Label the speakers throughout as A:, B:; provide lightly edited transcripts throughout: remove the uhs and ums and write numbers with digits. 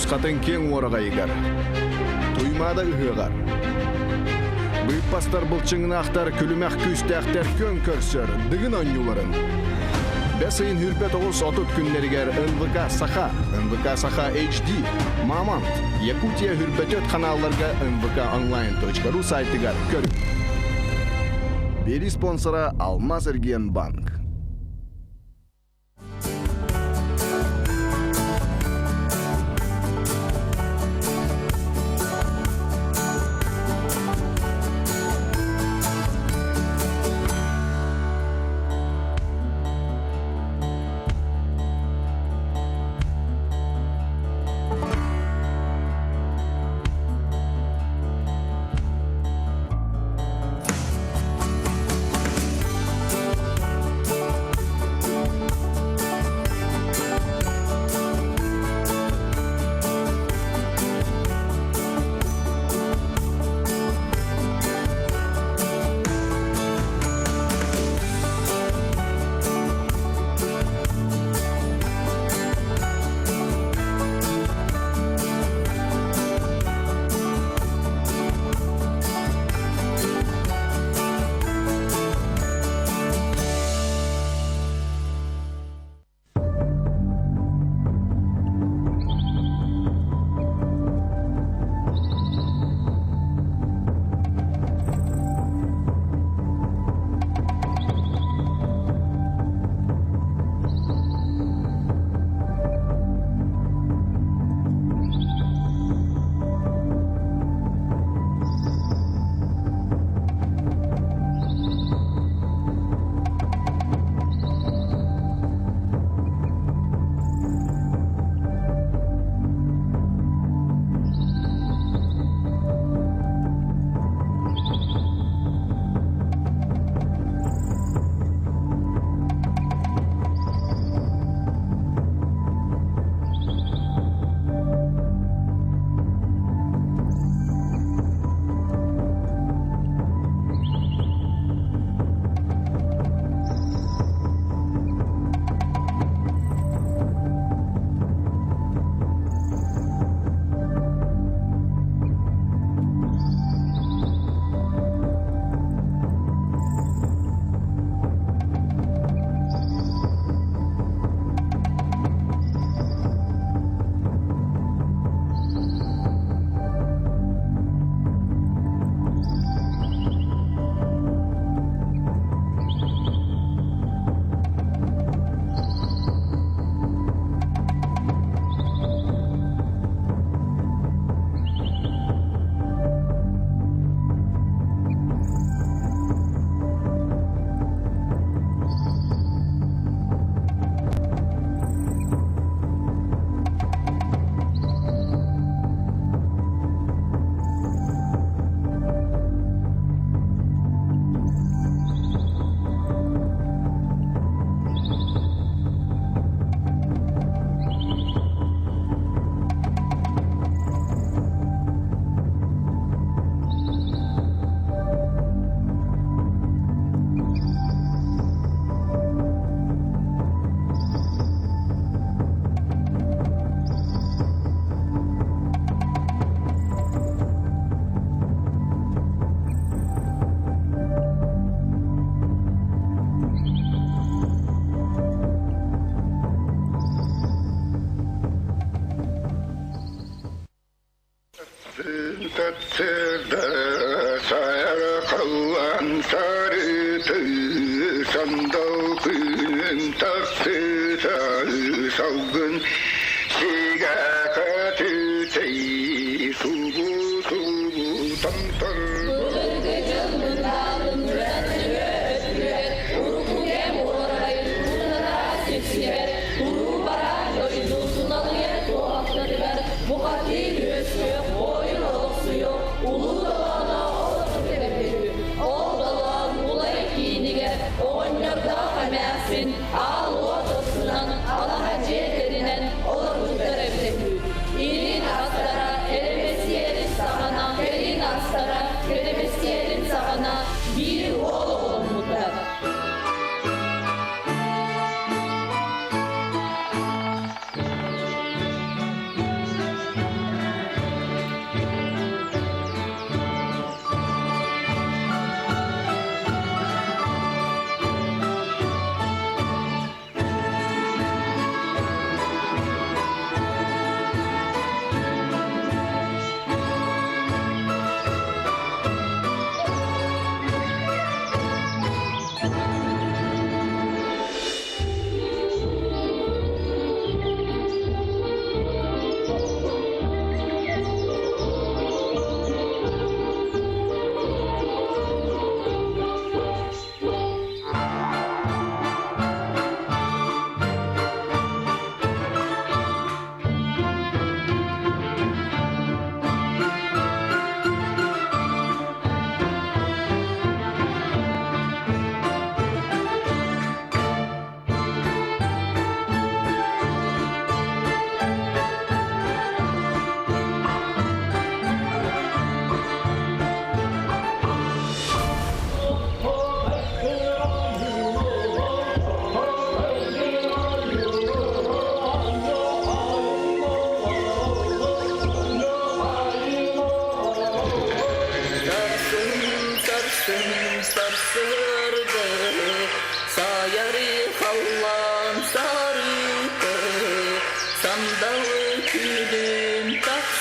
A: Usqatın keң oragaygar. Tuymada ıhıgar. Bıyıkpastar bılçыңın aqtar, külümək küstəqtar kön körsör, dıgın anyuların. Bəsayın hürpet oğuz 30 günleriger NVK Saha, NVK Saha HD, Mamant, Yakutiya hürpetöt kanallarga nvkonline.ru saytigar körün. Beri sponsora Almaz Ergen Bank.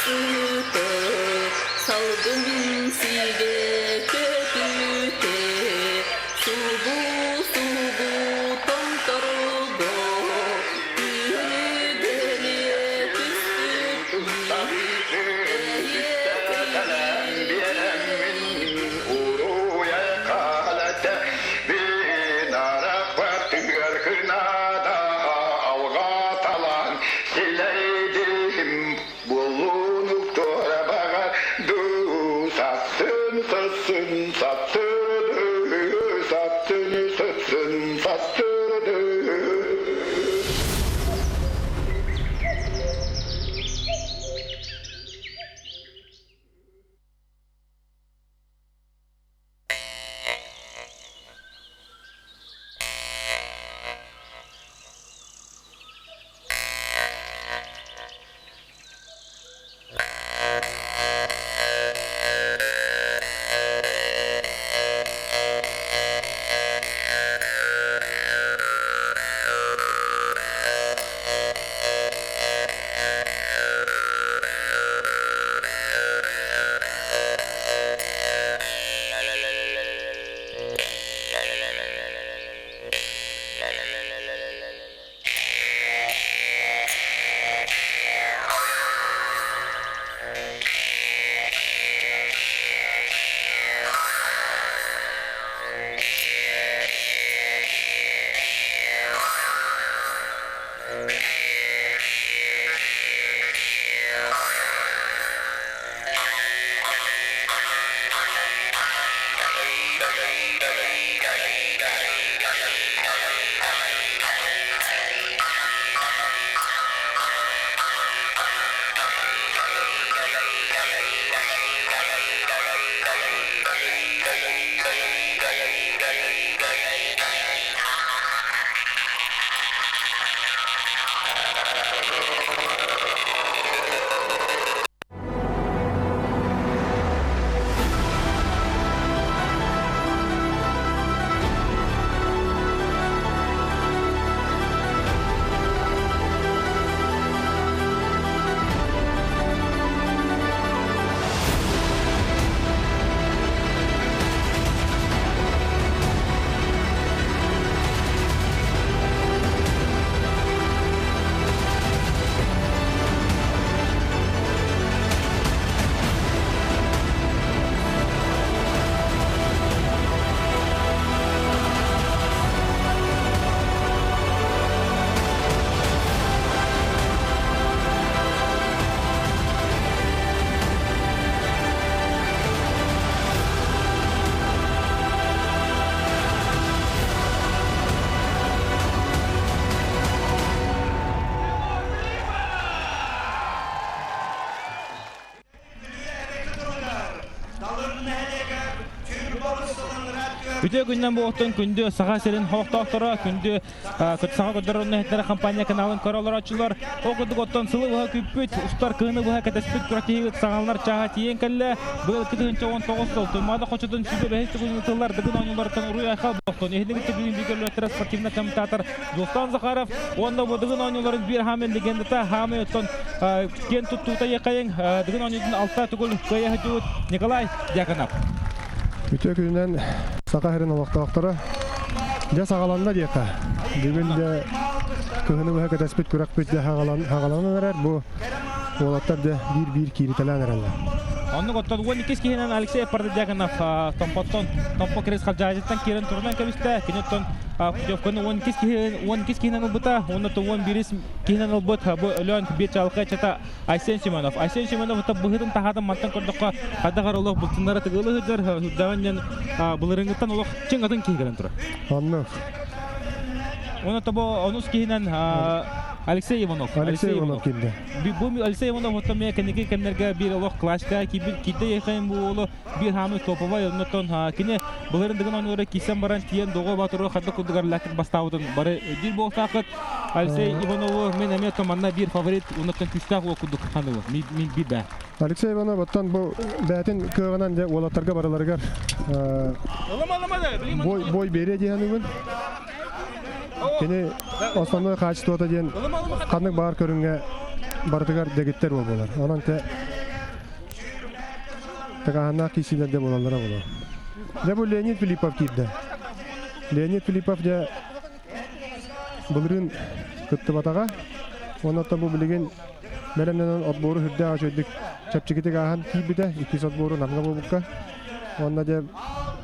B: sütü saldım sige kötüte subu tomtorgo deliye küstü
C: Bütün günden bu oktun gündü sağa serin hoqtaqtara gündü sağa gödөрün nehtere kampanya kanalın karalar açılar. O gündü ottan sılı bu küpüt ustar kını bu katespit kuratilik sağanlar çaha tiyen kelle bu kıdınca 19 oldu. Mada qoçudun sübe behti gündüler dıgın oyunlardan uruya xal boqton. Ehlilik tibin bigerler sportivna komentator Dostan Zakharov onda bu dıgın oyunların bir hamen legenda hamen ottan ken tuttuta yakayın dıgın oyunun altta tugul kaya hücud Nikolay Yakanov.
D: Bütün günden Sakahirin oğuqtağıqtara ja sağalanda diyeka. Bugün de kıhını bu hakata spet kurak pet de hağalanı verer bu oğlatlar da bir kiriteler herhalde.
C: Onu gottan won ikis kihinan Alexey Pardajanov tompo kres khaljajitan kiran turnan kabista kinotton jofkonu won ikis kihinan buta onu to won biris kihinan bot bu lön bir çalqa çata Aysen Simonov ta bıhırın tahadan mantan kordokka hadagar Allah bultunlara tıgılı hıdır davanyan bulırıngıtan Allah çıngatın kihiran tura.
D: Anlık.
C: Onu to bu onus kihinan Alexey Ivanov
D: geldi.
C: Bu Alexey Ivanov otomaya kendiki kendilerine bir Allah klasika ki bir kitle yakın bu oğlu bir hamı topu var ondan kine bunların dıgın onlara kisen baran tiyen doğu batırı hatta kudugar lakit bastavudun bari bir bu takıt Alexey Ivanov men emeto manna bir favorit ondan küstah o kuduk hanı min bir be.
D: Alexey Ivanov battan bu batin kığınan da oğlatlarga baralargar boy bere diyanıgın. Kene Osmanlı kaçtı oda diyen kanık bağır körünge barıtıgar degitler bolbolar. Ondan te тагана кисилерде болалара боло. Да бу Леонид Филиппов кидде. Леонид Филиппов да булрын кытты батага. Онотта бу билеген меренен отбору хүрдө ачыдык чапчыгыты гахан кибиде 200 отбору намга болбукка. Онда да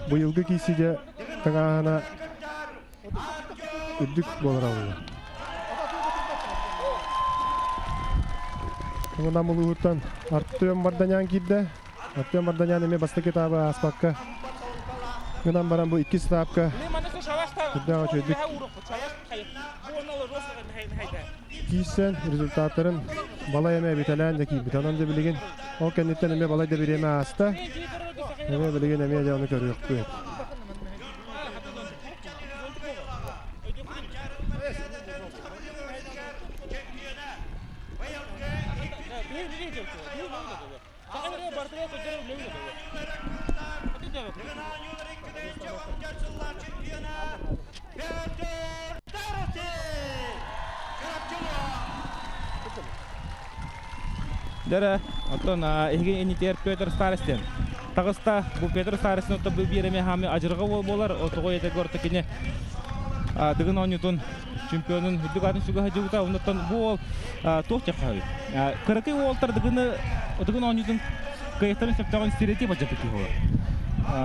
D: быйылгы кисиде тагана үдүк болора боло. Ондан булуттан Артем Марданян кидде. Артем Марданян эме бастык этабы аспакка. Гынан баран бу 2 стапка. Хүрдө ачыдык кийсен результаттарын бала эме биталан жаки биталан деп билген. Ол кенеттен эме бала деп биреме аста. Эме билген эме да аны көрөкпү.
C: Дара, оттон эге инитер Петр Старостин. Тагыста бу Петр Старостин отто бу биреме хами ажырга болар, отого ете горты кине. Дыгын онютун чемпионун хүддүгатын суга хажута, оттон бу тох чакай. Кыракы олтар дыгын онютун кайыктарын септаган стереотип ажыты ки болар.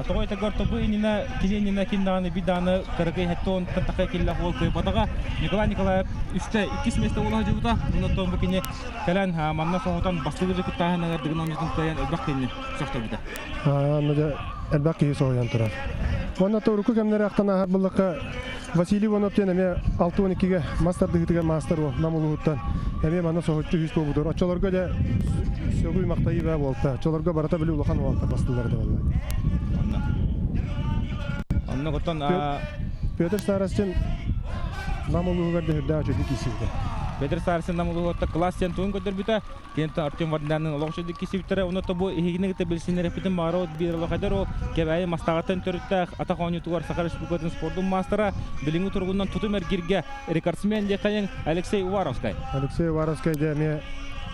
C: Того ете горты бу инина киненина кинданы биданы кыракы хеттон такай килла хол кой батага Николай Николаев үстө 2 месте ола хажута, оттон бу кине калан манна соотон бастыгы кыттаган дыгын онютун каян элбак кине сокто биде.
D: Нада элбак ки соян тура. Онна торуку кемнер актана буллакка Василий Иванов тене 6-12-ге мастер дыгытыга мастер ол намулуттан. Эме мана соотчу хүс болбудор. Очолорго да сөгүй мактай ба болта. Очолорго барата биле улахан болта бастыларды болду.
C: Анна готтон
D: Петр Старостин намулугарды хүрдө ачыды кисиде.
C: Петр Старостин намулуготта класстен туун көдөрбүтө. Кенте Артем Марданын ологчуды кисибитере, онотто бу ихигинегите билсинер эпитин баароо бирело кадер ол кебай мастагатын төрүттө атаконютугар Саха Республикатын спорттун мастера билиңи тургундан тутумер кирге рекордсмен декайын Алексей Уваровский.
D: Алексей Уваровский деме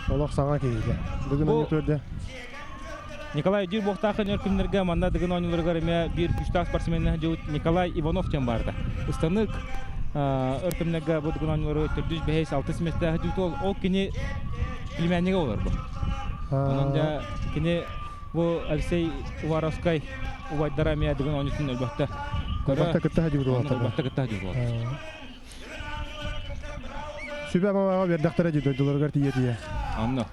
D: олох саңа кейде. Бүгүн өнүтөрдө
C: Николай Дюрбохтахын өркүмнерге манда дыгын ойнуларга эме бир күчтүү спортсменин жуут Николай Иванов тен барды. Ыстанык өркүмнерге бу дыгын ойнулары 405-6 месте жуут ол кини племянниге болор бу. Онда кини бу Алексей Уваровский убайдара эме дыгын ойнутун өлбөктө.
D: Батта кытта жуут болот.
C: Батта кытта жуут болот.
D: Сүбө мага бердактара жүйдөлөргөр тие.
C: Анно.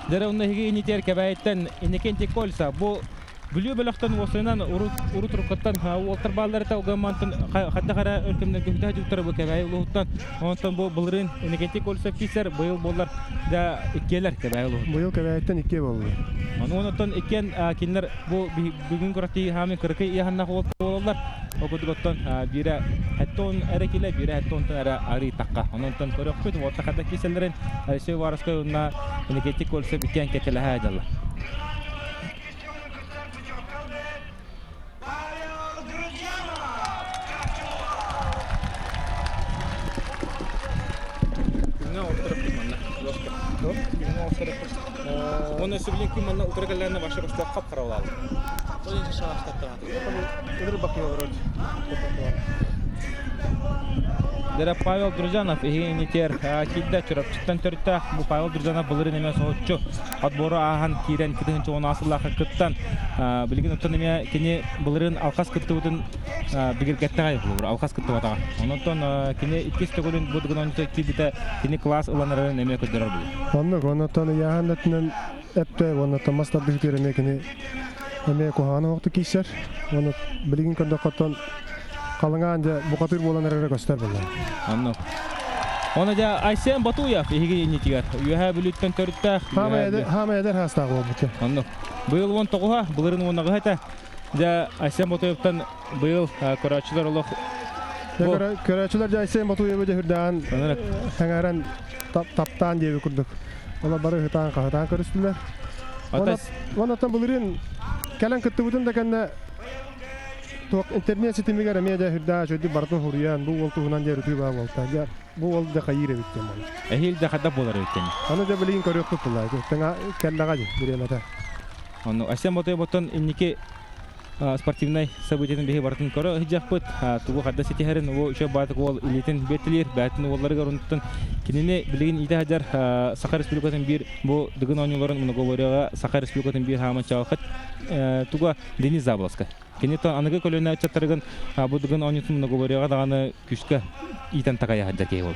C: Дара онна хиги инитер кебайттан инекенте колса бу бүлүү бөлөктөн осойнан урут рукаттан олтар балларыта угамантын хадда кара өркөмнөргө хүтө жуттар бу кебай улуттан онтон бу былырын инекенте колса кисер быйыл боллар да иккелер кебай улу.
D: Быйыл кебайттан икке болду.
C: Онтон экен кинлер бу бүгүн көрөти хами кыркы яханна бололар. Окудуготтон бире хаттон эрекиле бире хаттон ара ари такка. Онтон көрөкпүт вот хадда киселерин Алексей Уваровский онна инекенте колса бикен кетеле хажалла. Оны сөйлеңки манна утыргаларына башы баштап кап карап алды. Oyuncu şaştırdı.
D: Ödür bakıyor.
C: Дера Павел Дружанов инитер килде чурапчыттан төртте бу Павел Дружанов былырын эме соочу отбору ахан кирен кытынчы оны асыллаха кыттан билген оттон эме кини былырын алкас кыттыбытын бигиргеттагай булур алкас кыттыбатага. Онотон кини иккисте гөлүн будугун онто кибите кини класс уланарын эме көдөрөр бул.
D: Онотон яхандатынан эпте онотон мастар бигтереме кини эме коханы окту кисер. Оны билген көндө Қалыңан бұқатыр болан әрі көстер болан.
C: Анно. Оны да Айсен Батуев егей енетігер. Үйәе бүліттен төрітті.
D: Хама әдер хастағы ол бұты.
C: Анно. Бұйыл он тоғыға, бұлырын онағы әті. Да Айсен Батуевтан бұйыл көрәтшілер олық.
D: Көрәтшілер да Айсен Батуеві де хүрдіған әңәрін таптан дебі күрдік. Ола бары ғытан қағытан көрістілер. Онаттан бұлырын кәлін күтті бұтын да кәнді интернет сетимигер медиа хүрдә жөді бартын хуриян бу ол тугунан дер үтүбә болта. Бу ол да кайыр биттен.
C: Эхил да хада болар өткән.
D: Аны да билген көрөк булай. Таңа кәлләгә биремәтә.
C: Он Асия мотой ботон инники спортивный событиятын беги бартын көрө хижаппыт. Тугу хадда сетихерин о еще батык ол илетин бетилер, батын олларга урунтан кинене билген иде хаjar Саха Республикатын бир бу дыгын ойнуларын многоворияга Саха Республикатын бир хаман чалхат туга Денис Забласка. Кенето аныгы көлөнө чаттыргын бу дыгын ойнутун многоворияга даганы күчкө итен такая хаjar кей бол.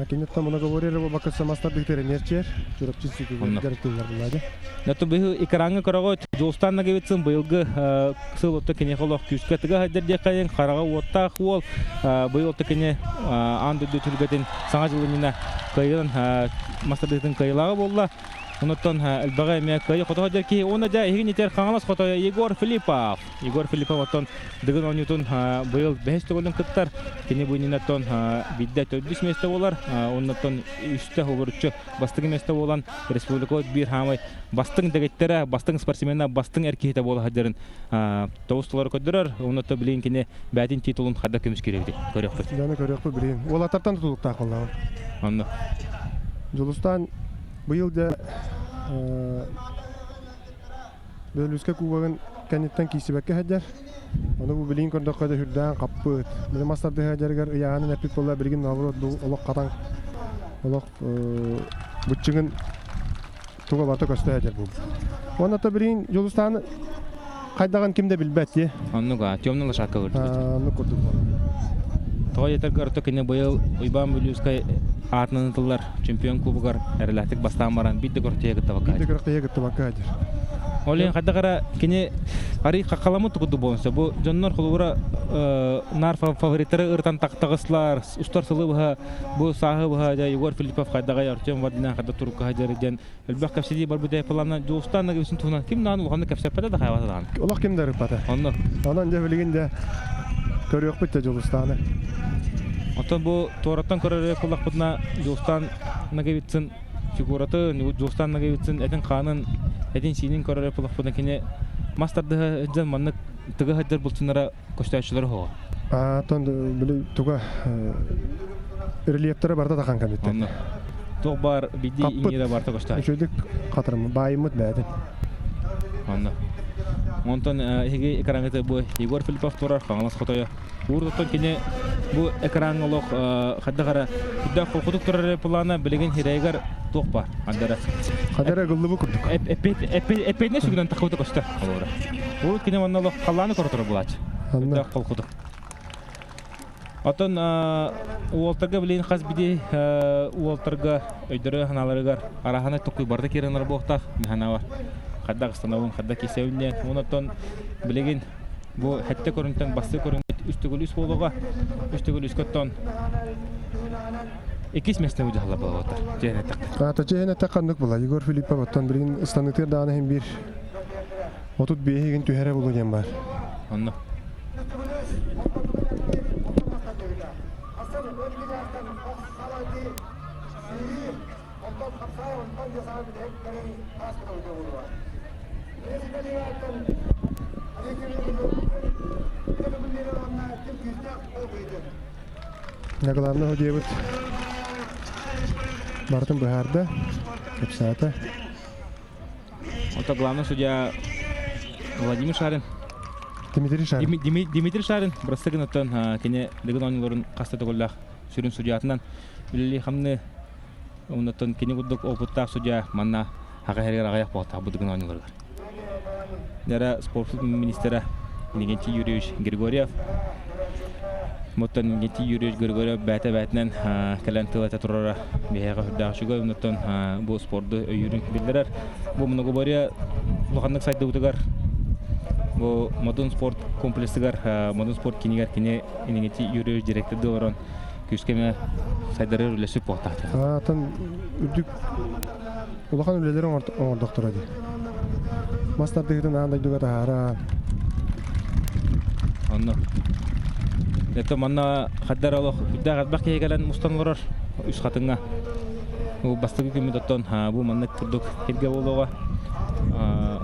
D: Кенето многоворияга бакаса мастар диктер нерчер, журапчысы директорлар булады.
C: Нато бу икаранга корого Жолстанна гевитсин быйылгы сылотто кене холох күчкө тыга хаjar декайын карага оттак бол быйылты кене анды дөтүлгөтен саңа жылынына кайын мастар диктен кайлагы болла. Онотон элбага мякай хото хаjar ки оны да эгин итер каңалас хото Егор Филиппов. Егор Филиппов отон дыгын ойнутун быйыл 5 голдон кыттар. Кене буйнинатон бидде 4 месте болар. Онотон 3 хогурчу бастыгы месте болан республикалык бир хамай бастың дегеттере, бастың спортсменна, бастың эркете боло хаджарын тоустулар көдөрөр. Онотон билин кене бәтин титулун хадда көмүс керекти. Көрөкпүт.
D: Жана көрөкпү билин. Ол атартан тутулукта калган.
C: Анны.
D: Жолустан быйыл да бөлүскө кубагын кенеттен кийсибекке хаджар. Аны бу билин көрдөккө да хүрдөн каппыт. Мен мастарды хаджаргар яаны эпик болла билген наоборот бу олок катаң. Олок бутчугун туга бата көстө хаджар бу. Оны та билин Жолустан кайдаган кимде билбет е.
C: Аннуга темнуга шакка көрдү.
D: Аны көрдүк.
C: Той етер көрді кене быйыл Уйбан Бүлюскай атынан тыллар чемпион кубугар әреләтік бастан баран бидді көрді егітті баққа.
D: Бидді көрді егітті баққа әдір.
C: Олен қадда қара кене ари қақаламы тұқыды болынса. Бұл жоннор құлуыра нар фавориттері ұртан тақтағысылар, ұстар сылы бұға, бұл сағы бұға, Егор Филиппов қайдаға Артем Вадиnan қадда тұрыққа қайдар еден. Әлбәқ кәпседей бар бұдай палана Жолстанна кебісін тұғынан. Кім нағын ұлғанды кәпсеппәді да қайватыдан?
D: Олақ кемдер ұппады? Онан де білгенде көрек бітті Жолстаны.
C: Отон бу тораттан көрөрө кулак бутна Жолстан нагевитсин фигураты Жолстан нагевитсин этин канын этин синин көрөрө кулак бутна кене мастарды жан маннык тыгы хаджар булчунара көчтөчүлөр хо.
D: Тон биле туга рельефтері барда да канкан битти.
C: Тог бар биди иңире барда көчтө.
D: Шөйдүк катырым байымыт бәдин.
C: Анна. Монтон эге экранга бу Егор Филиппов турар каңалас хотоя. Урдотон кене бу экран олох хадда кара бидда кулкудук турар плана билеген хирегер ток бар. Андара.
D: Кадара гыллыбы курдук.
C: Эпетне сүгүнөн такыбыта көчтө. Алора. Бу кене монолог калланы көрөтөр булач. Бидда кулкудук. Отон уолтарга билен хас биди уолтарга өйдөрө ханаларыгар арахана токуй барда керенер бохта механава. Хадда кыстанабын, хадда кесеуне, онотон билеген бу хетте көрүнтен басты көрүнөт үстүгүл үс болуга, үстүгүл үскөттөн 2 месте үжалла болот. Жене так.
D: Жене такандык була. Егор Филиппов оттон билген станыктер дааны хем бир отут бейген түһәре болгон бар.
C: Онно.
D: Наглавное удивит Мартин Бахарда, Капсата.
C: Это главный судья Владимир Шарин.
D: Дмитрий Шарин.
C: Дмитрий Шарин. Брастыгын оттон кене дегин ойнуларын кастаты голлах сүрүн судьятынан билли хамны онотон кене гуддук опыттак судья манна хагайрер агаяк болта бу дегин ойнуларга. Нера спорт министрі Иннокентий Юрьевич Григорьев. Моттон Иннокентий Юрьевич Григорьев бәті-бәтінен кәлән тылата тұрара бейеға хүрдағышыға өнеттен бұл спорты өйірін білдірер. Бұл мұны бария лұқандық сайты ұтығар. Бұл модун спорт комплексігар, модун спорт кенегер кене Иннокентий Юрьевич директорды орын күскеме сайдары үлесіп болтақты.
D: Тан үрдік ұлақан үлелерін ордық тұрады. Мастардығыдың аңдай дүға тағара.
C: Онно. Это манна хаддар алох үдді ғадбақ кейгелен мұстанларар үш қатыңа. Бұл бастығы көмеді оттон бұл манна күрдік келге болуға.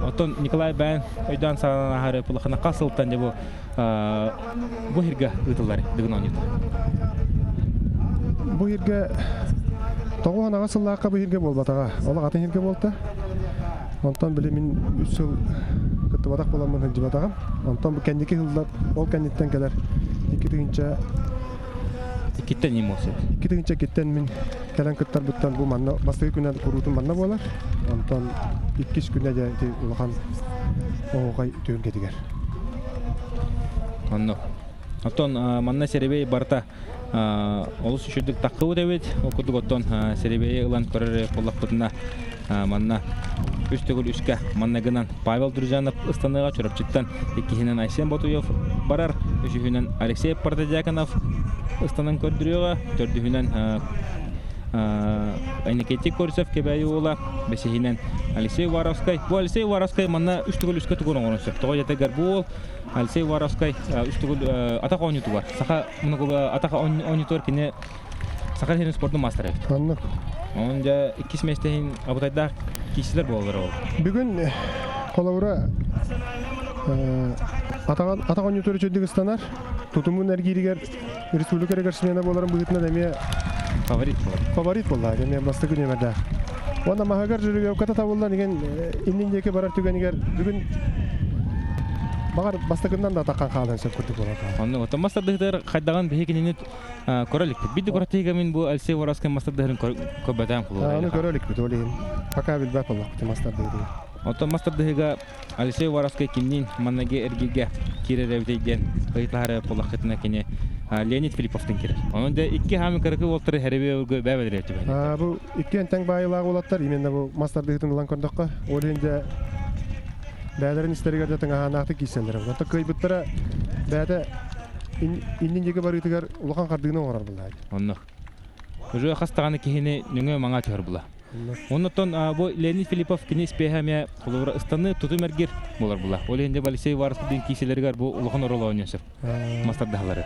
C: Оттон Николай Бән өйдан сағынан ағары бұлықына қасылыптан де бұл хирге ұйтылары дұғын оңыйды.
D: Бұл хирге тоғуған аға сыллаққа бұл хирге бол батаға. Ола қатын хирге болта. Онтан биле мин 3 жыл кытыбадак боламын хыжыбадагам. Онтан бу кендики хылдар ол кендиттен келер. 2 тыгынча
C: Киттен нем болса.
D: 2 тыгынча кеттен мин келен кыттар буттан бу манна бастыгы күннән курутун манна болар. Онтан 2 күннә дә улахан оогай төгөнгө дигер.
C: Анно. Оттон манна серебей барта олус үшүдүк таккыбы дебит. Окудук оттон серебей ылан көрөр боллакпытына манна үстөгүл үскө маннагынан Павел Дружанов ыстаныга чурапчыттан иккисинен Айсен Ботуев барар, үчүһүнөн Алексей Пардадяконов ыстанын көрдүрүгө, төрдүһүнөн Айникетик Корсов кебайула, бесихинен Алексей Воровской. Бу Алексей Воровской манна үстөгүл үскө тугурун онсо. Тоо жатагар бул Алексей Воровской үстөгүл атак ойнуту бар. Саха муну атак ойнутор кине Сахалин спорттун мастері.
D: Аннык.
C: Онда 2 местен абутайда кишилер болдыр ол.
D: Бүгүн колаура атак ойнутор чөдүгүстанар тутумун эргиригер республика регерсмена боларын бүгүтүнө деме фаворит болду. Деме бастыгы немерде. Онда махагар жүрүгө ката табылдан деген индиндеке барар түгөнүгер бүгүн багар бастыгынан да атаккан каалын сөп көрдүк болот.
C: Онда отон мастардыгдар кайдаган бехекинин көрөлүк. Бидди көрөтүгө мен бу Алексей Воровский мастардыгын көбөтөн кылуу.
D: Аны көрөлүк бит олейин. Пока билбей болот мастардыгы.
C: Отон мастардыгы Алексей Воровский кинин маннаге эргиге киреревдеген кайтлары полакытына кине Леонид Филипповтун кирер. Онда 2 хамы кыркы болтыр херебе бәбелерет.
D: Бу 2 тең байылаг болоттар. Именно бу мастардыгын улан көрдөккө. Олейинде бәлерин истеригер датың анаакты кийселер. Онда кыйбыттара бәдә индинжеге барытыгар улахан кардыгына орар булды.
C: Онда. Уже хастаганы кихине нүңө маңа төр була. Оннотон бу Леонид Филиппов кинес пехаме колора ыстаны тутумергер болар була. Олейинде Алексей Воровскийдин кийселергер бу улахан оролоо ойносуп. Мастардыгалары.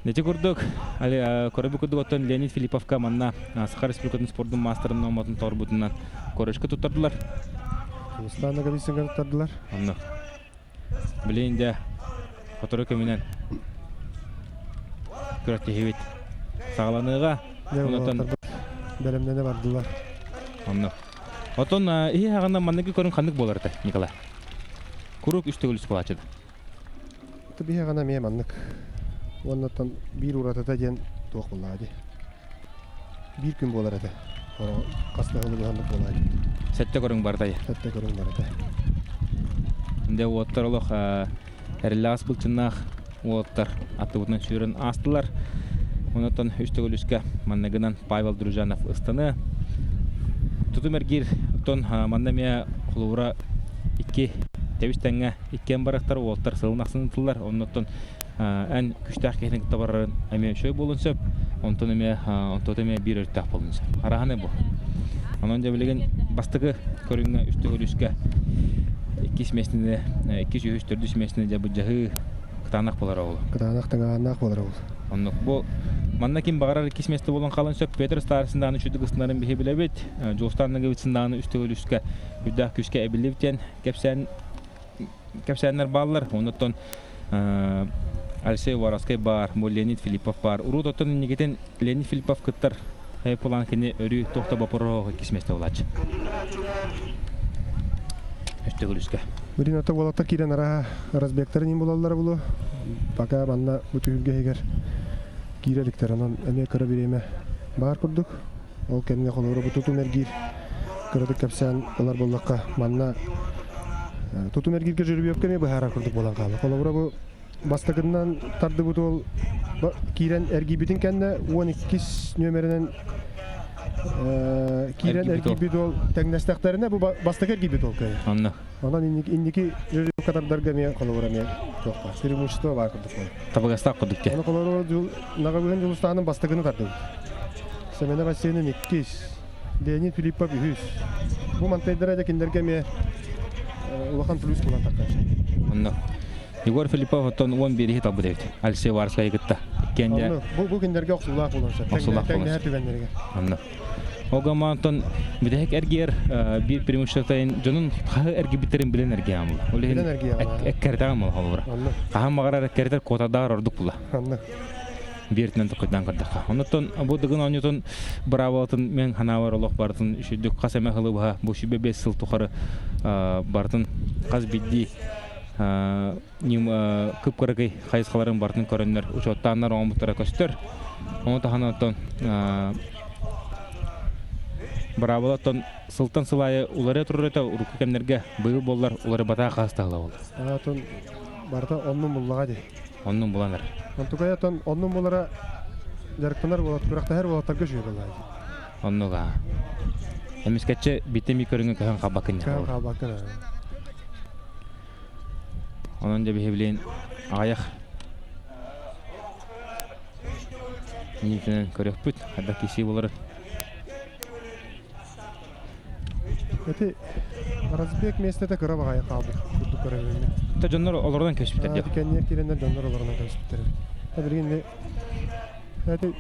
C: Нече көрдік, көрөбі күдік оттан Леонид Филипповка манна Сахар Республикатын спорттың мастерын номатын торбутынан көрішкі тұттардылар.
D: Ұстаны комиссияға тұттардылар.
C: Анық. Білейінде қатыры көмінен көрәтті хевет сағаланыға.
D: Бәлемдені бардылар.
C: Анық. Оттан ие ағандан маннығы көрін қандық боларды, Николай? Күрік үсті өліс болачыды.
D: Бие ағана мие маннық. Оннан bir uğratata gen toq boladi. Bir gün bolar edi. Qasdagılı bolanda boladi.
C: Sette көрүң бардай.
D: Сәтте көрүң барады.
C: Инде оттарлык эрилас булчыннах оттар атыбытын сүйрөн астылар. Онотон үстөгүлүскө маннагынан Павел Дружанов ыстаны. Тутумергир тон маннаме кулура 2 тебистеңге 2 барактар оттар сылнаксынтылар. Онотон эн күчтәк кехнек табарын эме шөй болунсып, онтон эме онтотеме бир өрттәк болунсып. Караганы бу. Анан да билген бастыгы көрүнгө үстөгүлүскө 2 месине 2-4 месине да бу жагы кытанак болар ол.
D: Кытанактан анак болар ол.
C: Оннук бу манна ким багарар 2 месте болон калын сөп Петр Старсындагы чүдүгүстнарын бихи билебит. Жостанныгы битсиндагы үстөгүлүскө үддәк күчкө эбилиптен кепсәннәр баллар. Онтон Алексей Воровской бар, Леонид Филиппов бар. Урут оттон негетен Леонид Филиппов кыттар план кене өрү токто бапорого кисместе болачы. Өстөгүлүскө.
D: Бирин ата болота кирен ара разбектер ним болалар булу. Пока манна бүтүгүгө эгер киреликтер анан эме кыра биреме бар курдук. Ол кемге колора бутутумергир кырдык кепсен алар боллакка манна тутумергирге жүрүп өпкеме бахара курдук болан калды. Колора бу бастыгынан тарды бут ол кирен эргибитин кенде 12 нөмеринен кирен эргибит ол теңнестектерине бу бастык эргибит ол кай.
C: Анна.
D: Анан индики жүрүп катардарга мен колора мен токка. Преимущество бар курдук.
C: Табагаста курдук те.
D: Аны колора нага бүгүн жулустанын бастыгын тарды. Семене бассейнин 2 Леонид Филиппов 100. Бу мантайдара киндерге мен улахан плюс булан таккан.
C: Анна. Егор Филиппов оттон 11 хит албы дейт. Алексей Воровской гытта. Кенде.
D: Бу киндерге оксулак болонса. Теңдер түгенлерге.
C: Анна. Огамантон бидек эргер бир преимуществотайын жонун хагы эрги битерин билен эрги амыл. Олен эккердам амыл халыра. Кахам магарар эккердер котадагар ордук була.
D: Анна.
C: бертінен тұқыдан қырдыққа. Онытын бұл дығын оңютын браватын мен ханавар олық бартын үшідік қас әмі қылы бұға бұл шүбе 5 сыл тұқары бартын қаз бидді күп көрекей қайысқаларын бартын көрінлер ұшоттанлар оңбұттара көстер. Оны таханаттан бравалаттан сылтан сылайы улары тұрырыта ұрықы кәмдерге бұйыл болар улары бата қастағыла болды.
D: Атын барда онның мұллаға де.
C: Онның бұланыр.
D: Онтугаятан онның болара жарықтанар болады, бірақта әр болаттарға жүйе болады.
C: Оннуға. Әмескәтші биттен көріңі көйін қабақын.
D: Көйін қабақын.
C: Onun da bihebilin ayak. Niyetinden körek büt. Hatta kişi bulur.
D: Eti Arazbek mesnede kıra bağaya kaldı. Kurduk körevini.
C: Ta canlar olurdan köşbüter diyor.
D: Dikenler kirenler canlar olurdan köşbüter. Hadi birinde. Eti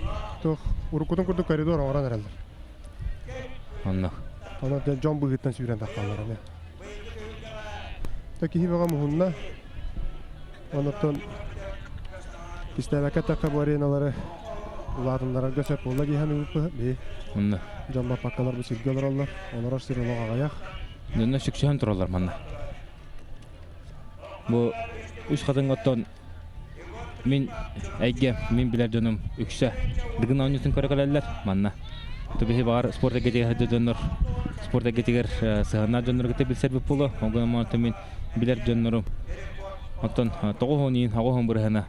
D: toh urukudun kurduk koridor oran herhalde.
C: Onunla.
D: Ona da can bıgıttan süren takkallar. Taki hivaga muhunna. Ondan İstevaka takka bu arenaları uladımlara gösep ola gihen uyupu bir
C: Onunla.
D: canla pakkalar bu silgiler onlar. Onlar sırrı ola ayak.
C: Dönüne şükşen turarlar manna. Bu üç kadın ottan min min biler canım ükse. Dıgın anlıyorsun körekalerler manna. Tabii var sporta geçer dönür. Sporta geçer sahana dönür gete bilser bir pulu. Ondan sonra min biler dönürüm. Ondan toğunin hava buraya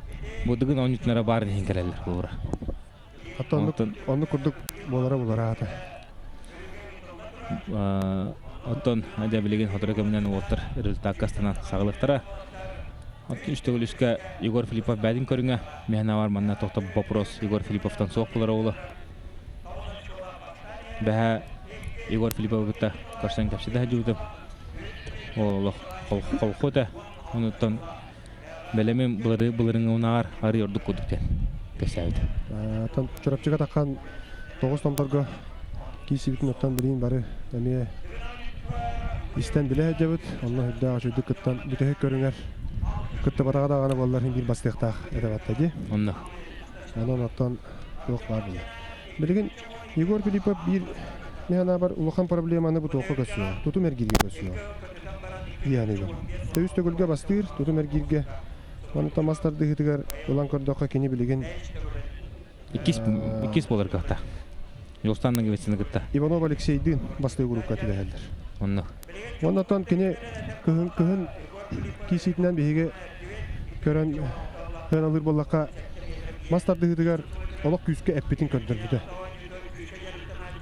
C: bu dıgın anlıyorsunlara var diye hikayeler olur.
D: Hatta onu kurduk bulara hata.
C: Ondan hadi bilgin fotoğrafımdan otur rezultat kastanan sağlıklara. Ondan işte gülüşke Igor Filipov badin körüne mehna var manna toxta popros Igor Filipovdan soğuk bulara oğlu. Baha Igor Filipov gitti karşıdan kapsıda hacıvdım. Oğlu kolku da ondan belemem bılırın onar arıyorduk kudukten. Kesaydı.
D: Tam çorapçıga takkan 9 tomtorga kisi bütün ottan birin barı yani isten bile hacıvıt. Allah hüdda açıydı kıttan bütühe körünger. Kıttı batağa dağına bollar bir bastıqtaq edebattaki.
C: Onunla.
D: Ondan ottan yok var bile. Bilgin Igor Filipov bir mehana var ulakan problemanı bu toğu gösüyor. Tutum ergirge gösüyor. Yani bu. Üstü gülge bastır, tutum ergirge. Onu tamastar dıhıtıgar ulan kordoqa kini bilgin.
C: İkis bolar kahta. Yostanın gibisini gıtta.
D: Ivanov Alexey'din bastığı grup katı değerler.
C: Onunla.
D: Ondan kini kıhın kisitinden bihige kören hön alır bollaka mastar dıhıtıgar olak yüzke epitin köndürdü.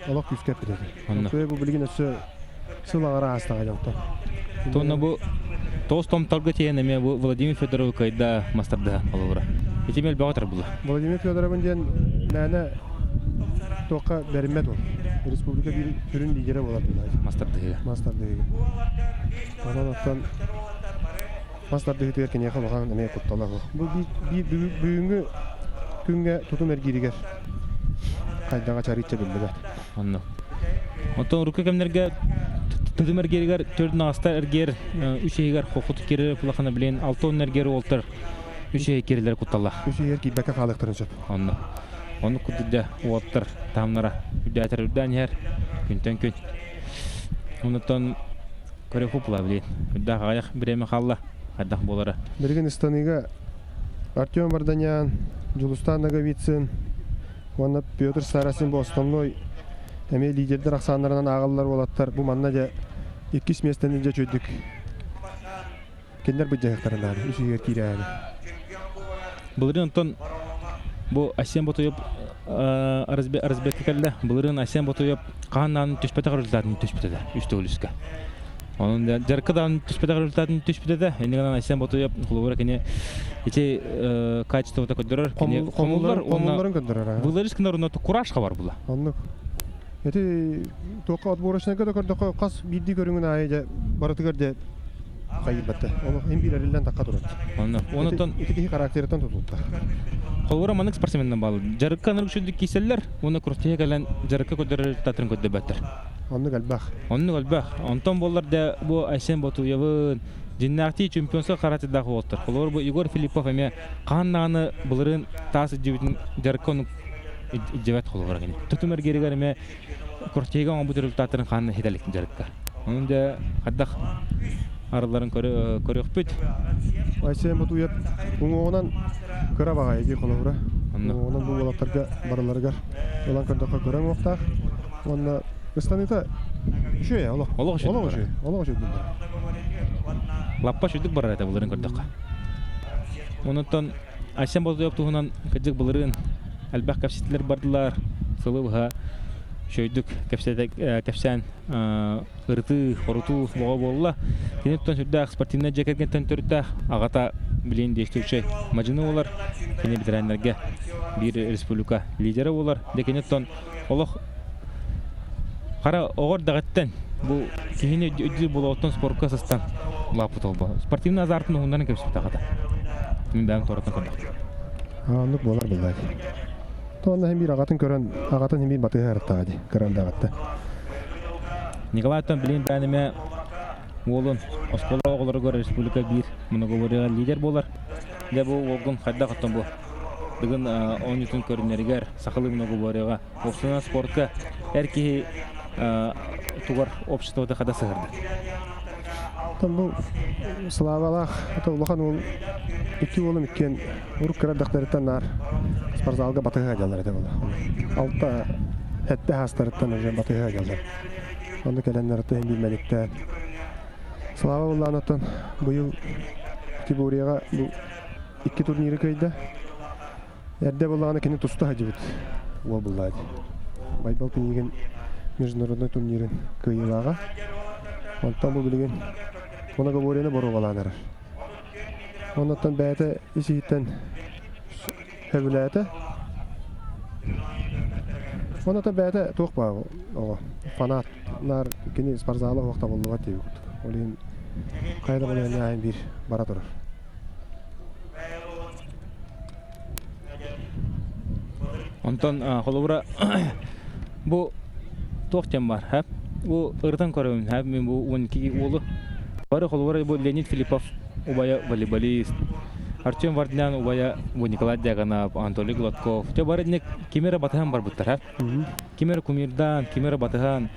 D: Olak yüzke epitedi. Ondan. Bu bilgin ösü sılağara hastağa jantan.
C: Tonna bu toz tomtalga tiyene bu Vladimir Fedorov kayda mastarda olur. Etimel bağıtır bula.
D: Vladimir Fedorov'un diyen nane toqa berinmet ol. Respublika bir türün lideri olabilir. Mastardığı. Ondan mastardığı derken yakın bakan demeye kutlalar. Bu bir büyüğünü künge tutum ergiriger. Kaydağa çarıkça bildiler.
C: Anladım. Ondan rukka kemlerge tutum ergiriger törün ağızda erger 3 eger hukuk kere plakana bilen 6 on ergeri oltar. 3 egerler kutlalar.
D: 3 eger ki beka kalıktırın çöp.
C: Anladım. Onu kutluca oltar tamlara. Üddeter her günden gün. Ondan kore hupla bilen. Üdde ayak bireme kalla. Hadak bolara.
D: Birgin istaniga Artyom Vardanyan, Julustan Nagavitsin, Vana Pyotr Sarasin Bostonloy, Eme liderler aksanlarından ağalılar olatlar. Bu mannaca 2 mesten önce çöydük. Kendiler bıcaklarından, 3 eger kireyani.
C: Bulurun ondan bu Asyan Botoyop Arazbek kelle bulurun Asyan Botoyop kandan tüspete rezultatını tüspetede 3 doluska. Onun da jarkadan tüspete rezultatını tüspetede endiğinden Asyan Botoyop kulubura kene içe kaçta kodurar kene
D: komulların gönderer.
C: Buluruz kenarında kuraşka var bula.
D: Anlık. Eti toqa atboruşuna kadar toqa qas bildi görünün ayıca baratıgar kayıbatta. Onu hem bir elinden takka durur.
C: Ondan
D: iki karakterinden tutuldu.
C: Kolura manık sportsmenden bağlı. Jarıkka nırık şudduk kiyseller, onu kurtiye gelen jarıkka kodurar tatırın kodu better.
D: Onu galbaq.
C: Ondan bollar da bu Aysen Botuyev'in Жиннакти чемпионса караты да холтор. Олар бу Игорь Филиппов эме каннаны булырын тасы жибитин жаркон ижеват холгор гени. Тутумер герегер эме кортега он бу результаттарын канны хедалик жарыкка. Онда хаддах араларын көрөкпүт.
D: Айсен бу туят уңоонан кыра бага эги холовра. Онан бу балактарга бараларга олан көндөккө көрөң октак. Онна станита шөй олох. Олох шөй.
C: Лаппа шүдік барар әті бұлырын көрдіқ. Оныттан Айсен Бозоев туғынан кәдік бұлырын әлбәқ кәпсетілер бардылар. Сылы бұға шөйдік кәпсән ұрты, қорыту бұға болыла. Кенеттен сүрдәқ спортивна жекерген тәнтөрттәқ ағата білейін дейстеуші мажыны олар. Кене бітірәнлерге бір республика лидері олар. Кенеттен олық қара оғыр дағаттен бұл кейіне өйді бұл оттан спортқа сыстан лапыт олба. Спортивный азартын оғындарын көпсіп тағады. Мен бәң торатын көрдік.
D: Анық болар білдәді. Тоғанда hem bir ағатын көрін, ағатын hem bir батығы әріттағады, көрінді ағатты.
C: Николай Аттан білейін бәніме олын Оскола оғылары көрі республика бір мұны говорыға лидер болар. Де бұл олғын қайда қаттан бұл. Бүгін 10 үтін көрінерігер сақылы мұны говорыға. Оқсына спортқа әркей туғар обществода қада сығырды.
D: Бұл Славалақ, ұлақан ол үкі олым үккен ұрық кірадақтарыттан нар спортзалға батыға жалар еді бұл. Алта әтті хастарыттан батыға жалар. Онды кәләнлерді hem bilmedikte. Слава болған оттан бұйыл категорияға бұл 2 турнирі көйді. Әрде болғаны кені тұсты хажы бүт. Ол бұллады. Байбал пенеген международный турнирін көйілаға. Онтан бұл білген ona говорено бору баланар. Оннан бәте иситтен хәвләте. Оннан бәте тоқпа о фанатлар кини спортзалы вакытта булуга тиеп. Олин кайда булган яйын бир бара турар.
C: Онтан холовра бу тоқтем бар, һәм бу ырдан көрөм, һәм мен бу 12 улы бары холовра бу Леонид Филиппов, убая волейболист. Артем Варднян, убая Николай Дяганов, Анатолий Гладков. Те бары не кемера батыхан бар буттар, һәм. Кемера кумирдан, кемера батыхан.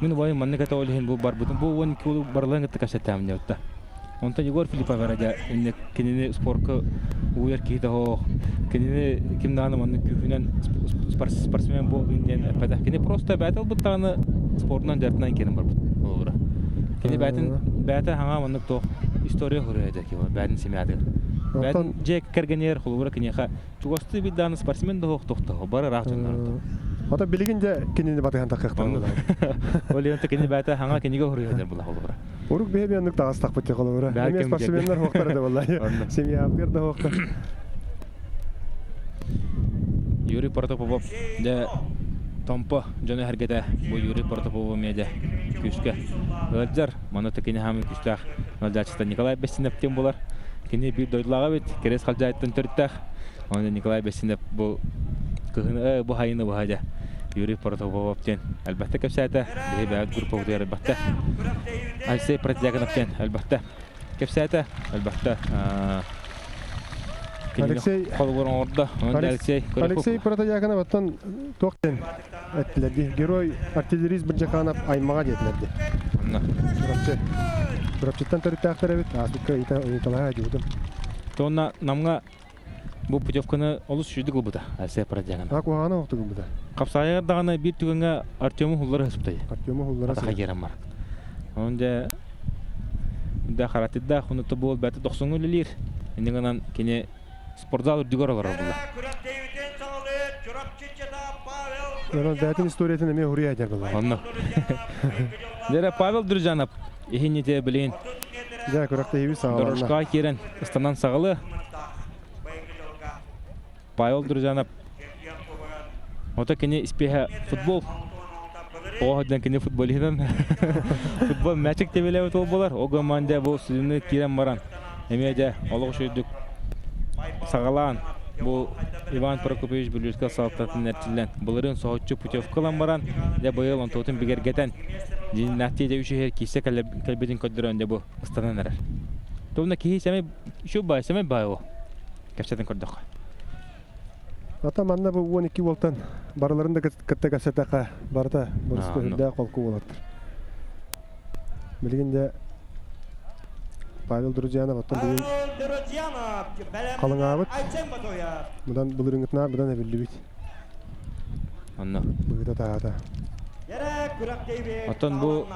C: Мен убая манны ката олген бу бар бутун. Бу 12 улы барлыгын каттакашаттам диотта. Онтан Егор Филиппов барада инне кинене спортка уяр киде хо. Кинене кимданы манны күфүнен спортсмен болдун ден апада. Кине просто батыл буттаны спортнан дертнан кенем бар бут. Кине бәтен хаңа манны то история хөрәдә ки, бәтен семьяды. Бәтен жек кергенер холура кинеха. Чугасты биданы спортсмен да хок тохта. Бары рахтындар.
D: Ата билигинде кинене батыхан такыктан.
C: Олеонта кине бәтен хаңа кинеге хөрәдә була холура.
D: Урук бебенник тагыс такпыт калыбыра. Эмес спортсменнер хоктар да валлаhi. Семья берде хокта.
C: Юрий Протопопов да Томпо жана хәргәдә бу Юрий Протопопов медиа күскә. Гөлҗәр моны текене һәм күстә. Нәҗәтстә Николай Бессинев тем булар. Кине бир дойлага бит керес халҗайттан төрттә. Аны Николай Бессинев бу кыгыны бу хайны бу хаҗа. Юрий Протопопов тен әлбәттә кәпсәтә. Бәйбәт группа булыр әлбәттә. Алексей Протягонов тен әлбәттә. Кәпсәтә әлбәттә.
D: Алексей
C: Холгорон орда.
D: Алексей Протягонов аттан тоқтен әттелерди. Герой артиллерист Биржаканов аймага жетилерди. Бұрапчеттан төрттәқтері бит. Асбыққа италаға жудым.
C: Тонна намға бұл путевканы олыс жүдік ұлбыда, Алексей Протягонов.
D: Ақуағаны оқтығын бұда.
C: Қапсайырдағаны бір түгінге Артему Хуллары хыспытай.
D: Артему Хуллары
C: Атақа керем бар. Онда қаратыда құныты бол бәті 90 өлілер. Ендігінен кене спортзал үрдігер олар бұлда.
D: Онан бәтін историятын әме хұрия әдер бұлда.
C: Онны. Дәрі Павел Дүржанов, ехеннете білейін.
D: Жа, көріқті ебі сағаларына.
C: Дұрышқа керен ұстанан сағылы. Павел Дүржанов. Ота кене іспеха футбол. Оғадан кене футболидан. Футбол мәчік тебелі өт ол болар. Оға маңда бұл сүзіні керен баран. Әмеде олығы шөйдік сағалан. Бұл Иван Прокопьевич Бүлюшка салтатын нәртілден. Бұлырын соғытшы путевкалан баран. Де бұйыл 10-тотын бігергетен. Нәтте де үші кейсе кәлбетін көддірі өнде бұл ұстанан әрір. Төвнө кихи сәме шу бай сәме бай о. Кәпсәтен көрдік.
D: Ата манна бу 12 волттан барыларын да кытта кәсәтәкә барда бурысты хүлдә колку булаттыр. Билгендә Павел Друзьянов оттан бүген калыңабыт. Будан булырыңытна будан әбилли бит.
C: Анна.
D: Бугыта таата.
C: Оттан бу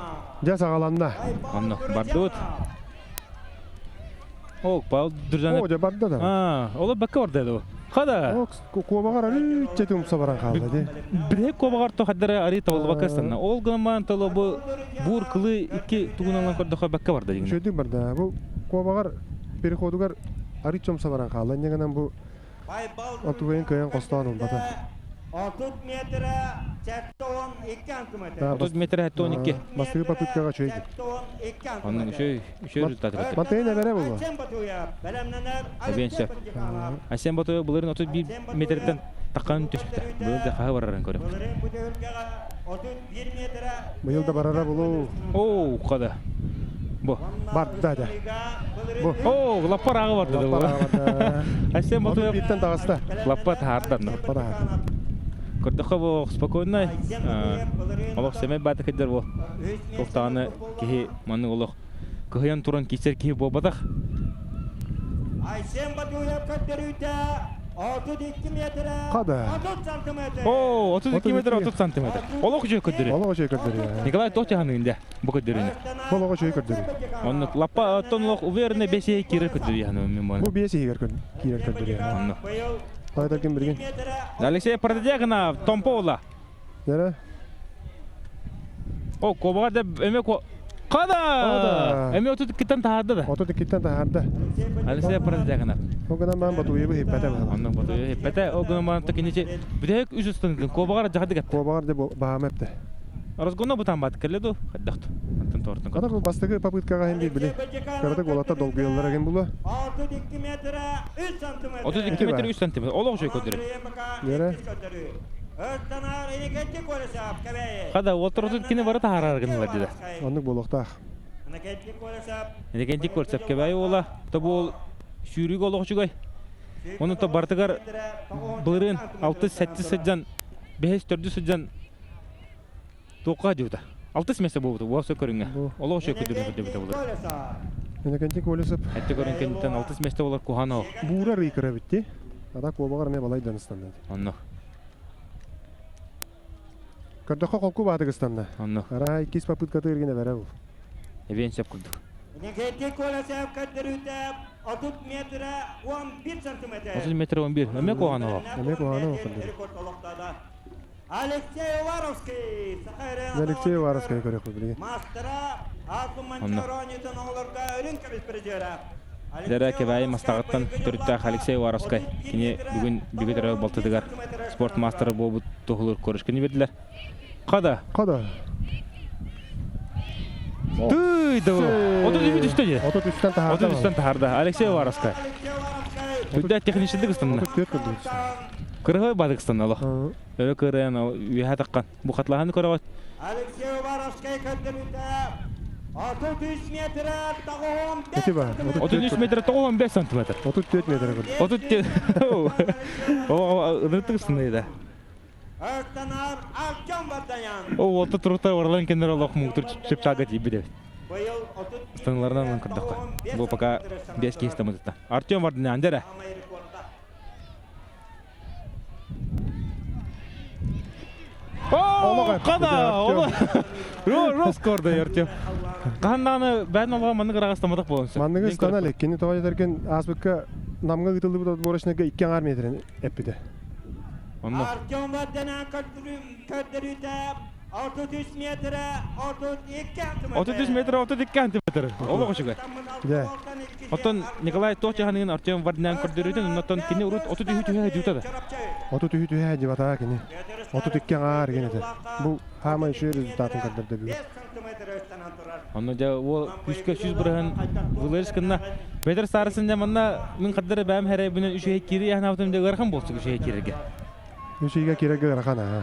D: Жа сагаланда.
C: Анна бардыт. О, Павел Друзьянов.
D: О, жа барда да.
C: Ола бакка барда еді. Қада?
D: О, куабагар үтче тумса баран калды ди.
C: Бирек куабагар то хаддара ари табылы баккастанна. Ол гынаман толы бу бур кылы iki тугуналан көрдөкө бакка барда деген.
D: Шөйдүк барда. Бу куабагар переходугар ари чомса баран калды. Негенен бу Отугайын көйен костан бата.
E: 30 метр чаттон 2
C: 30 метр хәтта 12.
D: Бастыгы попыткага чөйдүк.
C: Оның үшөй результаты бар.
D: Матайын әбәре булу.
C: Әбенші. Асен Батуя бұларын 31 метрден таққан төшіпті. Бұлыр да қағы барарын көріп.
D: Быйыл да барара булу.
C: Оу, қада. Бұ.
D: Барда да.
C: Оу, лаппар ағы барды да бұл. Асен Батуя
D: биттен тағыста.
C: лаппар тағардан. Көрдіққа бұл спокойнай. Олық семей бәті кәдер бұл. Тоқтағаны кеге мәнің олық. Кығыян туран кесер кеге бұл бадақ.
E: Айсен Батуя көттеруді 32 метр.
D: Қада?
E: 30 сантиметр.
C: О, 32 метр, 30 сантиметр. Олық жөй көдері.
D: Олығы жөй көдері.
C: Николай Тоқтағанның да бұл көдеріне.
D: Олығы жөй көдері.
C: Оны лаппа тонлық уверенно бесе кері көдері яны мен
D: Бу биясы кирер көдері.
C: Оны.
D: Қайда кем бірген?
C: Алексей Продягинов, Томповла.
D: Нері?
C: О, кобаға да әме Қада! Әме отыды кеттен тағады да.
D: Отыды кеттен тағарды.
C: Алексей Продягинов.
D: Оғынан баған Батуйы бұл хеппәті бұл.
C: Оның Батуя хеппәті, оғынан баған тәкенеше бүдәйік үз ұстаныдың, кобаға жағады кәтті.
D: Куабагар деп бағам әпті.
C: Разгона бұтан баты кәледі, қаддақты. Антын торытын
D: Қада бұл бастығы попыткаға хем білі. Қырдық олатта долғы еллар әген бұлы.
E: 32 метр 3 сантиметр.
C: 32 метр 3 сантиметр. Олық жөй көдері.
D: Нері?
E: Örtana ineketçi kolasap kebeye.
C: Қада, олтыр отыр кені бары тағарарғыны бар деді.
D: Онық болуқтақ.
E: Ineketçi kolasap.
C: Енекентік көрсеп кебәй ола. Табы ол шүйрік олық жүгай. Оны та бартығар бұлырын 6-7 сыджан, 5-4 сыджан тоққа деуді. 6 месте болуды, уақсы көріңе. Олық жөй көдері көдері бұлыр.
D: Енекенчик олысып.
C: Әтті көрін кендіктен 6 месте олар кухана ол.
D: Бура рейкіра бітті. Ада Куабагар не балай Даныстанда.
C: Онны,
D: Көрдіққа қолку Бадығыстанда.
C: онны.
D: Ара 2 попыткаты өргене бәрі бұл.
C: Эбен сеп күрдік.
E: Ineketçi kolasap kötterüte 30 метр 11 сантиметр.
C: 30 метр 11. Әме кухана ол.
D: Әме кухана ол қылды.
E: Алексей Воровский.
D: Алексей Воровский көрек бұл білге.
E: Мастера Атуманчаронитын оларға өрін кәбіс призера.
C: Дәрі кебәйі мастағыттан түріттәқ Алексей Воровскай. Кені бүгін бүгітірі балтыдығар спорт мастері болбы тоғылыр көрішкені берділер. Қада?
D: Қада?
C: Түйді бұл. 30 түсті де?
D: 33-тен тағарды.
C: 33-тен тағарды. Алексей Воровскай. Түйді технишілдік ұстанына.
D: 34 көрді.
C: Кырғай бадық ұстанына. Өй кырғайын үйе таққан. Бұл қатлағаны көрі
E: Алексей Воровский көттеруте 33 метр тағуым 5
D: Өте ба?
C: 33 метр 15 сантиметр.
D: 34 метр көрді.
C: 34. О, ұрыттық ұстында еді.
E: Örtanar Артем Варданян.
C: О, олты тұрғыта орлан кендер олық мұғытыр чүп тағы дейбі деп.
E: Быйыл 30
C: Станыларынан ұн кірдіққа. Бұл пока 5 кейсті мұзытта. Артем Варданян, дәрі. О, қада! Рос көрді Артем. Қандағаны бәдін олға маңны қырағастамадық болынсы.
D: Маңнығы стана лек. Кені тоға жетерген Азбекка намға ғытылды бұда борашынығы 2 метрін әппеді.
E: Артем Варданян kötterüte 33 метр 32
C: метр 32 сантиметр. Олығы шүгай.
D: Де.
C: Оттан Николай Тоқтағанығын Артем Варданян көрдеруден, оннаттан кені ұрыт 32 дютады.
D: 32 түйе деп атаға кені. 32 ғар кенеді. Бұл хама үші результатын көрдерді бүгін.
C: Онны да ол үске сүз бұрығын вылырышқынна. Бәдір сарысында манна мен қаддары бәм әрі бұнын үші кері яғын аутымда ғарқан болсы үші кереге.
D: Үшіге керегі ғарқана.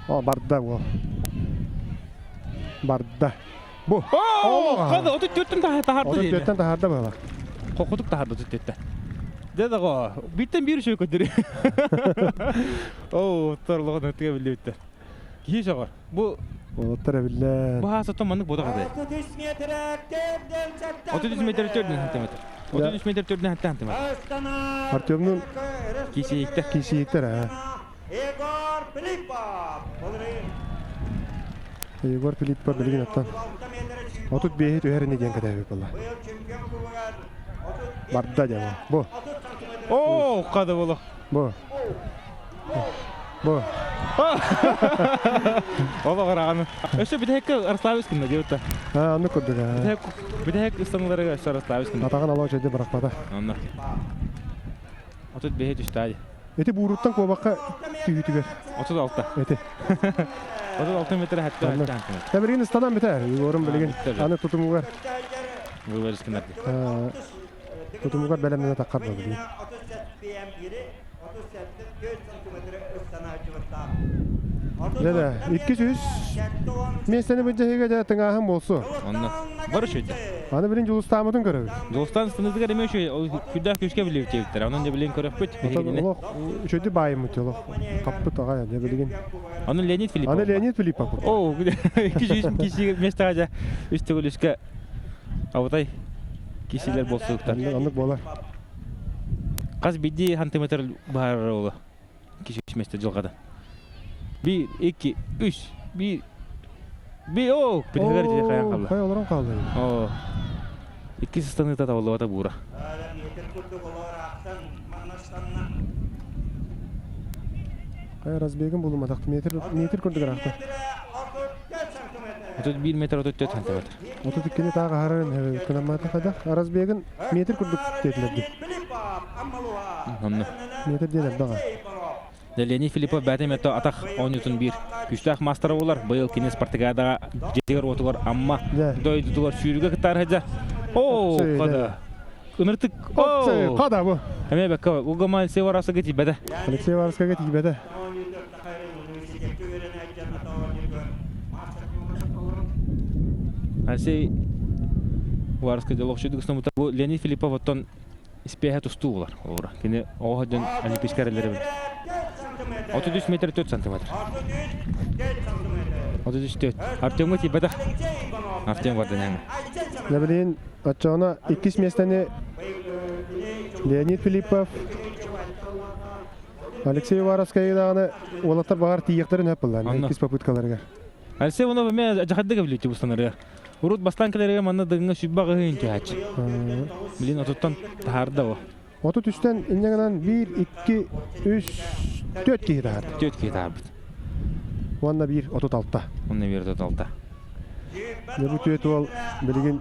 D: О, барда ол. Барда. Bu.
C: О, када 34-тен тахарды.
D: 34-тен тахарда бала.
C: Кокудук тахарды 34-тен. Деда го, биттен бир шөй көтөрү. О, торлогон өтүгө билбеттер. Кийи жогор. Бу
D: Олаттар биле.
C: хасатан мандык бода када.
E: 33 метр терден чакта.
C: 33 метр 4 сантиметр. 33 метр 4 сантиметр.
E: Астана.
D: Артемнун
C: Кийсиектер.
D: кишиектер
E: Егор Филиппов.
D: Егор Филиппов билген аттан. 30 бейт өһәрне ген кадабек болла.
E: Чемпион кубогар.
D: Барда жаба. Бу.
C: О, када боло.
D: Бу. Бу.
C: Ола караганы. Өсө битек Арславскийне жебетте.
D: Аны көрдүк.
C: Битек стандарга Арславскийне.
D: Атаган алуу жеде баракпада.
C: Анна. Отут бейт үстәди.
D: Эти буруттан кобакка түйүтүгөр.
C: 36.
D: Эти.
C: 36 метр хатта сантиметр.
D: Табирин стандан битер. Егорым билген.
C: биттер.
D: Аны тутумугар.
C: Выларыскинер.
D: Тутумугар белемне таккар билген.
E: 37
D: Деде, 200 месени бөҗәгә дә тыңаһым булсы.
C: Анна. Барыш өйдә.
D: Аны билен жулустамытын көрөбүз.
C: Достан стынызга демеши, күдә күшкә билеп тевтер. Анын да билен көрөп бит.
D: Олох, шөйдү байым үтөлөх. Каппы тага дә билген.
C: Аны Леонид Филиппов.
D: Аны Леонид Филиппов.
C: О, 200 киши местага үстөгүлүшкө абытай кишилер болсуктар.
D: Аннык болар.
C: Каз бидди сантиметр бар ола. Киши месте жылгада. 1 2 3 1 о, биргер же каян калды.
D: Кай олорон калды.
C: О. 2 станыта да болду ата бура.
D: Кай разбегин булмадак метр көрдүк аракта.
C: 1 метр 34 сантиметр.
D: 32 тагы харын кынаматы када. Разбегин метр көрдүк dediler.
C: Анна.
D: Метр dediler дага.
C: Леонид Филиппов бәтемет атақ 10 ньютон 1. Күштәк мастера болар. Быйыл кине Спартакиадага жетер отугар амма дойдугар сүйрүгө кытар хажа. О, када. Ыныртык. О,
D: када бу.
C: Эме бекка угаман севарасы гити беде.
D: Алексей Варскага тибеде.
C: Алексей Варска делокчудук снамута бу Леонид Филиппов оттон испеха тустуулар. Ора. Кине оходон олимпийскарелери. 33 метр 4 сантиметр. 34. Артемга тибеде. Артем бардынан.
D: Лебелин атчана 2 местени Леонид Филиппов Алексей Варскага дагы олаттар багар тиектерин хөппылар. 2 попыткаларга.
C: Алексей оны мен жахаддыга билет бустанарга. Урут бастанкаларга манна дыңга сүббагы хинче хач. Билин отуттан тахарда о.
D: 33-тен иннегенен 1 2 3 4 ки тахар.
C: 4 ки тахар.
D: Онда 1 36-та.
C: Онда 1 36-та.
D: Бу төт ол билген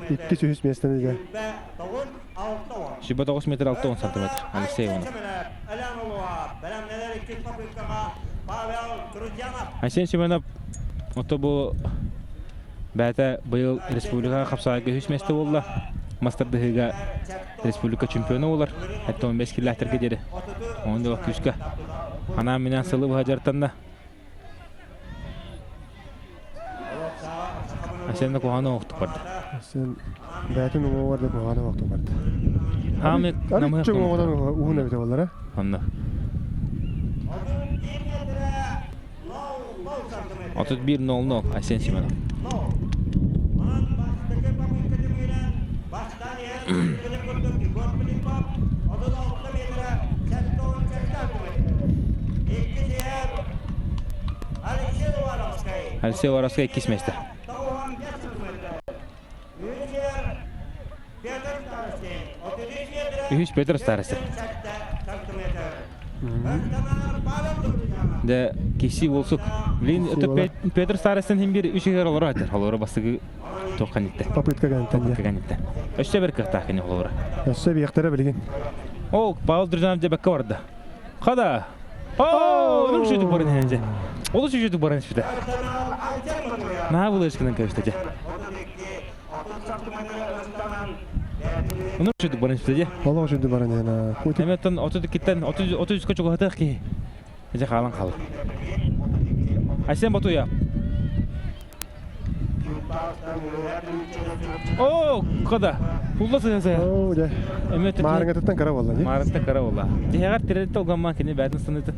D: 200 местени де.
C: Шиба 9 метр 6 сантиметр. Алексей оны. Айсен Семенов ото бу бәтә быйыл республика капсагы 100 месте болду. Мастerdыгыга республика чемпионы болар. Хәтта 15 километрге деди. Онда күшкә. Ана менен сылып хажартанда. Айсен коханы октуп барды.
D: Сен бәтин оңорда коханы октуп барды.
C: Хамы намы
D: чоң оңодан уна бите болар.
C: Анда. 31-00 Айсен Семенов. Алексей Варскага 2 месте. Үһүс Петр старосты. Да киси болсук. Блин, это Петр старостын хим бир үчүгөр олор айтыр. Олор басыгы токканитте.
D: Попытка гантан.
C: Каганитте. Өчтө бир кыктакын олор.
D: Өчтө бияктары билген.
C: О, Павел Дружанов деп бакка барды. Када? О, ну что ты барин хенже. Оло что ты барин шпита. На было эскенен кайштаje. Ну что ты барин шпита.
D: Оло что ты барин ена.
C: Эметтен 32-тен 33-ка чогуу хатак ки. Эже халан калды. Айсен Батуя. О, када. Пулла сыгасы.
D: Оо, де.
C: Эметет.
D: Марыңатыттан кара болла, не?
C: Марытта кара болла. Дегар терет толгаман кене бәдин сыныты.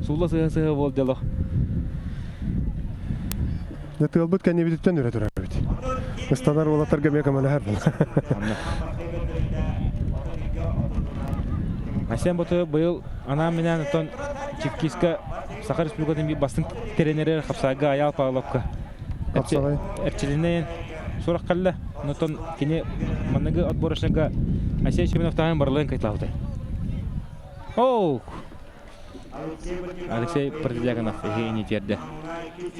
C: Сулла сыгасы бол дело.
D: Я тылбыт кәне битеттен үрә турар бит. Ыстанар болаттарга мен камана һәр бул.
C: Асен бото быйыл ана менен тон Чевкиска Саха Республикатын бир бастың тренері Хапсага аял палапка.
D: Хапсагай.
C: Эрчилинен сурак калла. Нотон кене манныгы отборышнага Асен Шеменов тагын барлыгын кайталды. Оу. Алексей Продягонов не терді.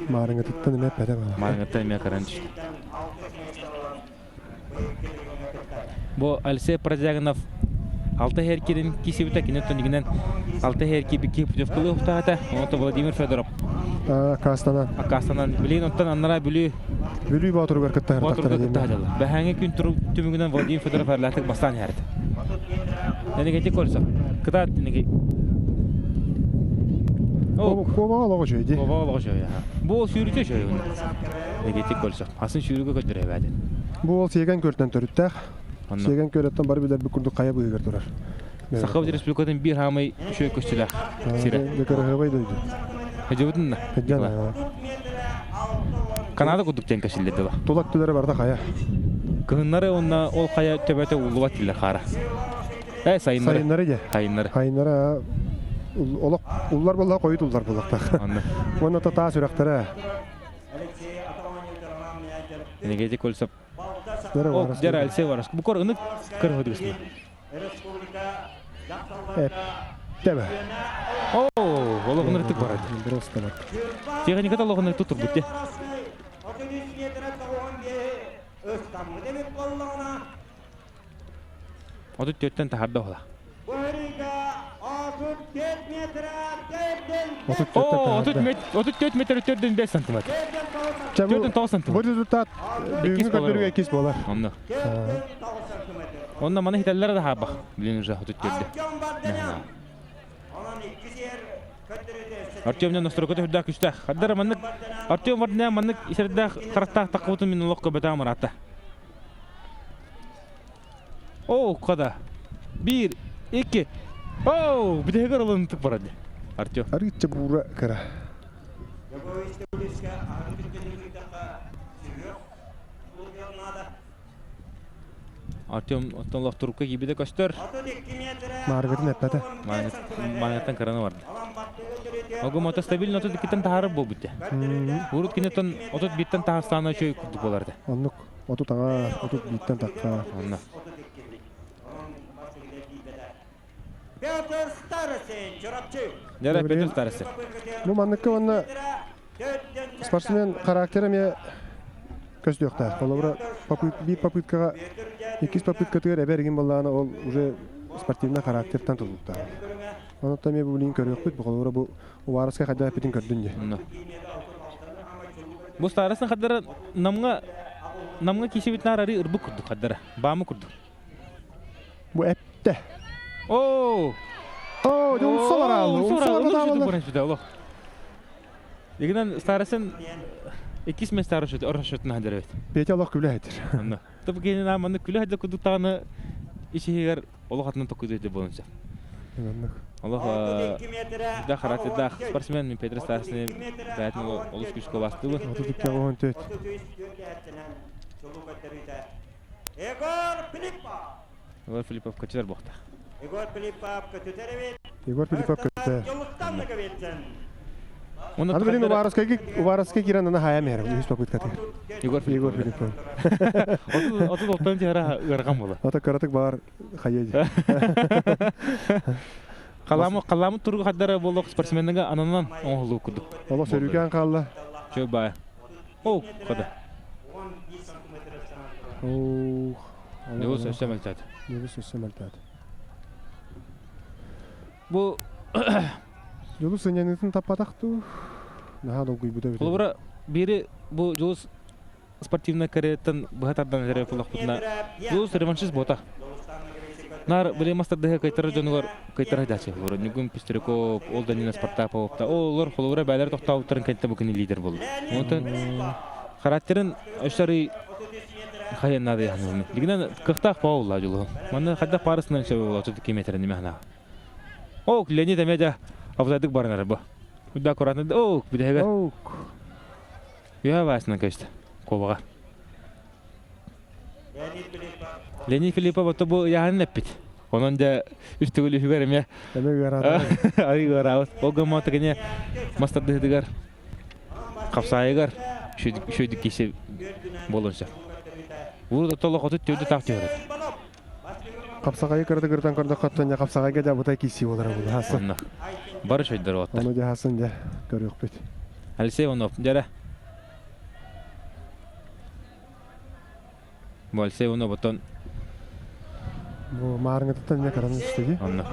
D: Марыңатыттан эме пәдә бала.
C: Марыңатта эме каран түшті. Бу Алексей Продягонов алты херкерин кисибита кинеттон дигинен алты херки бики путевкалы уктаата. Онто Владимир Федоров.
D: Кастанан.
C: Акастанан билин оттан аннара бүлү
D: Бүлүй батыр беркеттер
C: Батырга кыттаажалы. Бәһәңе күн туру түмүгүнөн Владимир Федоров арлатык бастан ярды. Неге тек колсо. Кытат неге. О,
D: Кова жойди.
C: Бабалыгы жөй. Бу сүйрүтө жөй. Неге тек колсо. Асын сүйрүгө көтөрө бәден.
D: Бу ол сеген көртөн төрүттәк. Сеген көрөттөн бар билер бу курду кая быйгыр турар.
C: Саха Республикатын бир хамай шөй көчтөлөк. Сире.
D: Декер хавай дойду.
C: Хәҗәбүтнә.
D: Хәҗәна.
C: Канада кудуктен кешелерде бар.
D: Тулак түләре барда кая.
C: Кыһыннары онна ол кая төбәтә улуга тилер хара. Сайыннары.
D: Сайыннары де.
C: Сайыннары.
D: Хайнара олак уллар болла койду уллар боллактак.
C: Анны.
D: Оны та сүрәктәре.
C: Неге тек колсо.
D: Дәре
C: О,
D: бар.
C: жара Алексей Варас. Бу кор ынык кыргыдыгысны.
D: Дәбә.
C: О, ологын ыртык барады.
D: Просто бар.
C: Техникада ологын ыртык турду те. Оду төттен тахарда ола. О, 34 метр өтөрдөн 5 сантиметр. Төрдөн 9 сантиметр.
D: Бу результат бүгүнкү көндөргө 2 болар.
C: Онда. Онда мана хиталлар да хаба. Билин уже өтөрдө. Артемнен настройка хүрдө күчтө. Хаддар маннык Артем вардына маннык исердә караттак такыбытын мен локко бета амарата. О, када. 1 2. О, бидегер алынтып барады. Артем.
D: Арыча бура кара.
C: Артем оттон турукка кибиде көстөр.
D: Маргатын эппете.
C: Манаттан караны барды. Ого мото стабильно отут китен тахарып болбутте. Урут кинетон отут биттен тахастана чөй курдук боларды.
D: Оннук отут ага, отут биттен такка.
C: Онна.
E: Петр Старосин, чорапчы.
C: Дара Петр Старосин.
D: Бу манныкка онна спортсмен характері ме көстөктә. Колобра попыткага 2 попытка төр әберген болланы ол уже спортивный характертан тулукта. Онда ме бу лин көрөк бит, колобра бу вараска хада петин көрдүнде.
C: Бу Старосын хаддара намга кишибит нарари ырбы курдук хаддара. Бамы курдук.
D: Бу эпте.
C: О!
D: О, унсалар алды.
C: Унсалар. Дегенен Старосын 2 места орашөтүн хаддара бит.
D: Петя Аллах күлә әйтер.
C: Анна. Тып кенен аманы күлө хадда кудуктаганы ишегер олохатны токуйду деп болонча. Аллах да характерда спортсмен мен Петр Старосын бәтин олус күчкө бастылы.
D: Отутукка гон төт.
E: Егор
C: Филиппов көчөр бокта.
E: Егор
D: Филиппов көтө.
C: Оны
D: Блин, Увараска киран ана хая мер. Үз попытка.
C: Егор
D: Филиппов.
C: Оту оттан жара ырган боло.
D: Ата каратык бар хаяди.
C: Каламы тургу хаддара болок спортсмендерге ананан оңлуу кудук.
D: Ала сөрүгөн калды.
C: Чөй бай. О, када.
D: О.
C: Нёс өсөмөлтөт.
D: Нёс өсөмөлтөт.
C: Бу
D: Жолу сынянытын таппатактуу. Наха долгуй буда.
C: Колбура бери бу жолус спортивный карьердан бахатардан жере булакпытна. Жолус реваншист бота. Нар билемастар деге кайтара жонугар кайтара дачы. Колбура Нигун Пестряков, Олданина Спартаков та. Олар колбура байлар токтауттарын кентте букини лидер болду. Онтон Характерин өшөрү хайнады яны. Дигинен кыхтак паула жолу. Мана хадда парысынан чөбө болот 30 км неме хана. О, Леонид эмеде авзадык барынар бу. Буда коратны. О, бидеге.
D: Оу.
C: Я васна кешти. Кобага. Леонид Филиппов то бу яһан неппит. Онон да үстүгүлү жүгөрөм.
D: Эме гарада.
C: Ай гарабыз. Огомо тегене мастарды дигер. Капсайгар шөйдүк кисе болонча. Burada толық отыт төді тақты өреді.
D: Қапсағайы кірді кірден көрді қаттан қапсағайға да бұтай кейсі олар бұл.
C: Онна. Бары шөйдер оттар.
D: Оны да хасын да көрі өкпет.
C: Алексей Иванов, жара. Бұл Алексей Иванов бұттан.
D: Бұл маарыңы тұттан не қараны үстегі.
C: Онна.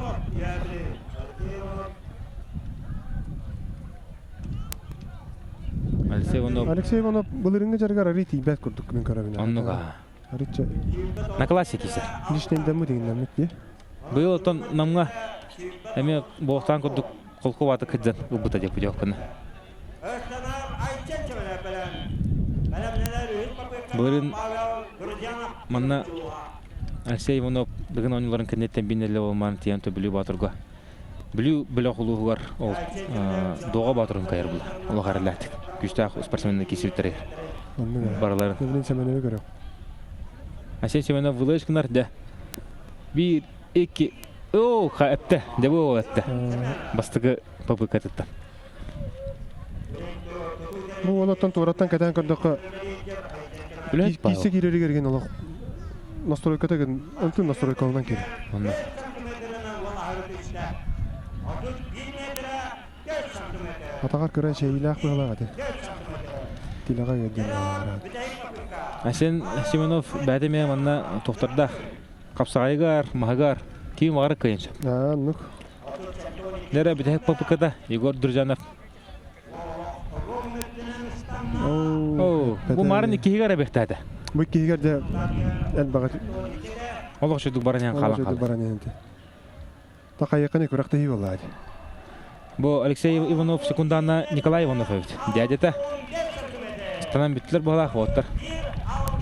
D: Алексей Иванов бұл үріңі жарғар арити бәт көрдік мен қарабына.
C: Оннуға.
D: Аритча.
C: На классе кейсі.
D: Лишнен дәмі деген нәмет не?
C: Бұл оттан намға әме болықтан көрдік қолқы ваты күдден ұбыта деп өте өккіні. Бұлырын манна Алексей Иванов бүгін ойныларын кәнеттен бейнелі олмарын тиян төбілі батырға. Білу құлуғығар ол доға батырын қайыр бұл. Ол қарылатық. Күштақ спортсменді кесілттірі. Бараларын.
D: Өбілін сәменеве көрі.
C: Асен Семенов вылышқынар да. Bir, iki. Оу, қа әпті. Дәбі ол әпті. Бастығы папы кәтіттен.
D: Бұл олаттан туыраттан кәтен көрдіқі кейсі керері керген олық. Настройката ген, ынтын настройкалынан кері.
C: Онда.
D: Атағар көрән шейлі ақ бұғылаға де. Тилаға келден.
C: Асен Семенов бәдеме манна тоқтарда. Қапсағайғар, мағығар. Кейін мағыры қайыншы.
D: Нүк.
C: Нәрі бітәк папы кәді. Егор Дұржанов. Бұл марын екігер әбектәді.
D: Бұл кейгер де әл бағат.
C: Олық шөйдік бараниян қалан
D: Олық шөйдік бараниян де. Тақа еқіне көріқті хей болады.
C: Бұл Алексей Иванов секундана Николай Иванов өйді. Дядеті. Станан біттілер болақ оттар.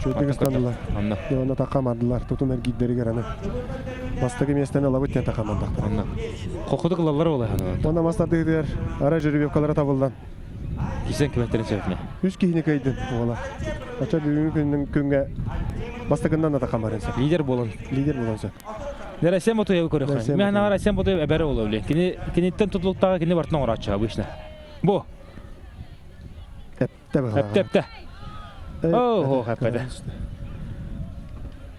D: Шөйдік ұстандылар.
C: Онда.
D: Оны тақа мардылар. Тұтын әргейдері керені. Бастығы местені лабыттен тақа мардақтар.
C: Онда. Қоқудық лалары олай.
D: Онда мастарды едер ара жүрібевкалары табылдан.
C: Кесен көмектерін сөйтіне.
D: Үз кейіне көйді оғыла. Ача бүгінгі күннің күнге бастығынан да тақа марынса.
C: Лидер болын.
D: Лидер болынса.
C: Нер Асен Ботоев көрек. Мен ағар Асен Ботоев әбәрі ол өлі. Кенеттен тұтылықтағы кені бартынан ұратшы обычно. Бо.
D: Әпті бұғыла.
C: Әпті. О, әпті.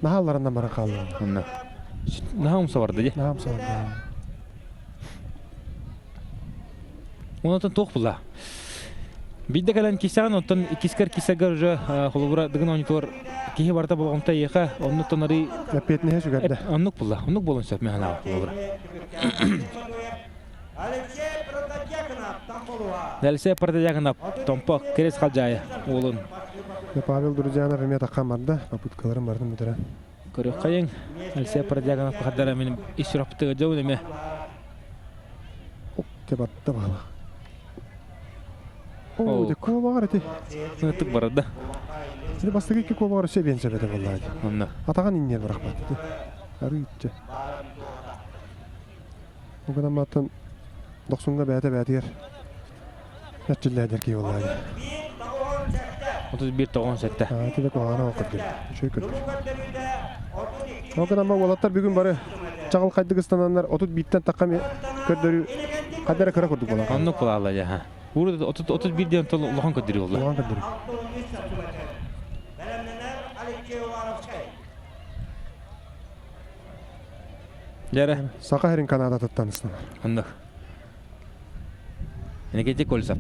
D: Нағаларынан бара қалды.
C: Онда. Нағамса барды де.
D: Нағамса барды.
C: Онатын тоқ бұла. Бидде кәлін кесаған, онтан кескер кесегер уже қолыбыра дығын онитор кейі барда болғымта еқа, оннықтан арый...
D: Әппетіне жүгәрді.
C: Оннық бұла, оннық болын сөп мен ағып қолыбыра. Алексей Продягінап, томпақ, керес қалжайы, олын.
D: Павел Друзянов еме таққан барды, попыткаларым бардың мүдірі.
C: Көрек қайын, Алексей Продягінап қаддара менің ишрапытығы жауын еме.
D: Деп атты бағала. О, де көбі бағар әте.
C: Сыңыттық барады.
D: Сені бастығы екі көбі бағар сөбен сөбеді болады.
C: Онда.
D: Атаған иннер бірақ бәді. Әрі үтті. Оғадан баттын 90-ға бәді-бәдігер. Әтчілі әдер кей болады.
C: 31-97.
D: Тедек оғана оқып кел. Шөй көрді. Оғадан ба олаттар бүгін бары жағыл қайдығыстананлар 31-тен таққа көрдірі қадары кіра көрдік болаға.
C: Оннық бұла алла жа. Burada 31'den tolu lohan kadiri oldu.
D: Lohan kadiri.
C: Jara.
D: Saka herin Kanada tuttanısın.
C: Anlık. Ne gece kolsap.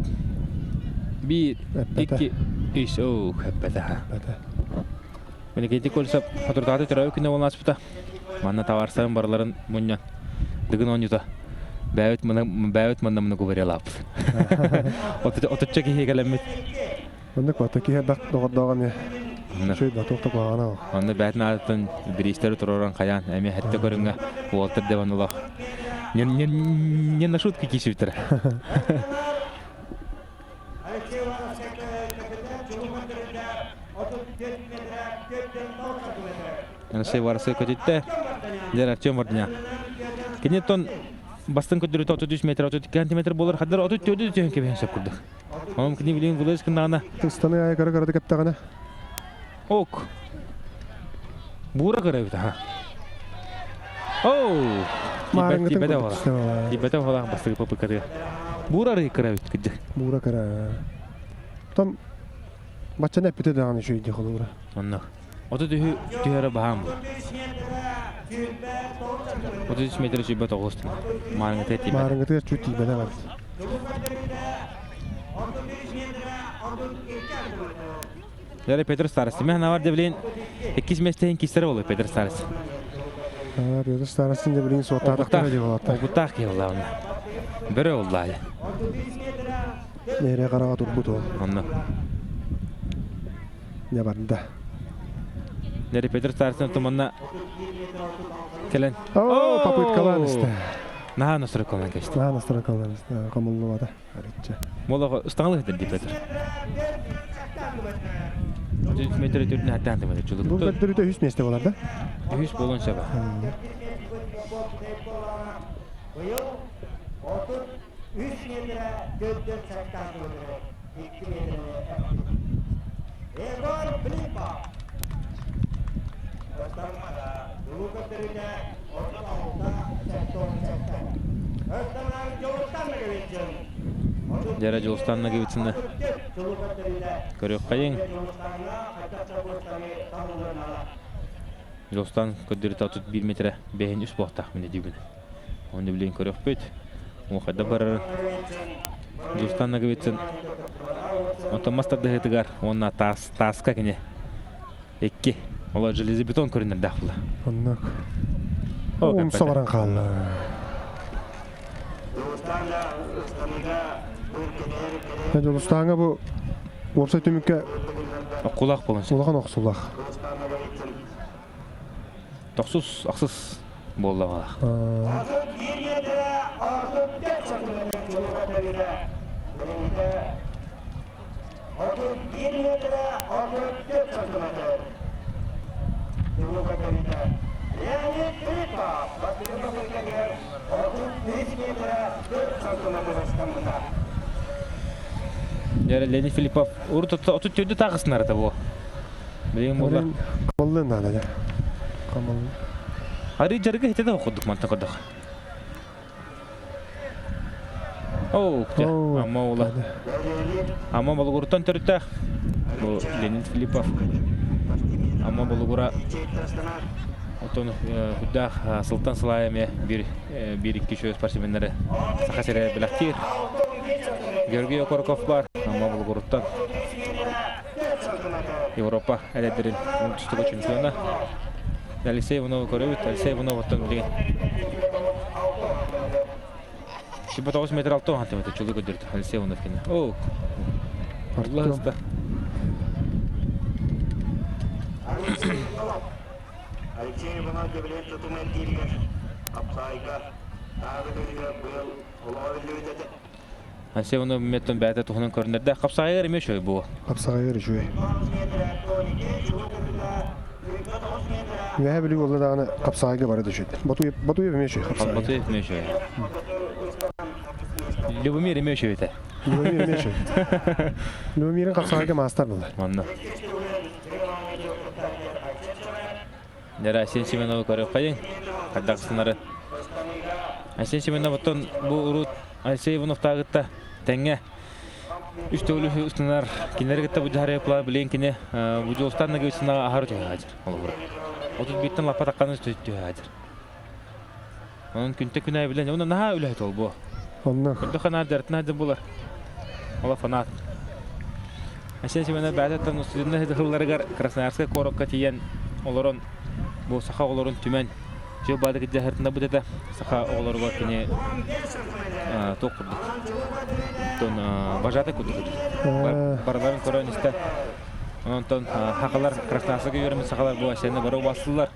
C: 1, 2, 3, oh, hepete. Ne gece kolsap. Hatırdadı teravi günde olmaz bu da. Manna tavarsan barların bunyan. Dıgın onyuta. Бәйт мында мұны көбірелап. Отыча кейе кәлемет.
D: Мұндық баты кейе доғаддаған не. Шөй баты оқтап бағана ол.
C: Онда бәтін адытын бірістері тұроран қаян. Әме әтті көріңі уолтыр деван олақ. Не на шутки кешіптір. Şey varsa kötütte. Der Artyom Vardanya. Keneton bastın kötürü 33 metre 32 cm bolur. Haдар 34 tüyün keben şap kurduk. Onun kini bilin bulayız kındağına.
D: Tırstanı ayağı kara kara dikkat tağına.
C: Ok. Buğra kara bita ha. Oh.
D: Mağarıngıtın
C: Tibete
D: kurduk
C: ola.
D: işte valla.
C: Tibete ola bastı kapı kara. Buğra rı kara bit kıcı.
D: Buğra kara. Tam Baçan hep bite dağını şu idi olur.
C: Anna. Oto tüyara baham. 33 metre şübbe toğustun. Mağarıngı teti.
D: Mağarıngıtı çüt iyi bede var.
C: Yara Petr Starası. Mehna var devleyin 2 mesleğin kisleri oluyor Petr Starası.
D: Ha, bir de starasın da bilin soğukta taktar ediyor valla.
C: Okutak ya Allah onu. Böyle oldu ya.
D: Nereye karağa turbut ol.
C: Anna.
D: Ne var da.
C: Yara Petr Starası'nın tumanına gelen.
D: Oo, papıt kalan işte.
C: Naha nasıl kolan geçti.
D: Naha nasıl kalan işte. Kamullu vada. Arıtça.
C: Mola ıstanlık edildi Petr. 33 metre türüne hatta anlamadı çocuk.
D: Bu bedleri de hüs mesle var da.
C: Hüs bolon şaba. Jara Jolstan'la gibisinde. Görüyor kayın. Jolstan ködürü tatut 1 metre behin üst boğ tahmin ediyor beni. Onu bileyim görüyor büyüt. O kadar barar. Jolstan'la gibisinde. Otomasta da hetigar. Ona taska kine. Ekki. Ola jelezi beton körünler dağılı.
D: Annak. Oğlum savaran kallı. Ne Jolstan'a bu Orsa tümükke
C: Kulak bolun.
D: sulağın oqsulaq.
C: Toksuz, aksız bolda bala. Jara Lenin Filipov urut otutuydu tağısınlar da bu. Bileyim bollar.
D: Kamallı nada ya. Kamallı.
C: Hari jarga hete de okuduk mantak okuduk. Ama ola. Ama bulgurutan törütte. Bu Lenin Filipov. Ama bulgura Oton hudda Sultan Salayem'e bir iki şöyle sportsmenleri sakasere bilaktir. Georgi Okorkov var ama bulguruttan. Avrupa eledirin uluslararası şampiyonu. Alexey Ivanov koruyor, Alexey Ivanov otan diye. Şimdi 9 metre altı hantimetre çocuk öldürdü Alexey Ivanov kendine. Oh. Allah hasta.
F: Alexey Ivanov devlet tutumu ettiğiler. Apsayga. Ağabeyler bu yıl olabilir dedi.
C: Alexey Ivanov meton beyte tohunun körünlerde kapsaya girmiyor şöyle bu.
D: Kapsağa yer şu. Ve bile yolda dağını kapsağa var düşürdü. Batu yapmıyor şey kapsağa.
C: Batu yapmıyor şöyle. Lubomir yapmıyor şöyle.
D: Lubomir yapmıyor şey. Lubomir'in kapsağa master buldu.
C: Anladım. Nere Asen Simenov'u koruyor kayın. Kaddaqsınları. Asen Simenov oton bu urut Alexey Ivanov tağıtta tenge. Üstölü üstüner kinleri gitti bu cahara yapılar bilen kine bu Jolstan'la gibisinde ahar tüy hacır. Otuz bitten lapa takkanın üstü tüy hacır. Onun künte künay bilen ona naha ülahit ol bu.
D: Annak.
C: Künte kanar dertine hadi bular. Ola fanat. Asen Simenov bәдеттен üstünde hıdırları gar Krasnoyarsk'a korokka tiyen olaron bu saha olaron tümen. Jö badık jahartında bu dede saha oğları var kine toqurduk. Ton bajata kuduk. Barların koronista. Ondan haqalar Krasnoyarsk'a yürümüş sahalar bu aşağıda barı bastılar.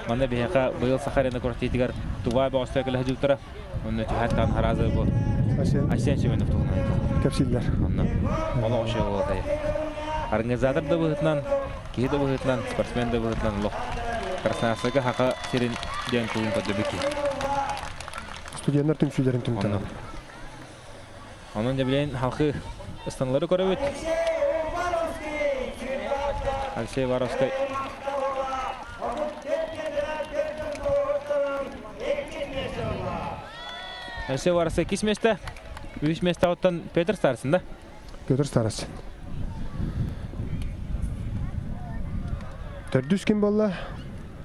C: Mana bihaka bu yıl saharında kortitigar tuva bağışta kala hücutara. Onun hatta harazı bu. Asen Simenov tuğunaydı.
D: Kapsiller.
C: Anna. Ola oşa oldu ya. Организатор да быһытынан, киһи да быһытынан, спортсмен да быһытынан лох. Красноярскага хака сирин ден тулун поддыбыки.
D: Студенттер түмсүйлерин түмтен.
C: Onun debilen halkı ıstanları көрөбүт. Алексей Воровский. Алексей Воровский 2 месте. 3 месте оттан Петр Старсын да?
D: Петр Старсын. Төрдүс ким болла?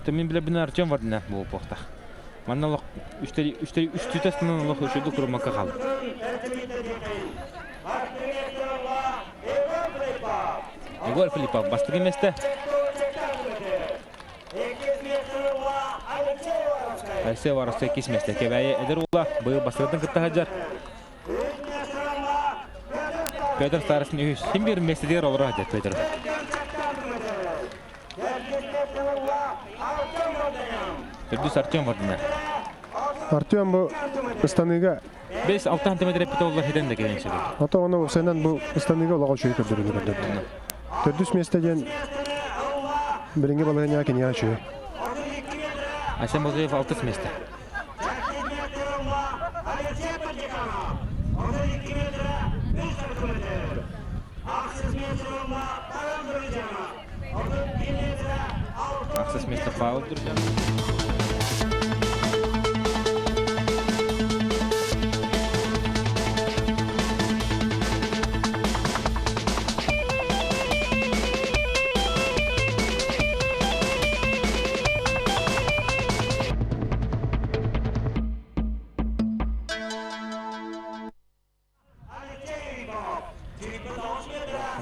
C: Мен биле бин Артем Вардина бул покта. Манна үчтери үч түтөстүнөн лох өшөдү курмакка калды. Егор Филиппов бастыгы месте. Алексей Воровский 2 месте. Кебайы эдер ула быйыл бастыгытын кытта хаджар. Петр Старсын 3. Ким бир месте дер олор хаджар Петр. Төрдүс Артем Вардина.
D: Артем бу станыга
C: 5-6 сантиметр эпите олар хеден де келенче.
D: ата оны сенен бу станыга лагал чөй көрдүрүлү. Төрдүс месте ден биринге балага якен ячы.
C: Асем Бозоев 6 месте. Аксыз месте фаул duracak.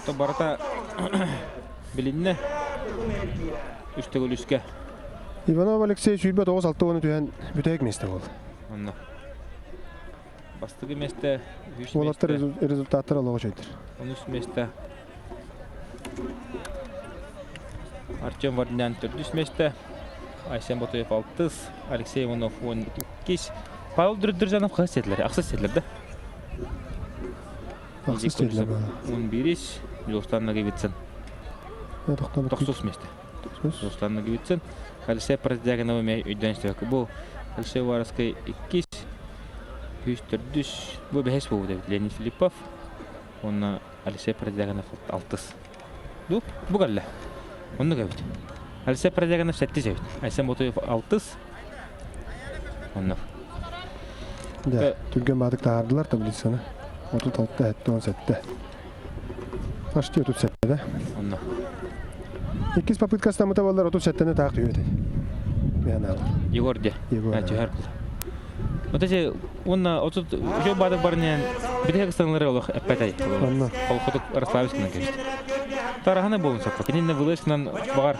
C: Ото барата билинне үстөгөлүскө.
D: Иванов Алексей Сүйбет 9-6 оны түйен бүтәйік месте болды.
C: Онно. Бастыгы месте 3
D: Олаттар
C: месте.
D: результаттар алығы жайдыр.
C: 13 месте. Артем Вардинян 4 месте. Айсен Ботоев 6, Алексей Иванов 12. Павел Дуржанов қыз сетлер, ақсыз сетлер да?
D: Ақсыз сетлер бала.
C: 11, Жылустанна Гевитсен. 9 месте. Жылустанна Гевитсен. Алексей Парадяганова үйденістегі. Бұл Алексей Воровский 2, 3-4, бұл 5 болды. Леонид Филиппов. Оны Алексей Парадяганов 6. Бұл қалды. Оны көбіт. Алексей Парадяганов 7 жауыт. Айсен Ботоев 6. Оны.
D: Да, түлген бадық тағардылар таблицаны. 36-та, 17-та. Почти 37-та, да?
C: Оны.
D: 2 попытка стамыта балдар 37-тені тақ түйеді. Мен алыр.
C: Егор де. Әтүйер қылды. Отасе, оны 30 жол бадық барынан бітек станылары олық әппәтай. Ол құдық Рославискінен кешті. Тараханы болын саппа. Кененне Вылышкынан бағар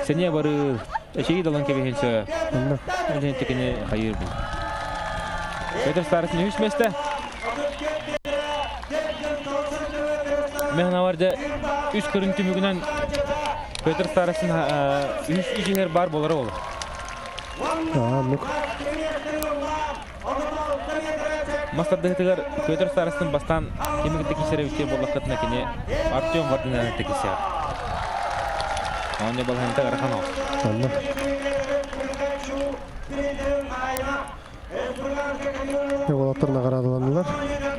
C: сәне бары әшеги далан кебекенші. Әлен текене қайыр бұл. Петр Старсын 3 месте. Мен аварда 3 көрінті мүгінен Петр Старсын 3 жеңер бар болары олы.
D: Мұқ.
C: Мастардығытығар Петр Старсын бастан кемігітті кешеревіктер болақытына кене Артем Вардинаны текесер. Оңне балғанта қарақан ол.
D: Олаттарына қарадыландылар.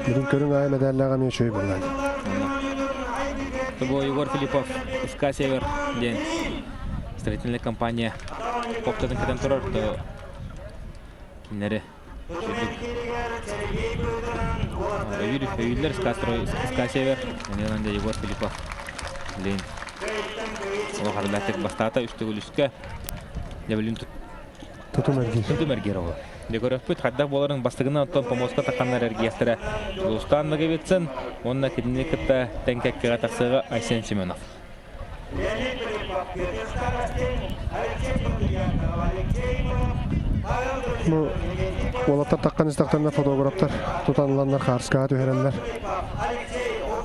D: Бүгін көрін ай медаллаға мен шөй болған.
C: Бұл Егор Филиппов, СК Север ден строительная компания Коптадың кеден тұрар. Кинері Юрий СК Север, Неланда Егор Филиппов. Лейн. Ол қарбәттік бастата үстігі үліске дәбілін тұтым әргер олы. Декор өппіт, қаддақ боларын бастығына оттан помоска таққанлар әргиястыра Жылустанна Гевитсен, онына кедіне күтті тәңкәккеға тақсыға Айсен Семенов.
D: Олаттар таққан істақтарына фотографтар, тұтаныланлар, қарысқаға түйеренлер.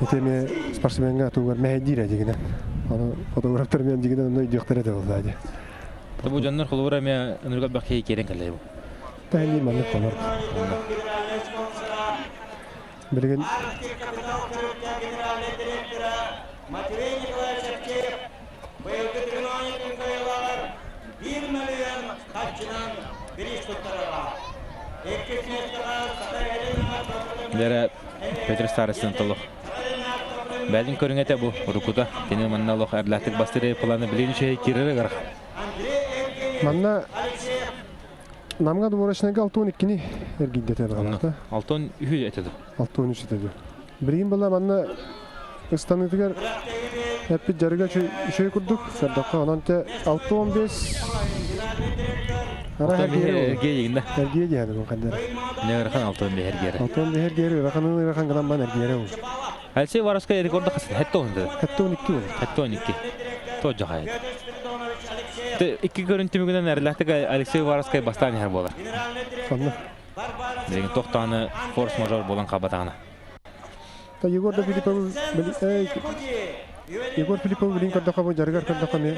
D: Етеме спортсменге туғар мәйдейр әдегінен. Фотографтар мен дегенен оны үйдіқтар әді болды әде.
C: Бұл жаннар құлығыра мен ұнырғат бақия керен кәлі бұл.
D: Тәйли мәлік болар. Білген
E: Матвей Николаевич Шевчеев, быйылгы трибунаниятын кыйылалар 1 миллион катчынан бириш туттарыга.
C: Дәрі Петр Старостин толық. Бәлін көріңеті бұл рукуда. Тені манналық әрләтік бастыры планы білейінші керері ғарақ.
D: Манна намға дұборашынағы 6-12-ні әргейдеті бағалақта.
C: 6-13 әтеді.
D: 6-13 әтеді. Бірген бұла манна ұстанытығар әппет жарыға үшей күрдік. Сәрдаққа онанты 6-15
C: Әрге егінді.
D: Әрге егінді бұл қандары.
C: Не ғарақан 6-15 әргері.
D: 6-15 әргері, рақанын рақан ғынан бан әргері ол.
C: Әлсей вараска рекорды қасын, әтті оғынды.
D: Әтті 12 ол.
C: Әтті 12. Тоқ жаға еді. Икі көрінті мүгінен әрләтік Алексей Вараскай бастан ер болар.
D: Сонда.
C: Деген тоқтағаны форс-мажор болан қабатағаны.
D: Егор Филиппов білін көрдіққа бұл жарығар көрдіққа не,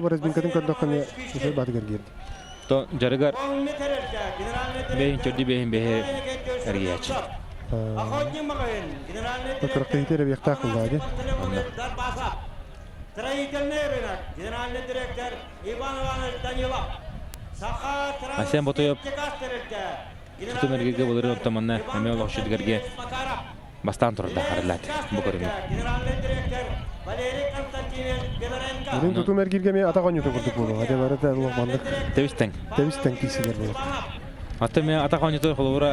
D: Боразбинкатын көрдіққа не, үшер батығар керді.
C: То жарығар бейін көрді бейін бейі әрге әчі.
D: Қырықта етері бейқтақ қылды аға.
E: Строительный рынок, генеральный директор Иван Иванович Данилов.
C: Асен Ботойоп Түтін әргеге болыры оттаманна әме олық үшедігерге бастан тұрды қарылады бұл көріні.
D: Бүгін тұтым әргерге ме атаған үйті күрдік болу. Әде бары да ұлық бандық. Тәвістен кейсілер болу.
C: Атты мен атаған үйті қолуыра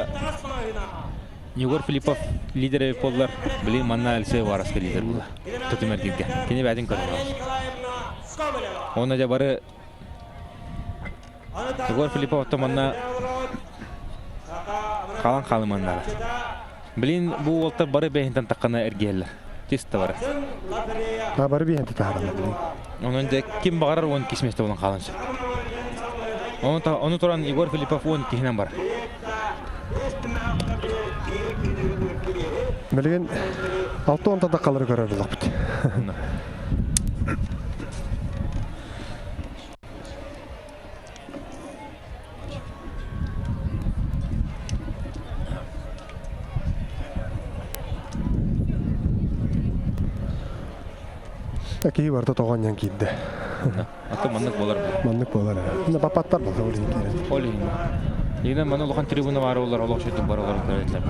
C: Егор Филиппов лидері болылар. Білейін манна Алексей Вараска лидер болды. Тұтым әргерге. Кені бәдін көріні ол. Оны да бары Егор Филиппов оттаманна қалан мандары. Білейін бұл олтар бары бәйінтен таққаны әргелер. Тесті бары.
D: Бары бәйінті тағырды.
C: Оның да кем бағарар оны кесместі болын қаланшы. Оны тұран Егор Филиппов оны кейінен бар.
D: Білген 6-10 таққалары көрер бұл апыт. Әкей барды тоғаннан кейді.
C: Аты маңнық болар бұл.
D: Маңнық болар. Мұнда папаттар болды олың кейді.
C: Олың. Егінен маңны ұлған трибуна бар олар, олық шөйтін бар олар көрәділер.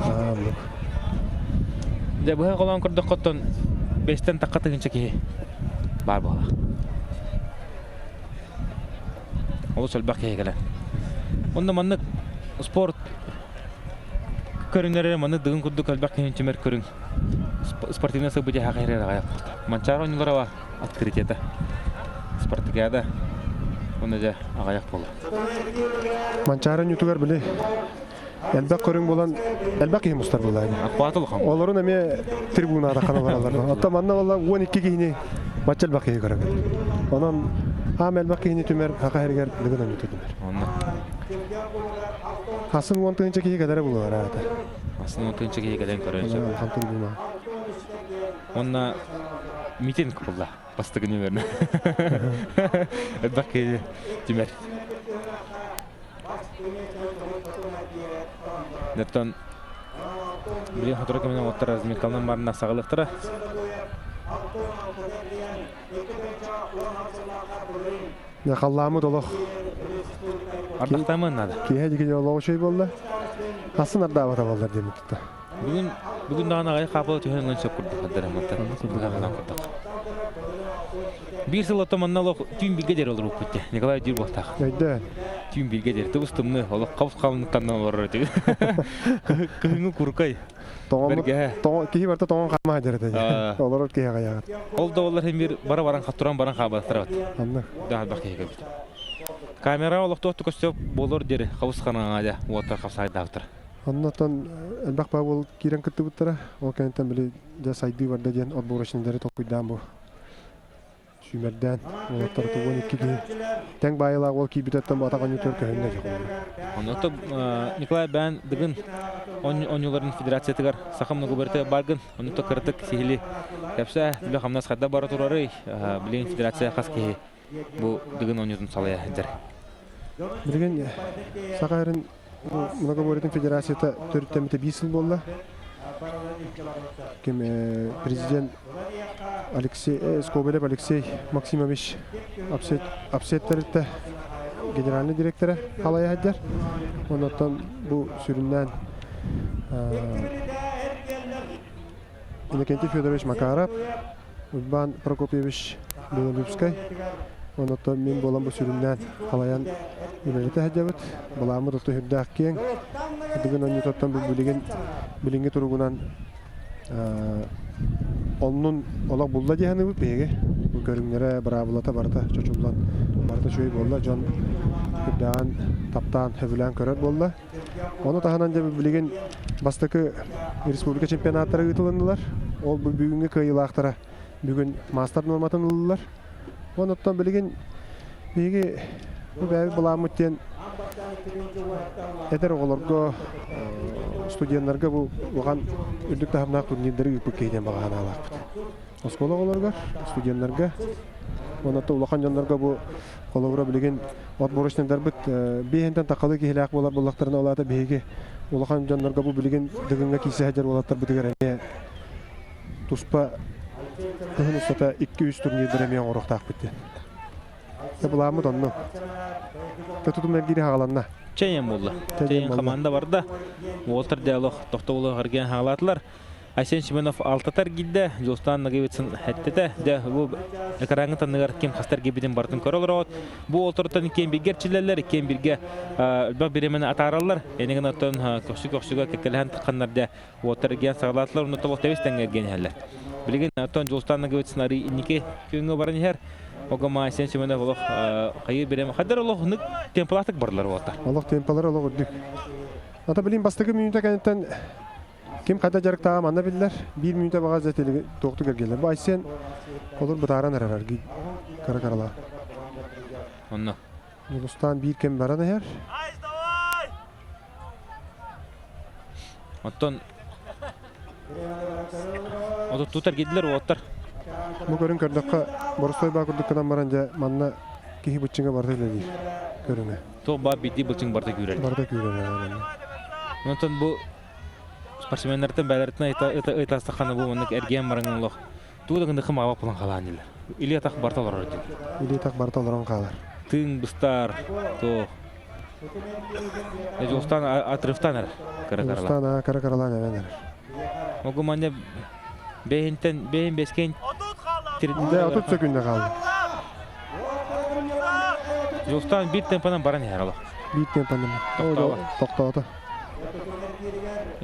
C: Де бұға қолан күрді қоттын 5-тен таққа тығынша кейі бар болар. Олы сөлбақ кейі келен. Онда маңнық спорт көрінері маңнық дығын күрді көлбақ кейін түмер көрін. Спортивный событие хакерер аяк. Манчар ойнылары открытиеда. Спартакиада. Оны да аяк болу.
D: Манчарын ютугар биле. Элбек көрүң болан элбек кемустар булайды.
C: Акватыл хам.
D: Оларын эме трибунада каналарлар. Атта манна валла 12 кийини матчал бакый көрөм. Онан ам элбек кийини түмер хакерер дигенен ютудумер.
C: Онна.
D: Хасын 10-нчы кийи кадары булар ата.
C: Асын 10-нчы кийи каден көрөсө. Онна митинг болла. Бастыгы нөмеріне. Элбек кийи түмер. Неттон билен хатура кеменен оттар разметкалынан барына сағылықтыра.
D: Қалламы долох.
C: Ардақтамын нады.
D: Кейе деге олау шей болды. Асын ардабата болдар деймін тұтта.
C: Бүгін дағын ағай қапылы түйенің сөп күрді қадыр әмінті. Bir сыл отаманна лох түйін білге дер олар өппетті. Николай дүйір болтақ.
D: Әйді.
C: Түйін білге дер. Тұғыстымны олық қабыс қалынықтарынан олар өтегі. Күхіңі күркай.
D: Кейі барда тоңын қама әдерді. Олар өт кейе қаяғат.
C: Ол да олар hem bir bara қатыран баран қабаттыр бәт.
D: Анны.
C: Дағад бақ кейі көбіт. Камера олықты отты көстеп болыр дері. Қабыс қанан ада уаттар қапсайды автыр.
D: Аннатан әлбақ ба ол кейрен күтті бұттыра. Ол кәнеттен білі де сайды барда ден от борашындары тоқуйдан бұл. Сүймерден, олаттары туған екі кейі. Тәң байылағы ол кейбітеттен батаған үтір көхінне жоқ.
C: Онаты Николай бән дығын ойныларын федерациятығар сақымны көбірті барғын. Онаты кіртік сейілі кәпсі білі қамнас қайда бары тұрары білген федерация қас кейі бұл дығын ойныларын салая әндер.
D: Білген сақа әрін мұна көбіретін федерацията төріттеметі 5 жыл болды. Кем президент Алексей Скобелев Алексей Максимович апсеттерді генеральный директоры қалай әддер. Онықтан бұл сүрінден Иннокентий Федорович Макаров, Ульбан Прокопьевич Белолюбскай. Онықтан мен болам бұл сүрінден қалаян үлелеті әддебіт. Бұламы тұқты хүрдәк кен. Бүгін оны тоттан бұл білінге тұрғынан onun olaq bulla diyəni bu bege. Bu görünlərə brabulata barda çocuqlan barda şöy bolla jon hüddan taptan hövlən körər bolla. Onu tahanan da bilgin bastakı respublika çempionatları ıtılındılar. Ol bu bugünkü kıyılaqtara bugün master normatan ıldılar. Ondan bilgin bege bu bəy bulamıtdan eder oğullarga студентлерге bu оған үрдік тахымнақ турнирлері үпік кейден бағаны алақпыд. Оскола оларға, студенттерге, онатта улақан жанларға бұл қолауыра білеген отборочныңдар бұд бейінден тақалы кейлі ақ болар болақтарына олады бейге улақан жанларға бұл білеген дығынға кейсі әдер олаттар бұдығыр әме тұспа күхін ұстата 2-3 турнирлері әме орықтақ бұдды. Бұл амыд онны. Тұтым әргері хағаланна.
C: Чейен болды. Чейен команда барда. Уолтер диалог тоқтаулы ғырген хағалатылар. Айсен Шименов алтатар гидді. Жолстан нағайветсін әттеті. Бұл экраңы танығар кем қастар кебеден бардың көрілер оғыт. Бұл олтырыттан кен бергер чилелер, кен берге үлбақ беремені атаралар. Енеген оттан көкші-көкшіға кекеліған тыққанларда уолтер ген сағалатылар. Оны толық тәвестен әрген әлі. Білген оттан Жолстан нағайветсін ары инеке күйіңі барын ер. Огама Айсен Шименов олық қайыр беремі. Қадар олық нүк темпалақтық барлар олықтар.
D: Олық темпалар олық үрдік. Ата білейін бастығы минута кәнеттен кем қайда жарықтағам ана білдер. 1 минута баға зәтелігі тоқты кергелер. Бұл Айсен олыр бұтаран әрар қара-қарала.
C: Онна.
D: Ұлыстан 1 кем баран әр.
C: Оттан Оты тұтар кеділер олықтар.
D: Бұл көрін көрдіққа Борыстой ба көрдіққадан баранжа манна кейі бұтчыңға барды өлі көріңе.
C: Тоқ ба бейді бұлчың барда көрер.
D: Барда көрер.
C: Онтан бұл спортсменлерден бәлерден айтастыққаны бұл мұндық әрген барыңын олық. Туғдығынды қым ағап бұлан қалаған елер. Или атақ барталар орын.
D: Или атақ барталар орын қалар.
C: Тың бұстар, тоқ. Жолстан атрыфтан әр.
D: Жолстан қара-қаралан әвен әр.
C: Оғы маңда бейін бескен
D: Де отут сөкінде қалды.
C: Жолстан бір темпанан баран әр алақ.
D: Bir tempanın. Toktağıda.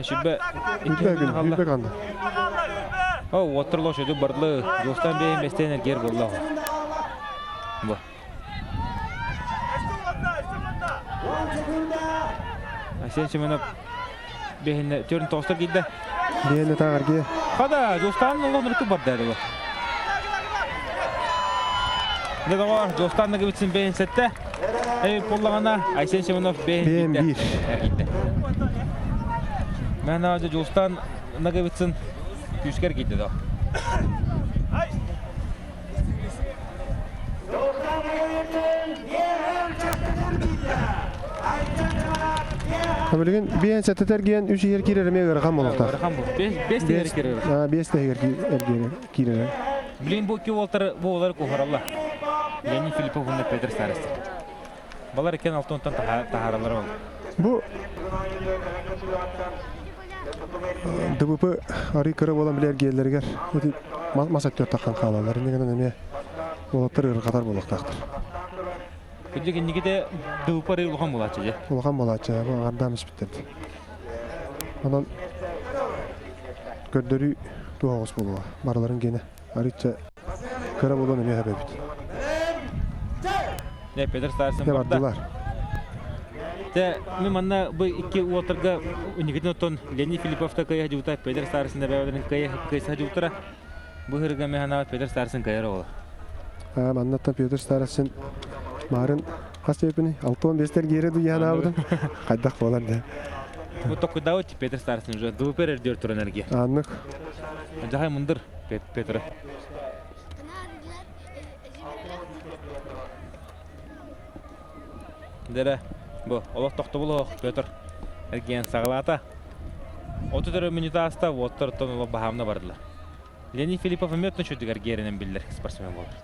C: Şübbe
D: Hübbe kandı.
C: O oturloş ödü barlı. Jostan beyin bestener ger bolla. Bu. Aysen Şimenov beyin törün tosta giddi.
D: Beyin tağır ki.
C: Hada Jostan oğlu mırkı bardı bu. Ne de var Jostan gibi için beyin sette. Pollağına Aysen Şimenov beyin gitti. Ben ağacı Jostan Nagavitsin yüzger gitti de.
D: Bilgin bir setteter giyen 3 yer kirermeye rakam olukta.
C: Rakam bu. 5 yer kirer.
D: Ha 5 yer kirer.
C: Bilin bu ki Walter bu olar koharalla. Lenin Filipov ve Peter Saras. Balar iken altından taharalar var.
D: Bu DBP arı kırı olan biler gelirler. Masakör takkan kalalar. Ne olatır ırgatar buluqtaktır.
C: Kötü ki de DBP arı ulğan bulatçı.
D: Ulğan bulatçı. Bu ardamız bitirdi. Ondan gördürü doğağız buluğa. Barların gene arıca kırı bulan ne habebit.
C: Ne Peter Saras'ın
D: ne vardılar.
C: De manna bu iki Walter'ga unikiden ton Lenin Filipov'ta kaya juta Peter Saras'ın da beraber kaya jutra. Bu hırga mehana Peter Saras'ın kayar ola.
D: Ha mannatta Peter Saras'ın marın kaç yapını 6-15'ler geri duyan avdım. Kaydak falan da.
C: Bu tokudao Peter Saras'ın jo duper diyor tur enerji.
D: Anlık.
C: Jahay mundur Peter. Dere bu Allah toxtu bulu Peter. Ergen sağlata. 30 минута аста оттортон ола баһамна бардылар. Леонид Филиппов эметтен шөтүгөр геринен билдер спортсмен болар.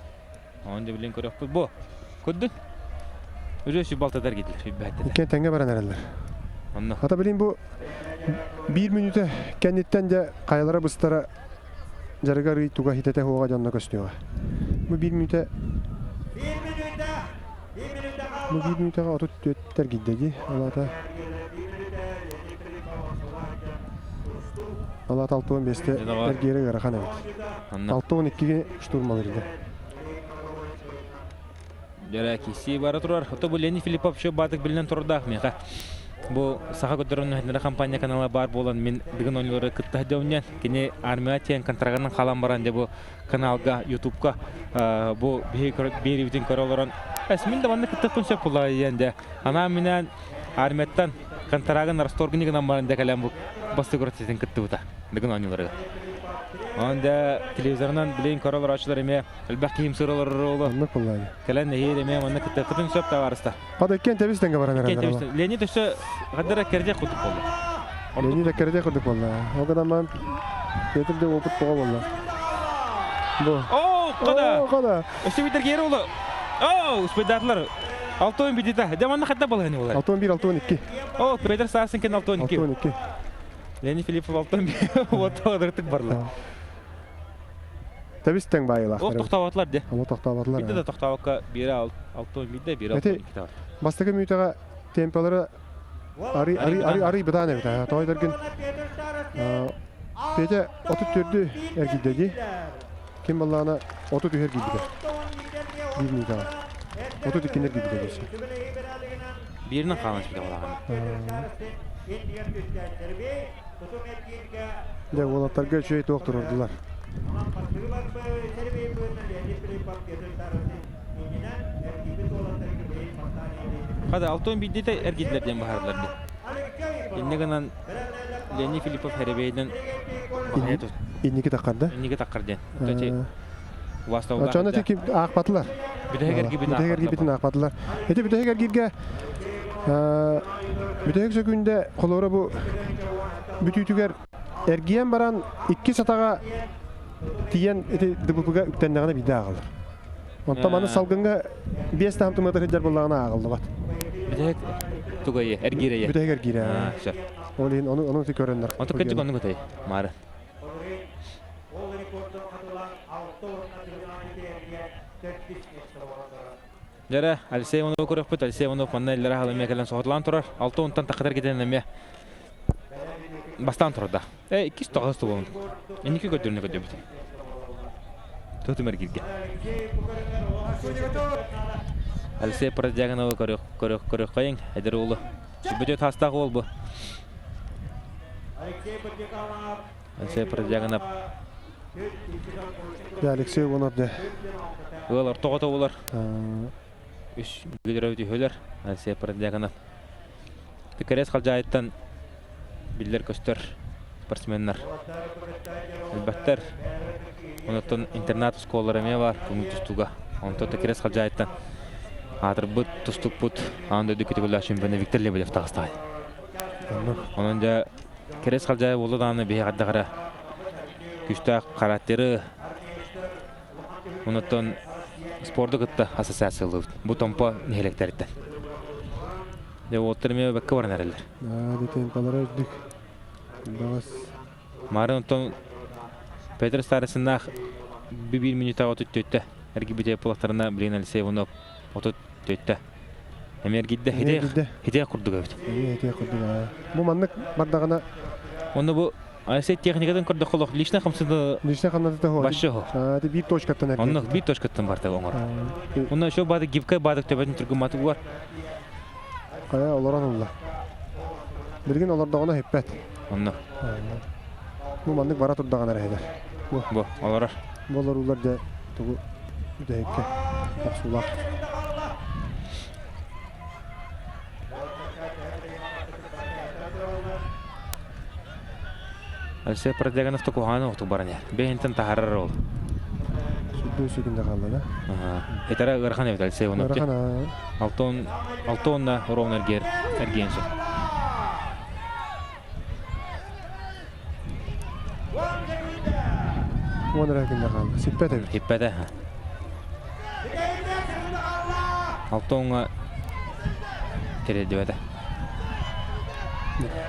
C: Онда билен көрөкпү бу. Көддү. Өзөсү балтадар кетилер. Бәттер.
D: Иккен тәңге баран әрәлләр.
C: Онна.
D: Ата билин бу 1 минута кәннеттен де каялара быстара жарыгар туга хитете хуга жанна көстүгө. Бу 1 минута Бу 1 минутага отут төттер гиддеги. Алата 6-15-те эргери гарахан эбит. 6-12-ге штурмал ирди.
C: Жара киси бара турар. Ото бу Леонид Филиппов шо батык билен турдак мега. Бу саха көдөрүнүн компания каналы бар болан мен бүгүн ойлору кытта дөөнөн кини армия тен контрагынын калам баран деп бу каналга YouTube'га бу берибитин көрөлөрөн эсмин да мында кытта концепт була энде ана менен армияттан контрагын расторгнигинан баран декалам бу басты көрөтсөтүн кытты бута бүгүн ойлору Анда телевизордан билен көрөлөр ачылар эме элбек кийим сыралар боло.
D: Аны куллайды.
C: Келен эме мында кытта кытын сөп табарыста.
D: Када кен тебистенге баран
C: әрәләр. Леонид өсө гадара керде кутуп болду.
D: Леонид керде кутуп болду. Огадан мен кетирде опыт бого болду. Бу. Када. Өсө битер кери болду. Успедатлар. 6-10 битита. Деманна хатта болгон булар. 6-11, 6-12. Петр Сарсын кен 6-12.
B: 6-12.
C: Леонид Филиппов 6-11. Вот одыртык барлар.
D: Тебистен байылар.
C: Ол токтабатлар де.
D: Ол токтабатлар.
C: Битте да токтабакка 1-6-10 битте 1-6-12 бар.
D: Бастагы минутага темпалары ари битане бита. Тойдыргын. Пете 34 эргидеги. Ким баллана 34 эргидеги. 1 минутага. 32 эргидеги.
C: Биринен калган бите болаган.
D: Де волаттарга чөй токтурдулар.
C: Када 6-10 битте эргидлерден баһарларды. Иннегенен Леонид Филиппов херебейден баһайту.
D: Иннеге таккарды.
C: Иннеге таккарды. Төте вастаулар.
D: Ачана теки акпатлар.
C: Бүтегерги
D: битин акпатлар. Эти бүтегергирге бүтег сөкүндө колора бу бүтүтүгөр эргиен баран 2 сатага тиен эти дыбыга үктендегene биде агылыр. Онта маны салгынга 5 тамтыматыр хеджер боллагына агылды бат.
C: Бүтег тугайы эргирее.
D: Бүтег эргире.
C: Все.
D: Олин onu көрөндөр.
C: Онта көтүк onu көтөй. Мары. Жара Алексей Иванов көрөкпөт. Алексей Иванов маннайлар халыме келен соғытлан турар. 6-10-тан тақыдар кетен эме бастан турда. 2-9 болон. Эники көтөрүнө көтөбүт. Төтүмөр кирге. Алексей Продяганов көрөк кайын эдер улу. Бүдө тастагы болбу. Алексей Продяганов.
D: Алексей Иванов де.
C: Олар тогото болар. Үш гүлөрөйдү хөлөр. Алексей Продяганов. Тикерес калжайттан биллер көстөр спортсменнер. Элбаттар. Онотон интернат школалары эме бар, көңүлтүстүгө. Онто тикерес калжайттан атыр бут тустук бут анда дүкүтүгүлөр чемпионы Виктор Лебедев тагыстай. Онон да керес калжай болду аны бейгаддагара күчтө караттары. Онотон спорттук ытта ассоциациялуу бу томпо нехелектерден. Де отурме бекке баран эрелер.
D: Детен каларыдык. Багас.
C: Марын тон Петр Старысында 1 минута отут төттө. Эргибите плактарына билен Алексей Иванов отут төттө. Эмергидде хиде курдук өбүт.
D: Хиде курдук. Бу мандык бардагана.
C: Оны бу Алексей техникадан курдук колок. Лично хамсында.
D: Лично хамсында хо.
C: Башы хо.
D: Де бир точкаттан эрге.
C: Оны бир точкаттан барды оңор. Оны шо бады гибка бады төбөтүн түргүм маты бар.
D: Кая олоран улла. Билген олордогона хеппет.
C: Оны.
D: Бу мандык бара турдаган эрелер.
C: Бу олорар.
D: Болорулар да тугу дейке. Аксулак.
C: Алексей Продяганов токуганы оту баран яр. Бейинтен тахарар ол.
D: Судду секунда калды да.
C: Этара гархан эбит Алексей Иванов.
D: Гархан.
C: 6-10 ровно эргенсо.
D: Onu rakında kaldı. Sippet evi.
C: Hippätä. Altoonga terediötä.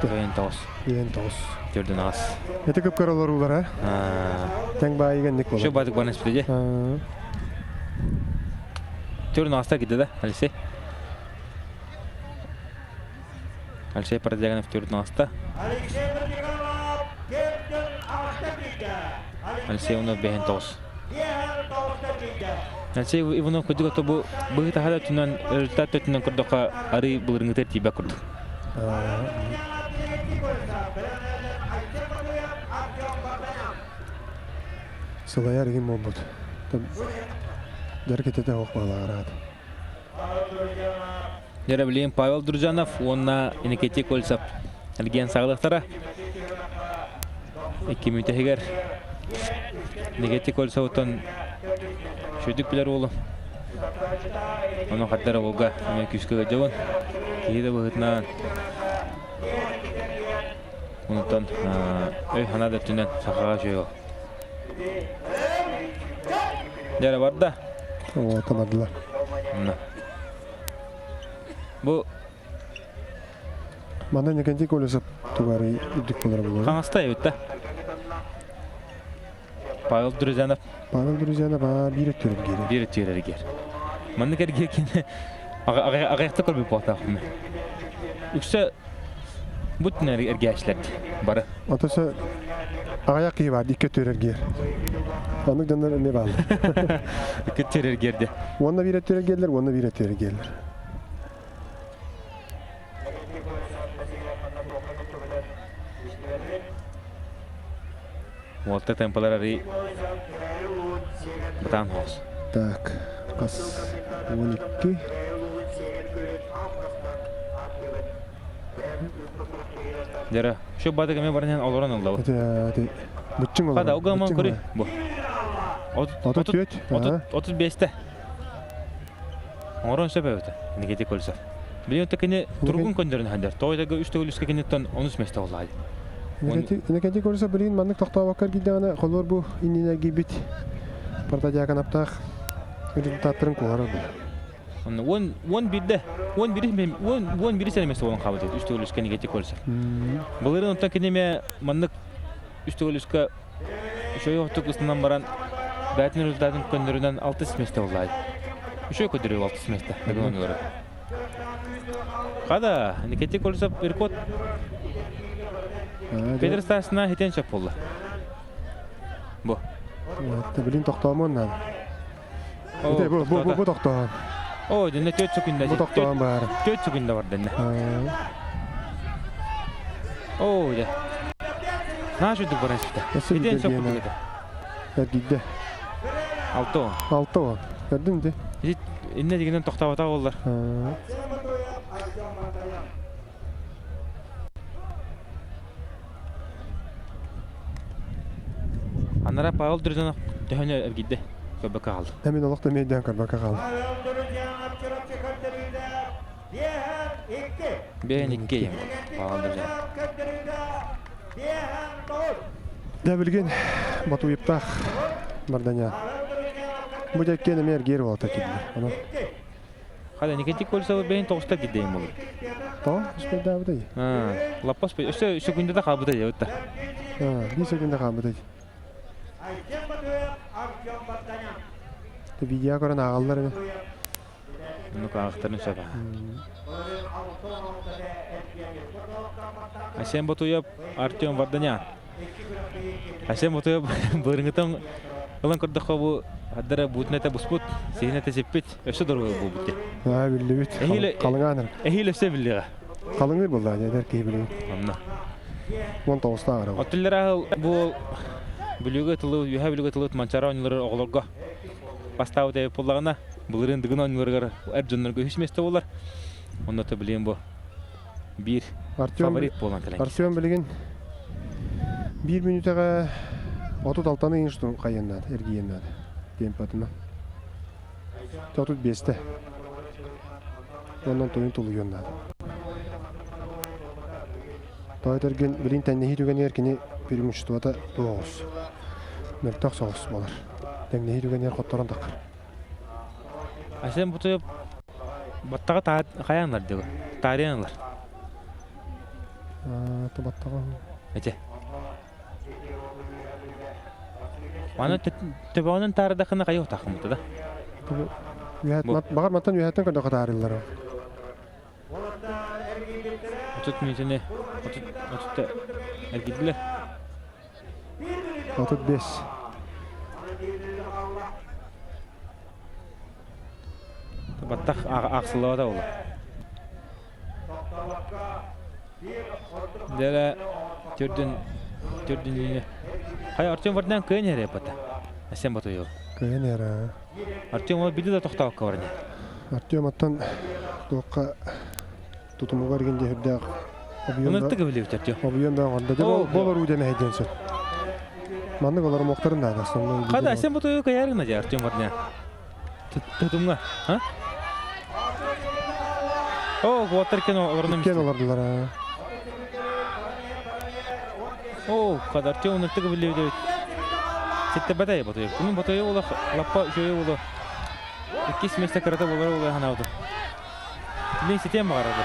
C: Toinen tos.
D: Yen tos.
C: Gördün az.
D: Ete köp karalar ular ha. Teng bayi genlik
C: Şu
D: olur.
C: batık bana spidece. Gördün azta gitti de. Alise. Alise paradiyagan gördün azta. Alise onu behen tos. Alise bunu kudu kudu bu tahada tunan rezultat tunan kurdoka ari bulurungu tiba kurdu.
D: Sılaya rigin mobbut. Derketete hoq bağlarad.
C: Jara bileyim Pavel Durjanov onna ineketi kolsap. Algen sağlıqtara. 2 minut heger. Ineketi kolsaptan şöydük biler oğlum. Onu haddara olga ama küsküge jawon. Kiyede bu Ondan hanada tünen sakağa şey o. Jara var da.
D: O tamadılar.
C: Bu
D: Manda nekenci kolesap tuvarı üdük bular bular.
C: kanasta evet. Pavel Durjanov
D: Pavel Durjanov ba bir ettirir geri.
C: bir tüyler ger. Mandı gerken agayakta kol bir pohta xum. Yoksa bütün ergeçler bara.
D: Atasa ayak iyi var dikkat ettirir geri. Anlık danlar ne bağlı.
C: İki tüyler gerdi.
D: Onda bir ettirir gelirler, onda bir ettirir gelirler.
C: Volta tempolar ari batan hos.
D: Так, kas 12.
C: Jara şu badı keme barından oloran oldu.
D: Hadi bıçın olur.
C: Hadi o zaman kori bu. 35'te. Oran sebebiydi. Negeti kolsa. Biliyor tekini turgun kondarın hadar. Toydaga 3 tölüske kenetten 13 mesta olaydı.
D: Nekenci kolsa bilin manlık tokta bakar gidana kolor bu inine gibit. Parta jakan aptak. Rezultatların kuarı bu.
C: Onu on biri sene mesta olan kabul ediyor. 3 tölüske negeti kolsa. Bunların tekini manlık 3 tölüske şöyle otuk ısından baran Batman rezultatın kondarından 6 mesta olaydı. Şöyle kodiriyor 6 mesta. Neden onu Kada, negeti kolsa irkot Pedro Stas'ına hiten çap oldu. Bu.
D: Bilin tokta mı ondan? Bu tokta.
C: O denne 4 sekunda.
D: Bu tokta var.
C: 4 sekunda var denne. O ya. Nasıl dur burası işte? Hiten çap oldu.
D: Gitti.
C: 6
D: o. Gördün mü?
C: İnne degenden toktavata oldular. Anlara Pavel Durjanov döhene gitti. Köbeke kaldı.
D: Hemen olaq da meydan köbeke kaldı.
C: Ben 2 yem. Pavel Durjanov.
D: Da bilgin Batu yıptaq bardanya. Bu da kene mer geri olta kidi. Ana.
C: Hadi niketi kolsa ben 9'ta gideyim olur.
D: Tamam, işte daha buradayım.
C: Ha, lapas pe. İşte günde de kaldı ya öte.
D: Bir sekunda kalmadı. Video koran ağallar mı?
C: Bunu karakterin şaba. Asem Batuyev Artyom Vardanyan. Asem Batuyev bırıngıtan Ulan kırdık bu haddara butnete busput, sihnete sepit, öşe doğru bu bitti.
D: Ha bildi bit. Kalın anır.
C: Ehil öşe bildi.
D: Kalın bir buldu ya der ki bileyim.
C: Anla.
D: Mon tosta ara.
C: Otillera bu bilüge tulu, yuha bilüge tulu mançara oyunları oğlurga. Pastav de pullağına, bulurun dıgın oyunları ercanlarga hiç meste olar. Onda da bileyim bu. Bir favorit bolan telen.
D: Artyom bilgin 1 minutaga 36 tane inştun kayınladı, ergiyenladı. Tempatına. 35'te. Ondan toyun tuluyorlar. Toytergen bilin tenne hitügen erkini bir müştuata doğuz. нөлтөк соғыс болар. Деңнеһи дүгенер котторон тақыр.
C: Асен бутуп баттага каянлар деп. Тарыянлар.
D: Табаттага.
C: Эте. Мана төбөгөнүн тарыда кына кайы тахмыты да.
D: Багар маттан үһәттен көндө катарылар.
C: Отут минутуне. Отут эргидлер.
D: 35.
C: Баттак аксылыда болду. Дәле төрдүн үйүнө. Кай Артем Вардан көнер эпата. Асен батыйы.
D: Көнер.
C: Артем ол биде да токтап калган.
D: Артем аттан тоққа тутумуга киргенде хүрдәк.
C: Муну тыгы билеп жатты.
D: Обуенда анда деп болор үдеме хайден сөт. Манны голар моктарын да сонун.
C: Када Асен батыйы каярына да Артем Вардан. Тутумга, ха? О, Ватеркен орнына
D: кен олардылар.
C: О, када Артем тыгы билеп деп. Сетте батай батыйы. Кунун батыйы ола лаппа жөйө ола. Кис месте карата болар ола ханауды. Мен сетем барады.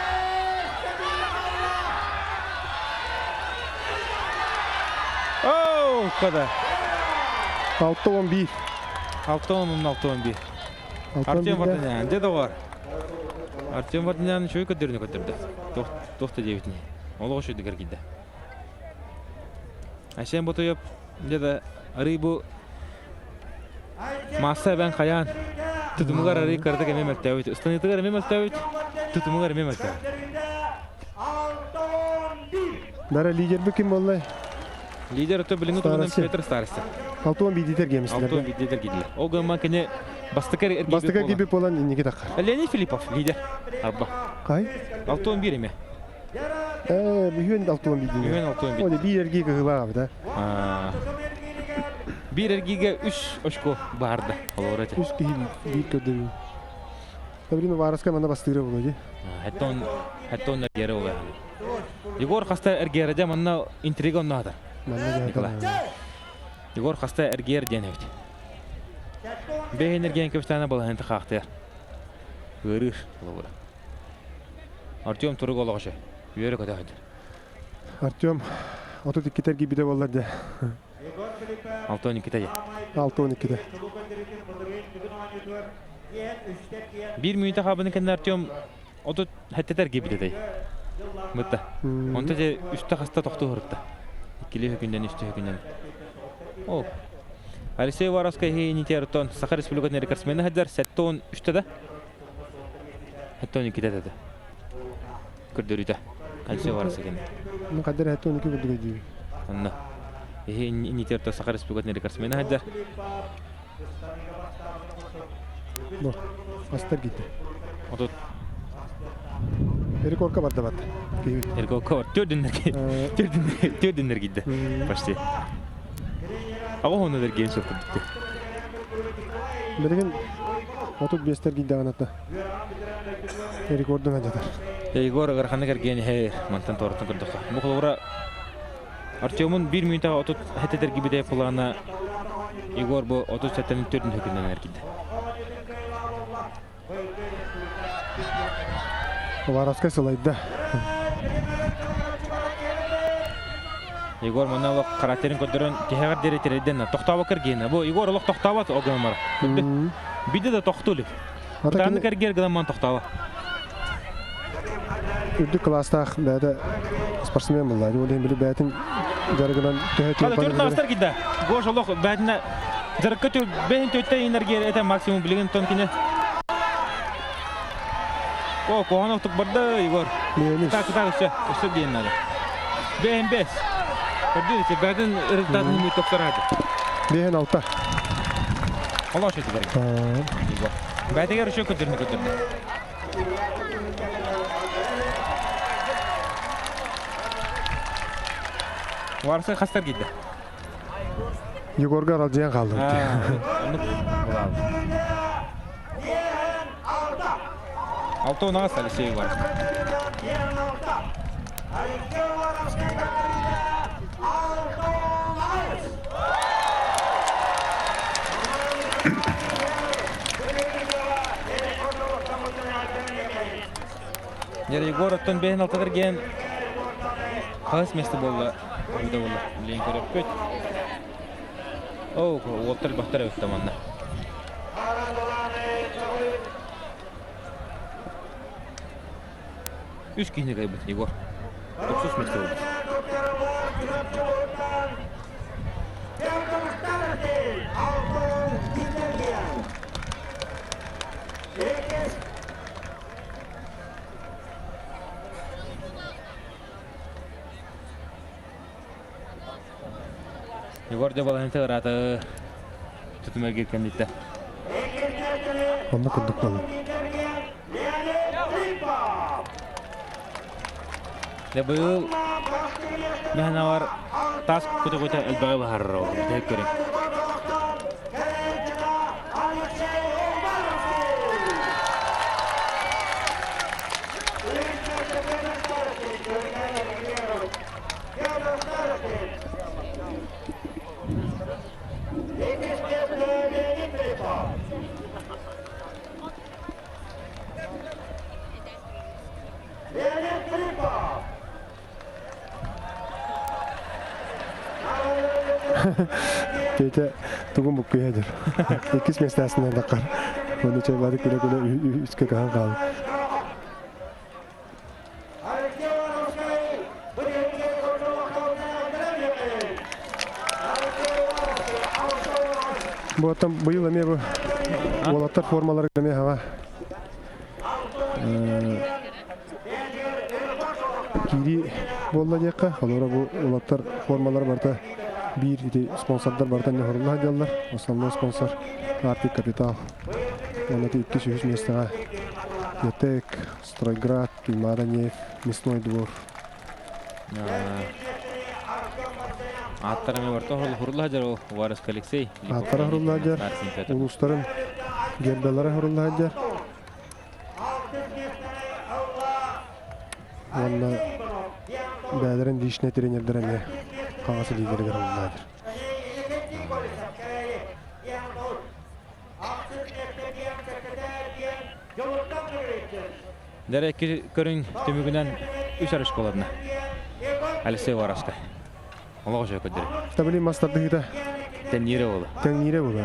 C: О, када.
D: 6-11.
C: 6-11. Артем Варданян, деде бар. Артем Варданян шөй көтеріне көтерді. Тоқты дебетіне. Олығы шөйді кіргейді. Әшен бұты еп, деде арыбу маса бән қаян. Тұтымығар арый кірді кәме мәлтәуіт. Ұстанетігар әме мәлтәуіт, тұтымығар әме мәлтәуіт.
D: Бәрі лидер бі кім болай?
C: Лидер өті біліңі тұғынан Петр Старосты.
D: 6-11 дитер кемістілер.
C: 6-11 дитер кеділер. Ол ғыман кәне бастықар
D: гибі болан неге таққар?
C: Леонид Филиппов, лидер. Арба.
D: Қай?
C: 6-11 еме.
D: Үйен 6-11 дейін.
C: Үйен 6-11.
D: Оде бір ерге ғыла ғабы да.
C: Bir ergiga 3 очко барды. Олорете.
D: 3 кейл бир көдөрү. Табрин вараска мана бастыры болду.
C: Хаттон эргере болду. Егор хаста эргереде мана интрига оннада. Егор хаста эргер денет. Бейн эрген көптана болған энти хактер. Өрүш болду. Артем туру голгошы. Үйөрө көтөйдү.
D: Артем 32 гибиде болду.
C: 6-12'de.
D: 6-12'de.
C: Bir minute kabını kendi Artyom otu hetteter gibi dedi. Mıtta. Onda da üstte hasta toktu hırtta. İkili hükünden üstte hükünden. O. Alexey Varaskay heyini Arton Sakha Respublikası'nın rekortmeni hadar 7-13'te de. 7-12'de dedi. Kırdırıda. Alexey Varaskay.
D: Ne kadar 7-12 buldu diyor.
C: Anna. İni terto Sakha Respublikası'nın rekortmeni hadar.
D: Bu. Hasta gitti.
C: Otu
D: Rekor vardı bat.
C: Rekor var. Tördünler gitti. Başta. Ama onu da genç oldu gitti.
D: Belki 35'ler gitti anlattı. Rekordan acıdır.
C: Igor Garkhan'a gelgen her mantan tortun kırdık. Bu kolora Artyom'un 1 minute 30 heteter gibi de kulağına Igor bu 30 setlerin tördün hükümden erkildi.
D: Varaskay sılaydı.
C: Igor mana karakterin kodron teher dereterden toxtaba kirgen. Bu Igor uluq toxtabat o gamar. Bir de toxtuluk. Tanı kerger gaman toxtaba.
D: Ürdü klasta bäde sportsmen buldu. Onu bilip bätin jargıdan töhötü
C: yapan. Hadi tördün giddi. Goş uluq bädine jargıtı behin tötte enerji ete maksimum bilgen tonkine. O kohana tutup barda Igor. Tak işte diyenler. Behin bes. Gördünüz mü? Bädin rezultatını topsarады.
D: Behin alta.
C: Allah şöyle gerek. Igor. Bädiger şu kötürünü kötürdü. Varsa hastar gitti.
D: Igor'ga alacağın kaldı.
C: Altı ona asal şey var. Жер Егор оттон бейін алтыдыр ген қағыс месті болды. Үйді болды. Білейін көріп көт. Оу, олтыр бақтар өтті манна. Үш кейіне қайбыт, Егор. 90 месті болды. Егор да баланы тығыраты түтімер кеткен дейді.
D: Онда күндік болды.
C: Бұл мәна бар тас көте-көте әлбәғі бағарыр ол. Дәйіп көрем.
D: Кейте тугун букку ядер. Экис местасынан дакар. Оны чайлады күлө-күлө үскө каан калды. Бу аттан быйыл эме бу олаттар формалары эме хага. Кири болла дияққа, олора бу олаттар формалары барда bir sponsorlar bardan ne horullah diyorlar. Основной sponsor Arctic Capital. Onati 200 местага. Ятек, Стройград, Туймаранев, Мясной двор.
C: Аттарыме барта хорулlah жар Варас Алексей.
D: Аттары хорулlah жар. Улустарын гербелары хорулlah жар. Онна бәдерин дишне тренердеріне қағасы лидері көрілдер.
C: Дәрі көрін төмігінен үш арыш қоладына. Алексей Вараска. Олығы жай көддері.
D: Табili мастарды ғыда.
C: Тәннері олы.
D: Тәннері олы.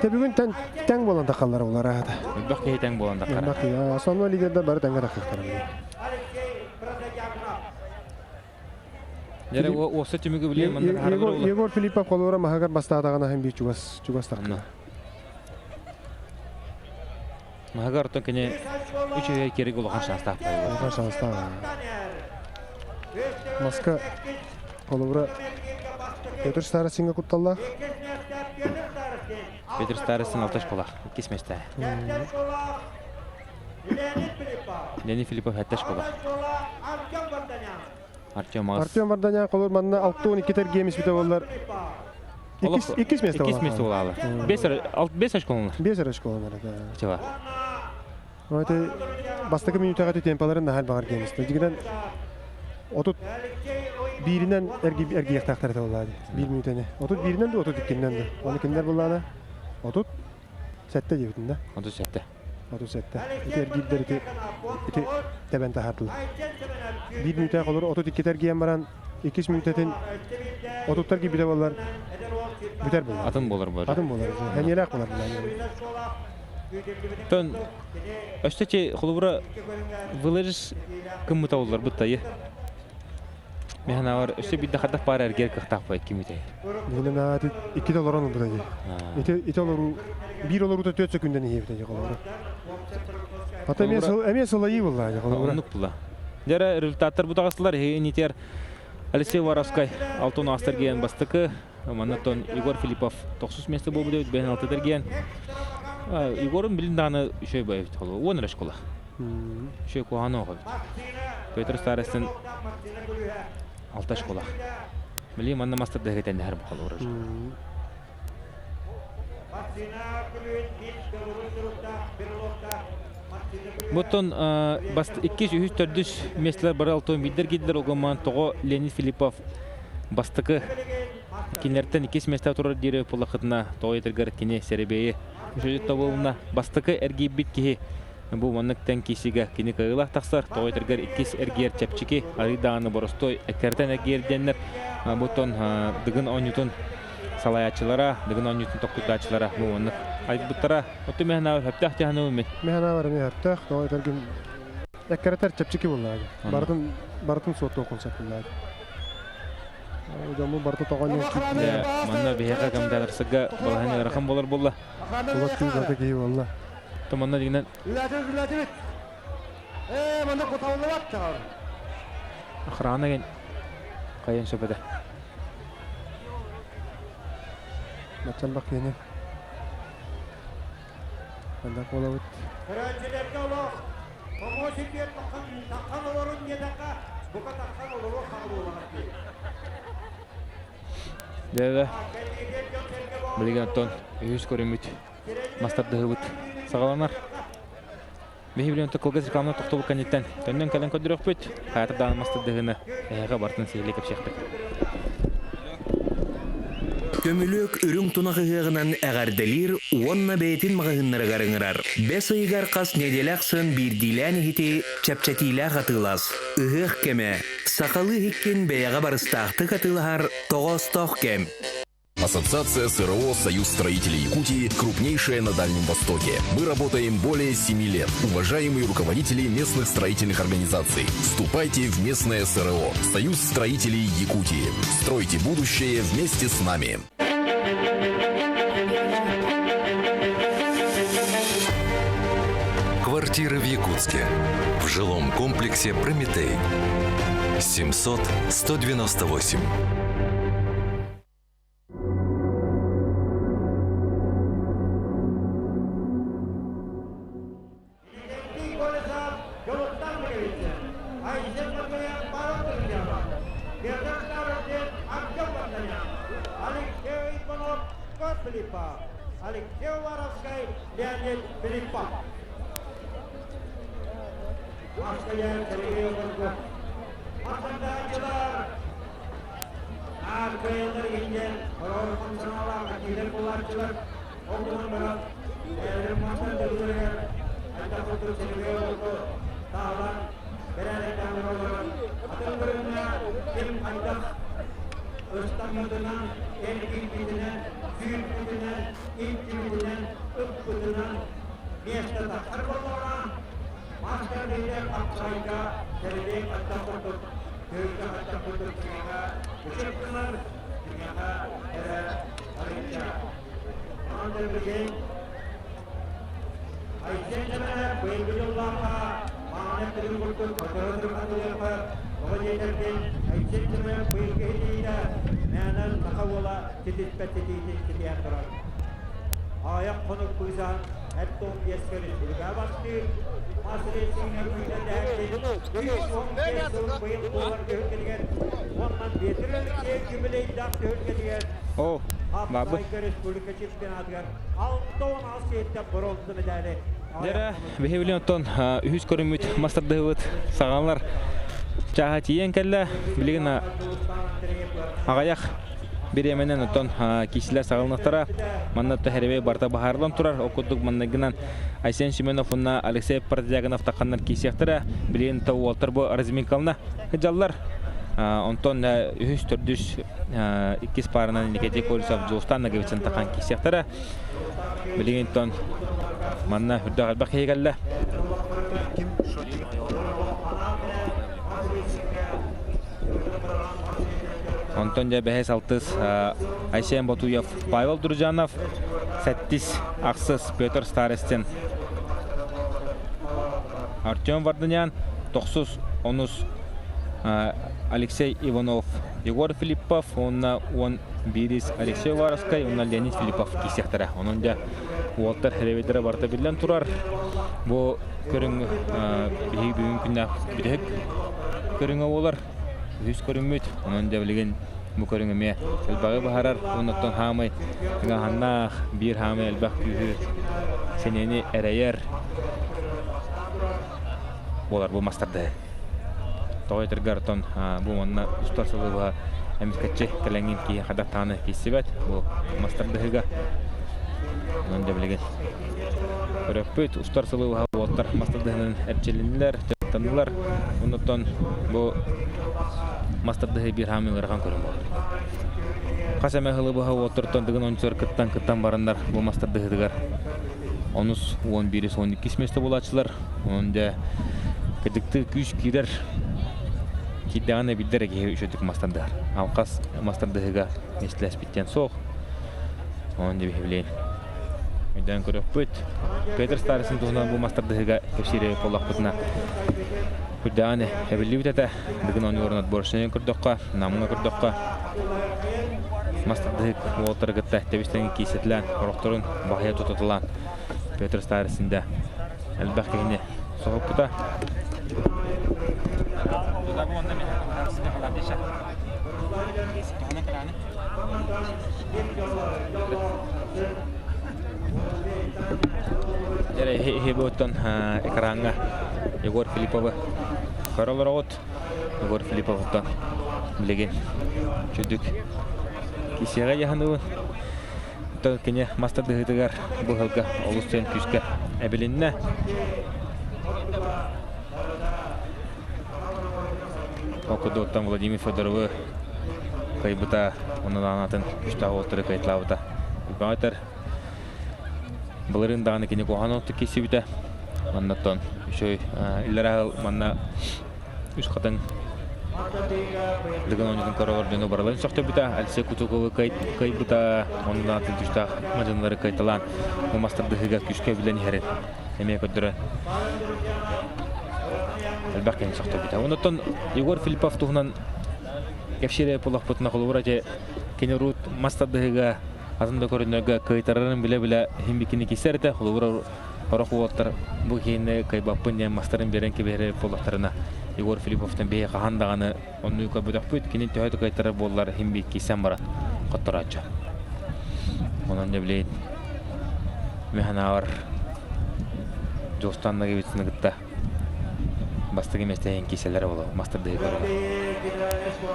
D: Бүгін тәң болан тақалары олар ағады.
C: Үббақ кейі тәң болан тақары.
D: Основной лидерді бары тәңгі тақықтары.
C: Дәрі осы төмігі білейін мұндар харғыр олы.
D: Егор Филиппов қолуыра мағағар бастағадағына һәм бейт чугас тақты.
C: Мағағар ұттан кәне үш өйер керек олған шанс тақпай.
D: Олған шанс тақпай. Маска қолуыра Петр Старосинға құтталла.
C: Петр Старосын алташ қолақ. Кесместі. Леонид Филиппов әтташ қолақ. Артем
D: Варданян қолуыр манына 6-12 тәргемес біті олар. 2 месті
C: олар. 5 аш қолынлар.
D: 5 аш қолынлар.
C: Чева.
D: Ойты бастықы минутаға темпаларын нахал бағар кеместі. Дегенен отут биринен эрги яқтақтар олады. 1 минутаны. Отут биринен де, отут иккеннен де. Оны кімдер боланы? Отут сәтті дебітін да.
C: Отут сәтті.
D: Отут сәтті. Ити эргиддер ити тәбән тахатылы. 1 минутаға қолыр, отут иккетер киен баран 2 минутатын отуттар ки біте болар. Бүтер болар.
C: Атын болар бар.
D: Атын болар. Хәнеләк болар.
C: Тон өстече құлыбыра вылырыш кыммыта олар бұттайы. Мен авар өсте бидде хаддах бар әргер кықтақ бай кемете.
D: Мен аты 2 долларан бұттайы. Ити олару 1 олару да 4 секунден ие бұттайы қолыбыра. Ата әме солайы болайы қолыбыра.
C: Онық бұла. Дәрі результаттар бұтағасылар нетер Алексей Воровскай алтын астыр ген бастықы. Манатон Егор Филиппов 90 месті бол бұды өтбәйін алтыдыр ген. Егор'un bilin dağını şey bayıt olu. On raş kola. Şey kuhanı oğu. Petr Staros'ın altaş kola. Bileyim anna master dehgeten her bu kola uğraş. Butun bast 200-300 mesler baral toyun bildir gidiler o zaman toğu Leonid Filippov bastıkı kinlerden 2 mesler turur dire pulakıtına toğu yetergar kine serebeyi Жөйт табылына бастықы әргей бит кеге Бу манныктан кисиге кини кыгылах таксар тойтыргар иккис эргер чепчики арыдааны боростой экертен эгерденнер бутон дыгын онютун салаячылара дыгын онютун токкутачылара бу маннык айтбыттара оту мехна хептах жаһаны үмит
D: Механа бар не хаттах, то этергин эккеретер чепчики буллады. Бартын соту концептулады. Жаму барты тогон
C: да манна бега камдаларсыга баланы рахам болар болла
D: Улат күйгөрдө кийип алла.
C: то манна дигенен
D: Манда котаулап чагар.
C: охрана ген кайын сөбөдө
D: Начальник кийини. Манда колабыт.
E: Көрәнчелерге олақ, помощникер таққан оларын едеқа, бұқа таққан олары қағылу олағат дейді.
C: да билген тон үз көрүмүт мастардыгыбыт сагаланар бехиблен токолгаз рекламна токтобу канеттен төннөн кален көдүрөкпүт хаятырдан мастардыгына эга бартын сейлек кепшектик
G: Көмүлөк үрүң тунахыгынан әгәрделир, уонна бейтин мағыннары гарыңырар. Бес ыйгар қас неделәқсын бирдилән хити чапчатилә қатылас. Ыгық кеме, сақалы хиккен бәяға барыстақты қатылар, тоғыз-тоқ кем.
H: Ассоциация СРО «Союз строителей Якутии» крупнейшая на Дальнем Востоке. Мы работаем более 7 лет. Уважаемые руководители местных строительных организаций, вступайте в местное СРО «Союз строителей Якутии». Стройте будущее вместе с нами.
I: Квартиры в Якутске. В жилом комплексе «Прометей». 700-198.
E: Алексей Воровской, Леонид Филиппов. Москвая, Сергей Иванов. Москвадачылар. Аркаялар келген, Орал функционалар, Акилер Булатчылар, Огдуман Барат, Элер Мастан Дөлгерген, Айтақұтыр Сергей Иванов, Тағлан, Берәлектен Оралар, Атылбіріне, Кем Айтақ, Östanmadından, Ergilbidinen, Zülbidinen, İlkibidinen, Öppüdinen, Miyeştata Karbolora, Maskerdeyde Aksayga, Seride Attakutuk, Köyde Attakutuk Dünyaka, Işıklılar, Dünyaka, Ere, Arınca. Anadolu Birliği, Ayşence'ne, Beybilullah'a, Mahmet Kırıklık, Fotoğrafı Kadıyapı, Ovayeterken, Ayşence'ne, Beybilullah'a, Mənan taxawala tedisbetetiğini isteyen durar. Ayak konuk kuysan, hep ton yeskeri bilga baktı. Masresi'ne kuysan derdi. 115 yıl bayıl dolar göğüteligen. Ondan betirilirken kümüleyi dak göğüteligen.
C: о бабы
E: Afrika Respublika Çempionatgar. 6-10 Asya'da bronz medali.
C: дера бехиблен тон үз көрүмүт мастардыгыбыт сагаланар чаха тиен келле билген агаяк биременен отон кисилер сагалныктара маннатта херебе барта бахарлан турар окудук маннагынан Айсен Семеновна Алексей Партизагонов таканнар кисектера билген таволтар бу разминкална жаллар онтон үз төрдүс иккис парынан никете колсов жостан гевчен такан кисектера билген тон манна хүрдөгөл бакыйгалла Антон Бехес Алтыс, Айсен Батуев, Павел Дружанов, Сеттис Аксыс, Петр Старестен, Артем Варданян, Токсус Онус, Алексей Иванов, Егор Филиппов, он Бирис Алексей Воровской, он Леонид Филиппов кисектера. Он Уолтер Хереведера барта билен турар. Бу көрүң бүгүн күннө бидек көрүңө болар. Үз көрүмөт, анан да билген бу көрүңөмө элбагы бахарар, онуттан хамай, ганнах бир хамай элбак күзү сенени эрейер. Болар бу мастарды. Тойтер гартон бу манна устасылыга эмискаче келеңин ки хадатаны кисибет бу мастардыга. Анан да билген көрөппүт устар сылыга болттар мастардыгынын эрчелинилер жаттанылар. Онуттан бу мастардыгы бир хамылырган көрүм болду. Касаме хылыбыга отыртан дыгын ончор кыттан барандар бу мастардыгыдыгар. Онус 11-12 месте булачылар. Онда кедикти күч кирер. Киданы биддер өшөтүк мастардар. Алкас мастардыгыга эстелес биттен соқ. Онда бихилен. Үйден көрөппүт. Петр Старысын тугунан бу мастардыгыга кешире колакпытына. Үйдәне эбилибитете дыгын онорунат боршын көрдөккө, намыңа көрдөккө. Мастардыгы волтаргытта тебистен кисетлен, орокторун бахая тутутулан. Петр Старысында әлбәккене соғып күта. Және хебөттен экранға Егор Филипповы қаралар ауыт. Егор Филипповтан білеген жүдік кесеға яғануы. Кене мастардыгыдыгар бұл халға олыстен күшке әбілінне. Оқыды оттан Владимир Федоровы қайбыта оның анатын күштағы отыры қайтлауыда. Үбағатар бұлырын дағаны кене қоған отты кесі біті. Маннаттан үшөй үллер ағыл манна үш қатын дыгын оньютын королордуну бараларын соқты біта. Әлсе күтуғылы қайбыта оның анатын күштағы мажынлары қайталан. Бұл мастардыгыга күшке білен ерін. Әме көдірі әлбәккен соқты біта. Онықтан Егор Филиппов туғынан кәпшере полақ бұтына қолуыра же кенерут мастардыгыга азында көрінерге қайтарарын біле-біле химбекені кесерді. Қолуыра орақу оттар бұл кейінне қайбаппын ден мастарын берен кебері полақтарына. Егор Филипповтан бейе қағандағаны оны үйкі бұдақ бұйт, кенен түйәді қайтары болылар химбек кесен барат қоттар атшы. Онан не білейін механауыр жостанына кебетсіні күтті. Бастығы местеген кеселері болу, мастардығы көрі.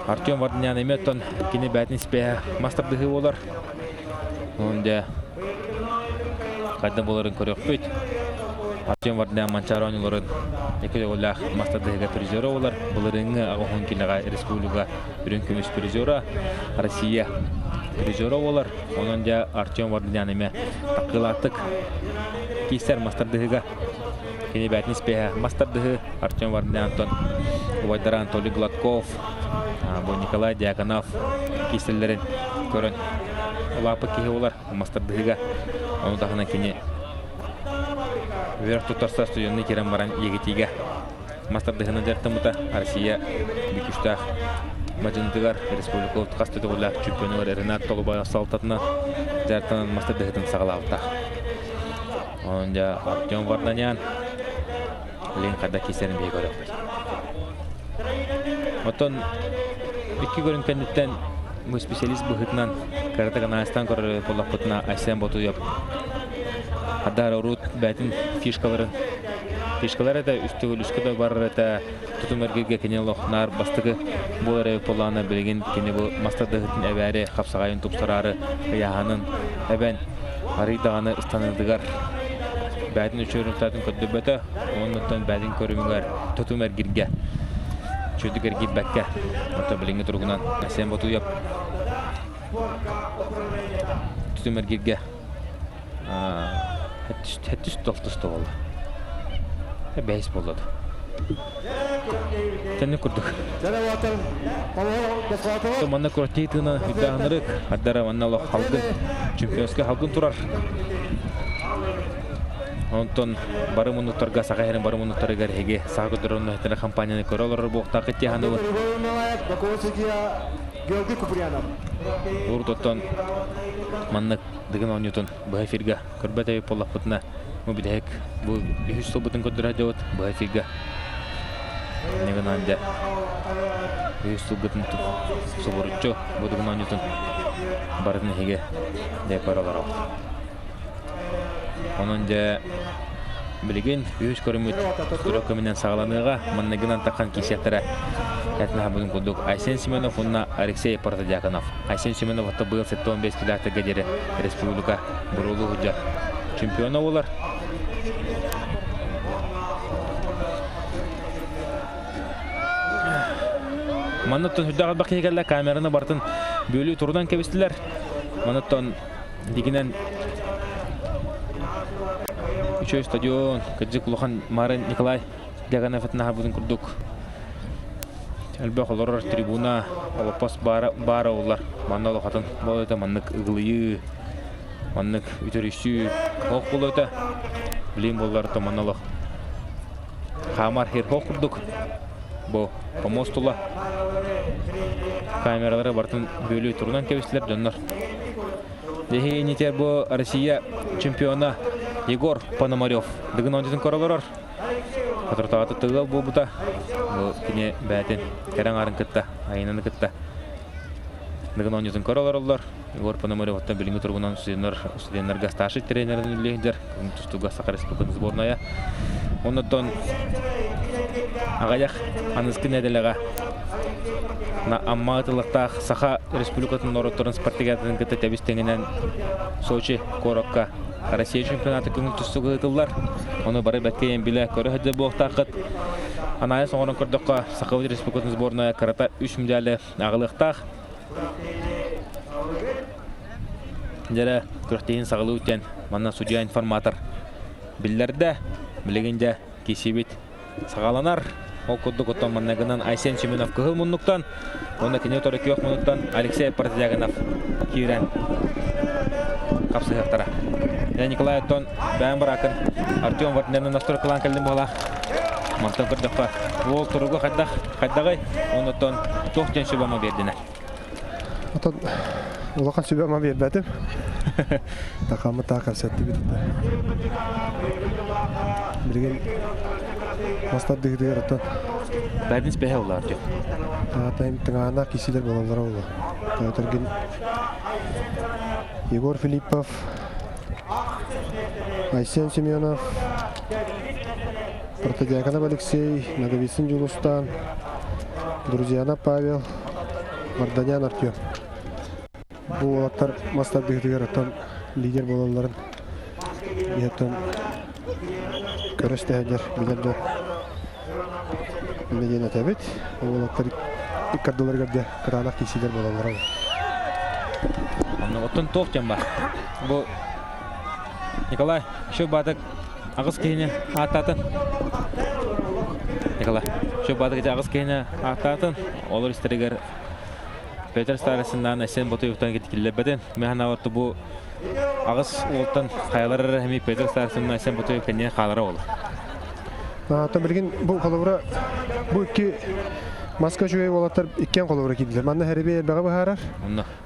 C: Артем Вардынян еметтон кені бәтін спея мастардығы болар. Онда қайдан боларын көрек бұйт. Артем Вардынян Манчарониларын екілі олақ мастардығыға призері олар. Бұлырыңы ағуын келіға республика үрін көмес призері Россия призері олар. Онында Артем Вардынян еме таққылаттық кейсер мастардығыға кені бәтін спея мастардығы Артем Вардынян Увайдара Анатолий Гладков, Николай Дьяконов кейсерлерін көрін олапы кейі олар мастардығыға. Оны дағына кені Верх тұтарса студионны керен баран егетеге. Мастардығына жартымыта Россия бекүштақ мажындығар республика қасты тұғылақ чүппенігер Ренат Толубай салтатына жартынан мастардығытын сағалауыта. Онда Артем Вардынян лен қада кесерін бей көріп. Отон үкі көрін кәнеттен мұй специалист бұғытынан қаратығын Астан көрі болақ бұтына Айсен Боту еп. Адар орут бәтін фишкалары да үстігіл үскіді барыр әті тұтым әргеге кене лоқнар бастығы бұл әрі поланы білген кене бұл мастардығытын әбәрі қапсағайын тұпсарары қияғанын әбән аридағаны ұстанырдығар бәтін үшерін ұстатын көдді бәті онықтан бәтін көрімігер тұтым әргерге чөдік әргер бәкке ота біліңі тұрғынан әсен бұту еп тұтым әргерге Хәттіс толтысты болды. Бәйіс болады. Тәні күрдік. Манна көртейтіні үддағынырық. Аддара манналық халқын, чемпионсқа халқын тұрар. Онтон бары мұнықтарға, саға әрін бары мұнықтары ғархеге саға күдірінің әттіні компанияны көрі олары бұқтақ кетте ханылы. Урдоттон маннық дыгын онютон бұға фирға көрбәт әйіп олақ бұтына мүбідәйік бұл үйіс сол бұтын көдір әдеуіт бұға фирға негін анда үйіс сол бұтын сұбырытчо бұл дыгын онютон бардың әйге дәйіп аралар ауды. Onun da bilgin büyük körümüt Turkmeninden sağlanığa mannaginan takan kişiyetlere etna bugün kuduk Aysen Simenov onunla Alexey Partadyakonov. Aysen Simenov hatta bu yıl 15 kilometre gederi Respublika burulu hücca çempiyonu olar. Манаттан хүддағал бақи келді камераны бартын бөлі тұрдан кебістілер. Манаттан дегенен үшөй стадион кәджік ұлыған Марын Николай Дяганов әтінаға бұдың күрдік. Әлбәқ олар трибуна олапас бара олар. Манна олықатын бұл өті маннық ұғылыйы, маннық үтеріші оқ бұл өті. Білейм болар өті манна олық. Қамар хер оқ күрдік. Бұл помостула. Камералары бартын бөлі тұрынан кебістілер дөннер. Дехе нетер бұл Россия чемпиона Егор Пономарев. Дығын ондетін кораларар. Қатыртағаты тұғал бұл бұта. Бұл кіне бәтін кәрің арын күтті, айынаны күтті. Дығын ондетін коралар олар. Егор Пономарев оттан білінгі тұрғынан студенттер старший тренердің үлігіндер. Тұстуға Саха Республиканың сборная. Оннаттан ағаяқ анызқын әділіға на амматылықтақ Саха Республиканың орыттырын спартигатының күтті тәбістеңінен Сочи Корокка Россия чемпионаты күңіл тұстығы ұтылар. Оны бары бәткейен білі көрі хөдді бұқтақыт. Анайы соңырын көрдіққа Саха Республиканың сборная карата 3 медалі ағылықтақ. Жәрі күріқтейін сағылы өттен манна судья информатор. Білдерді, білігінде кесебет сағаланар. Ол күрдік оттан маннағынан Айсен Семенов күхіл мұннықтан. Оны кене торы кеуақ мұнықтан Алексей Партизаганов кейрен қапсы қақтара. Николай Оттон бән баракын Артем Вартнерінің настройкалан кәлдің бола. Мантан күрдіққа ол тұрығы қайдағай. Оны Оттон тоқтен сөбама бердіне.
D: Оттон олақан сөбама бербәдім. Тақамы тақар сәтті бетті. Білген мастар дегідер оттон.
C: Бәрдін спәйе олар Артем.
D: Тыңағына кесілер болалар олар. Тәуітірген Егор Филиппов, Айсен Семенов, Партизаганов Алексей, Наговицын Жулустан, Друзьяна Павел, Марданян Артем. Бұл олаттар мастар дегідер оттон лидер болаларын. Еттен көрісті әдер білерді. Меден әтәбет. Бұл олаттар иккардылар көрді қырағына кесілер болалар.
C: Оттон тоқтен бар. Бұл Николай, шо бадық ағыз кейіне аттатын. Николай, шо бадық ағыз кейіне аттатын. Олар істерігер Петр Старысынан әсен бұтыйықтан кеткелі бәден. Мен ауырты бұл ағыз олттан қайлары әмей Петр Старысынан әсен бұтыйықтан қалары олы.
D: Ата білген бұл қолауыра, бұл үкі Маска жүйе олаттар ikкен қолауыра кейділер. Манна әребе әлбәға бұхарар.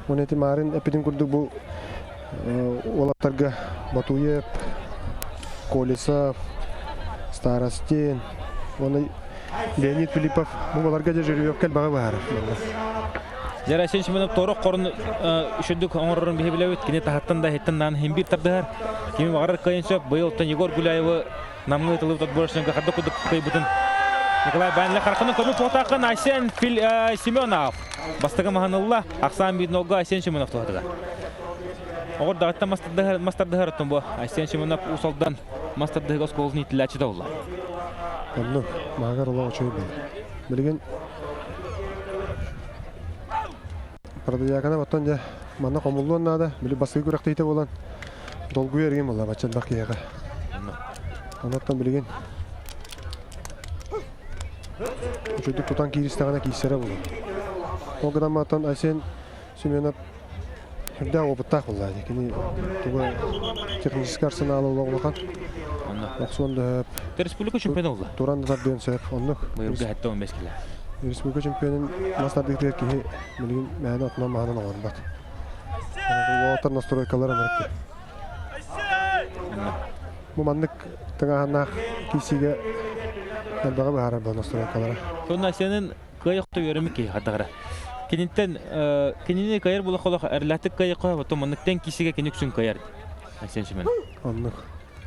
D: Оны әті марын әпеден күрді бұл олаттарға Батуев, Колесов, Старостен, оны Леонид Филиппов, бұл оларға да жүрі өккәл баға бұхарар.
C: Жара Айсен Семенов торық қорын үшіндік оңырырын бейі білеует. Кене тахаттан да хеттен наны хембир тардығар. Кеме бағарыр қайын сөп, бұйылттан Егор Гуляевы намғы етіліп отборышынға қадды құдық қай бұтын. Николай Бәнлі қарқының көмі тоқтақын Айсен Семенов. Бастығы мағанылла Ақсан Биднолға Айсен Семенов тоқтыға. Оғыр дағыттан мастардығар ұттын бұл. Айсен Семенов ұсалдан мастардығы осколын етілі әчі дауылла.
D: Оны мағар олаға чөй бұл. Білген Партизаганов оттан жа манна қомылды оннады. Білі басығы көріқті еті болан. Долғы ерген болла бачан бақияға. Оныттан білген Üçüdük tutan kiristağına kiysere bulur. O kadar matan Aysen Семенов hep de opıttaq buldu. Kini tuğu teknik arsenal olağan. Oxonda
C: Respublika çempionu oldu.
D: Turan da dönsep onluq.
C: Buyurdu hatta 15 kilo.
D: Respublika çempionun mastardikler ki bilgin məna atma məna var bat. Bu otar настройкалар var. Bu mandık tağana kisiga Әлбәға бәғара бұл настройкалары.
C: Сонда сенің қайықты өрімі кей қатағыра. Кенеттен кенені қайыр бұл қолақ әрләтік қайы қойып, отоманықтен кесіге кенексін қайыр. Айсен Семен.
D: Анық.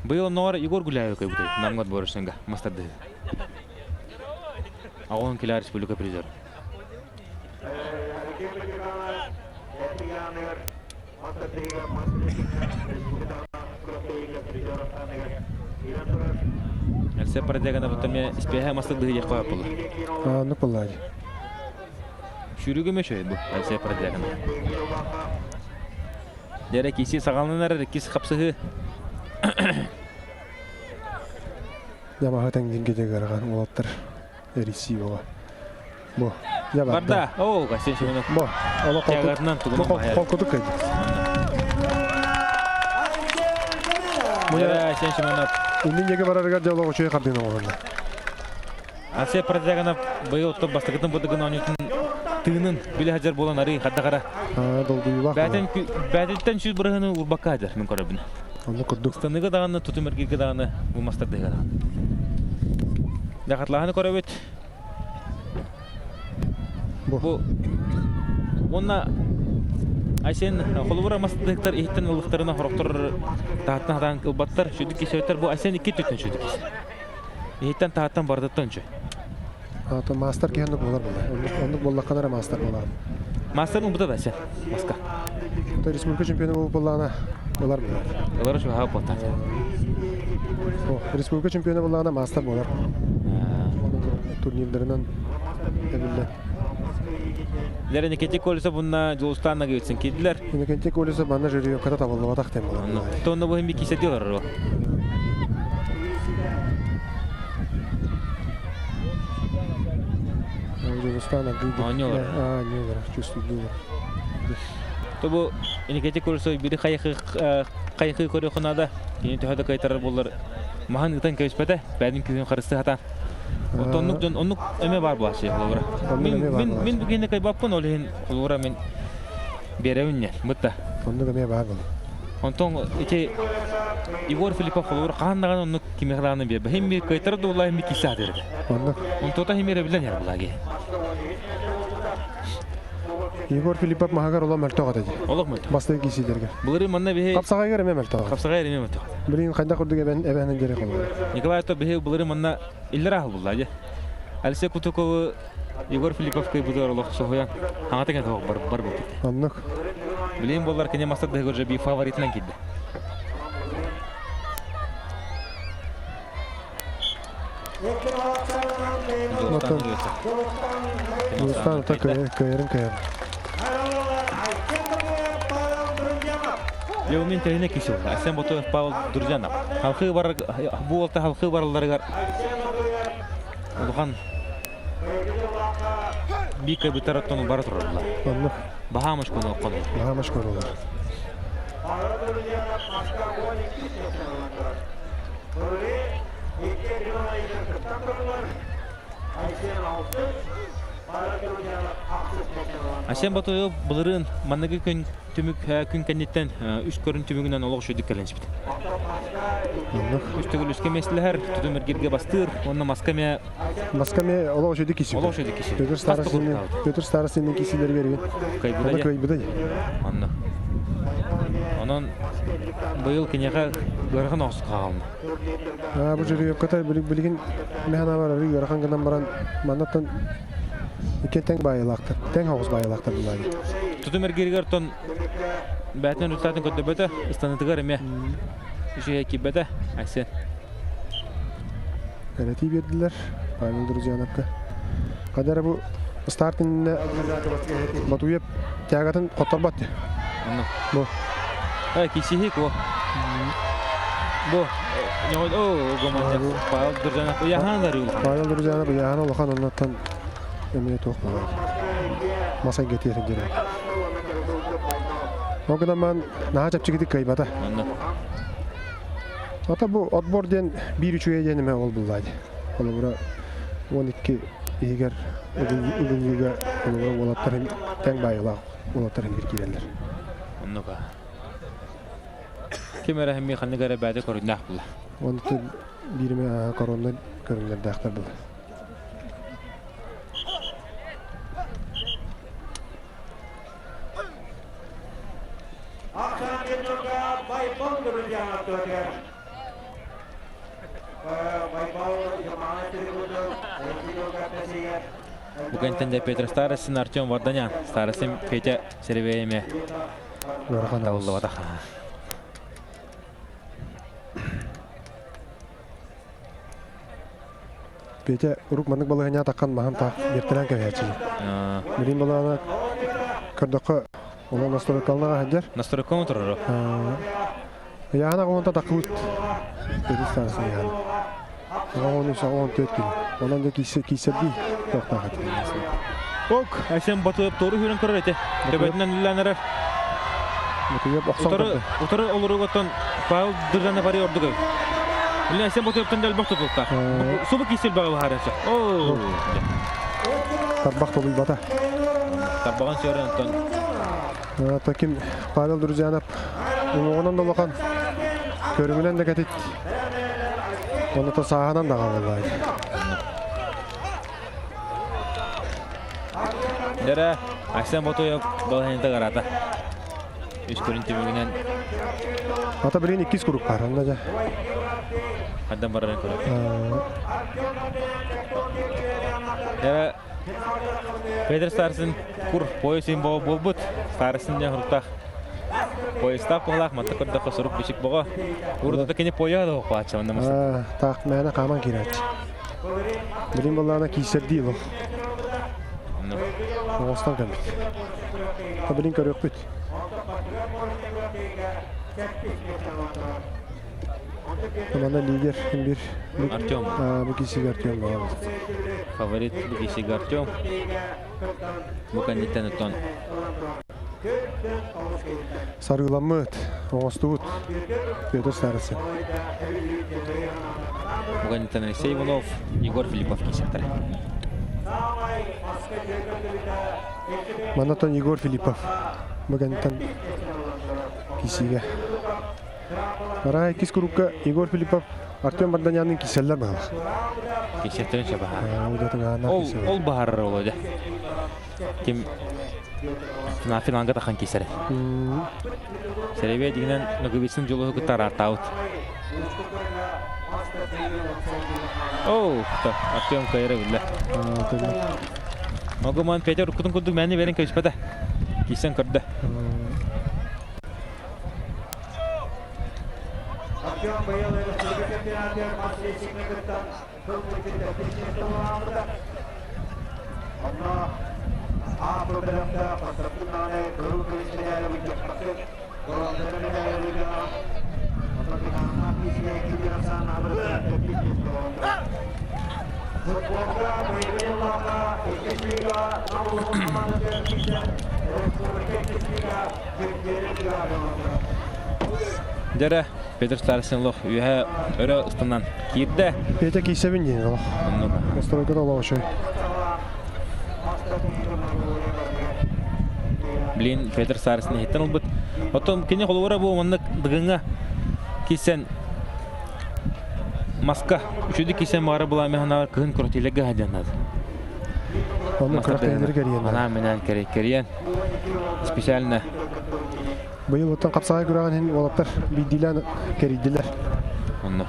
C: Бұл науар Егор Гуляев қой бұдай, намғат борышынға, мастарды. Ағуын келі республика призер. Сепарадягана потом я спеха мастыгды я коя было.
D: Ну полай.
C: Шүрүгө мөшөй бу Сепарадягана. Дәре киси сагалнанар кис хапсыгы.
D: Яма хатан генге гарган улаттар ресивога. Бу. Я
C: Барда. О, касен шуны.
D: Бу. Ала
C: Тягатынан тугун бая.
D: колкудук кайды.
C: Дәре сен шуны.
D: Үннеге барарга жолого чөй кардын огонда.
C: Сепарадягана быйыл топ бастыгытын бодыгын онютун тыынын биле хажар болан ары хаддагара.
D: Долгуйлак.
C: Бәдеттен шүз бұрығыны урбакка мен көрөбүн.
D: Аны курдук.
C: Станыгы дағаны, тутумергеге дағаны, бұл мастарды дағаны. Дақатлағаны көрөбөт. Бұл онна Айсен қолыбыра мастардықтар ехттен ұлықтарына құрықтыр тағаттан хатан ұлбаттар шүдік кесеуеттер. Бұл Айсен 2 төттен шүдік кесе. Ехттен тағаттан бардаттан шү.
D: Мастер кеһендик болар була. Ондук боллакканара мастер болар.
C: Мастерның бұда да Айсен, маска.
D: Республика чемпионы болуп боллана болар була.
C: Олар şu hava botan.
D: Республика чемпионы боллана мастер болар. Турнирлеринен эбилде.
C: Лерен кети колса bunna Жолстанга geçsin kediler.
D: Кенте колеса бана жөрү ката табылып атак тем болар.
C: Тонна bu hem kise diyorlar.
D: Жолстан агыды.
C: Анёлар.
D: Анёлар, чувствую.
C: То bu кети колса бири кайхы көрө хонада. Кени төһөдө кайтарар болар. Махан ытан көчпөдө. Бәдин күн карысты хата. Отоннук жон оннук эме бар бу ашы болора. Мен бүгүнө кайбаппын олен олора мен беребинне. Мытта.
D: Оннук эме бар бул.
C: Онтон иче Игорь Филиппов олора кандаган оннук кимехланы бе. Hem bir кайтар да улай ми киса дерде.
D: Оннук.
C: Онтота хемере билен яр булаги.
D: Игорь Филиппов махагар ола мөлтөгө деди.
C: Олок мөлтө.
D: Басты кисилерге.
C: Булыры манна бе.
D: Капсага эме мөлтөгө.
C: Капсага эме мөлтө.
D: Бирин кайда курдук эбенен жере калды.
C: Николай то бе булыры манна иллера хал булаги. Алсе Кутуков Игорь Филиппов кай будар олок сохоян. Хаңатыган бар бу.
D: Оннук.
C: Билем болар кене мастарда көржө би фаворитнен кидди.
D: Жолстан та кайрын.
C: Леонид Тайне кисел. Асен бото Павел Дуржанов. Халкы бар бу олта халкы барларга. Улхан бика битараттан бар туралар.
D: Оннук.
C: Бахамаш кону оккон.
D: Бахамаш көрөлөр.
C: Асен бото булырын манныгы күн түмүк күн кеннеттен 3 көрүн түмүгүнөн олог шөдүк келенчбит. Үстөгүл үскемеслер түтүмөргерге бастыр, онна маскаме
D: олог жөдүк киси.
C: Олог жөдүк киси.
D: Петр Старостин кисилер берген. Кайбыда.
C: Анна. Анан быйыл кенега гарган окс калган.
D: Бу жөрү ката билген механа бар, гарган гынан баран мандаттан икетен байлакты. Тең хогус байлакты булай.
C: Түтүмөргергер тон бәтен рутатын көдөбөтө, станытыгар эме. Ише кибеде, Айсен.
D: Гарати бердилер. Павел Друзьяновка. Кадары бу стартын батуеп тягатын котторбатты. Бу.
C: Кисихик о. Бу. Гоман Павел Друзьянов яхандар.
D: Павел Друзьянов яхан олхан оннан эме токмай. Масай гетер дер. Огда ман наа чапчыгыды кайбата. Ата бу отборден 1-3 эдениме ол буллайды. Олора 12 егер үгүнгүгө олора олаттар тең байыла олаттар бир кирелер.
C: Оннуга. Кемера хемми ханныгара бәде көрүннак була.
D: Онты бириме коронна көрүнөр дактар була.
C: Бүгін тәнде Петр Старостин, Артем Варданян. Старостин Петя Серебееме тауылды ватаха.
D: Пете урук маннык балыгыня таккан махан так бертелен кәвәчи. Билин балана көрдөккө Ona настройкалына хаҗар.
C: Настройка мотор.
D: Яна гонта такылыт. Перестансын яна. Оны шагон төткүн. Онан да кисерди токта хатын.
C: Ок, Айсен батып тору хүрен көрөтө. Төбөтүнөн үлләнер.
D: Мутуеп оксон.
C: Утары олоруготтон Павел дыржаны бари ордугай. Билен Айсен батыптан дел бактып тукта. Субы кисел багы харасы. О.
D: Табак толуй бата.
C: Табаган сөрөнтөн.
D: Таким Павел Друзянов онон да бакан көрүмүнөн да кетет. Оны та саганан да калган.
C: Дера Айсен батып балайында карата. Үч көрүнтүмүнөн
D: Ата билин 2 курук бар. Анда да.
C: Адам баран көрөт. Дера Петр Старсын кур поясын болбут. Старсын да хуртак. Пояста полак матакырда косурук бишик бого. Урда кене поя да окпачы андамаса.
D: Так, мена каман кирет. Билин балана кисерди ло. Остан кем. Та билин көрөк бит. Команда лидер bir
C: Артем.
D: Bu kişi Артем var.
C: Фаворит bu kişi Артем. Bu кандидаттан тон.
D: Sarılanmıt, Oğustuvut, Петр Старысын.
C: Bu kandidаттан Алексей Иванов, Егор Филиппов кисеттер.
D: Manatan Егор Филиппов. Bu kandidаттан kişiye. Ara 2 kurukka Егор Филиппов, Артем Барданянын киселлер бар.
C: Кисеттерин чабаха.
D: Ол
C: Ол бахар олоды. Ким на финалга тахан кисере. Серебе дигенен ногубисин жолу гытар артаут. Артем кайры биле. Могоман Петр кутун кудук мәни берен көчпәдә. Кисен көрдө. Дәре Петр Старсын лох үһә өрә устынан кирде.
D: Петя кисебин дейін ол. Настройкада олау шой.
C: Блин, Петр Старсын хеттен ул бит. Потом кине холора бу монны дыгыңа кисен маска. Үшүдү кисен бары була механа кын кротилеге хадянат.
D: Оны кротилеге керген.
C: Ана менен керген. Специально
D: Быйыл оттан капсага көргөн олаптар бидилен керидилер.
C: Онно.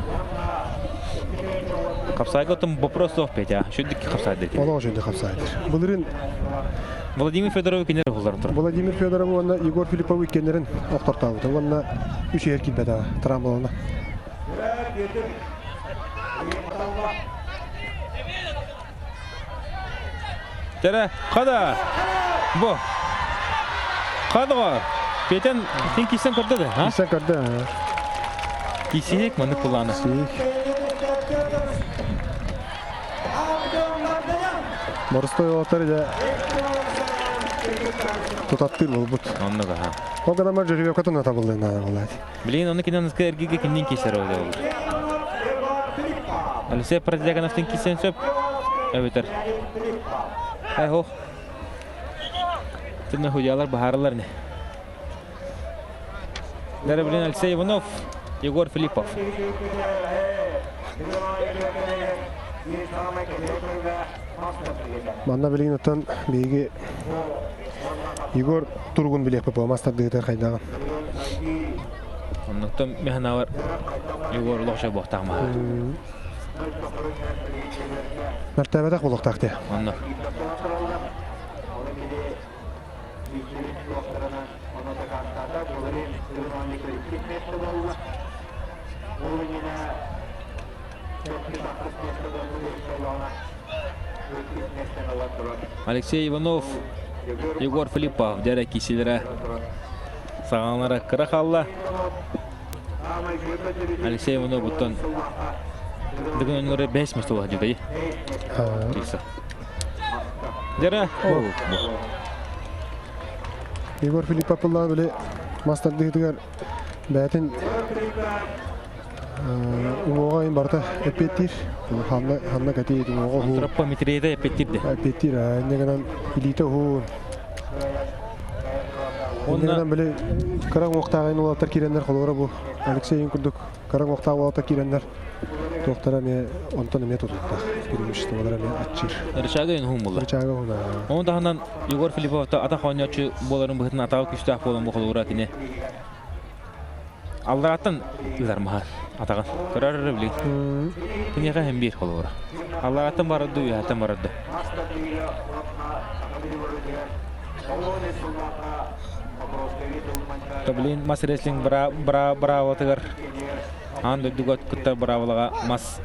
C: Капсага оттан вопросов Петя. Шүдүк капсага.
D: Олоо жөнүндө капсага. Булырын
C: Владимир Федоров кинер булар тур.
D: Владимир Федоров онна Егор Филиппов кенерин октортабыт. Онна 3 ер килбеда трамболона.
C: Тера, када. Бу. Када. Петен сен кисен көрдө да, ха?
D: Кисен көрдө.
C: Кисек маны кулланы.
D: Морстой отары да тутаттыр болбут.
C: Оннога, ха.
D: Ол кадамар жүрүп катына табылды наа.
C: Блин, оны кинен скергиге кинден кисер ол. Алексей Продягановтың кисен сөп. Өбөтөр. Хо. Тына хуялар бахарлар не. Дәре блин Алексей Иванов, Егор Филиппов.
D: Манда билген оттан беги Егор Тургун билек по мастардыгытар кайдаган.
C: Оннуктан механавар Егор лоша бохтагма.
D: Мәртәбәдә булыктакты.
C: Онно. Алексей Иванов, Егор Филиппов, дәрі киселері сағанлары қыра қалла. Алексей Иванов бұттан дүгін өнері 5 месті оға жүдей. Дәрі,
D: Егор Филиппов бұлла біле мастарды етігер бәтін Уңоға ең барда әпеттір. Ханна кәте еді уңоға хуын.
C: Антропа метрейді әпеттірді.
D: Әпеттір, әнегенен илиті хуын. Әнегенен біле қараң оқтағайын олаттар керендер қолуыра бұл. Алексейін күрдік. Қараң оқтағы олаттар керендер. Тоқтара мен онтан әме тұтықтақ. Керемішті олар әме атчыр.
C: Рычага ең хуын бұлда.
D: Рычага хуын.
C: Онда ханан Егор Филипповта ата қауынячы боларын бұғытын атағы күшті ақболын бұқылуыра кене. Аллараттан ұзар маған атаған. Көрәрі білей. Кенеға hem bir қолуыра. Аллараттан барады, үйәттен барады. Таблин мас реслинг браво тығыр. Аңды дүгөт күттар браволаға мас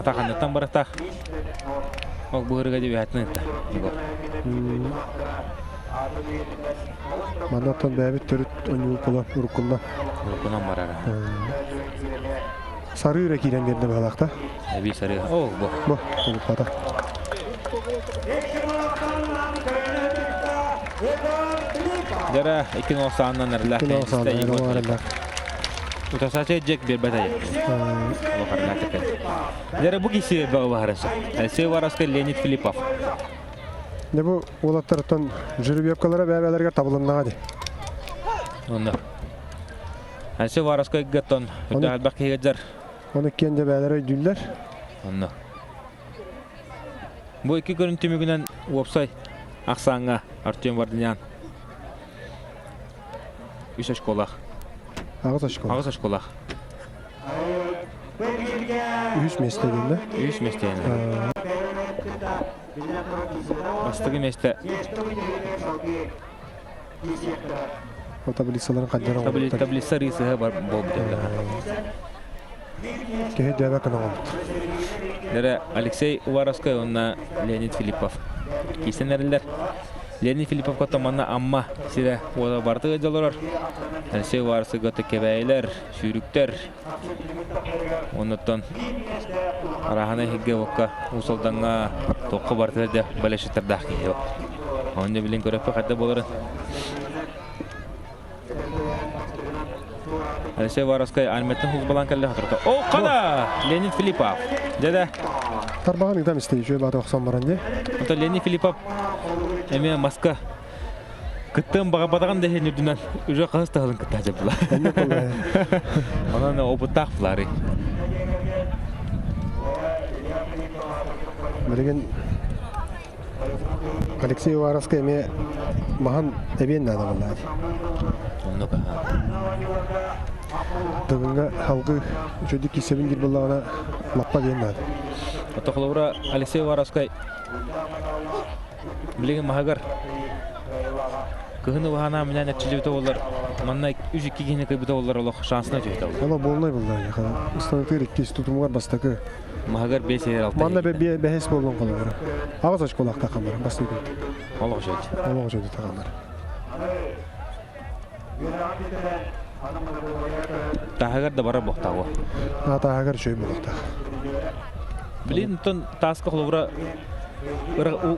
C: атақандықтан барықтақ. Оқ бұғырыға деп үйәттін ұтты.
D: Манаттан бәбет түріт ойнуып бола ұрыққылна.
C: Ұрыққылнан барары.
D: Сары үрек ирендерді бағалақта.
C: Әбей сары. О, бұл.
D: Бұл, бұл қата.
C: Дәрі, екен олса аннан әрләқ. Утасачы жек бербәт әйек. Дәрі бұл кесі бағы бағарасы. Әлсей вараска Леонид Филиппов.
D: Ne bu olatlardan jüri yapkalara beraberler tablanına hadi.
C: Onda. Әлсей вараска гаттон. Үтті әлбәқ кегеджер.
D: Onu kendi beraber düller.
C: Onda. Bu iki görüntü mügünen Opsay Ақсаңға Артем Вардинян. Үш ашқолақ.
D: Ağız aşkı.
C: Ağız ашқолақ.
D: Üç mesleğinde.
C: Üç mesleğinde. Бастығы месті
D: O tablisaların kadar oldu.
C: таблица рисыға бар болды.
D: Kehe dövbe kanal oldu.
C: Дәрі Алексей Уваровской, онна Леонид Филиппов. Кейсен әрілдер. Леонид Филиппов көтті манна амма сирі ода барды өйдалырар. Алексей Уваровской көтті кебәйлер, сүйріктер. Оннаттан арахана хигге оққа ұсылданға тоққы барды де бәлешеттерді ақиды. Онда білін көріпі қадда боларын. Алексей Уваровской Альметтің хұзбалан кәлі қатырды. О, қада! Леонид Филиппов. Деді?
D: Tarbağın idam isteyi şöyle batı oksan baran diye.
C: Ото Леонид Филиппов эме маска кыттым бага батаган деген үрдүнөн уже кыз тагын кытта жапла. Анан опыттак булары.
D: Билген Алексей Уваровский эме махан эбен нада буллар.
C: Оннука.
D: Тыгынга халкы жөдүк кисебин кир буллагана лаппа ден нада.
C: Ото Хловра Алексей Уваровский билген махагар кыгыны вахана менен чилебите болар. Манна 3-2 кийине кыбыта болар олох шансына жөйт.
D: Ала болмай буллар. Станоктер иккис тутумугар бастакы.
C: Махагар 5-7 алты.
D: Манна бехес болгон колор. Агыз аш колак такамар бастык.
C: Олох жөйт.
D: Олог жөйт такамар.
C: Тахагар да бара боктагы.
D: Ата агар жөй болокта.
C: Билин тон таска Хловра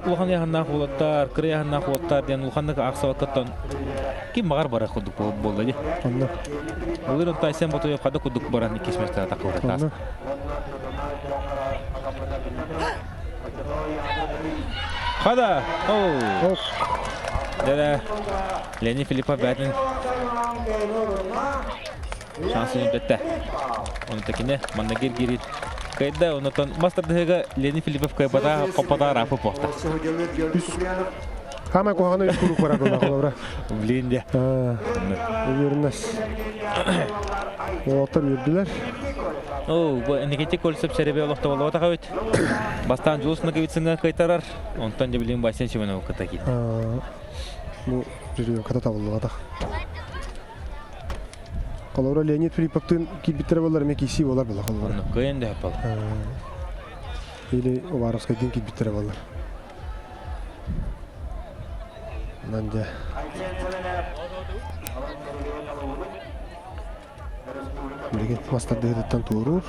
C: улхан яханна хулаттар, кыр яханна хулаттар ден улханны аксавакаттан ким магар бара кудук болду ди.
D: Онда.
C: Улырын тайсен бото яп када кудук баран кесместе такырат.
D: Онда.
C: Хада. О. Дада Леонид Филиппов бәтин шансын өтті. Оны такине мандагер гирит. Кайда онотон мастардыга Леонид Филиппов кайбата копата рапы покта.
D: Хама коганы үч курук бара колора.
C: Блинде.
D: Үйөрүнөс. Олоттор үрдүлөр.
C: О, бу энекете колсеп серебе олокто болот агабыт. Бастан жуусуна кебитсинге кайтарар. Онтон жебилин басен чемена окатаки.
D: Бу жүрүп ката табылды ата. Холора Леонид Филипповтын кибиттер болар, ме киси болар була холора.
C: Оны кыйын да хапал.
D: Или Уваровскайдын кибиттер болар. Нанде. Билген мастарды хедеттен тууру.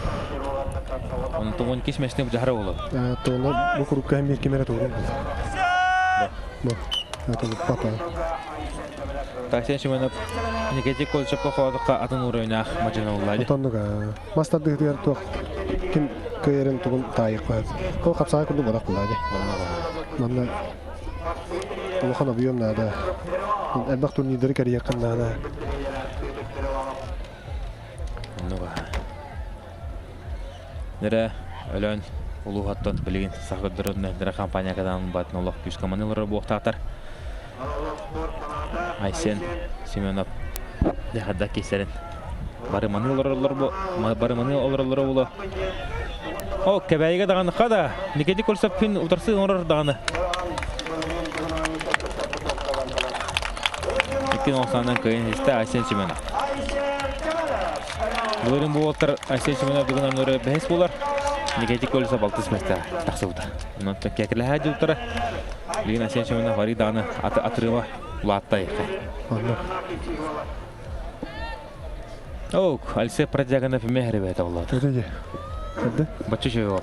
C: Оны тоғын кесмесіне бұл жахара болу.
D: Тоғына бұл құрупқа әм еркемері тууру болды. Бұл. Это вот папа.
C: Таксен шуменіп, Никитик Колчапқа қоғадыққа атын ұрайнақ мажана олайды.
D: Отанныға. Мастарды хедер тоқ. Кім көйерін туғын тайық қойды. Ол қапсаға күрді бодақ болады. Манда Улахан объем надо. Әлбақ турнирдері кәрі яқын надо.
C: Нері өлін ұлуғаттан білген сақыдырын нәдірі компания каданын батын олақ күз командалары бұқтақтар. Айсен Семенов дәқадда кесерін. Бары маны оларылары болу. О, кәбәйіге дағаныққа да Никитик Колчаппин ұтарсы орыр дағаны. Иккен олсандан көйін есті Айсен Семенов. Бұлырын бұл отыр Айсен Семенов бүгін өңірі бәйіс болар. Никитик Колчап 6 мәсті тақсы бұда. Онын кәкірлі әді ұтыры. Бүгін Айсен Семенов вари дағаны атырыға ұлатта еқі. Оук, Алисе Прадягана піме әрі бәйті олады.
D: Өтеге. Өтті?
C: Бачы шөй ол.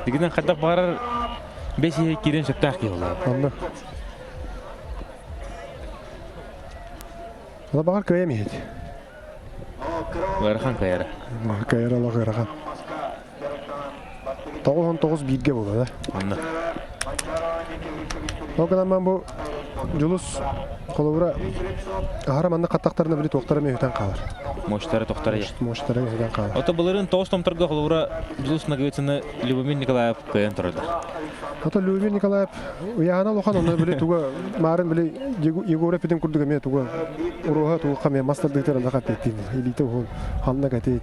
C: Дегенен қадақ бағарар 5 ие керен сөпті әқи олады.
D: Анна. Ала бағар көйе мейді.
C: Ғайрахан кайары.
D: Кайыр ала ғайрахан. 9-19 бирге болады.
C: Анна.
D: Оғадан мен бұл жұлыс қолуыра ағара манна қаттақтарына білі тоқтары мен өтен қалар.
C: Моштары тоқтары е.
D: Моштары өтен қалар.
C: Ота бұлырын 9 томтарға қолуыра жұлыс нагывеціні Любомир Николаев көйен тұрды.
D: Ота Любомир Николаев ұяғана лоқан оны білі туға марын білі Егор әпеден күрдігі мен туға ұруға туға қаме мастардығытыр ана қап еттейді. Елейті ғуын, халына кәтейді.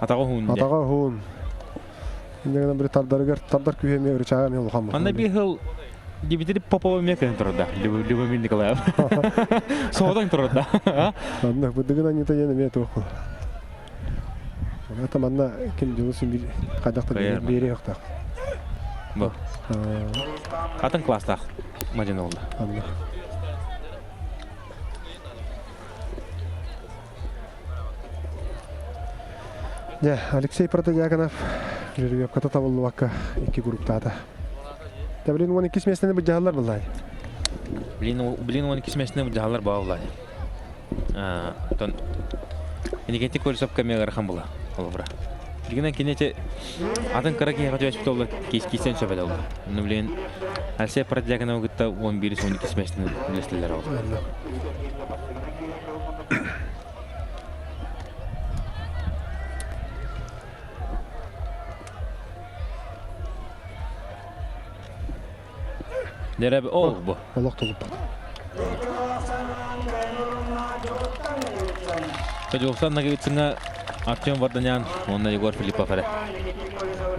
C: Атаға хуын.
D: Атаға хуын. Индегенен білі тардар күйеме ұрычаға мен лоқан бұл.
C: Анда бір ғыл Дмитрий Попова мекен тұрды, Любомир Николаев. Соғадан тұрды.
D: Анда бұдығын анита ені мен тоқыл. Ата манна кем жылысын бір қайдақты бері өқтақ.
C: Бұл. Атын кластақ мадина олды.
D: Анда. Алексей Протодягонов жүріп ката табылы баққа 2 групптады. Білін 12 месінені бұл жағалар бұлай?
C: Білін 12 месінені бұл жағалар баға бұлай. Никитик Колчап кәмеғар қан бұла. Білгенен кенете атын қара кейі қату әшіпті олы кейсен сөбәді олы. Оны білген Алексей Протодягонов ғытта 11-12 месінені үлестілер олы. Дәрәбі ол бұ.
D: Олақ толып бақ.
C: Жоқсан нағыветсіңі Артем Варданян, онына Егор Филиппов әрі.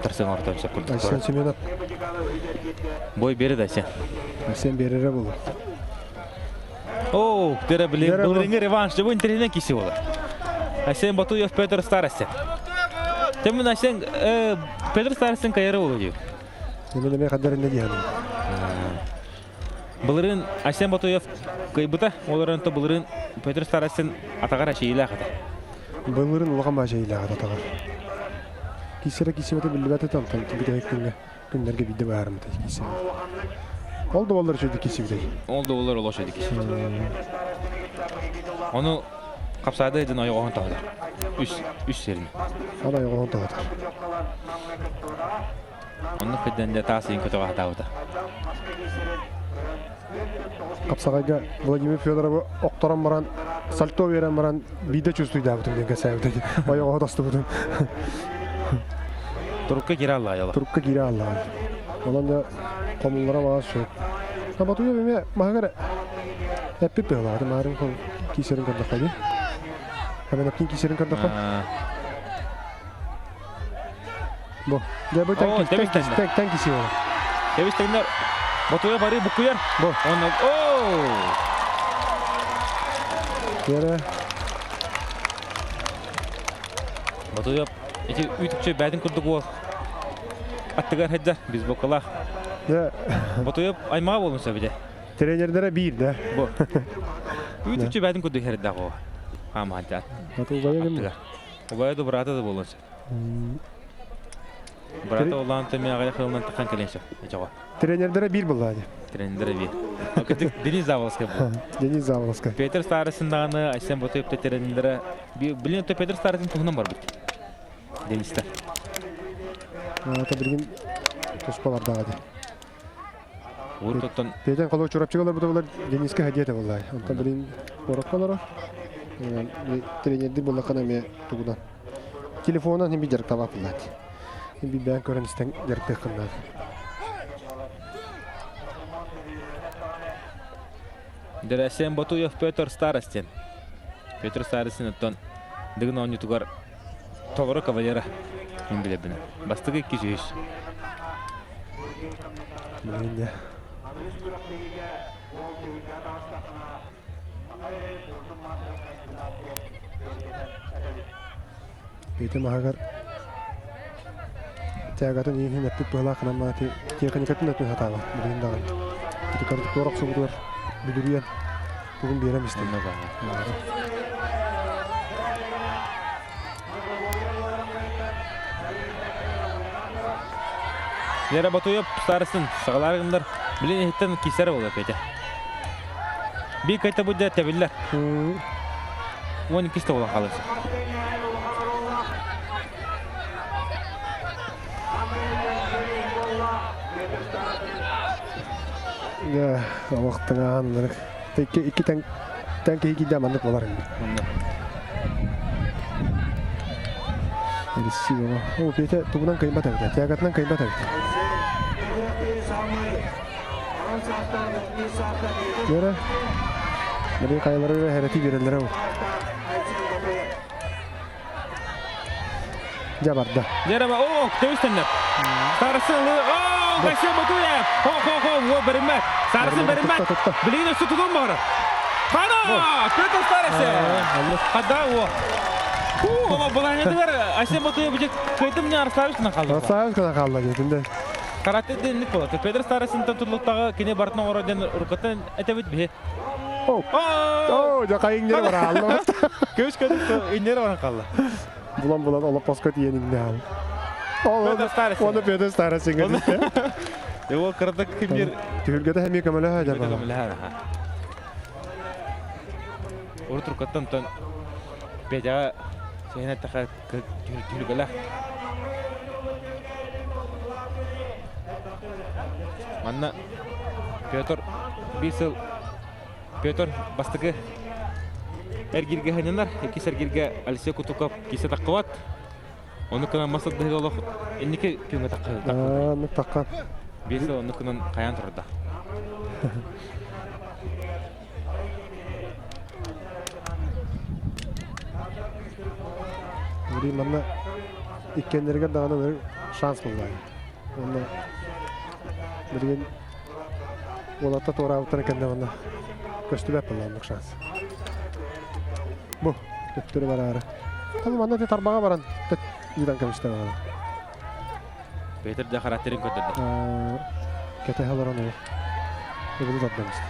C: Тұрсың ортан сөп күрді.
D: Айсен Семенов.
C: Бой береді Айсен.
D: Айсен берері болу.
C: Оу, дәрәбі бұлырыңы реваншты бұл интернетен кесі олар. Айсен Батуев Петр Старостен. Темін Айсен Петр Старостен кайыры олу дейу.
D: Емелеме қадарында дейін.
C: Бұлырын Айсен Батуев көйбіта, оларын то бұлырын Петр Старостен атағар әшейілі ақыды.
D: Бұлырын ұлған ба әшейілі ақыды атағар. Кесері кесеметі білбәті тамтан, бідәйік күндерге биді бағарымды кесері. Олды олар шөйді кесебідей.
C: Олды олар олар шөйді кесебідей. Оны қапсайды едін аяғығын тағыдар. Үш серін.
D: Аны аяғығын тағыдар.
C: Оны күдденде тағысыйын көті қағытағыда.
D: Қапсағайға Владимир Федоровы оқтаран баран, сальто верен баран, биде чувствуйды абытым денге сәйбіді. Аяғығы дасты бұдым.
C: Тұрыққа кері алла аяла.
D: Тұрыққа кері алла. Онан да қомыллара мағаз шөп. Батуя беме мағағар әппіп бағылады. Мағарын қол кейсерін көрдіқ қайды. Әмен әптен кейсерін көрдіқ қой. Бұл. Бұл тән кейсі олы.
C: Дәбістігіндер Батуя бары бұққыяр.
D: Бұл.
C: Оны... Оу!
D: Ері
C: Батуев эти үтүкчө бәдин курдук ол. Аттыгар хәддә без бокала.
D: Да,
C: Батуев аймага болмаса биде.
D: тренерлері бир, да.
C: Бу. Үтүкчө бәдин курдук хәддә го. Хамада.
D: Батыл байы кем?
C: Убай да брата да болмаса. Брата олан тәме агай хылнан такан келенче. Җава.
D: Тренерлері бир булды.
C: Тренер би. Денис Заволский бу.
D: Денис Заволский.
C: Петр Старосындагы Айсен Батуевте тренерлері. Билен то Петр Старосын тугынан бар бит. Денистер.
D: Ата бирген тоспалардағы де.
C: Уртоттон
D: Петен қалау чурапчыгалар бұда Дениске хәдиеті болды. Онта бірін ораққалары. Тренерді бұл қана ме туғыдан. Телефонан hem bir жарық таба бұлады. Bir бән көріністен жарықты қынады.
C: Айсен Батуев Петр Старостин. Петр Старостин оттон дыгын он ютугар толору кавалера. Ким билебине. Бастыгы 200.
D: Білгенде. Петен мағағар тәғатын ең әттік бұғыла қынамма теканикатын өтін хатаға. Білген дағын. Еті кардық торақ соғыдылар. Бүдірген. Бүгін берем істейді.
C: Лера Батуев Старостин сағаларыңдар білен ехеттен кесері болды Петя. Bir kayıta bu da tebiller. 12 de olan kalırsa.
D: Ya, vaxtına anlarıq. İki tank iki damanlık olar indi. Erisi baba. O Pete tuğundan kayınbat avida. Tiyagatından kayınbat avida. Yara. Böyle kayaları ve hereti verenlere o. Jabarda.
C: Yara bak. Oo, dövüştenler. Sarısılı. Oo, Aysen Batuyev. O berinmez. Sarısı berinmez. Bileğin üstü tutun bari. Bana! Peter Sarısı. Hatta o. Ama bulan ne var? Aysen Batuyev bir kayıtım ne araslarışına kaldı.
D: Araslarışına kaldı getinde.
C: Karate denlik болады. Peter Staros'ın tutuluqtағы kene Bartına oradan ұрқытын әтәбет бе.
D: О, жақай еңдері бар алды.
C: Көз көдік еңдері баран қалды.
D: Бұлан олап басқат еніңді ал.
C: Peter Staros.
D: Оны Peter Staros еңгеді.
C: Ол қырдық кімдер...
D: Түхілгеді әме көмілі әдер бар.
C: Ұры тұрқаттан тұн Петяға сені тақы түхілгілі. Манна Петр бисел Петр бастыгы эргирге ханянар, эки сергирге Алексей Кутуков кисе таққыват. Оны кынан масад дығы олық эннеке күйіңе таққы.
D: Оны таққан.
C: Бисел оны кынан қаян тұрды.
D: Uri manna ikkenlerge dağına bir şans buldu. Onu birgen olatta tora avtana kende manna köstü yapılandık şans. Bu kötürü var ara. Tabii manna te tarbağa varan yüzden kalmıştı bana.
C: Peter de karakterin kötürdü.
D: Kötü halar onu. Öbürü tatlamıştı.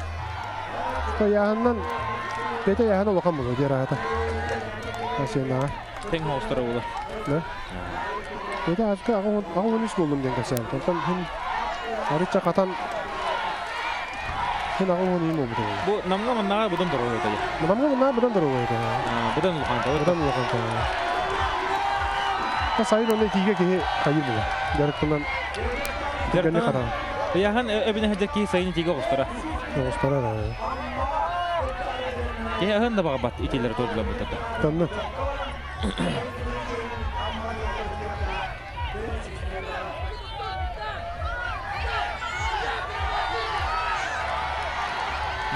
D: Ta yağından Peter yağına lokan buldu diğer hayata. Aşağıya
C: Teң hoğustara olur.
D: Ne? Peter azka ağın iş buldum diyen kaçayım. Ondan hem arıça katan hem ağın iyi mi oldu?
C: Bu namga mannağa budan duruyor tabii.
D: Namga mannağa budan duruyor.
C: Budan ulkan tabii.
D: Budan ulkan tabii. Ta sayın onu ikiye ki hayır bu. Yarıkından gönlü katan.
C: Yahan evine hacaki sayın ikiye hoğustara.
D: Hoğustara da.
C: Yahan da bağbat ikileri tordular bu tadı.
D: Tanrı.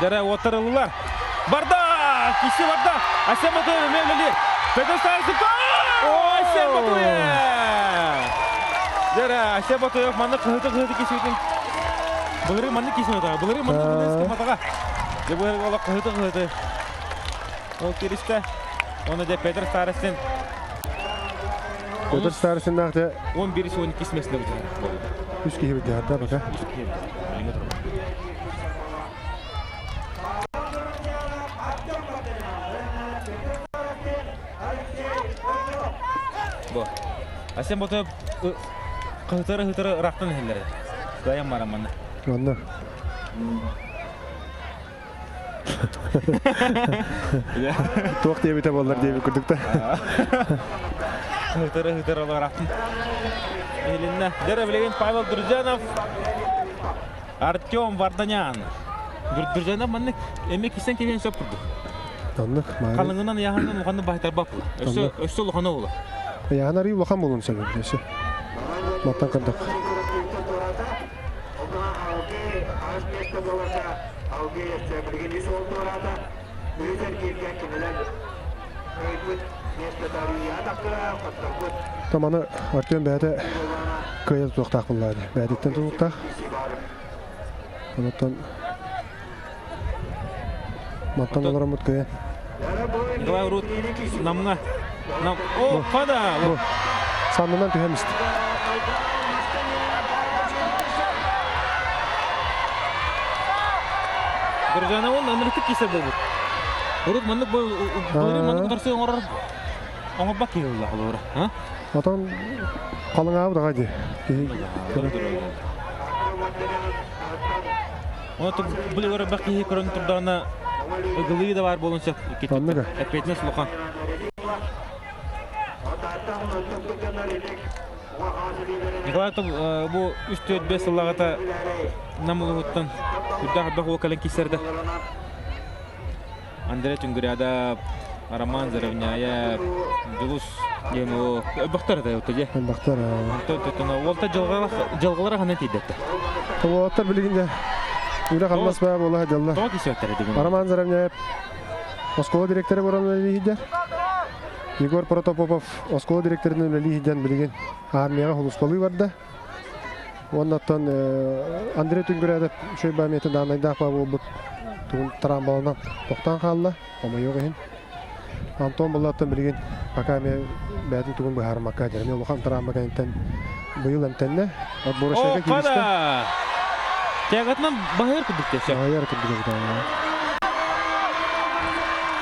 C: Dere oturulular. Barda! Kişi barda! Aysen Batuyev mevlilir. Peter Staros'ın Aysen Batuyev! Dere Aysen Batuyev manı kıhıtı kişiydim. Bunları manı kişiydim. Bunları manı kişiydim atağa. Ya bunları ola kıhıtı. O kirişte. Onu da Peter Staros'ın
D: Ötür starısında da
C: 11-12 mesele bu.
D: 3 kişi bir da baka.
C: Bu. Asen botu hıtırı raktan hillere. Dayan var amanı.
D: Onda. Toq diye bite bollar diye kurduk da.
C: Hıtırı olarak. Elinne. Dere bilegen Pavel Durjanov. Artyom Vardanyan. Durjanov manne emek isen keben söp kurdu.
D: Onda.
C: Kalыңынан яғынан оғанды байтар бап бұл. Өсі ұлғаны олы.
D: Яғын арый улахан болуын себеп десе. Маттан кырдық. Таманы Артем бәді көйел тұқтақ бұллады. Бәдіктен тұқтақ. Онаттан маттан оларам бұд көйен.
C: Николай Урут намыңа. О, қада!
D: Сандынан түйемісті.
C: Durjanov он әміріктік кесер бұл. Урут маңдық бұл маңдық тұрсы оңыр бақ кейілді қалуыра.
D: Атан қалың ағы да қайды.
C: Оны тұр бұл өрі бақ кейі көрін тұрдағына ұғылығы да бар болынша
D: Анныға?
C: әппетіне сұлықан. Николай бұл 3-4-5 сылағата намылы ұттан күрдағы бақ ол кәлін кесерді. Андрей Түнгіряда, Роман Заравняя, Дулус ему бахтар да өтті де.
D: Бахтар.
C: Олта жылғылары ғана тейдетті.
D: Олаттар білігінде Үйрі қалмас бәі болы ғадалла.
C: Тоға кесі өттері деген.
D: Роман Заравняев Оскола директоры бұрын өлі Егор Протопопов Оскола директорының өлі білеген армияға хұлыспалы барды. Оннаттан Андрей Түнгірәді шөй бәметін дағынайдақ ба бұл тұғын тұран балынан тоқтан қалды. Ома yok ең. Антон Болаттан білген пока мен бәдің тұғын бұл хармаққа дәрі. Мен ұлған тұран бәкәнеттен бұйыл әмтенне.
C: О, қада! Тәғатынан бағайыр күдік десе.
D: Бағайыр күдік десе.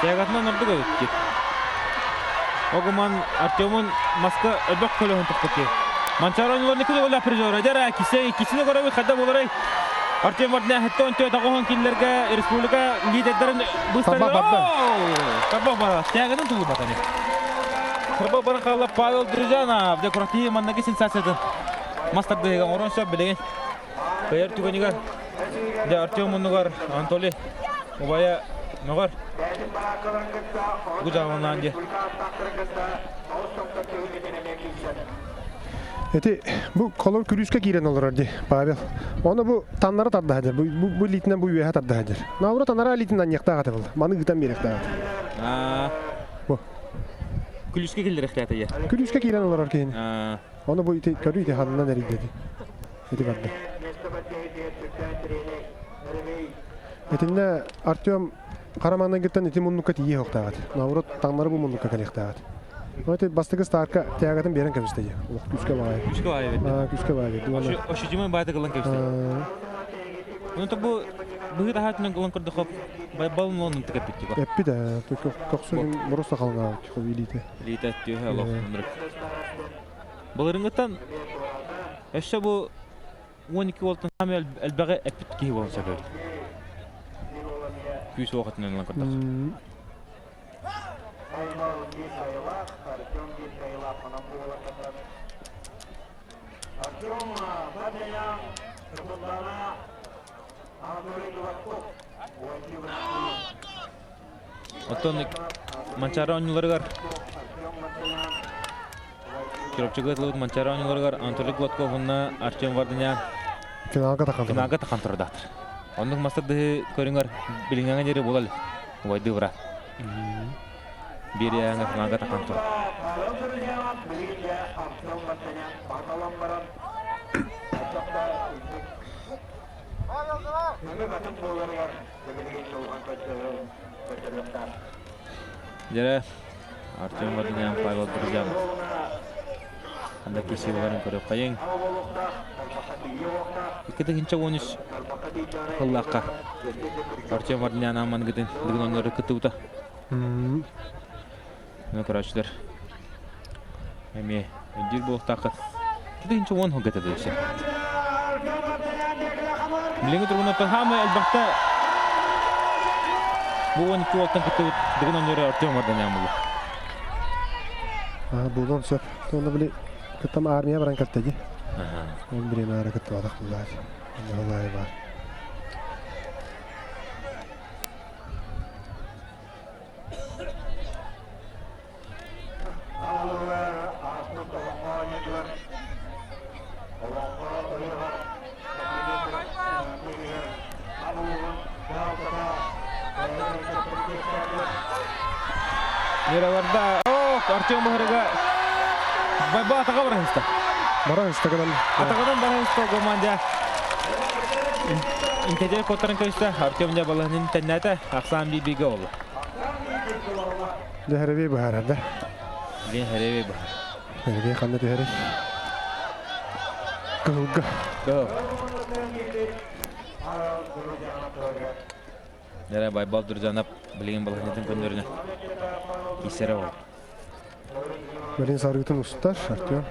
C: Тәғатынан ұрды көдік. Оғыман Артемон Москва өбек көлігін тұқты. Манчароныларны күді олап призор. Әдер кисіне көрі қадда боларай. Артем Вардня хеттон төт ағуған келдерге республика лидердерін бұстары. Табақ бара. Тәғатын тұлы батаны. Табақ бара қалап Павел Дружанов. Декоративі маннаки сенсацияды. Мастарды еген орын сөп білеген. Кайыр түгенігер. Артем мұнығар Анатолий. Обая Ногар. Гужағынан де.
D: Эти bu kolor kürüske giren olur orada Pavel. Onu bu tanları tadı hadır. Bu litinden bu üyeha tadı hadır. Navru tanlara litinden yakta hadır. Manı gıdan bir yakta hadır. Bu.
C: Kürüske gelir ihtiyatı ya.
D: Kürüske giren olur orada. Onu bu iti körü iti hadından erik dedi. Eti vardı. Etinde Artyom Karaman'dan gitten iti munnukat iyi yakta hadır. Navru tanları bu munnukat yakta hadır. Öte bastığı starka tiyagatan beren kemiste ya. Küske var.
C: Küske var evet.
D: Küske var evet.
C: O şucumun bayda kılan kemiste. Onu da bu daha hatının kılan kırdı hop. Balın onun tıkap bitti bak.
D: Eppi de. Koksun burası kalın ağır. Çok ilite.
C: İlite diyor Allah onları. Balırınlıktan eşya bu 12 voltun tam elbağa epit ki var sefer. Küs vakitinde kılan kırdı. Otonik mancara oyuncuları var. Kiropçıgıtlık mancara oyuncuları var. Anatoly Glatkov'unla Artyom Vardanyan
D: Finalga
C: takan turadadır. Onluk masada körünger bilingen yeri bolalı. Vaydı vura. Bir yana finalga takan tur. Jere Artyom Vardanyan Pavel Drujanov. Anda kesiyorların körü kayın. İkide hinçe 13 Allah'a. Artyom Vardanyan aman gidin. Ligin onları kıtıvda. Ne karşılar. Emi öncül bu takı. İkide hinçe 10 hogata deyişi. Bilingi durgun Oklahoma elbette bu 12 volttan kıtıvda. Ligin onları Artyom Vardanyan bulu.
D: Buldum söp. Onu bile kıttam armiya baran kaltadı. Ben bir yana kıttı adak bunlar. Vallahi var.
C: Neralarda Artyom Baharaga Bayba ataka barang ista.
D: Barang ista kadan.
C: Atakadan barang ista komanda. İntece kotaran kayısta Artyom'da balahının tennete aksan bir bilgi oldu.
D: Deherevi bu herhalde.
C: Din herevi bahar.
D: Deherevi kandı deherevi. Kılgı.
C: Go. Nere Baybal durcanap bilgin balahının kondörüne. İsere oldu.
D: Berin sargıtın ustar Artyom.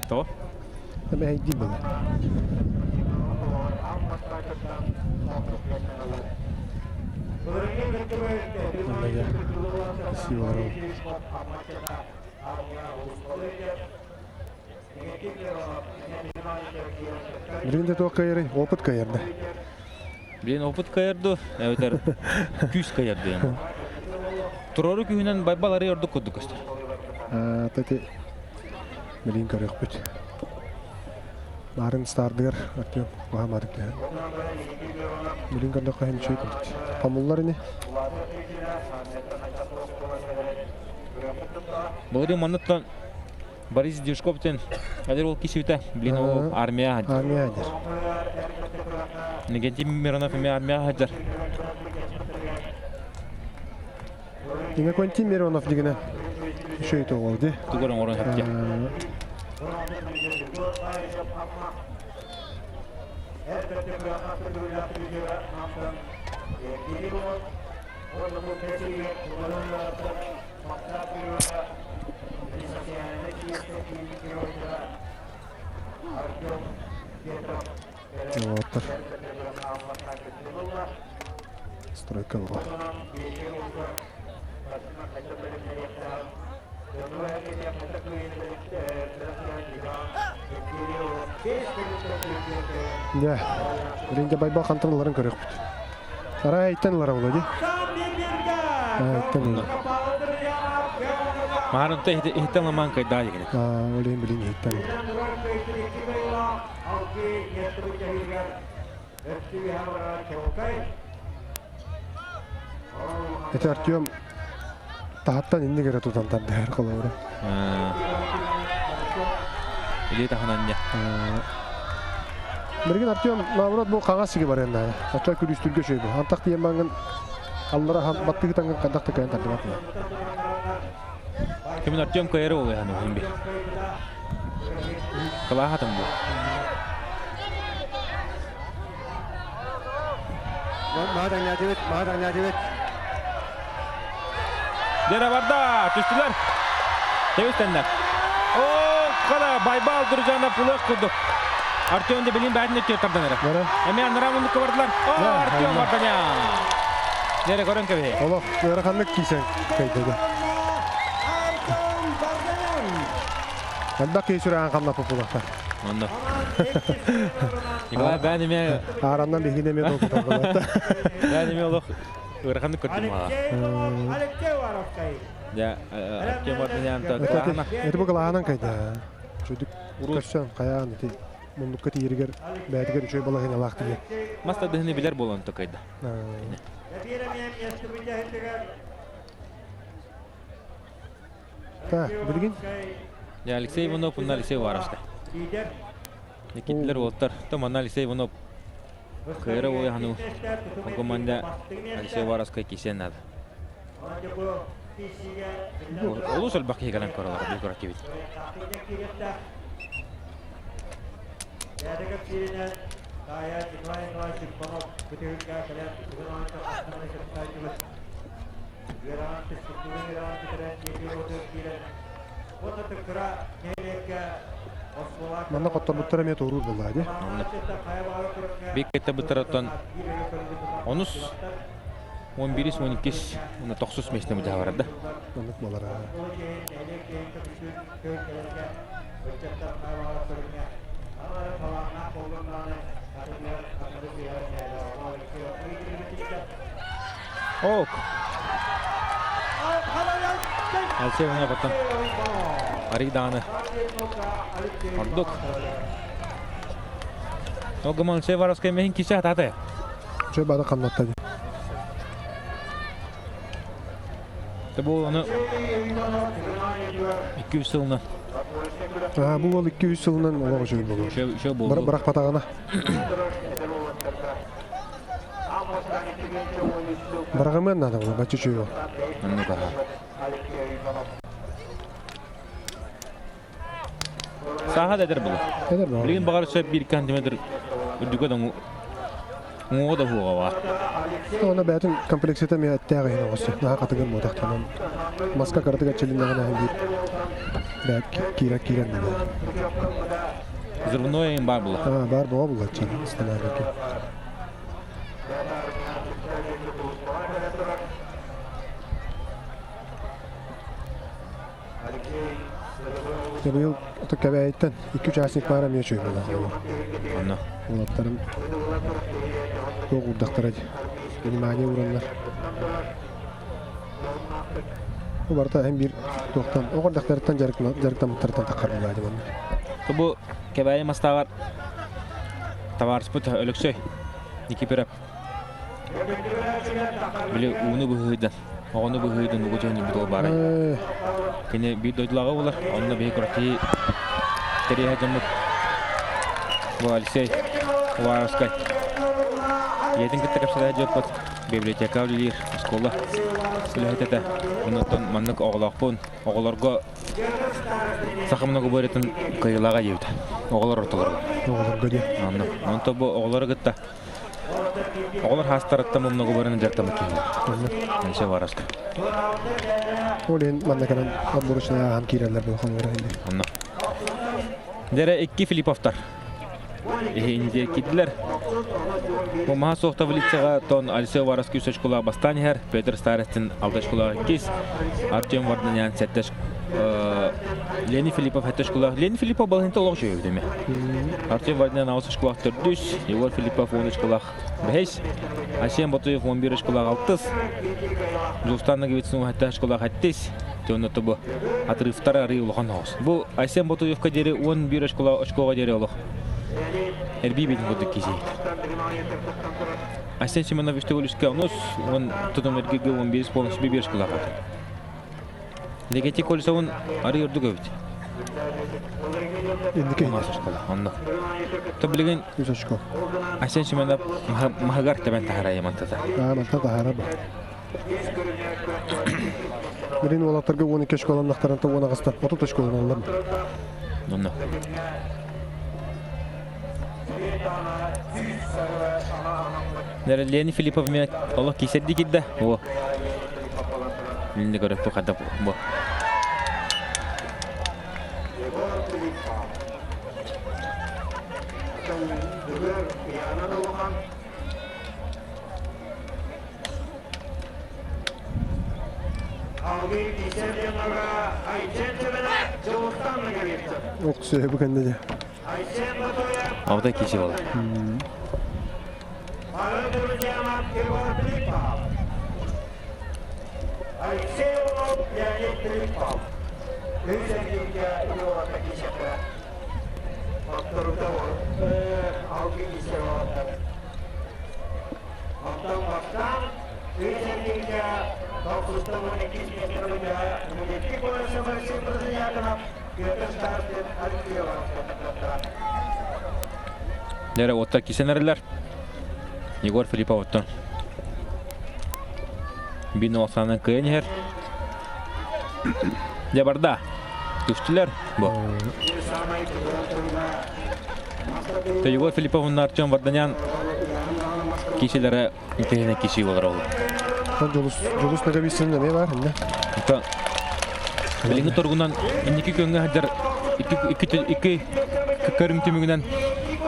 C: To?
D: Ama heydi böyle. Vallahi ya. Kesiyor var o. Birinde de o kayarı, oput kayardı.
C: Bilin oput kayardı. Evet küs kayardı yani. Turoru kühünen Baybalları yorduk kuduk işte.
D: Tati Melin karık büt. Barın stardır Artyom. Vahamadık ya. Melin karık hem şey kıldık. Pamullar ne?
C: Бұлыры манытtan Борис Дюшковтен әдер ол кешеуті білін ол армия хаджар.
D: Armiya hajar.
C: Негентим Миронов еме армия хаджар.
D: Yine Kontin Mironov digine şey oldu.
C: Тугорын орын хапке.
D: Вот. Стройка была. Ya, birinci Baybal kantarların körük büt. Saray ayttanlar oldu. Ayttan oldu.
C: Maharınta ihtilaman kayda yine.
D: Olayım bilin ayttan. Ete Artyom tahattan indi kere tutantar değer kolaları.
C: İli tahanan ya.
D: Birgin Artyom namurat bu kağa sigi var yanında. Hatta külüstürge şey bu. Antak diyen bangın Allara battığı tangın kadakta kayan tartı bakma.
C: Kimin Artyom kayarı oluyor yani himbi. Kalahatan bu.
D: Mahadan Yacevet.
C: Dere varda düştüler. Tevistenler. Kala Baybal duracağına pulak kurduk. Artyom da bilin bədin ötüyor tardan era. Hemen naramınlık kabardılar. Artyom Vardanyan. Dere görün kebi.
D: Allah, yarakanlık kiysen kaydı. Bak ki süren kanla populakta.
C: Onda. Nikolay ben ime
D: Arandan bir gidemiyor da populakta.
C: ben ime oluk. Yarakanlık kurdum ha. Ya Artyom Vardanyan da kalahana.
D: Eti bu kalahanan kaydı. Çocuk kaçsan kayağın eti. Mundukka tiyeriger, bəydiger üçöy bala hene laqtı diye.
C: Masta dihini biler bolan tokayda.
D: Ta, bilgin?
C: Ya Alexey Ivanov, bunlar Alexey Varash'ta. Nikitler oltar. Tamam Alexey Ivanov. Kayra oya hanu. O komanda Alexey Varash'ka kişen adı. Олус өлбақ егелен көрілер, декоративит.
D: Манна коттор буттара мет урur булла ди.
C: Бек кетті бұттараттан 11-12 оны 9 месіне бұда барады.
D: Маннык болара.
C: Ок. Алсей оңа баттан. Ариданы. Ордук. Огыман Алсей Варовскай мехин киші атады.
D: Чөй бада қаннатта ди.
C: Бұл оны 200 жылына.
D: Бұл ол 200 жылынан олығы жөй болу.
C: Шө болды.
D: Бірақ батағана. Барағымен нады бұл, бәтчі жөй ол.
C: Анны бара. Саға дәдір бұл.
D: Әдер бұл.
C: Білген бағары сөп 1 сантиметр үрдігі да мұңға да хуға бар.
D: Ona bätin kompleksiyete mi attağın olsa. Daha katıgın bu tahtından. Maska kartıga çelinden hem bir. Bak kira dedi.
C: Zırvınoya en bar bulu.
D: Ha bar bu bulacak istemelerdeki. Bu yıl Tokyo'dan 2-3 asnik param yaşıyor burada.
C: Anna.
D: Ulatlarım yok urdaklara. Benim mani uğranlar. Bu barda hem bir doktan, o urdaklardan jarıktan muhtardan takarlılaydı bunlar.
C: Bu kebayi masta var. Tavar sput ölüksöy. Niki pirap. Bile unu bu hıydan. Onu bu hıydan bu jani bu bara. Kene bir doydulağı olar. Onunla bir kurati teriye hacamlık. Bu Alsey Варовскай. Yedin kitta kapsada jopot. Biblioteka ulir, skola. Sülhetete. Ondan manlık oğlaqpun. Oğlarga saxamına goboretin kıyılağa yevdi. Oğlar ortalarga.
D: Oğlarga diye.
C: Anna. Ondan bu oğlara gitta. Oğlar hastarattan bununla goborenin jartamı kiydi. Alsey Варовскай.
D: Olen mannakanan abburuşuna ham kirerler bu xonlara indi.
C: Anna. Dere 2 Filipovtar. İnce kitler. Bu maha soğukta vlitsaga ton Alsey Варовскай 3 şkola bastani her. Peter Starostin 6 şkola 2. Artyom Vardanyan 7 Leni Filipov 7 şkola. Leni Filipov balhinte oloq jöyü deme. Artyom Vardanyan 6 şkola 4. Yegor Filipov 10 şkola 5. Asien Botoyev 11 şkola 6. Жустанна гевитсну 7 şkola 7. Төнө тобу атрыфтар ары улган хос. Bu Asien Botoyevka deri 11 şkola очкога deri oloq. Erbi bilin bulduk kişi. Aslen Simonov işte oluşka onus on tutum erkege 11 polnos bir şkola kaldı. Legeti kolsa on arı yurdu gövt.
D: İndiki.
C: Nasıl şkola? Anla. Tabliğin
D: 3 şkola.
C: Aslen Simonov mahagar taban taharaya mantada.
D: Ha manta tahara bu. Birin olatlarga 12 şkolanın aktaranta 10 ağızda 30 şkolanın alırım.
C: Anla. Leni Filipov me Allah keserdi giddi. O. Lini görüp bu kadar bu.
D: Okusuyor bu kendine.
C: Avda kişi var. Nere otta kisenerler. Yegor Filipov ottan. 1.90'dan kıyın her. Жабарда. Күштілер бұл. Егор Филипповна Артем Варданян кишилері итегіне киши болар олы.
D: Жолус нагабисін не бар?
C: Біліңі тұрғынан 2 көнгі хаджар 2 көрім түмігінен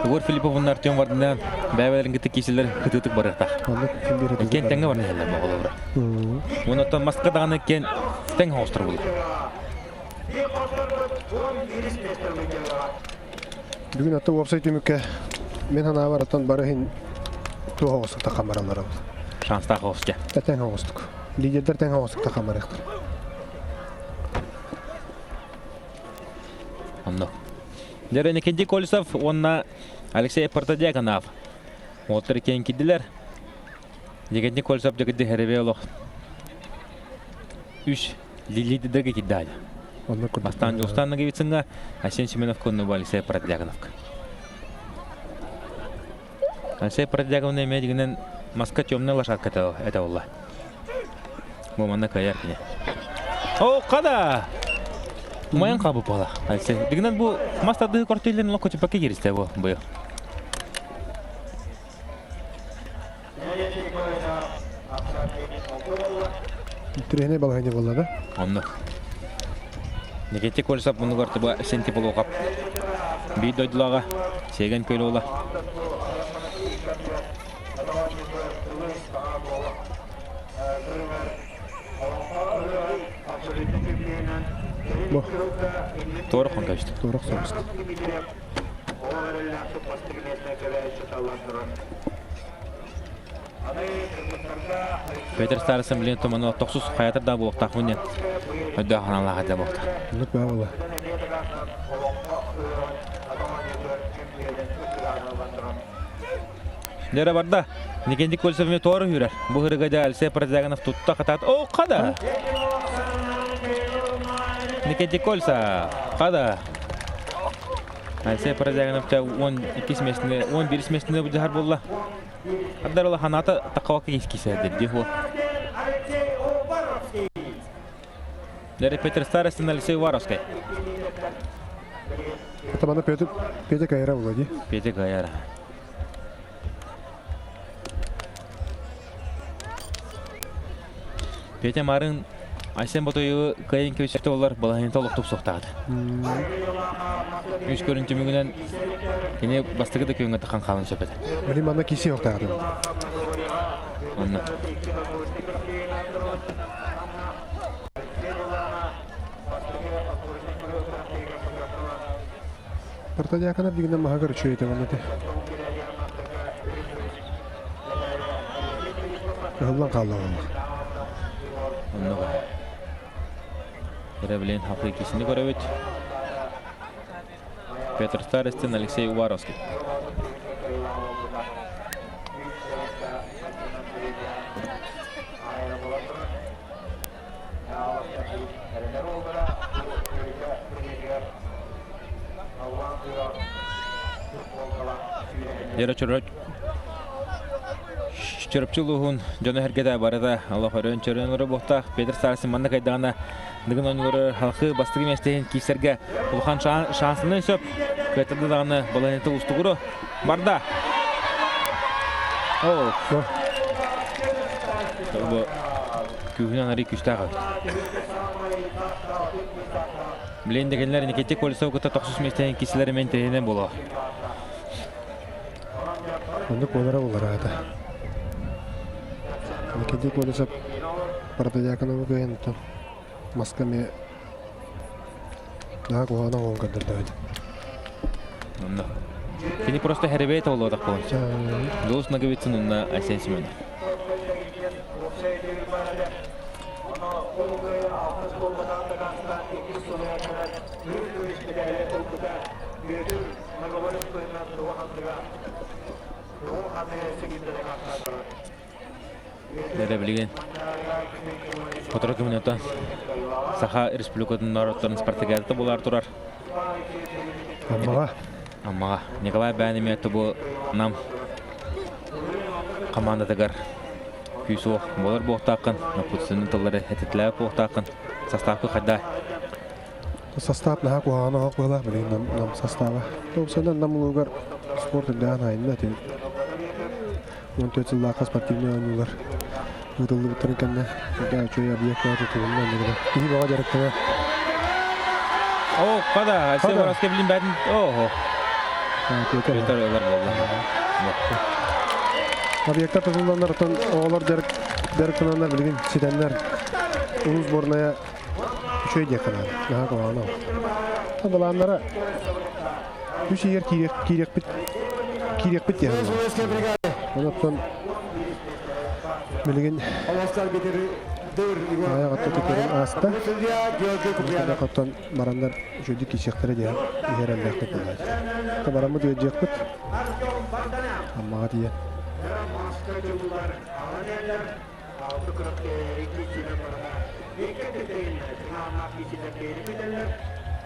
C: Егор Филипповна Артем Варданян бәйбәлеріңгі кишилер күтітік барықтақ. Кен тәңі бар нәлі бағылы бұра. Оны оттан масқа дағаны кен тәң хауыстыр болы.
D: Бүгін атты веб-сайт үмікке мен хана бар аттан бары хин туға хоғыстық таққан баралар абыз.
C: Шанста хауыстық.
D: Тәң хоғыстық. Лидердер тәң хоғыстық таққан барықтыр.
C: Онно. Дәрі Никентий Колесов, онна Алексей Партадиаканов. Олтыр кен кеділер. Никентий Колесов дегіді хәребе олық. 3 лидерге кедді. Бастан Жолстанна гевицинга, Асен Семенов коннуба Алексей Партадиакановка. Алексей Партадиаков емедігінен маска темный лошадка это олла. Моманна каяркіне. О, қада! Майын қабы бола. Дегінен бұл мастады кортейлерін лоқы тепаке керісті бұл.
D: Түрехіне балғайны болды да?
C: Онды. Никентий Колесов бұны көрті бұл сенті бұл оғап. Бей дойдылаға сеген көйлі ола.
D: Бұл.
C: Торық он көшті.
D: Торық соғысты.
C: Петр Старысын білен тұманы 9 қаятырда бұл оқтақуынен өйді ақыналаға да болды.
D: Бұлық бә ола.
C: Дәрі барда, Никентий Колесовмен торы үйрер. Бұл ғырғада Алексей Партадиаканов тұтта қатады. О, қада! Никентий Колесов, қада! Алексей Партадиакановча 11 смесінде бұл жағар болла. Аддар ола ханаты тақауаққа ескесі әдерде ол. Дәрі Петр Старостин, Алексей Варовский.
D: Атаманы Петя Кайра болады.
C: Петя Кайра. Петя Марын Айсен Батойы кайын көсекті олар балайын толықтып соқтағады. Үш көрінті мүгінен кене бастығы да күйіңі таққан қалын сөпеді.
D: Білім ана кесе оқтағады.
C: Онна.
D: Партадиаканов дегеннен мағағыр үші еті ғанады. Ғылдан қалды ғалды.
C: Онна ба. Білен хақы кесінде көрі өт. Петр Старостин, Алексей Уваровский. Дері чөріпчілуғын жоны әргеті барыда Allah өрін чөрінлері бұқтақ. Петр Старостин манны қайдағына дығын онылары халқы бастығы мәстеген кейсерге ұлған шансының сөп көтірді дағыны баланеті ұстығыры барда. Бұл күйінен әрі күштағы. Білейін дегенлер Никентий Колесов күті 9 мәстеген кейселері мен тәренен болуға.
D: Ондық олара ағады. Никентий Колесов Партадиакановы көйін тұр. Маскаме daha koğana on kadar daydı.
C: Onda. Seni просто herebe ta oldu takon. Dost nagavitsin onda Aysen Semenov. Nere bilgen. Fotoğrafı minuttan. Saha Республиканың народтарын спартакиадаты болар турар. Аммаға. Николай Бәнеметі бұл нам командадығар күйсі болар боқтақын. Напутсының тыллары әтетләіп боқтақын. Составка хадда.
D: Состав на хакуана хакуала блин нам состава. То сенен нам лугар спорт дан айна те. Он төтсүлла спортивный ойнуулар. Удалды битеркенде. Да чөй объект атылган негде. И бага жарыктыгы.
C: О, када, Айсен Бараске билин бәдин. Ого. Көтөр олар болды.
D: Объекттар тозулгандар тон оголор жарыктанандар билген сиденler. Улус сборная чөй декана. На хакуана. Табаланнара үш егер кирек бит яһан. Онотон билген аяк атты көтөрүн аста. Каттан барандар жөдү кичектер дия. Игерелдер көтөрүлөр. Табарамы дүйөжөкпүт. Аммага дия.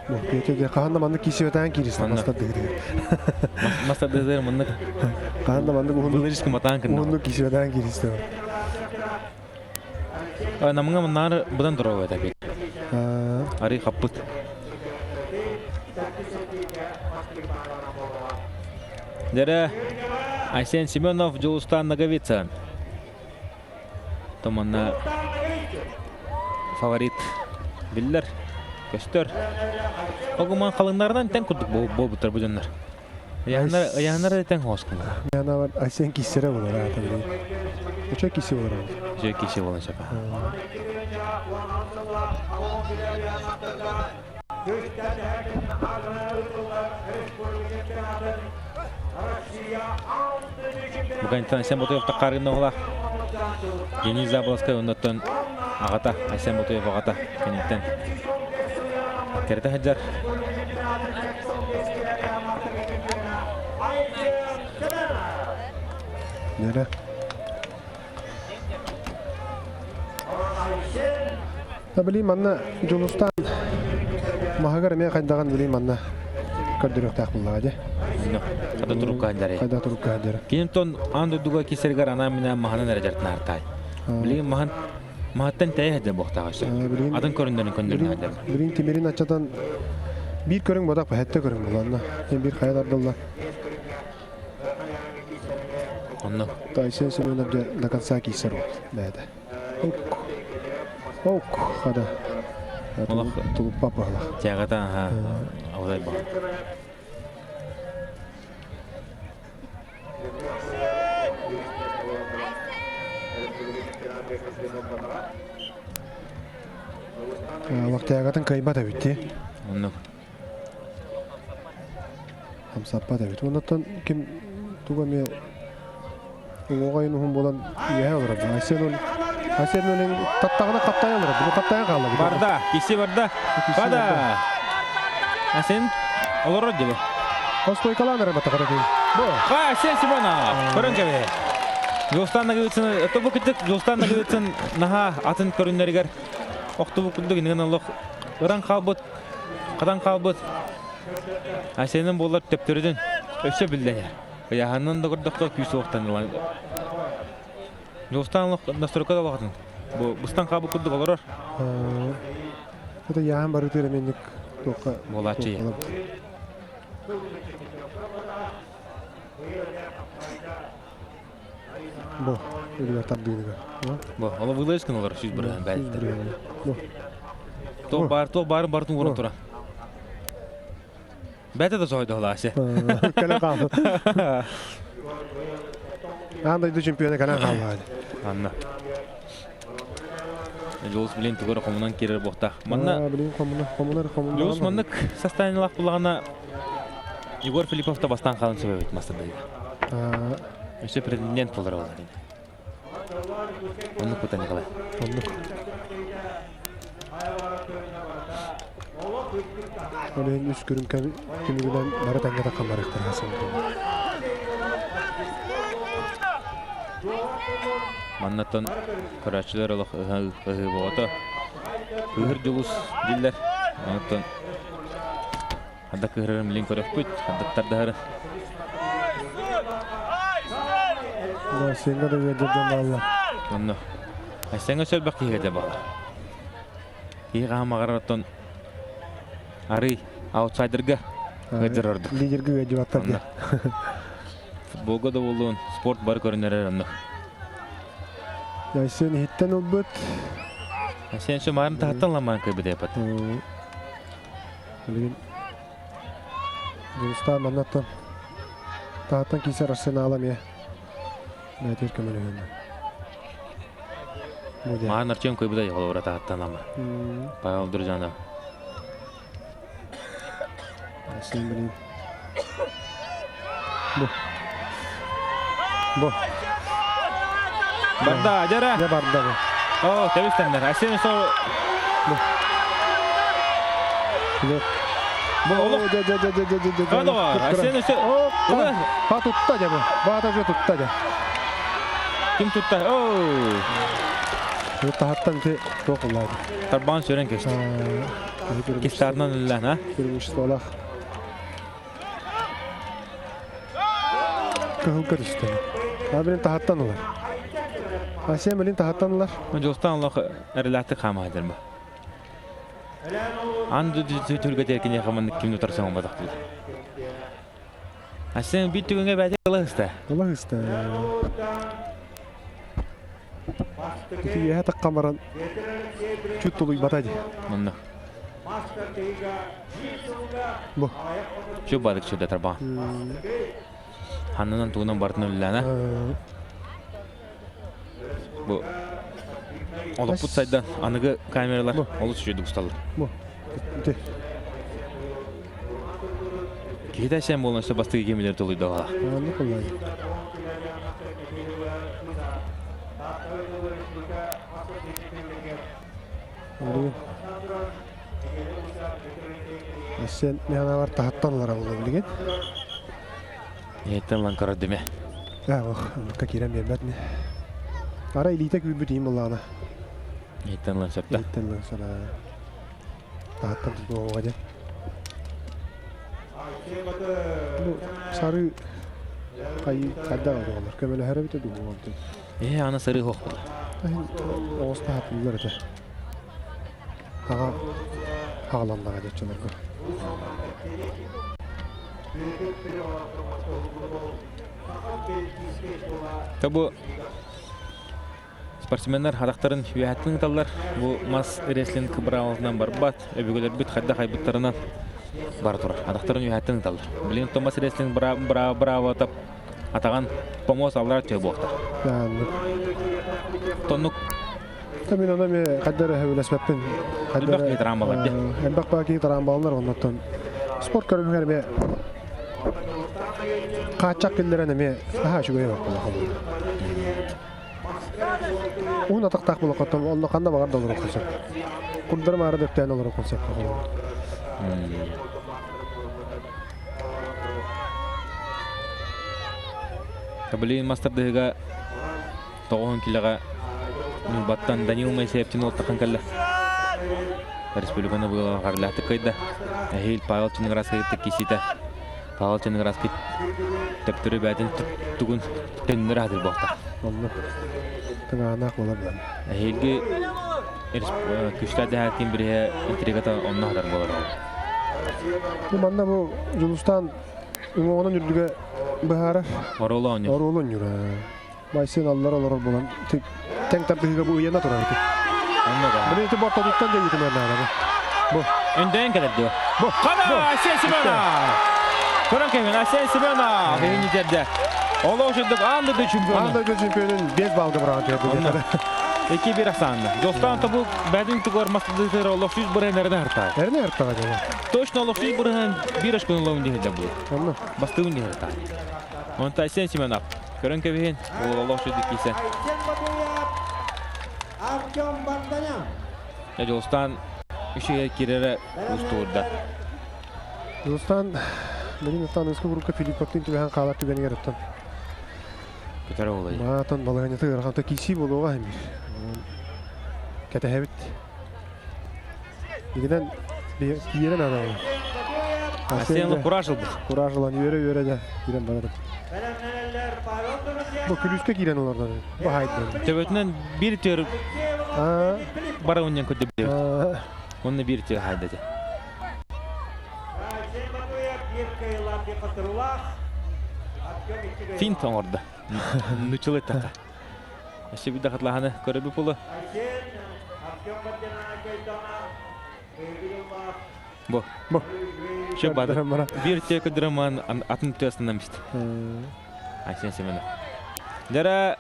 D: Bu kötü kahanda mandık kişi öten kirisi masta dedi.
C: Masta dedi mandık.
D: Kahanda mandık
C: bu risk matan kın.
D: Mandık kişi öten kirisi.
C: Namınga mannar budan duru tabi. Ari kaput. Dere Aysen Simonov Julustan Nagovitsan. Tomanna favorit biller. Göster. Oguman kalınlardan ten kurduk bu butar bu canlar. Ayağınlar da ten hoş kılır.
D: Yani var Aysen kişilere olur ha tabii. Çok kişi olur.
C: Çok kişi olur şaka. Bugün Aysen Botoyev takarın oğla. Yeni Zabolskaya ondan Agata Aysen Botoyev Agata kenitten. Kereta hajar.
D: Nere? Tabii manna Julustan mahagar me kaydagan bileyim manna kadırık takmılar hadi.
C: Kada turuk hajar.
D: Kada turuk hajar.
C: Kinton ando duga kisergar anamina mahana nerejat nartay. Bileyim Mahattan tayah hajar bohtağışı. Adın köründen hajar.
D: Bileyim timerin açadan bir körün bodak hatta körün bulanna. Hem bir kayadar dolla.
C: Onno.
D: Aysen Simonov da Nagasaki isero. Nede? Ok. Hadi.
C: Allah
D: tulup papala.
C: Jagata ha. Avday ba. Vakti agatın kayba da bitti. Onno.
D: Hamsappa da bitti. Ondan kim tugamaya Oğayın uhum bolan iyi olur. Aysen'in tattağına kattayan olur. Bunu kattayan kaldı.
C: Barda, kişi barda. Bada. Aysen olur diyor.
D: Ostoy kalanlar batakada değil. Bu.
C: Aysen Simonov. Körün gibi. Julustan Nagovitsan, bu küçük Julustan Nagovitsan naha atın körünleriger. Oktu bu küçük inen Allah. Öran kalbut. Kadan kalbut. Aysen'in bolar teptiriden öşe bildiler. Yahandan da gördükçe küsü oktanılan. Julustan nasırka da vaktin. Bu bustan kabı kurduk olur.
D: Bu da yahan barı teremenlik toka.
C: Bolatçı.
D: Bu. Öyle tabii
C: Bu. Allah bu da iskin olur. Siz buraya belki.
D: Bu.
C: To barın vurun tura. Bete de soydu ola şey.
D: Kale kaldı. Anda şampiyona kale kaldı hadi.
C: Anna. Jules bilin tugara komunan kirer bohta. Manna
D: bilin komunar.
C: Jules mannak sastanilak bulagana Igor Filipov da bastan kalın sebebet masta dedi. İşte pretendent bular oldu. Onu kutan kalay.
D: Olen üst görünken kimi bilen bari tanga takkan barıktır Hasan.
C: Mannatan karaçılar olaq boğata. Kıhır Jules diller. Mannatan hadda kıhırım link oraf put. Hadda tardahar.
D: Ya senga da yerden bağlı.
C: Onno. Aysenga söz bakı hede bağlı. Иға мағараттан ары аутсайдерға ғаджар орды.
D: Лидерге ғаджабаттар де.
C: Футболға да болуын спорт бар көрінер әранны.
D: Яйсен хиттен ол бұд.
C: Сен шо марын тағаттан ламан көбі деп ат.
D: Білген Жүністан маннаттан тағаттан кейсер арсен алам е. Мәтер көмілі өңі.
C: Маған арчен көбі да еғыл ұра тағаттан ламан. Пайғал дүр жаны.
D: Яйсен білген. Бұ.
C: Барда, ажара.
D: Не барда бұ.
C: О, тәбістендер. Әсен со... Бұл олық. Қады бар. Әсен со...
D: Ха тұтта де бұ. Бағда жо тұтта де.
C: Кім тұтта? Оу.
D: Тағаттан те тоқылады.
C: Тарбан сөрен кешті. Кестарынан үллән, а?
D: Көрмішті олақ. Кығылқыр істі. Абелін тағаттан олар. Асия білін тағаттан олар.
C: Жоқтан олақ әріләтті қама айдыр ба. Анды түрге теркене қаманды кімді тұрсың олбадақ дейді. Асия бит түгінге бәді олақ ұсты.
D: Олақ ұсты. Үті еға таққамаран чүт толуй батады.
C: Мұнды.
D: Бұ.
C: Шо бадық шөді тарбан. Ханнынан туғынан бартын өліләна. Бұ. Олық бұт сайдан анығы камералар олы сүреді ұсталыр.
D: Бұ. Үті.
C: Кейді әсен болын өсі бастығы кемелер толыйды оғала.
D: Анды қолайды. Әсен меғана бар тағаттан олар ауылы білген.
C: Еттен лан қарар деме.
D: Қа керем бербәтіне. Ара илейті көбі дейім олағына.
C: Еттен лан сөпті.
D: Еттен лан сара. Тағаттан тұту оға де. Сары қайда қалды олар. Көмелі әрі біті дөң оғанды.
C: Ана сары хоқ бұл.
D: Оғысты хатылылар әті. Аға ағаландаға детчілер көр.
C: Табу спортсменнер хадақтарын үйәттің талар. Бұл мас реслинг бұрауызынан бар бат. Өбігілер бүт қайда қайбыттарынан бар тұр. Хадақтарын үйәттің талар. Білген Томас реслинг бұрау атап атаған помоз аллар төй болықтар. Тоннук
D: Мен ona me qaddara hevlesmepin.
C: Elbaq getiren balar.
D: Elbaq baki getiren balar ondan. Spor körümler me qaçak killerine me aha şu göye bak. Ona taqtaq bulup qatam Allah qanda bagar da olur oqsa. Quldarım ara depten olur oqsa.
C: Tabliğin masterdega toğun kilaga Battan Danil Mayseptin oltaqan kalla. Республиканы бұл ғарлақты қайда. Әйел Павел Чынығырасқа еттік кесейді. Павел Чынығырасқа төптірі бәдін түгін төнінір адыл болта.
D: Тыңағанақ бола білем.
C: Әйелге күштәді әккен бірге интригата онына ғадар болар.
D: Бұл манда бұл Жұлыстан ұңғығынан үрдіге бұхары.
C: Оролы оңыр.
D: Оролы оңыр. Байсен аллар олар болан. Тәң тартығыға бұл ұйена тұрар екен. Bunu iti borta dikten de gidim önlerine bu.
C: Önden kadar diyor. Bu. Kana Asien Simona. Kur'an kemin Asien Simona. Birinci yerde. Ola hoşunduk andı çempiyonu.
D: Andı çempiyonun 5 balga bırakan diyordu.
C: 2-1 asandı. Dostan tabu bedin tıkor mastıdır oluşuz buraya nereden hartay.
D: Nereden hartay acaba?
C: Точно oluşuz buraya bir aşk konulağın değil de bu.
D: Anlı.
C: Bastığın değil hartay. Onu da Asien Simona. Kur'an kemin oluşuz dikiyse. Ya Dostan işe girere usturda.
D: Dostan benim tanışkı grupta Filipak'ın tüven kalatı beni yarattan.
C: Kötü olayı.
D: Matan balığını tığırkan ta kisi bolu var emir. Kete hevit. Birden bir yere ne adamı?
C: Asyenli kurajıl bu.
D: Kurajılan yöre de birden bana da. Bu külüske giren onlardan. Bu haydi.
C: Tövetinden bir tür bara onyan kötü biliyor. Onu bir tüy haydadı. Финт орды. Нучылы тата. Ашы биде хатлаханы көрөбү пулу. Бо. Şu bada. Bir tek draman atın tüyasından bist. Aysen Семенов. Дера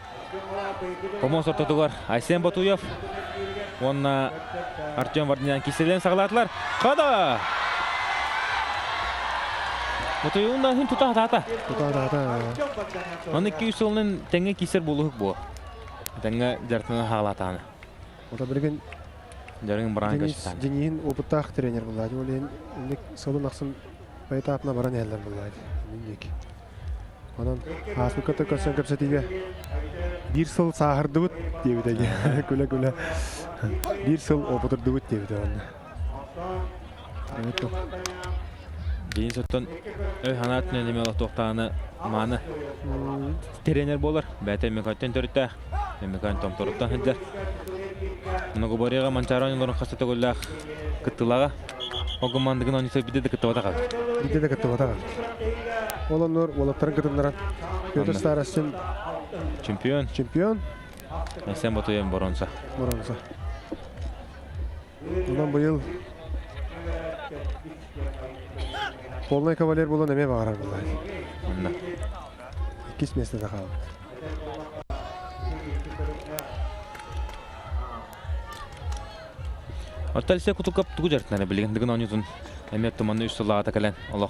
C: помос ортотугар Айсен Батуев. Онна Артем Вардинян киселен саглатылар. Када. Батуевна хин тута тата. Аны 200 жылын теңе кисер болук бу. Теңе жартына хагалатаны.
D: Ота берген
C: Жарың баран кашытан.
D: Денин опыттах тренер булады. Олен ник солун аксын байтапна баран элдер булады. Минек. Анан Аспыката көсөн көпсетиге bir сыл сахырдыбыт дебидеге. Күлө-күлө. Bir сыл опытырдыбыт дебиде аны.
C: Дейін соттан өй ханатын өнемелі тоқтағаны маны тренер болар. Бәті мекаттен төрітті. Мекаттен том тұрыттан хеджер. Мұны барыға манчаронын орын қасыты көлләқ күттілаға. Оғы мандығын онысы бидеді күтті вата қалды.
D: Бидеді күтті вата қалды. Олон нұр, олаптарын күтімдерін. Петр Старостин чемпион.
C: Айсен Батуев боронса.
D: Ondan bu yıl Polnay kavaler bulan emeğe bağırar bunlar. İkisi meslede kaldı.
C: Орталise кутукап тугу жартнары билген дигин онютун эмет туманны 3 сылага такален олох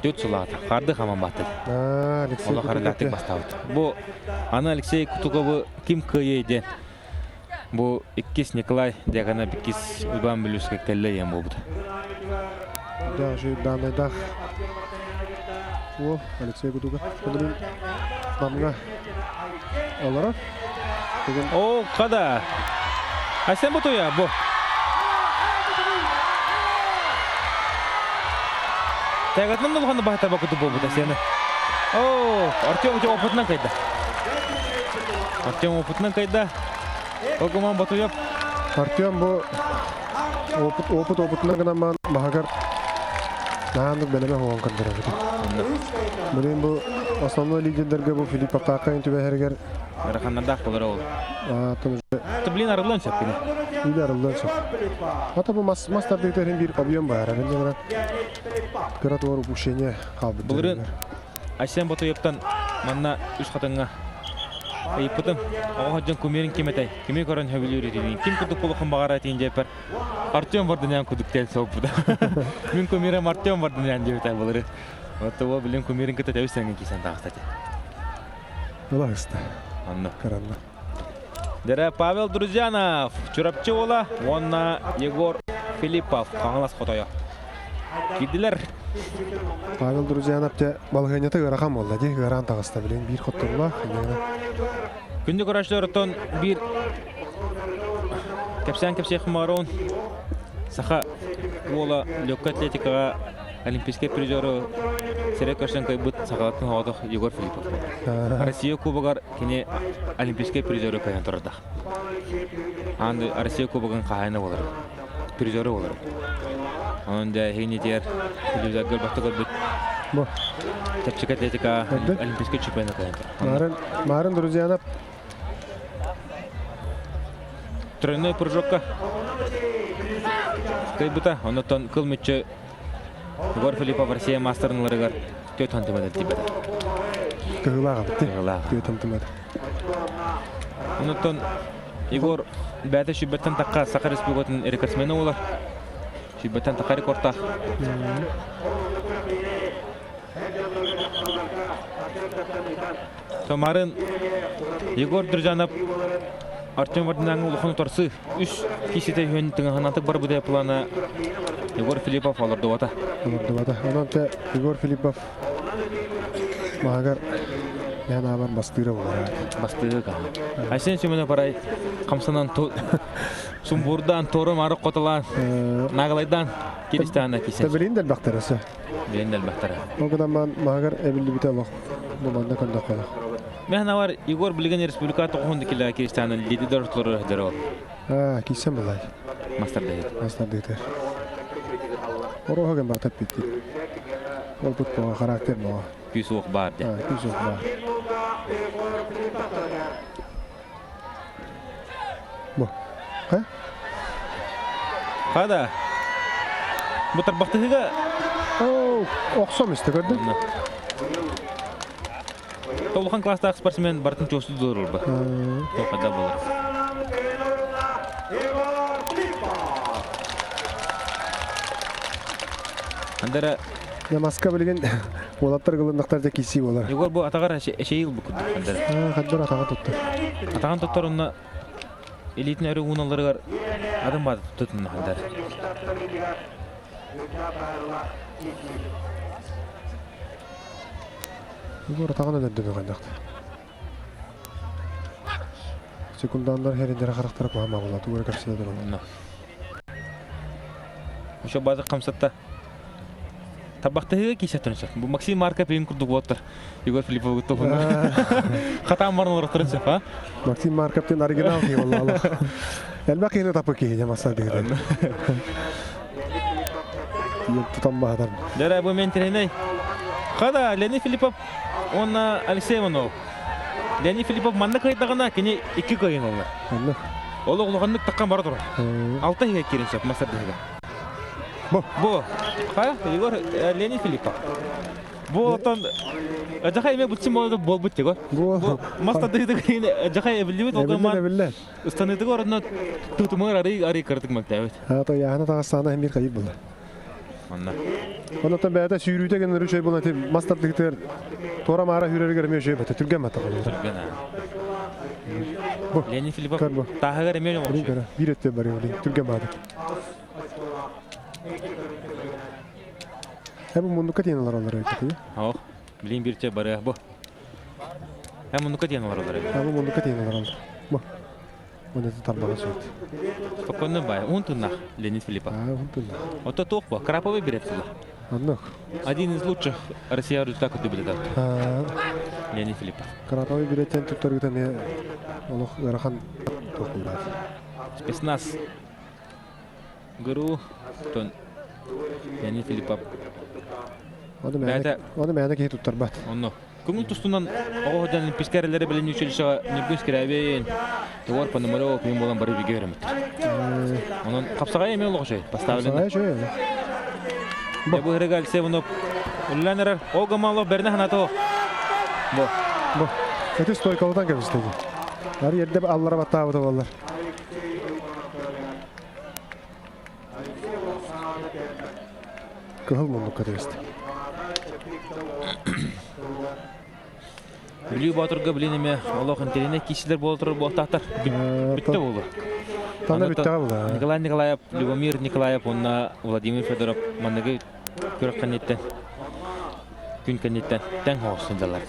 C: 4 сылага карды хаман баты.
D: Алексей
C: Олох аралатык бастабыт. Бу аны Алексей Кутукову ким кыйеде. Бу иккис Николай дегана бикис Убан Билюска келле ем болду.
D: Да, же данайдах. О, Алексей Кутуков. Bunun damga olarak.
C: О, када. Айсен Батуев бу. Тагатнын болғаны бахта бакыты болбу да сені. О, Артем опытынан кайда. Опытынан кайда. Огуман Батуев.
D: Артем bu опытынан гана махагар наандык белеме хоон кандырабыт. Мурин bu основной лидерлерге bu Филипп Акакайын түбәһәргәр
C: Раханнардах болар ол. Блин арылан чапкыны.
D: Или арылан чап. Ата bu мастардыктарын bir объем бар. Бенде кыратор упущение калды.
C: Булрын Айсен Батуевтан манна 3 хатынга айыппытым. Оғаджан көмерін кеметай. Кеме көрін хөбілері дейін. Кем күдік болуқын бағара дейін жайпар. Артем бардынян күдіктен соғып бұда. Мен көмерім Артем бардынян жайпар болары. Отты ол білем көмерін күті тәуістенген кейсен тағыстады.
D: Ола ұсты.
C: Анны.
D: Каранна.
C: Дәрі Павел Друзянов. Чурапчы ола. Онна Егор Филиппов. Қаңылас қотайы. Киділер.
D: Павел Друзянов те балғанеті ғыраған болды. Де ғыран тағыста білен бір қоттырыла.
C: Күнді көрашылар ұттан бір кәпсен мағарауын сақа ола легкая атлетикаға олимпийский призеры сирек көрсен кайбыт сақалатын хоғадық Егор Филиппов. Россия кубагар кене олимпийский призеры кайын тұрырдақ. Анды Россия кубагын қағайны болар. Призеры болар. Онда хейнетер телевизор басты көрбіт. Тәпчік атлетика олимпийский чемпионы кайын тұр.
D: Марын Друзянов.
C: Тройной прыжокка. Кайбыта, оннан кыл мүтчі Егор Филиппов Россия мастерныларыгар төт антымады тибеді.
D: Кығылаға бітті. Төт антымады.
C: Оннан Егор бәді шүббеттен таққа Сақар Республикатын рекордсмені олар. Шүббеттен таққа рекордтақ. Томарын Егор Друзянов Артем Вардинян улуқын торсы 3 кисеті үйен тыңағанатық бар бұдай планы Егор Филиппов алырды вата.
D: Онан те Егор Филиппов мағагар яна абан бастыра болар.
C: Бастыра қалды. Айсен Семенов барай қамсанан сумбурдан торым арық қотылан нағылайдан келістіғана кесен.
D: Білейін дәл бақтар өсі.
C: Білейін дәл бақтар.
D: Оғыдан мағагар әбілді біте лоқ. Бұманда көндіқ қойдық.
C: Мен var Егор білген республикаты қоғынды келі келістіғана лидер ұртылары дәрі ол.
D: Кейсен болай.
C: Мастер
D: Мастер. Орохоген бар таппит. Ол бутпа характер бо.
C: Күсук бар де.
D: Күсүк бар. Бо. Ха?
C: Хада. Бу тарбактыгы
D: Оксом исте көрдүң?
C: Толухан класстагы спортсмен бартын чосу дурул ба. Токада болор. Андара
D: Я маска билген олаттар кылындыктар да киси болар.
C: Егор бу атагар шейил бу күндү. Андара.
D: Хаддар атага тутту.
C: Атаган тоттарына элитин өрү уналарыгар адам бар туттун Андара.
D: Егор атаган өдөрдү кандакты. Секундандар херендер характарып мама болот. Егор капсыда болот.
C: Ошо базы камсатта табактыгы кисетөнсө. Бу Максим Марка пен курдук болоттор. Егор Филиппов тофун. Хатам барнылар турчу, ха?
D: Максим Марковтен оригинал ки валлах. Элбак эне тапыки ямаса деген. Тутам бадар.
C: Дара бу мен треней. Хада Леонид Филиппов, он Алексей Иванов. Леонид Филиппов манна кайдагана кене 2 койгон олар. Ол оглуганнык таккан бар тур. 6 хиге киринсеп мастардыгы. Бу. Ха? Егор Леонид Филиппов. Бу отон жака эме бутчим болбут tego. Бу мастардыгы кене жака эбилбит олган. Устаныдыгы ордуна тутумар ари кырдык мактабыт.
D: Ha to яна тагысана эмир кайып булды.
C: Манна.
D: Онотон бәдә сүйрүтә генә рүчәй була тип мастардыктар тора мара хүрәргә ремеш бәтә түргән мата булды.
C: Леонид Филиппов тагы ремеш болчу.
D: Бир өттө бар ул түргән мата. Бу мундука тиналар алар әйтте.
C: Ох, билин бирче бары бу. Мундука тиналар алар.
D: Бу мундука тиналар алар. Бу. Оны тарбага сот.
C: Спокойно бай. Унтунах Леонид Филиппов.
D: Унтунах.
C: Вот это тохпа, Краповый берет сюда. Один из лучших россиян так вот дублет. Леонид Филиппов.
D: Краповый берет тен туттаргытан не олох рахан тохулат.
C: Спецназ. Гуру тон Леонид Филиппов.
D: Оны мәне ки туттарбат.
C: Онно. Күңүл тустунан огодан олимпийскерлери белән училищега небес керәбен. Товар по номеру мен болан бары биге беремет. Онон капсага эме олгошой поставлен. Бу регаль севонуп улланер огамало берне ханато.
D: Бу. Это стойкалдан кебистеги. Ар жерде аллара батабы болар. Кыл муну кадест.
C: Билүү батырга билинеме Аллах интернет кишилер болотур болтактар. Битте болду.
D: Тана битте болду.
C: Николай Николаев, Любомир Николаев, онна Владимир Федоров мандагы көрөккөннеттен. Күнкөннеттен тең хоосундалар.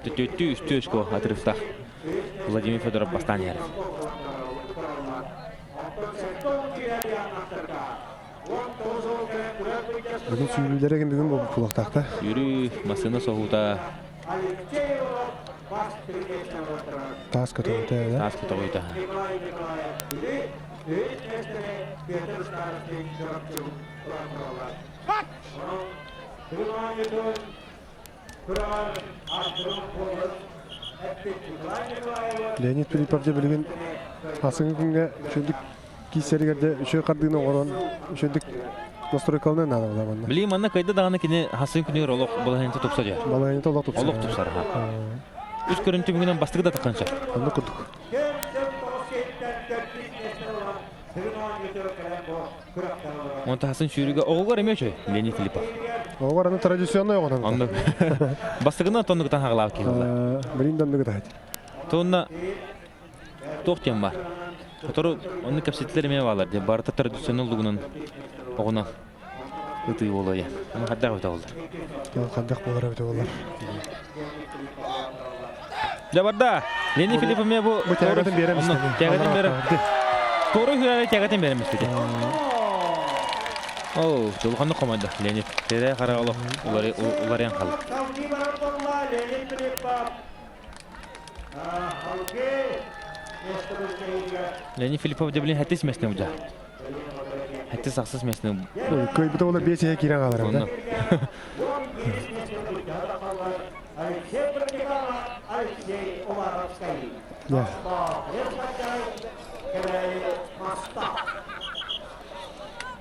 C: Төтү үстөскө атрыфта. Владимир Федоров бастан яр.
D: Бүгүн сүйрүүлөргө бүгүн бул кулактакта.
C: Юрий машина согута.
D: Таска тоюта.
C: Таска тоюта.
D: Леонид Филиппов же билген асыңы күнгө шөндүк кисергерде үшө кардыгына орон шөндүк настройкалны надо было.
C: Билим анна кайда даганы кине хасын күнү ролок балаһынты топса жа.
D: Балаһынты олок топса.
C: Олок топсар ха. Үч көрүнтү бүгүнөн бастыгы да такканча.
D: Аны курдук.
C: Онта хасын шүрүгө огугар эмечөй Леонид Филиппов.
D: Огугар аны традиционный огудан.
C: Аны бастыгына тондуктан хаглап келди.
D: Биринден дагы.
C: Тонна токтем бар. Котору оны капситлер эме балар деп барта традиционалдыгынан огуна өтүй болой. Аны кадак өтө болду.
D: Кадак болор өтө болор.
C: Жабарда Леонид Филиппов ме бу
D: тягатын беремиз.
C: Тягатын берем. Тору хүрәле тягатын беремиз диде. О, жолганны команда Леонид. Тере карагалы улар ян калды. Леонид Филиппов де блин хәтис мәсне уҗа. Хәтис саксыз мәсне.
D: Көй бите олар бесеге кирен алар да.
E: Алексей Уваровский.
D: Я.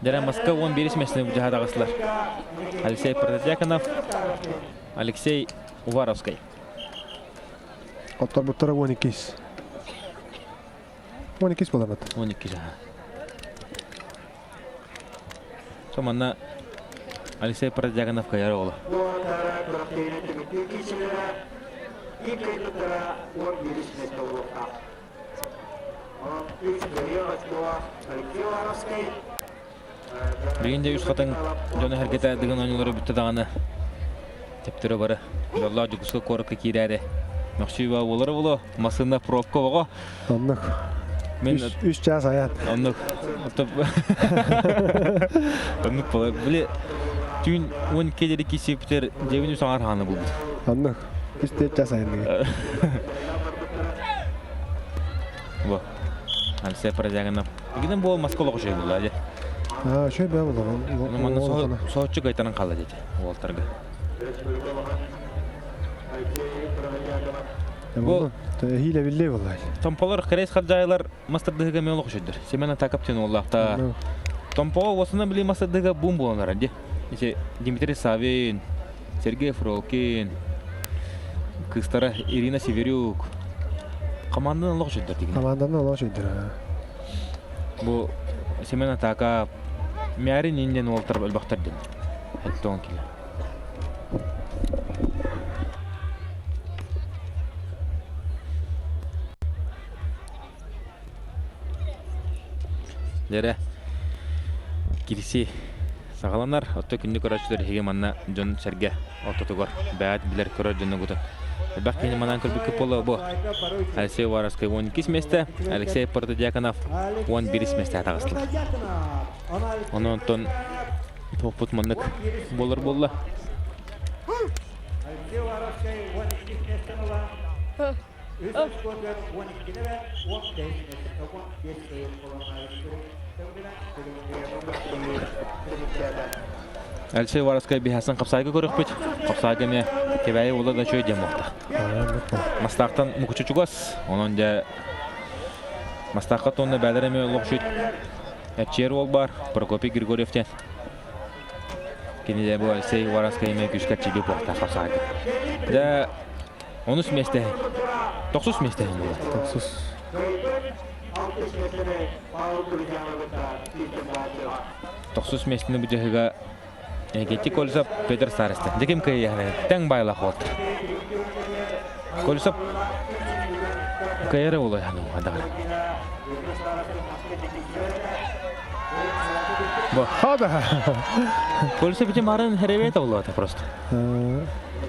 C: Дәрә Москва 11 мәсне уҗа дагыслар. Алексей Продяконов, Алексей Уваровский.
D: Оттар буттара 12. 12 булар бит.
C: 12 жа. Шоманна Алексей Продяконов каяр ола. Бигинде үз хатын жана хәрәкәт дигән ойнлары битте даганы. Тептер бары. Ялла жүгүскө корыкка кирәде. Мөхшиба булыр було, машина пробка бага.
D: Аннык.
C: Мен
D: 3 час аят.
C: Аннык. Аннык булы. Биле түн 12 дәре кисептер дебин саңар ханы булды.
D: Аннык. 3 час аят.
C: Во. Алсе Продяконов. Игиден бул Москвалык жай булды әле.
D: Шөй бә булды.
C: Мана соочу кайтаран калды диде. Уолтарга.
D: Бу хиле билле булды.
C: Томполор крейс хаджайлар мастырдыга мен окушуйдур. Семена такаптен Аллахта. Томпо осына били мастырдыга бум болонар ди. Ише Дмитрий Савин, Сергей Фрокин, кыстара Ирина Северюк. Командадан окушуйдур деген.
D: Командадан окушуйдур.
C: Бу Семена такап Мярин инден Уолтар албактар ди. Хаттон киле. Дәрә кирси сагаланар отто күндү көрөчүлөр хеге манна жон серге ототугор бәät билер көрөр жонно гута бак кени манан көрбүк поло бо Алексей Уваровский 12 месте Алексей Продяконов 11 месте тагыслы онон тон топут маннык болор болла
E: Алексей Уваровский 12 месте була. Үсүс көргөн 12 небе 15 месте. Тогон 5
C: Алексей Уваровский бихасан капсайга көрөк бит капсайга ме кебай ула да чөй демокта мастактан мукучугас онон да мастакка тонна бәлереме локшут эчер ол бар Прокопий Григорьевтен кенеде бу Алексей Уваровский ме күскә чиге бокта капсайга да 10 месте 9 месте була 9 местени бу жыга Гети Колесов Петр Старосты. Декем кай яхне тең байла хот. Колесов кайра улай ханым адагы. Бо
D: Хада.
C: Колесов бите марын херевет улата просто.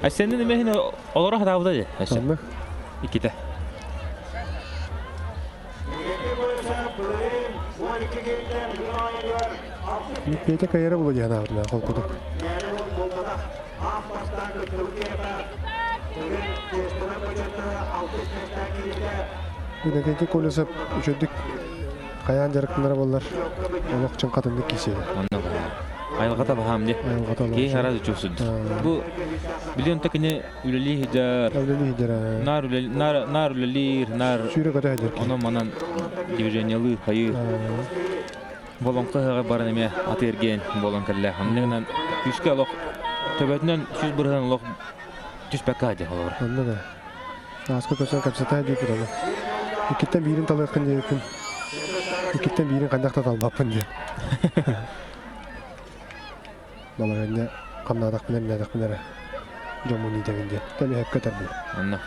C: А сенде немехне олора хадавда же.
D: Аннык.
C: Иките.
D: Пете кайра булды яна авырна колкудук. Гети Колесов үчөдүк каян жарыктылар боллар. Олок чын катынды киседи.
C: Онна айылгата бахам де. Ки хараз чусуд. Бу билен текне үлели хидар.
D: Үлели хидар.
C: Нар үлелир, нар
D: Сүрө ката хидар.
C: Оно манан движениялы хайыр. Болонкага баран эме атырген болонкалла. Аннан күскө лок төбөтүнөн сүз бырган лок түспөккө де алар.
D: Анна да. Аска көсөн капсата деп туралы. Икиттен бирин талайкын депин. Икиттен бирин кандакта талбаппын деп. Балаганда камнадак менен жомуни дегенде. Тели хеп кетер бул.
C: Анна.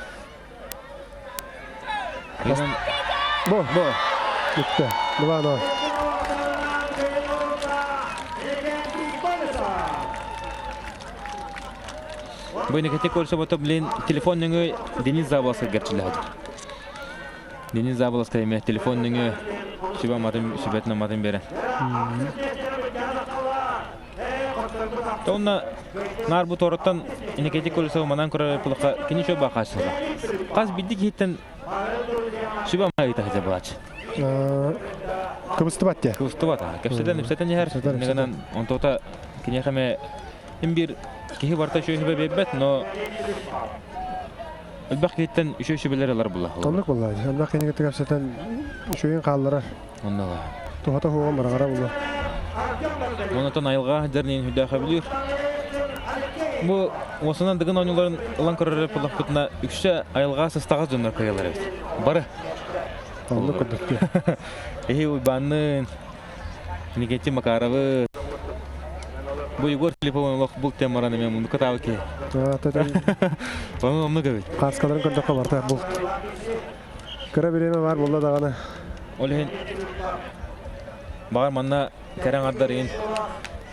D: Бо. Битти. 2-0.
C: Быйны кете көрсө бото билен телефон нөңө Денис Заболовский герчилет. Денис Заболовский эме телефон нөңө Шиба матын шибетна матын бере. Тонна нар бу тороттан инекете көрсө манан көрө пулка кини шоба кашыга. Каз бидик хиттен Süba mayta hıza bulaç.
D: Kıbıstı bat ya.
C: Kıvıstı bata. Köpseden nüpseten yer. Negadan ontota kinekame hem bir kihi varta şu hibe bebet no Elbaq ketten üçü bilereler bulla.
D: Anlık vallahi. Elbaq kene getek hapseten şoyun qallara.
C: Onda var.
D: Tuhata hoğan bara qara bulla.
C: Ondan ayılğa derneğin hüdaha biliyor. Bu osынан dıgın oyuncuların ılan körere pulak kutuna üçe ayılğa sastağız dönler kayalar evet. Barı.
D: Anlık kuduk ya.
C: Ehi uybanın. Niketi Makarovı. Bu Igor Filipov'un lok bul temaranı men bunu katağı ki.
D: Tabii.
C: Onu onu göbet.
D: Qarskaların kördökka var ta bu. Kıra bireme var bulla dağına.
C: Olehin. Bağır manna keren addarın.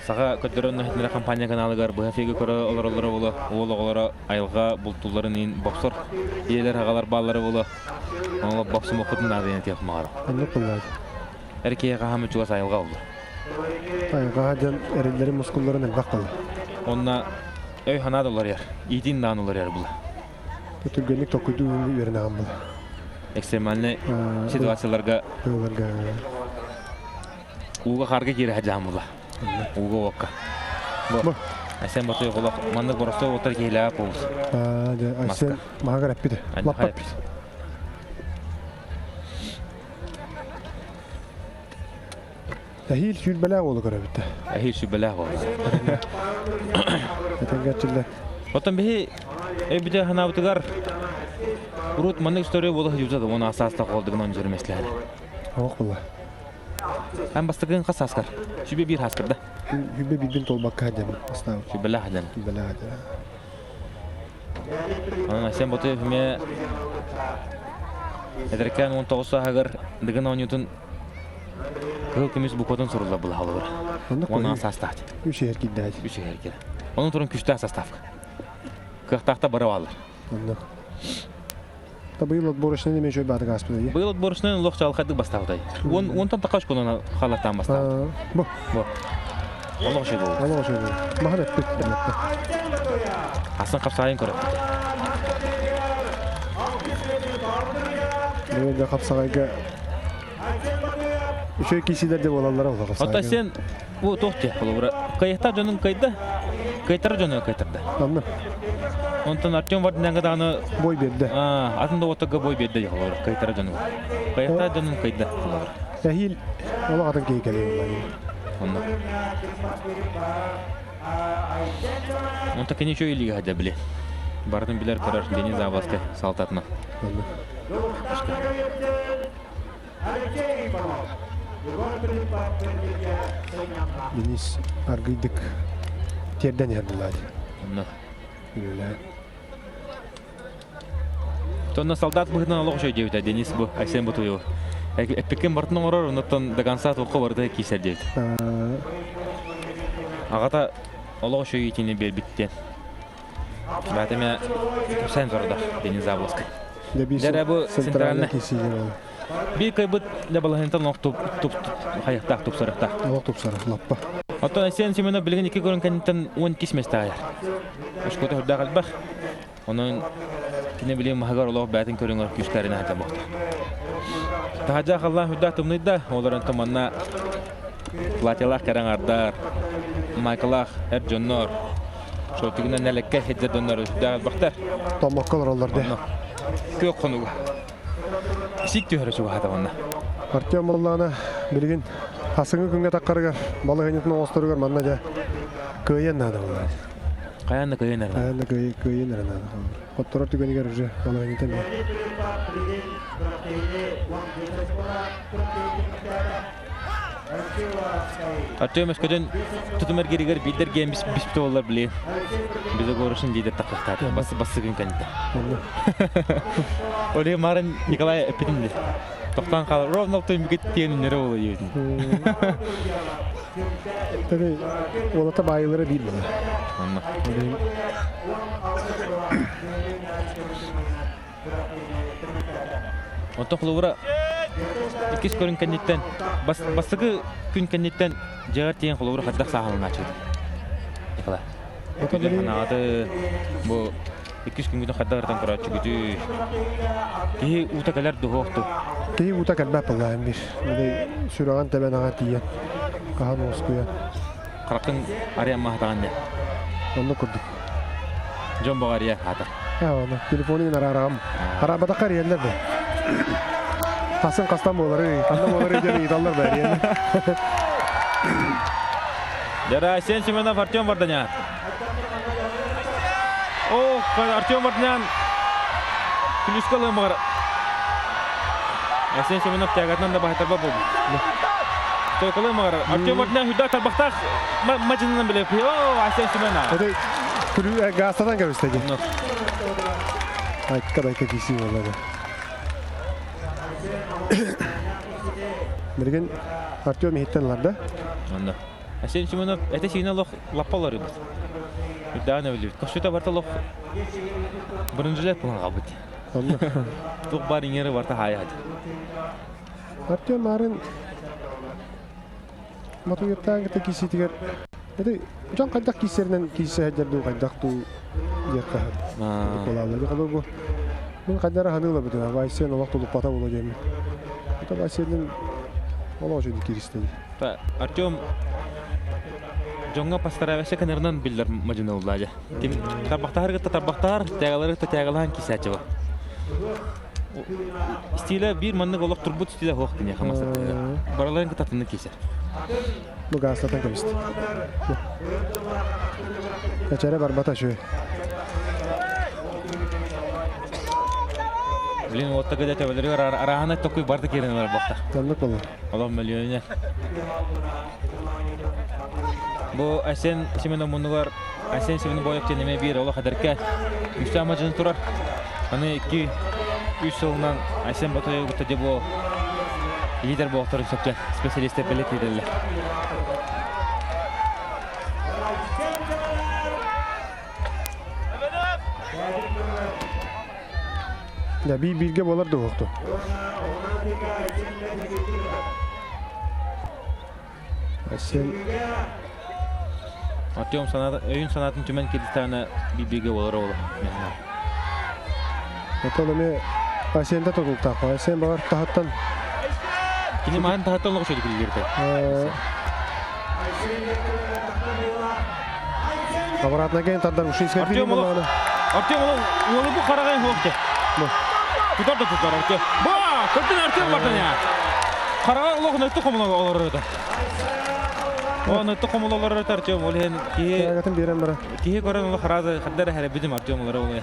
C: Sağa kötürün nehitnere kampanya kanalı gar. Bu hafiyge köre olur ola. Oğla ayılga bultulların in boksor. Yeler hagalar balları ola. Onu boksum okudun adayını tiyap mağara.
D: Anlık vallahi.
C: Erkeğe kahamı çuğas ayılga oldu.
D: Ayılgadan erilleri muskulların elbaq qaldı.
C: Onna öy hana dolar yer. İdin dağın olar yer bula.
D: Türgenlik tokuydu ünlü yerine ağam bulla.
C: Ekstremalne situasiyalarga
D: Böylerge.
C: uga karga geri hacam bula. Uga okka. Bu. Sen batıyor kulak. Mandık borosta otar ki hilap oluz.
D: Aysen mahagar appide. Lappat. Ahil şül belag oldu kara bitti.
C: Ahil şu belah oldu.
D: Eten geçildi.
C: Otan bihi bir de hana bitigar. Urut mandık istoriya bolu hücuzada. Onu asasta kolduğun onu jürmesleri.
D: Avuk bulla.
C: Hem bastıgın kas askar. Şu bir haskarda.
D: Hübbe bilbin tolbakka hadem. Astav.
C: Şu belah hadan.
D: Belag hadem.
C: Onun sen batıyor hüme ederken 19 sahagar dıgın oynuyordun. Kıl kimiz bu kodun sorula bula halıvır. Onu asasta hadi.
D: Bir şehir gitti.
C: Bir şey herkele. Onun turun küçte asastafka. Kıhtaqta bara varlar.
D: Anladım. Tabi yıl borçlarını demeyi şöyle bir adı gaspı diye.
C: Bu yıl borçlarının loğça alqadık bastavday. Ondan taqaş konuna halattan bastavday.
D: Bu.
C: Allah şey oldu.
D: Allah şey oldu. Maharet bitti.
C: Hasan kapsayın körep.
D: Böyle kapsayga şöyle kişiler de olanlara oldu kapsayga.
C: Hatta sen bu tohti olur. Kayıta canın kaydı. Kayıtara canın kayıtırdı.
D: Anladım.
C: Ondan Artyom vardı ne kadar
D: boy berdi.
C: Aslında otaga boy berdi olur. Kayıtara canın. Kayıta canın kaydı olur.
D: Dahil Allah kadar keyif geliyor vallahi.
C: Ondan. Ondan kini şöyle ilgi hadi bile. Bardın biler karar Deniz Avaska saltatma.
D: Anladım. Deniz argıydık. Terden yardılar.
C: Ondan.
D: Öyle.
C: Тонна солдат быхтан алох шой девит, Денис бу, Айсен бу туйу. Эппекен бартын орор, онтон дагансат оқы барды кисер девит. Агата алох шой итини белбиттен. Бәтеме сен зорда, Денис Заблоска. Дәрә бу центральный. Bir kaybıt lebalahıntan tup hayattak tup sarıkta.
D: Allah tup sarık lappa.
C: Hatta sen semena bilgin iki görün kendinden 10 kismeste ayar. Uskota hurda qalbaq. Onun ne bileyim mahagar Allah batın körünler küskarına hata baktı. Tahaca Allah hurda tumnida onların tamanna platiyalar karan ardar. Michaelah her jonnor. Şoltigina nelekke hedde dönler hurda baktı.
D: Tamakkalar onlarda.
C: Kök konuga. Sik diyor şu hata bana.
D: Artyom Allah'ına bilgin hasıngı künge takkarıgar. Balı hanyatına oğustırıgar manna ja. Köyyen nada vallahi.
C: Kayanda köyyen nerede?
D: Kayanda köyyen nerede nada. Kottorar tükeni garıcı. Balı hanyatına.
C: Artyom eskiden tutumer geriger bilder gen biz ollar bile. Bize görüşün lider takıktar. Bası gün kanıta. Öyle marın Nikolay epidimdi. Toktan kalır. Rovnaltın bir gittiğinin nere oluyor?
D: Tabii olata bayılara değil mi?
C: Anla. Ondan kuluvura ikis körün kanıttan basıgı gün kanıttan cağır tiyen kuluvura kadar sahalını açıldı. Nikolay. Adı bu 200 күнгүдөн хаддагырдан көрөчү күтү. Ки ута келер дохту.
D: Кей ута кәлбәп булган бир. Менә сүрәгән тәбән ага тия. Каһан оскуя.
C: Каракын ария махтаган да.
D: Онны күрдүк.
C: Жон багария хатыр.
D: Оны телефонын арарам. Арабада карыялар да. Тасын кастан болары, кандай болары деп идаллар бар енді.
C: Дара Арсен Семенов, Артем Варданян. О, Артем Варданян. Плюскалы мар. Арсен Семенов тягатнан да бахтарба болду. Стойкалы мар. Артем Варданян хүдә тарбахтак матчынан белеп. О, Арсен Семенов.
D: Эти күрү гастадан кебестеги. Айткадай кекиси болду. Берген Артем хиттенларда.
C: Анда. Арсен Семенов это сигнал лапалар ибет. Үдәне билет. Кошта барталох. Биринҗеләр планга бит.
D: Анда.
C: Тук бариңере барта хаят.
D: Артем арын матуяттан гыта киси тигер. Эти жан кайдак кисернен кисе хәдәрдү кайдакту якка. Колалар калыбы. Мен кайдара ханылы бит. Вайсен вакыт улып пата боло дем. Это Вайсеннин оложу дикиристеги.
C: Та Артем Жонга пастаравесе канернан биллер мажына уллажа. Ким тарбахтар гыта тарбахтар, тягалары гыта тягалан кисәче бар. Стиле бир манны голок турбут стиле хох дине хамаса. Бараларын гыта тынны кисә.
D: Бу гастатан кебист. Качара барбата шу.
C: Блин, вот тогда это валерий арахана такой барды керен бар бакта.
D: Таннык болду.
C: Алам миллионер. Бу Арсен Семенов мунугар Арсен Семенов боек тенеме бир ола хадырка. Мустама жын турар. Аны 2-3 жылдан Арсен Батоев гыта дебо лидер болтор сапча специалисттер белет иделер.
D: Ya bir bilge bolar da oldu. Sen
C: Артем sanat oyun sanatın tümen kedistana bir bilgi olur oğlu.
D: Otonomi Asen'de tutuldu. Asen var tahttan.
C: Kini mahan tahttan loğuş ödü bilgirdi.
D: Avaratna gen tadar uşun iskerdi.
C: Артем oğlu bu karagayın hoğdu. Tutar da tutar Артем. Ba! Kırtın Артем vardı ya. Karagay loğu nötü komula olur da. O nötü komula olur da Артем. Olhen ki...
D: Gatın biren bara.
C: Ki koran oğlu harazı haddara hele bizim Артем olur oğlu ya.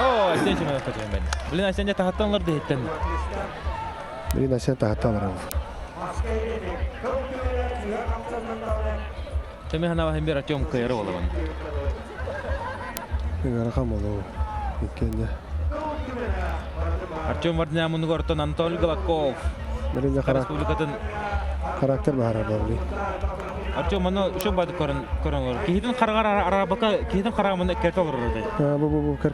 C: Oo, Arsen Semενов kaçayım ben. Bilin Arsen'de tahttanlar da hitten.
D: Bilin Arsen tahttanlar oldu.
C: Temi hana hem bir Артем kıyarı oğlu bana.
D: Bir rakam oldu. İkende.
C: Артем vardı ya bunu görten Anatoly Galakov.
D: Bilin de karakter bahar abi.
C: Артем mana şu badı koran olur. Kihidin karagar arabaka kihidin karagamında kert olur orada.
D: Bu kar.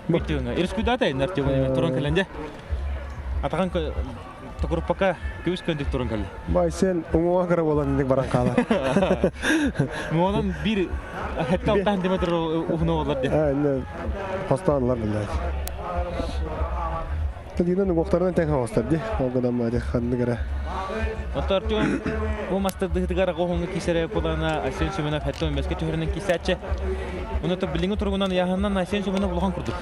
C: Bittiğine. İrsküda da Артем turun kalınca. Atakan Tukurpaka göğüs köndik turun kalın.
D: Bay sen umuğa kara olan indik baran kala.
C: Muğanın bir hatta 6 cm uhuna olur diye.
D: Ne hastaneler billahi. Tadina nugoktardan tek hasta diye. O kadar mı diye kandı gara.
C: Артем bu master dıhtıgara qoğunu kisere kulağına Arsen Semенов hatta meske tühürünün kisatçı. Onu da bilingi turgundan yahandan Arsen Semенов ulağan kurduk.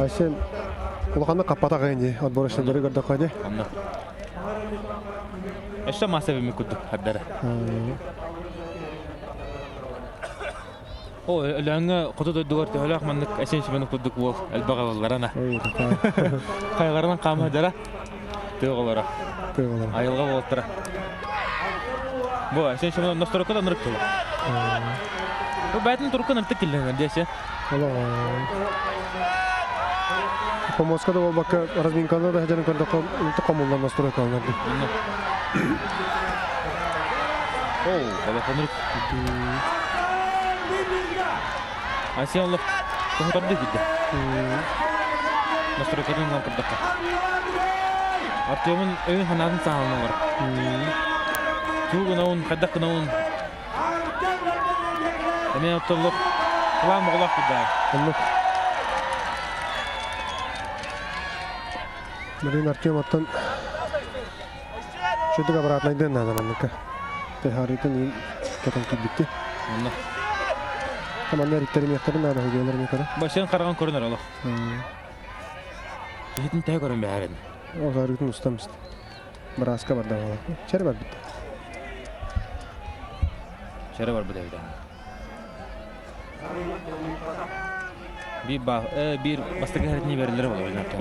D: Arsen ulağanda kapata kayınca. Odbor işlemleri gördük hadi.
C: Anladım. Eşte masabimi kurduk haddara. O langa kutu duvar tehulak manlık Arsen Semенов kurduk bu elbağalarına. Kaygarından qamı dara. Tığılara. Ayılga boltara. Bu Arsen Semенов nostroka da nırık tolu. Bu bayatın turku nırtık killen diyese.
D: Allah. По Москве ол бака разминкада да хаҗаны көрдек комулдан настройка алынды.
C: О, телефоныр. Арсен Лох тохтарды китти. настройкадан лампырдакка. Артем'un ön hanadın sağlığına var. Tuğun kaddak kınavun. Hemen oturlup kulağın boğulak bir daha.
D: Anlık. Marine Artyom attan şöyle kabaraatlaydı ne zaman ki. Tehariyetten iyi ketenki bitti.
C: Anla.
D: Tamam ne rikterim yaktarım ne de hocalarım yakarım.
C: Başın karagan görünür oğlum. Hitin teh görün be herhalde.
D: O zargıtın ustam işte. Braska var da valla. İçeri var bitti.
C: Şere var bu devde. Bir bastık hareketini verirler olur oynarken.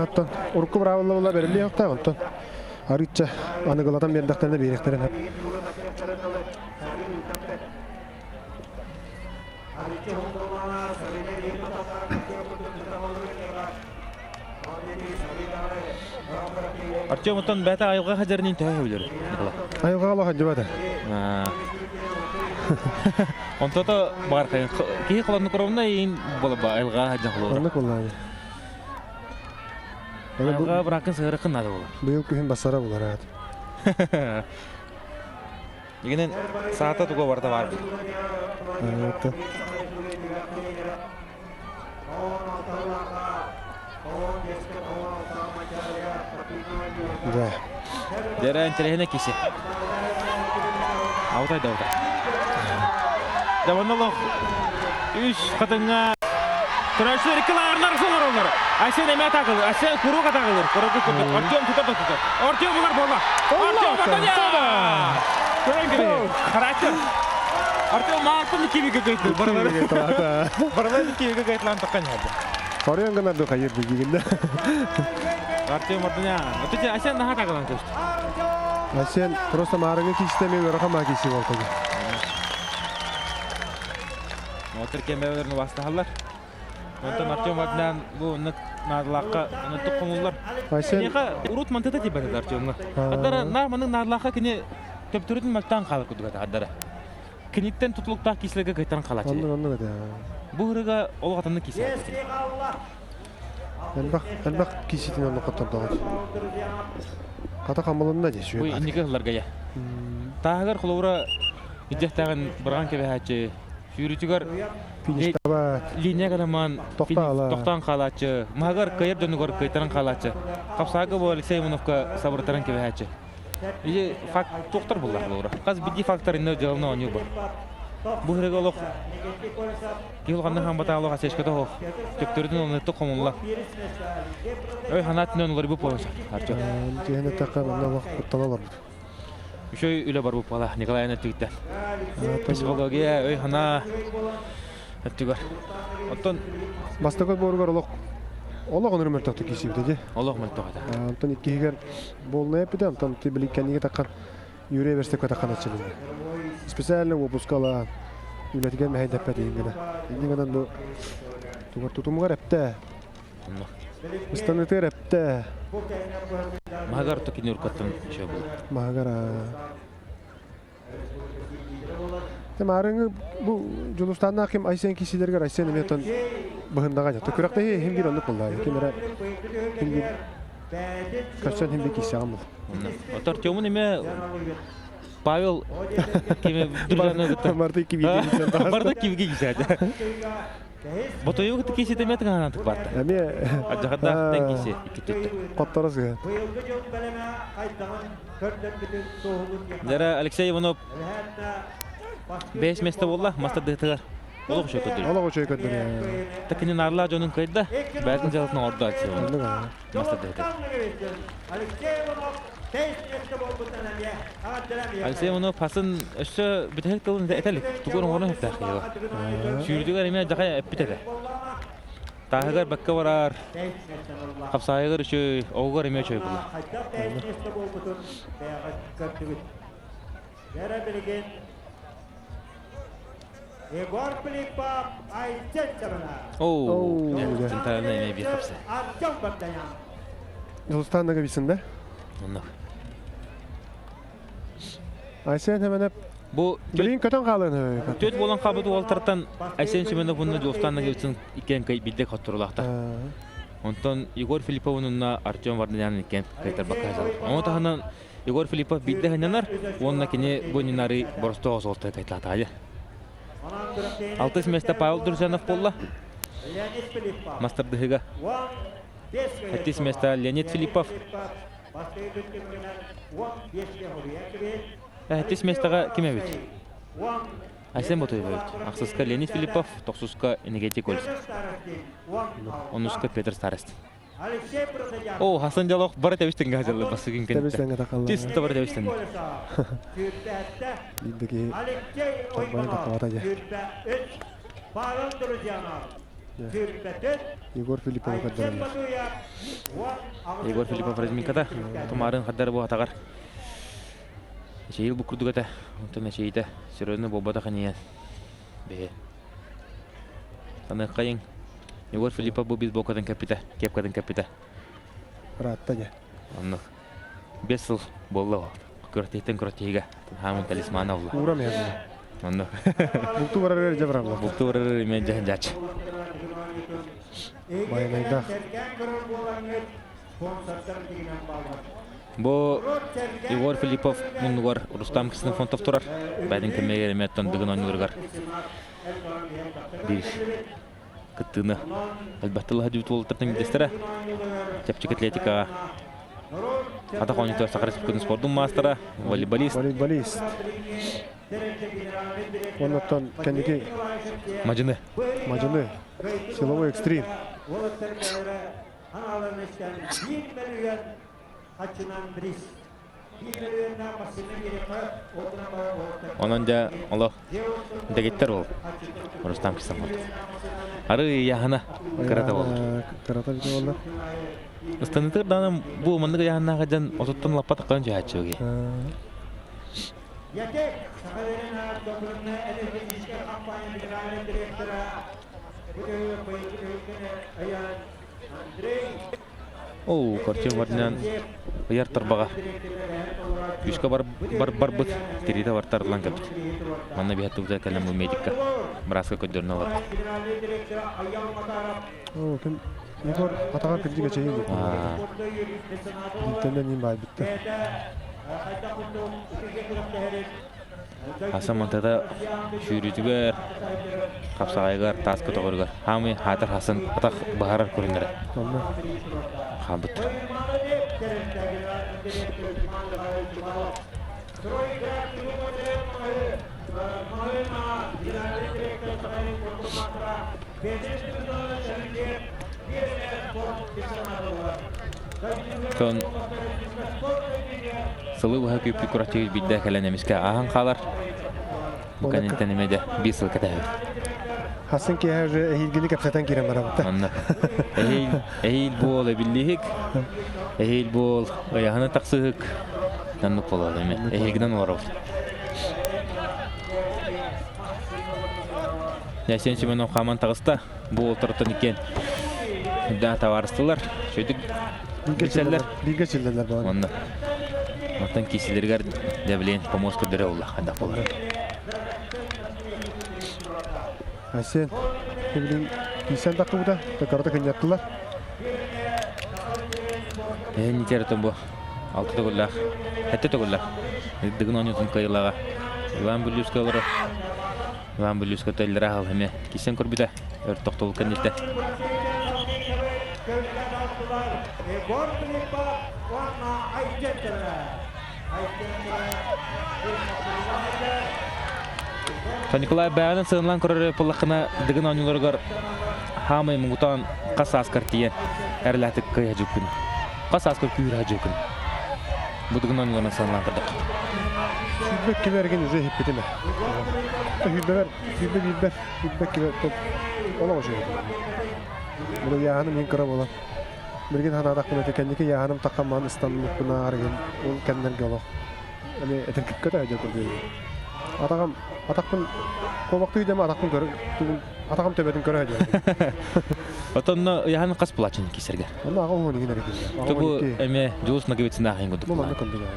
D: Attan urku bravolla verildi yok da ondan. Arıça anıgılatan bir daktarına bir yaktarın hep.
C: Артем оттан бәті айылға хәзерінен тәуе білер.
D: Ayılga Allah hacı bada.
C: Онтото бар қайын. Кейі қоланы көремін ең болып айылға хәзер қылуыр.
D: Anlık vallahi.
C: Айылға бірақын сығыры қынады болар.
D: Bu yıl köyün basara bular hayat.
C: Егенен саата туға барда бар бұл.
D: Evet. Да.
C: Дәрән телехіне кесе. Аутай да аутай. Даваналық. Үш қатыңа. Тұрашылар икіларынар солар олар. Әсен әмә тағылыр. Әсен құруға тағылыр. Артем тұтар. Артем бұлар бола. Артем батания. Көрін кере. Қарачыр. Артем мартын кебеге көйтті. Баралар кебеге көйтілан таққан еді.
D: Koruyan kadar da hayır bilginde.
C: Артем батания. Ötece Әсен наға тағылан көшті.
D: Sen просто maranga kişistemiyor rakam akisi oldu.
C: Мотор кембелерін бастағалар. Онтан Артем батынан бұл надылаққа ұнытты қоңылар.
D: Sen
C: Неға урут мантыда тебеді Артемға. Аддара нарманың надылаққа кіне төптүрдің мәлттан қалып күдігеді аддара. Кенеттен тұтылықтақ кесілігі қайтарың қалачы.
D: anlık da.
C: Бұл ұрыға олғатынны кесе.
D: Elbak kişitin onu katardı. Kata kamalında diye
C: Бұл
D: şöyle.
C: индегі ғыларға я. Тағығар құлауыра үддектағын бұрған кебе хәтчі. Фюритігар
D: Finish tabat.
C: линия ғаламан тоқтан қалачы. Мағар қайыр дөнігар қайтарың қалачы. Қапсағы бұл Алексей Ивановқа сабыртарын кебе хәтчі. Иже факт тоқтар бұлар құлауыра. Қаз бидді фактор инді жағылына оңы бар. Бұл ұрыға олық Геолғанның хамбата алуға сешкеді оқ. Төптөрдің олынетті қомылла. Өй ханатын олар бұл бойынша. Артем.
D: Cehenne takan ona vakit kurtalarlar.
C: Үшөй үлі бар бұл бала Николай Анатолиевтен. Психология, өй хана өттігер. Оттон
D: Bastakot borugar olaq. Olaq onur mörtöktü kişi dedi.
C: Олық мүлті қайда.
D: Anton iki higer bolna yapıdı. Anton tibili kendiye takan yüreğe versek ve takan açıldı. Spesialne bu buskala ületigen mehay depet yengene. Yengenen bu tugar tutumugar epte. Istanıtır epte.
C: Мағар тұкені ұрқаттың үшөй бұл.
D: Mahagara. Marını bu Culustan'da kim Aysen kişilerger Aysen emeton bahındaga jattı. Kurakta hem bir anlık oldu. Kimera hem bir kaçan hem bir kişi almadı.
C: Отар Тёмын еме Павел кеме дүржаны күтті.
D: Marta 2007'den
C: Барда кемге кеседі. Ботойы күтті кесе деметің анантық барды.
D: Әме
C: Ажағадақтан кесе екі түтті.
D: Қаттарыз ға.
C: Дәрі Алексей Иванов 5 месті болла, маста дықтығар. Олық үші көтір.
D: Ола қочай көтір.
C: Тәкінен арла жонын қайда, бәлдің жалытын орда айтсы.
D: Anlık ha.
C: Маста дықтығар. Алексей Иванов пасын үші бүтәк тылын әтәлік. Тұғырын орын өпті ақиығы. Шүйірдігер еме жақай әппітеді. Тағығар бәкке барар. Қапсайығыр үші оғығар еме өші бұлы.
E: Egor Filipov Aysen Sabana.
C: Ooo, центральна еме bir қапсы.
E: Artyom Batanya.
D: Culustan'da gibisinde.
C: Ondan.
D: Aysen hemen hep
C: Bu
D: bilin kötün kalın.
C: töt bolan qabıdı oltartan Aysen Şemenov bunu Jostan'da geçsin iken kay bildik hatırlaqta. Онтон Егор Филипповна Артем Варданян кен Петр Бакайзал. Онтан Егор Филиппов бидде ханянар, онна кене бонинары борсто золтой кайтлатали. 6 место Павел Друзянов болла. Мастер дыгыга. 7 место Леонид Филиппов. 7 местага ким эбит? Айсен Ботоев эбит. Аксыска Леонид Филиппов, токсуска Энергетик Ольс. Онуска Петр Старост. О, Хасан Жалох бара табиштен газалы басыгын кен.
D: Табиштен такалла.
C: Тист табар табиштен.
D: Биздеги торбаны такалата же. Егор Филиппов каддар.
C: Егор Филиппов разминкада. Томарын хаддар бу атагар. Жейл букурдугата. Онтон шейте серөөнө бобада хания. Бе. Таны кайын. Егор Филиппов бу бейсболкадан капита, кепкадан капита.
D: Ратта же.
C: Онно. 5 жыл болду. Көртөйтен көртөйгө. Хамын талисман алла.
D: Ура мен.
C: Онно.
D: Букту барар жабрам.
C: Букту барар мен жач.
D: Байнайда.
C: Бу Егор Филиппов мунгар Рустам Ксенофонтов турар. Байдын кемегер меттон дыгын ойнургар. Бир кыттыны. Албатты хадибит волтыртын дестере. Чепчик атлетика. Атаконито Сахарский спортун мастера, волейболист.
D: Волейболист. Оннотон кенеги
C: Мажыны.
D: Мажыны. Силовой экстрим.
C: Онан да Аллах дегеттер бол. Рустам Ксенофонтов. Ары яхана карата бол.
D: Карата болды.
C: Станытыр данам бу мандыга яханага жан ототтон лаппа таккан жаачыгы. О, Артем Варданян яр тарбага. Юшка бар бут. Терита бар тарлан кап. Манна бихат тугда калам медикка. Браска көдөрнөлөр.
D: О, ким Егор атага кирдиге чейин. Битенден ним бар битти.
C: Хасан Монтада шүрүтүгөр капсагайгар таскы тогоргар. Хамы хатыр Хасан атак баарар көрүнөр. Хамбыт. Тон сылы буха көпү куратыгы бидде каленемиске ахан калар. Буканентен эмеде бисыл катабы.
D: Хасан ки хәҗә эһилгене капсатан кирәм барабыта.
C: Анна. Эһил бол биллихик. Эһил бол аяхына таксык. Танны болот эме. Эһилгеден олар. Ясен Семенов хаман тагыста бул тартын икен. Да таварыстылар. Шөйдүк
D: Бигәчеләр бар.
C: Онда. Мактан киселергә дәблен помощь кадәре Аллах ханда булар.
D: Хасан билин кисән такыбыда карата кыйнаттылар.
C: Нитертен бу. Алты төгүлләр. Хәтта төгүлләр. Дигин онютун кайылага. Иван Булюска олар. Иван Булюска тәлләр хал һәме кисән күрбидә. Өр токтол кандидат. Николай Бәянын сыгынлан көрөр пуллакына дигин ойнуларгар хамай мугутан касаскар тиен әрләтик кыя жүкүн. Касаскар күйрә жүкүн. Бу дигин ойнуларына сыгынлан кырдык.
D: Фидбек киберген үзе хиппетеме. Фидбек кибер ола ошо. Бу яһаны мен кыра була. Берген ханадак менә текенники яһаным таккан Истанбул кына арген. Ул кемнән гало. Аны этеккә көтә җәкү. Атакын колбакты идеме атакын көрү. Атакым төбөдүн көрө җәкү.
C: Отонно яһаны кас плачын кисергә.
D: Аны ага оны генә рекет.
C: Тобу эме жуус нагыбытына хәйгүдүк.
D: Бу манда кондыга.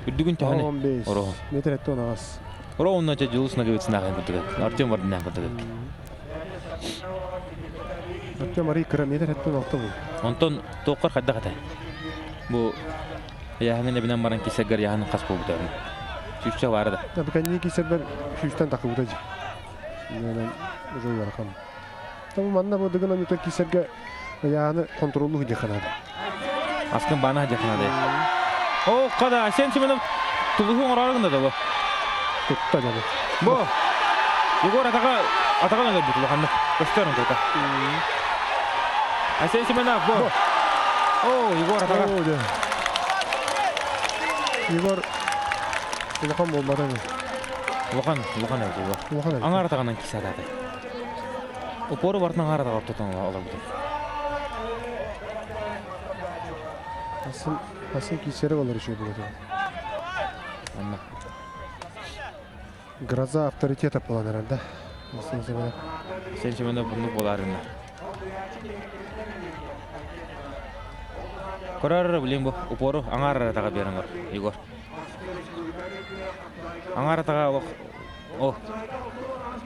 C: Бүдүгүн тәһәне.
D: 15.
C: Оро.
D: Метретто нагас.
C: Оро онноча жуус нагыбытына хәйгүдүк. Артем Варданян кырдык.
D: Атты Мария Крамедер хаттан алты бул.
C: Онтон тоққар қадда қатай. Бұл яғын әбінен баран кесергер яғын қас болып дәрін. Шүшчі бары да.
D: Баканни кисербер шүштен тақы будажы. Ненен жой баракам. Табу манна бу дыгына митер кисерге яғаны контроллу хиде қанады.
C: Аскын бана хиде қанады. О, қада, сен чименов тұлғын ұрарығында да бұл.
D: Тұтта жабы.
C: Бұл, Егор атаған өңір бұл тұлғанды. Көштерін тұлға. Сен чименов бұл. О, Егор атаған.
D: Егор Улахан болмады ме?
C: Улахан әйді бұл. Аңар атағаннан кесі атады. Опоры бартынан аңар атаға тұтан олар бұды.
D: Асын кесері олар үші болады. Гроза авторитета болан әрәнді.
C: Сен чемені бұны боларында. Көрер білем бұл, опоры аңар атаға берін бар, Егор. Аңар атаға олық. О.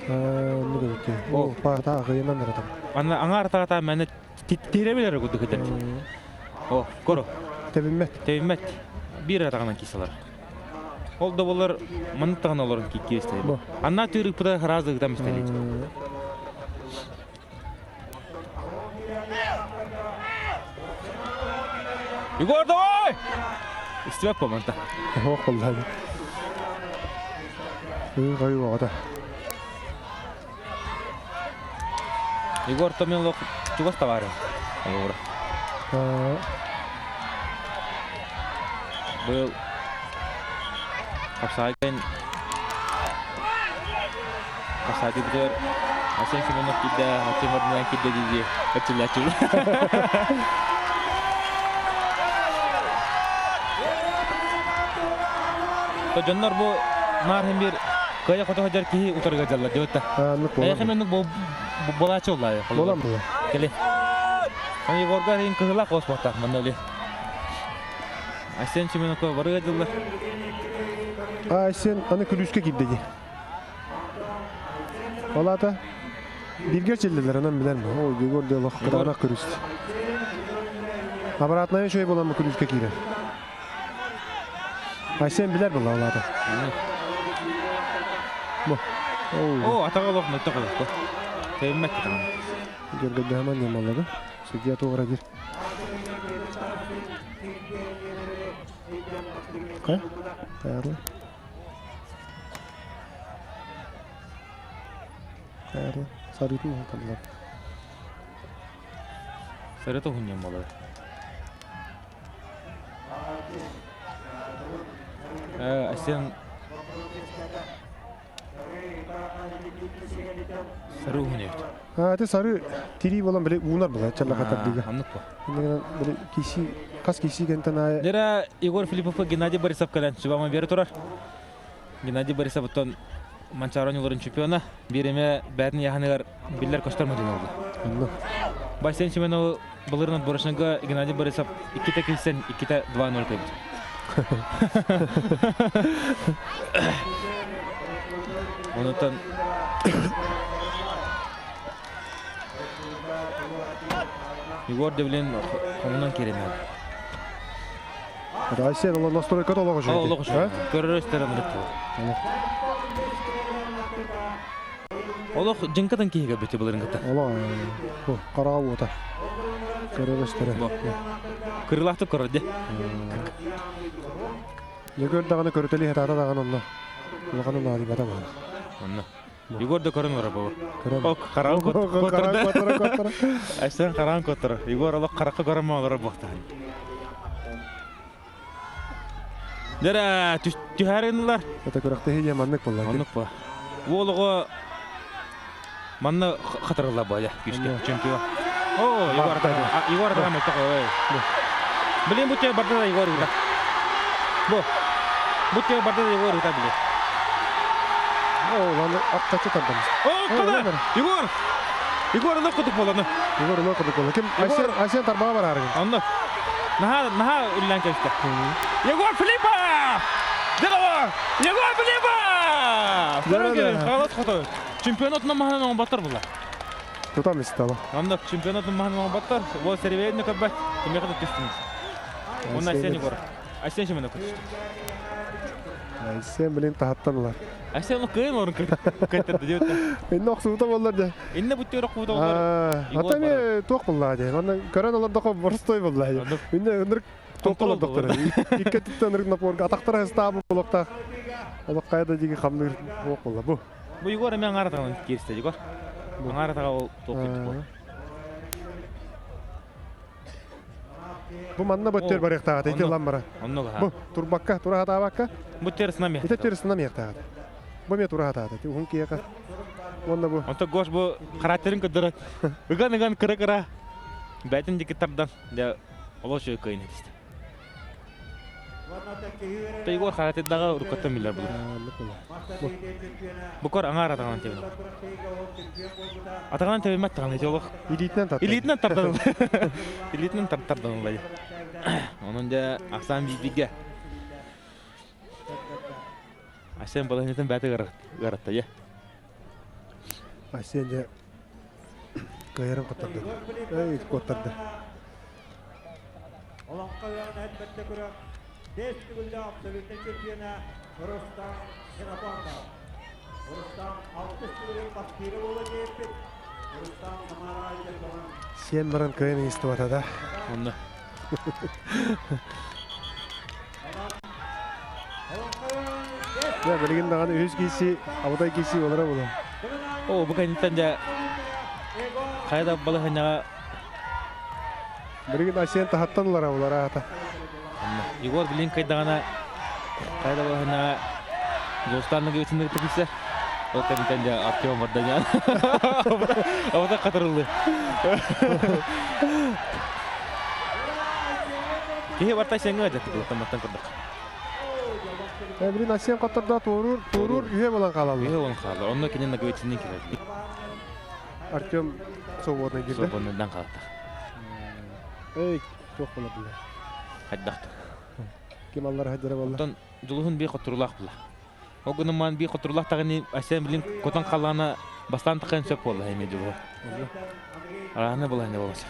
D: Нүгі өтті. О, бағыта ағайынан әратам.
C: Аңар атаға та мәні теремелері күдді күдді. О, көрі. Тебінмет. Bir атағынан кесілер. Ол да болар мұнттаған оларын кестейді. Анна түрік бұда разы ғыдам істелейді. Егор, давай! Істебек бұл мұнта.
D: Оқ қолдайды. Ғайу оғада.
C: Егор, томен лоқ жүгіс таварым. Бұл қапсағайын қапсағай бұдыр Асен Семенов келді, Атем орнынан келді дейді өтсілі. Жоннар бұл нархын бір қайа қота қадар кейі ұтырға жалла деп өтті. Аяқымен болачы олай.
D: Болам бұл.
C: Келі. Егорға рейін қығыла қос боқтақ мұнда өлі. Асен Семенов барыға жалла.
D: Асен аны күліске келдегі. Олата биргер челділер анан білер ме? О, Егор делақ қырағына күлісті. Абаратнайын шөй боламы күліске кейдер. Асен білер бұл олата.
C: О, атаға лоқ мұтты қылық. Тәйіммәт кетімін.
D: Гергелді хаман дем алады. Судья тоғыра кер. Қай? Қайырлы. Қайырлы. Сарытын қадылар.
C: Сарыты хүннен болады. Асен сары хүн өйті.
D: Әті сары тири болан біле уынар бұл, чалла қатар дейгі.
C: Анық бұл.
D: Біле кеші, қас кеші кәнтен ай...
C: Дера Егор Филиппов Геннадий Борисов кәлән жұбама бері тұрар. Геннадий Борисов бұттан Манчарониларын чемпиона. Береме бәрін яғанығар білдер көштар мұдын олды. Бассейн Семенов бұлырынан бұрышынға Геннадий Борисов 2-те келсен 2-те 2-0 көйді. Онытан Егор Девлен қомынан керен әлі.
D: Асен олар настройкада олағы жүрді.
C: Олағы жүрді. Көрірістері мұнытты ол. Олық жыңқадан кейігі бөте бұлырын қыта.
D: Олағы қарағы ота. Көрірістері.
C: Кырылақты көрді.
D: Не көрдіғаны көрітелі хетары даған онна. Олағаны нади бада бағана.
C: Онна. Егор да көрін ұры бұл.
D: Көрін.
C: Қарағын көттірді.
D: Көттірі.
C: Әштен қарағын көттірі. Егор олық қараққа көрін мағылары бұқтағын. Дәрі түхәрінілер.
D: Это көріқті хейе маннық болар.
C: Маннық бұл. Олығы манны қатырғыла бұл. Күшке. Чемпион. О, Егор да ғамет тақы. Білем бұтте барды да Егор ұйда. Бұтте барды да Егор ұйда біле.
D: О, ланы ақтачы тардамыз.
C: О, қада! Егор! Егор ұлық құдық боланы.
D: Егор ұлық құдық боланы. Кім? Асен тарбаға бар арығын.
C: Онды. Наға үллән көшті. Егор Филиппов! Дедова! Егор Филиппов! Дөрөге, қағылас құты. Чемпионатынан мағынан оң баттар бұлар.
D: Тутам истала.
C: Анда чемпионатын маханман баттар. Ол сервейдне көббәт. Кимге кадәр төстүн. Уна сен югар. Асен шемен көтү.
D: Сен билен тахаттанлар.
C: Асен кыйын орын кайтты дип.
D: Инне оксута боллар да.
C: Инне бүтүрө кууда болар.
D: Атаме ток булла да. Аны короналарда кап борстой булла. Инне ындыр токолор доктор. Икке титтен напорга атактар стабы болокта. Ол кайда диги камныр ок булла. Бу.
C: Бу югар мен аратаган кирсте югар. Бу аратага ол токут. Бу манна боттер барыктага тете ламбара. Бу турбакка, турахатабакка. Бу терсна ме.
D: Ите терсна мектага. Бу ме турахатата. Ти хункияка. Онда бу.
C: Онта гош бу каратерин көдөрөт. Ыган кыра. Бәтин дикитардан. Да олош кыйын этисти. Тейгор харатыдагы уркатта миллер бул. Бу кор аңар атаган тебен. Атаган тебен маттаган этелок. Илитнен тардан. Илитнен тардан бай. Онун да аксан бибиге. Асен баланетен бәте гаратта я.
D: Асен де кайрым каттырды. Эй, коттырды.
E: Олонқа жағын әлбәтті көрі. Дестігілді абсолютный чемпионы Рустам Шерапанов. Рустам 60 кілігін бақпері болы дейіппет. Рустам Самара айтырдығын.
D: Сен барын кайын есті батада.
C: Онда.
D: Я білген дағаны өз кейсі, абыдай кейсі олара болу.
C: О, бұл кәнеттен де қайда балы қайнаға
D: Білген Асен тахаттан олара олара ата.
C: Егор білен қайдағана қайда балы қайнаға Зостанның өтіндегі тәкесі. Ол кәнеттен де Артем Варданян. Абыда қатырылды. Кеге бартай сәңі әдетті бұлықтаматтан көрдік.
D: Білген Асен қаттырда туырur үйе болан қалалы.
C: Үйе болан қалалы. Онны кенен нагөйтсінен келеді.
D: Артем свободный girdi.
C: Свободныйдан қалады.
D: Ey, çok bola bile.
C: Хайдақты.
D: Kim allar haydara bolla.
C: Ondan Julhun bir qoturulaq bulla. O günün man bir qoturulaq tağını Asен bilin kotan qalana bastan taqan söp boldu heme Julhun. Arana bola ne bolsa.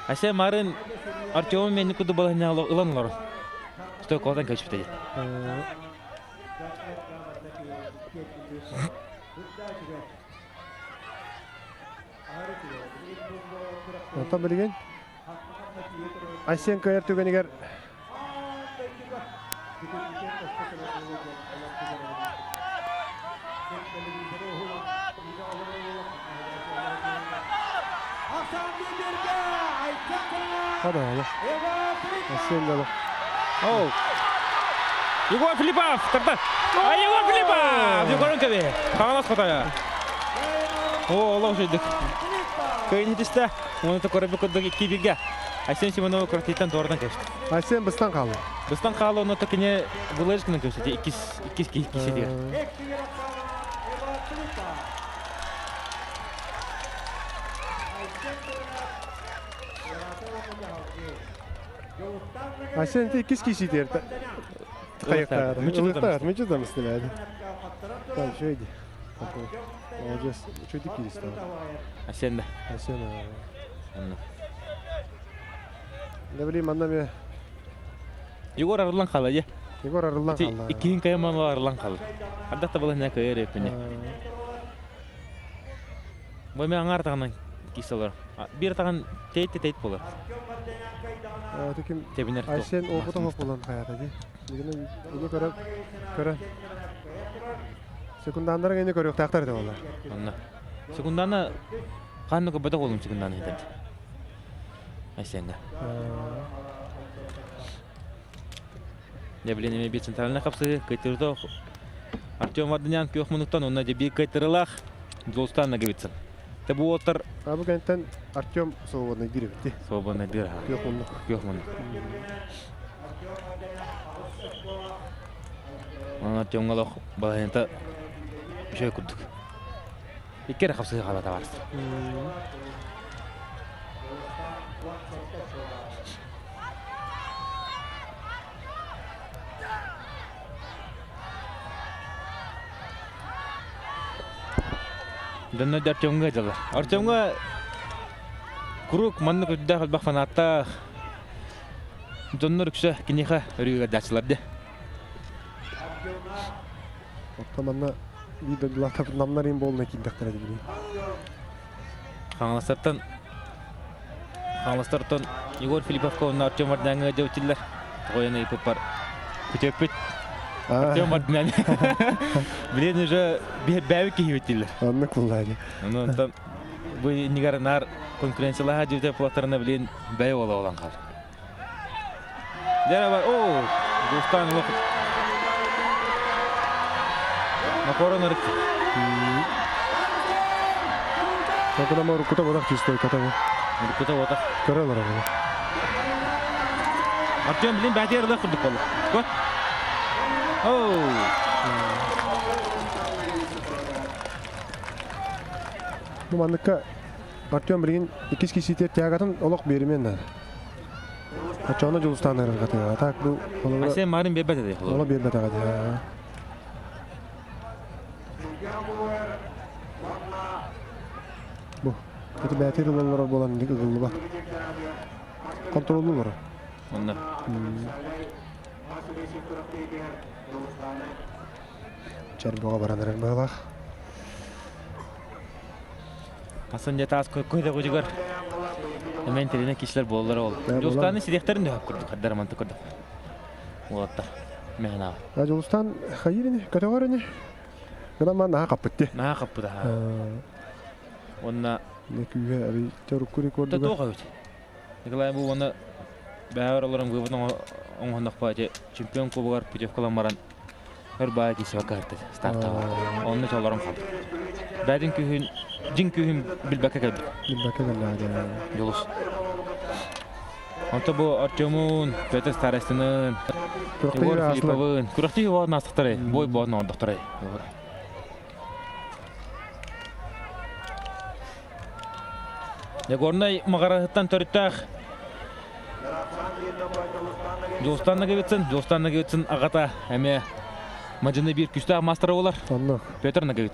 C: Asен marın Artyom meni kudu bola ne ılanlar. Что kotan keçip dedi.
D: Ата білген? Асен көйер түгенігер. Hadi oğlum. Asен de
C: Оу. Егор Филиппов, тарта. Егор Филиппов! Егорын кәбе. Қағалас қотая. О, олау жойдық. Көйін етісті. Оны да көріп көдігі кейбірге. Асен Симонова көртейтен тордан кәшті.
D: Асен бұстан қалды.
C: Бұстан қалы оны да кене бұлайшқынан көшті. Иккіз кейсі де.
D: Асен de ikiz kişi derdi. Kayıkta. Mıcı da mısın hadi. Tamam şöyle. Olacağız. Çocuk girişti.
C: Асен de.
D: Асен. Ne bileyim anlamıyor.
C: Егор арылан қалы, е?
D: Егор арылан қалды.
C: Иккейін кайыманлы арылан қалы. Ардақта бұл әне көйер епіне. Бұл мен аңар тағынан кейсі олар. Bir tağın teyit bolur.
D: Tekin Ayşen okuda hop olan hayata di. Ini köre. Sekundanlara yine görüyor taktar da valla.
C: Anla. Sekundana kanı köbede olum sekundana dedi. Ayşen'de. Ne bileyim bir centralna kapsı kaytırdı. Artyom Vardanyan 4 minuttan ona da bir kaytırılaq. Zolstan'a gitsin. Tabi bu otur.
D: Abi kentten Artyom soğuğuna girip.
C: Soğuğuna girip. Yok mu? Artyom'a laq balayında bir şey kurduk. Bir kere kapsayı kalada varız. Дөннө Артемга жала. Артемга круг манны көддә хәлбәк фанатта. Дөннөр күсә кинеха өрүгә дәчләрдә.
D: Оттаманна видео тап намнарын болна кидәктәр дип.
C: Хаңластартан Егор Филипповка онна Артем Вардаңга җәүтилләр. Гойны иппар. Күтәпет. Артем Вардаңга. Билен уже бәвик киһүтилләр.
D: Анны куллайды.
C: Оннан бу нигарнар конкуренцияларга җүтә платарына билен бәй ола олан кал. Дәра бар. О, достан вакыт. Макоронор.
D: Сакыдама рукута бодак чистой катага.
C: Рукута бодак.
D: Көрәләр аны.
C: Артем билен бәтерләр курдык болу. Кот. О.
D: Бу маныкка Артем билен 2 киситер тягатын олок беримен. Ачаны жолустанар катага. Так бу олора.
C: Асен марын бебәтә ди.
D: Ола бербәт ага. Бу. Эти бәтер олора болан ник ылы бар. Контроллы.
C: Онна.
D: Чарбога барандар балах.
C: Асан жатас көйдө көжүгөр. Мен терене кишилер болдулар ол. Жолстаны сидектерин да көрдүк, каддар манты көрдүк. Улаттар. Мехна.
D: Жолустан хайрыны, категорияны. Грамма на капытты.
C: На капыда. Онна
D: некүе аби төрүкүрү көрдүк.
C: Тотога өт. Николай бу оны баарларым гыбын оңондак баje чемпион кубугар путевкалан баран. Хөр баа кисе вакарты старта. Онны чолорум калды. Бәдин күһүн, жин күһүн билбәккә кәлде.
D: Билбәккә кәлде.
C: Жолус. Онта бу Артемун, Петр Старостинын, Егор Филипповын, Курахти боо настыктары, бой боо нордуктары. Егорнай магараттан төрүттәк. Жолстанна кебетсин агата эме мажыны бир күстә мастер булар.
D: Онно.
C: Петр Нагевич.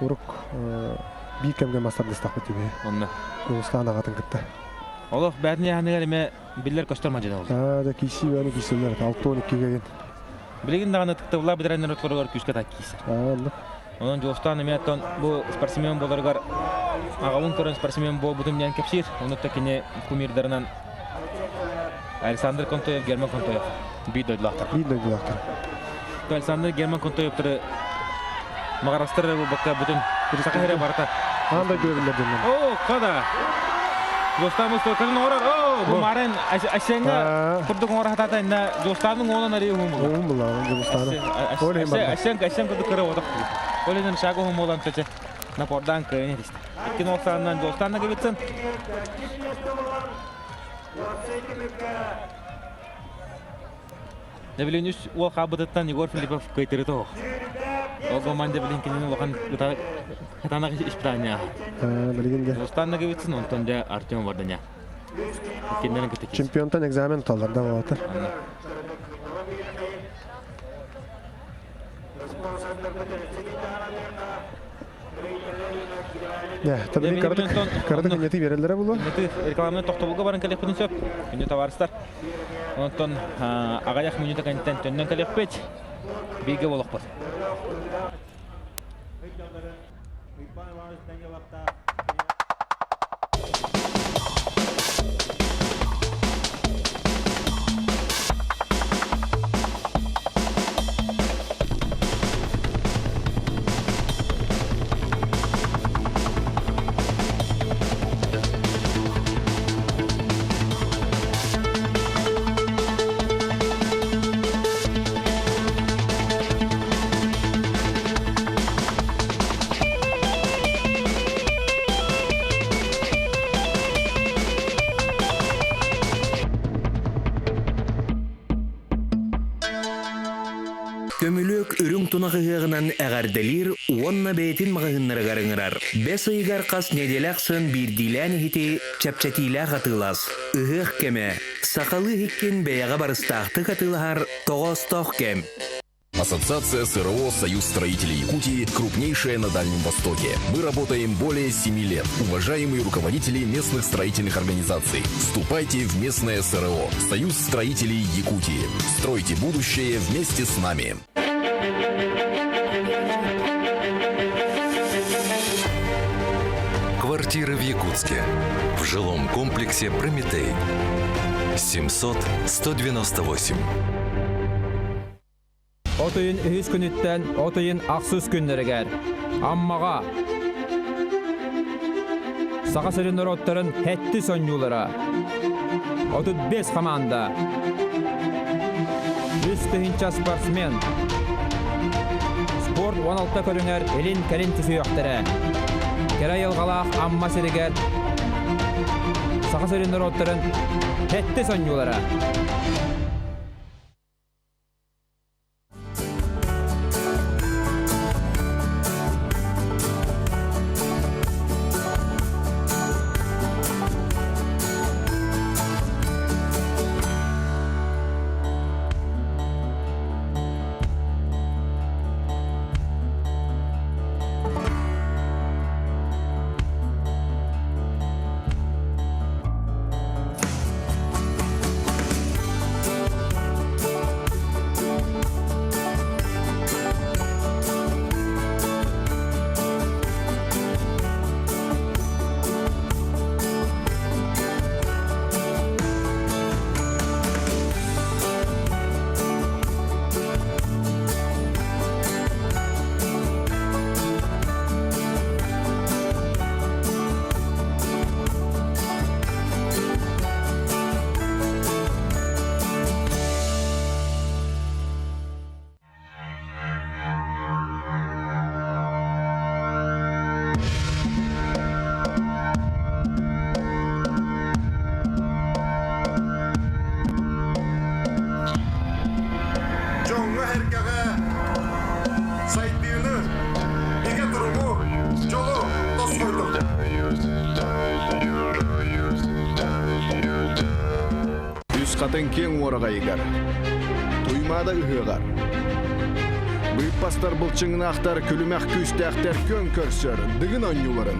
D: Урук бикемге мастер дистак битиби.
C: Онно.
D: Жолустан агатын кытты.
C: Олох бәрне яныгар эме биллер көстөр мажыны булды.
D: Да киси бәне кисилер 6-12 кеген.
C: Билеген дагы тыктылар бидрәннәр отларга күскә такис.
D: Онно.
C: Онон Жолстан эме тон бу спортсмен буларгар агалын көрөн спортсмен бу бутым ян кепсир. Оны текене кумирдәрнән Александр Контоев, Герман Контоев. Бидойлактар. Александр Герман Контоевтер магарастыр бу бакка бүтүн сакыра барта.
D: Андай көрүлөрдүн.
C: О, када. Жолстанын стокатын орар. О, бу марын ашенга курдук орахтата инде Жолстанын онун ари хум.
D: Хум була Жолстаны. Олем бар.
C: Ашен курдук кыра одак. Олен шагы хум болан чече. На пордан кыйын дист. Икки ноксандан Жолстанга кетсен. Ne bileyim üst o kabıdıktan Егор Филиппов kayıtırı da o. O zaman da bileyim kendini bakan katanak ispitanya.
D: Bilgin
C: Dostanla gibitsin ondan da Artem vardı ya. Kendinden kötü.
D: Çempiyondan egzamin tutarlar da var. Ya tabii karadık niyeti verirler bu.
C: Niyeti reklamını toktuluğa varın kalep söp. Şimdi tavarıslar. Ondan ağayak minüte kanitten tönden kalep pet. Bilgi bolak var.
G: Көмүлөк үрүң тунагы хыгынан әгәрделир, уонна бейтин магыгыннары гарыңырар. Бес ыйгар кас неделяксын бирдилән хити чапчатилә гатылас. Ыгых кеме, сакалы хиккен бәяга барыстахты гатылар, тогостох кем.
H: Ассоциация СРО «Союз строителей Якутии» крупнейшая на Дальнем Востоке. Мы работаем более 7 лет. Уважаемые руководители местных строительных организаций, вступайте в местное СРО «Союз строителей Якутии». Стройте будущее вместе с нами.
I: Квартиры в Якутске. В жилом комплексе «Прометей». 700-198.
J: Отойын үхіс күніттен, отойын ақсыз күннерігер. Аммаға. Саға сөрін ороттарын хетті сонюлара. 35 команда. 100 спортсмен. Спорт 16 көріңер елін кәрін түсі өқтірі. Керай елғалақ амма сірігер. Саға сөрін ороттарын хетті сонюлара.
A: Қатын кен орыға егер. Туймада үйеғар. Бұйпастар бұлчыңын ақтар, күлімәк күстәқтер көн көрсір, дығын онюларын.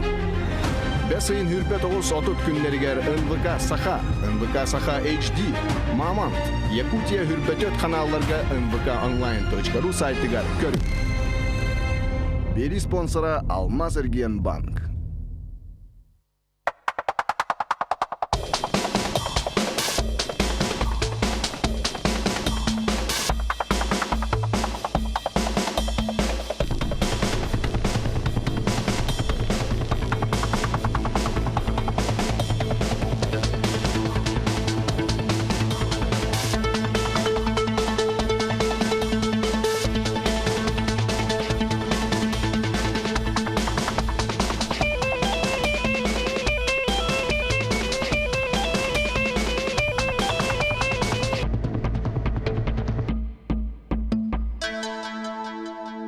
A: Бәсейін хүрпет оғыз отут күннерігер НВК Саха, НВК Саха HD, Мамант, Якутия хүрпетет каналларға nvkonline.ru сайтыгар көріп. Бері спонсора Алмаз Эрген Банк.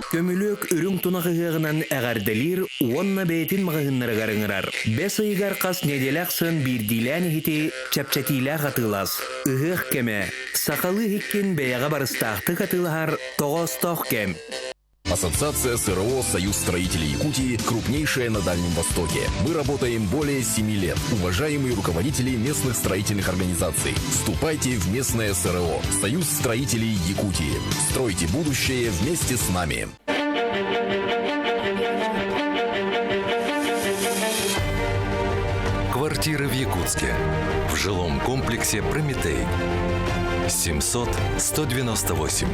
G: Көмүлөк үрүң тунағығығынан әғарделер уонна бәйтін мағығыннары ғарыңырар. Бәс ұйғар қас неделақсын бірдилән хити чапчатилә ғатылас. Үғық кәмә, сақалы хиккен бәяға барыстақты ғатылығар тоғыз-тоқ кәм.
H: Ассоциация СРО «Союз строителей Якутии» крупнейшая на Дальнем Востоке. Мы работаем более 7 лет. Уважаемые руководители местных строительных организаций, вступайте в местное СРО «Союз строителей Якутии». Стройте будущее вместе с нами.
I: Квартиры в Якутске. В жилом комплексе «Прометей». 700-198.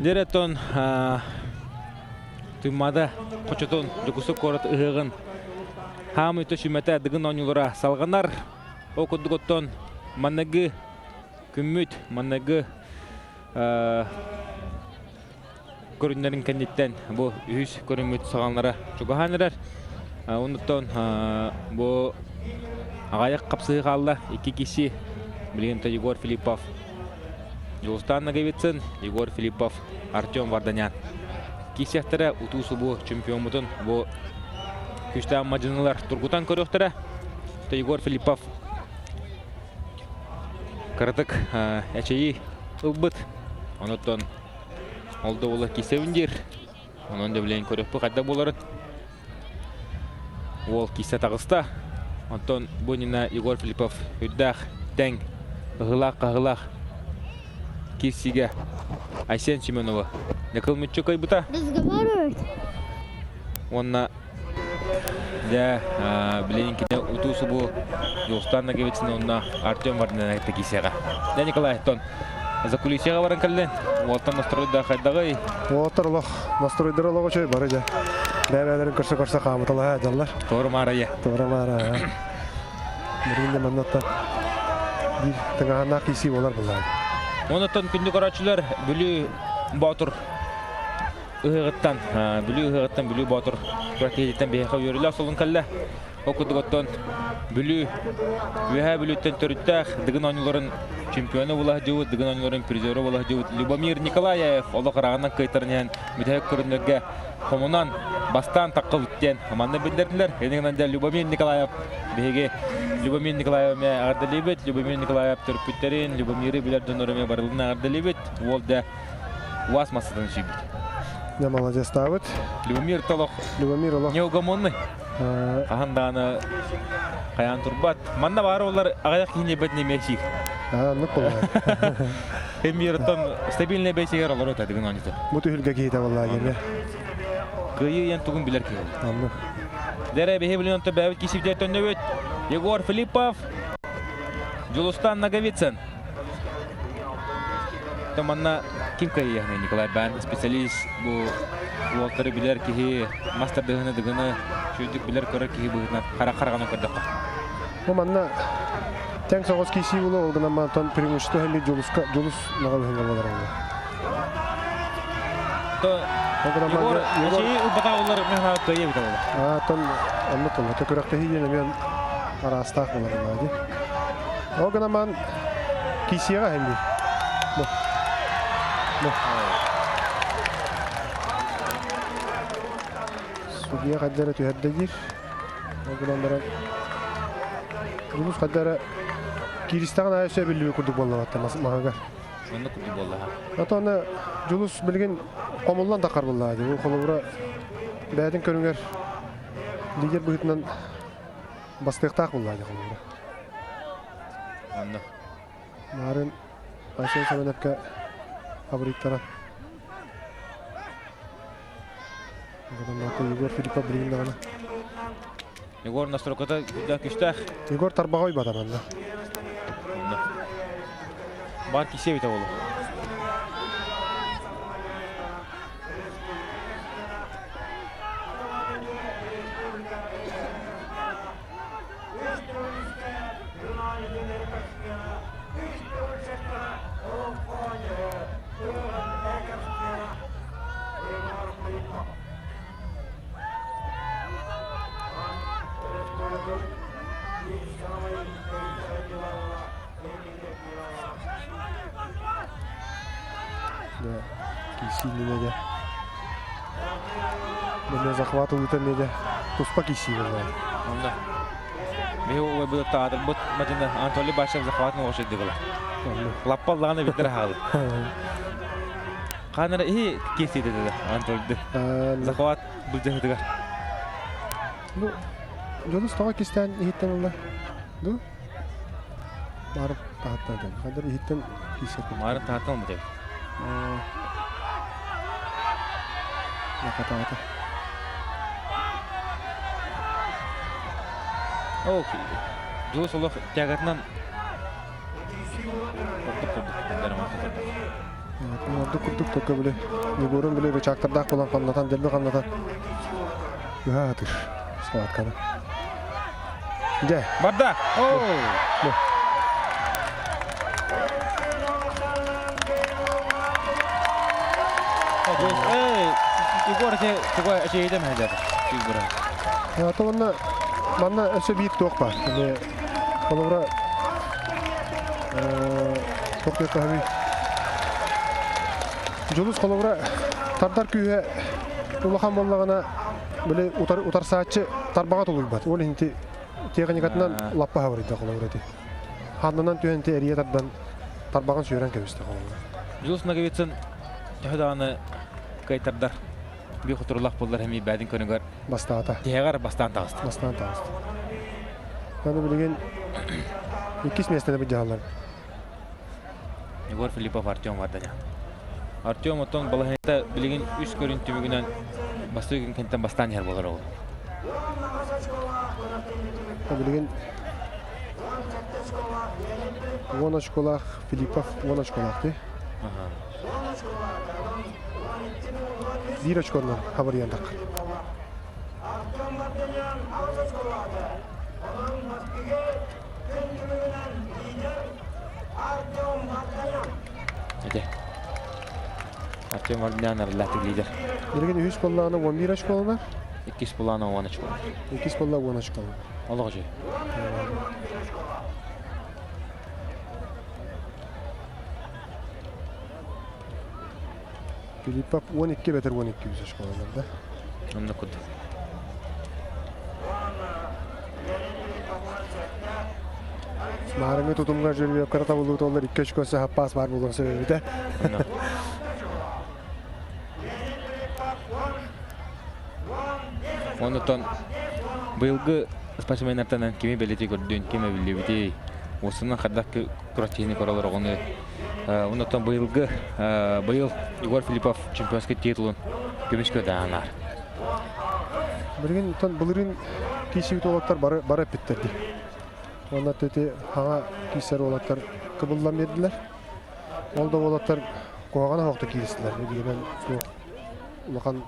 C: Деретон тыммада қочотон жүкісі қорыт ұғығын хамы төшімәті дығын оңылыра салғанар. Оқыдығыттон маннағы күмміт, маннағы көрінлерін кәнеттен бұл үйіз көрінмет сағанлара жүгіғанырар. Оныттон бұл ағаяқ қапсығы қалда 2 кеші білгенті Егор Филиппов. Жылыстан Наговицын, Егор Филиппов, Артем Варданян. Кесектері ұтуысы бұл чемпион мұтын бұл күшті аммаджынылар тұрғытан көріқтірі. Егор Филиппов кірдік әчейі ұлбыт. Оныттон олды олы кесевіндер. Оның дөбілейін көріқпі қайда боларын. Ол кесе тағыста. Онтон бұнына Егор Филиппов үддәқ, тәң, ғылақ. Кесіге Айсен Семенова. Некіл мүтчі қайбыта?
K: Разговаривать.
C: Онна білейінкіне ұтуысы бұл Жылыстан Наговицын онна Артем Варданян әкті кесеға. Николай, тон за кулисеға баран кәлден? Олтан настройда қайдағай?
D: Олтар олақ, настройдар олақ өчөй бар еді. Бәбәлерін көрсе қамытылы әдалар.
C: Тоғыры мара, е.
D: Тоғыры мара, е. Біргінде мәннатта бір тыңағана кесі олар бұлай.
C: Онаттан күнді қарачылар бүлі батыр ұғығыттан, бүлі батыр көркейлеттен бейхау өрілі асылын кәлі. Оқыдығыттан бүлі бүліттен түріттәқ дығын аныларын чемпионы болақ жауыд, дығын аныларын призері болақ жауыд. Любомир Николаев олы қарағынан қайтарынен мүтәйік көрінлерге қомынан бастан таққыл үттен аманны білдерділер. Енігінен де Любомир Николаев бейге Любомир Николаев ме ағардалебет, Любомир Николаев түріппеттерін, Любомирі білердің өріме барылығына ағардалебет. Ол да уас масадан шүйбет.
D: Не молодец ставит.
C: Любомир толық неугамонный. Қағандағаны қаян тұрбат. Манна бары олар ағаяқ кейіне бәтіне мәшік.
D: Нүк болай.
C: Еммерттен стабильный бәсегер олар өті дегін анжыты.
D: Бұты үлгі кейді болай кеме.
C: Күйі ен тұғын білер кейді.
D: Анны.
C: Дәрі бәхе білен өті бәуіт кесіпте өтінді өт. Егор Филиппов, Жылыстан Наговицын. Манна ким кайы яғны Николай Бән, специалист бұл уолтары білер кейі, мастер дығыны дығыны, шүйдік білер көрі кейі бұғытына қара-қарағаны көрдіққа.
D: Бұл манна тәң соғыз кейсі ұлы олғына мантан преимущество әмі жұлыс наға бұғынға болар олы.
C: Егор, әшейі ұлбаға олар мәңға көйе біті олы.
D: Тон анны тұлы, төкіріқті хейден әмен арастақ болар олады. Олғына ман кейсіға әмі. Судья қаддары түйәддегір. Оғынан баран Жұлыс қаддары Киристаған айысы білуі күрдік болуатты мағаға.
C: Оны күрдік болуға.
D: Ата оны Жұлыс білген қомылдан тақар болуады. Ол қолы бұра бәдің көріңер лидер бұғытынан бастықтақ болуады қолы бұра.
C: Анды.
D: Марын Айсен Саменевке фавориттаран. Егор Филиппов білгенде ғана.
C: Егор настройката күштәқ.
D: Егор тарбағой бадаманда.
C: Бар кесе біті болу.
D: Кисилине де. Мен захвату үтене де. Туспа кисилине.
C: Онда. Беу ой бұл тағадыр бұт мәтінде Анатолий Башев захватын оғыш едігілі. Лаппалдағаны бітір ағылы. Қаныры ей кесейді деді Анатолийді. Захват бұл жәдігі.
D: Жолыс таға кестен ехеттен олар. Ду? Барып тағаттан ден. Қадыр ехеттен кесет.
C: Марып тағаттан бұд еді.
D: Лақата-ата.
C: Окей. Жолыс олық тәғатынан
D: Курдук только биле. Егорун биле чактырдак болан каннатан делбе каннатан. Ятыр. Сатканы. Де.
C: Барда. Егор те тугай ачейдем хәдә. Егор.
D: Атылына манна өсө бийик тоқ бар. Эме колора тоқ каһи. Жолус колора тардар күйе улахан боллагана биле утар саатчы тарбага толуй бат. Ол инти техникатынан лаппа хабарыда колора ти. Ханнан төнте эрия тардан тарбаган сүйрән кебисте колора.
C: Жолус нагыбетсен яһданы кайтардар. Би хутурлак булдар һәм бәдин көнегәр
D: бастата.
C: Тегәр бастан тагыст.
D: Бастан тагыст. Аны билген икис местене бу җаллар.
C: Егор Филиппов Артем вардanya. Артем отон балахта билген үз көрүнтүмүгүнөн бастыгын кенттен бастан яр болар ул.
D: Билген Вона школах Филиппов, вона школах ти. Дирочконнан хабар яндак.
C: Иде. Артем Вардян латик лидер.
D: Билген үз школларына 11 школалар.
C: 2 школаны 10 школа.
D: 2 школалар 10 школа.
C: Алга жай.
D: Филиппов 12 бетер 12 үз школаларда.
C: Анда код.
D: Нарыңы тутумга жүрүп карата болду толлар 2 школасы хаппас бар болгон себеби.
C: Онотон быйылгы спортсмендерден кими белети көрдүн, кими билебити. Осунун кадак противник оралар огону. Онотон быйыл Егор Филиппов чемпионский титулун көмүшкө даанар.
D: Билген тон булырын кийси толоттар бары питтерди. Онда төте хага кийсер олаттар кыбылдан бердилер. Ол да олаттар коогана хокто кийистилер. Дегенен улахан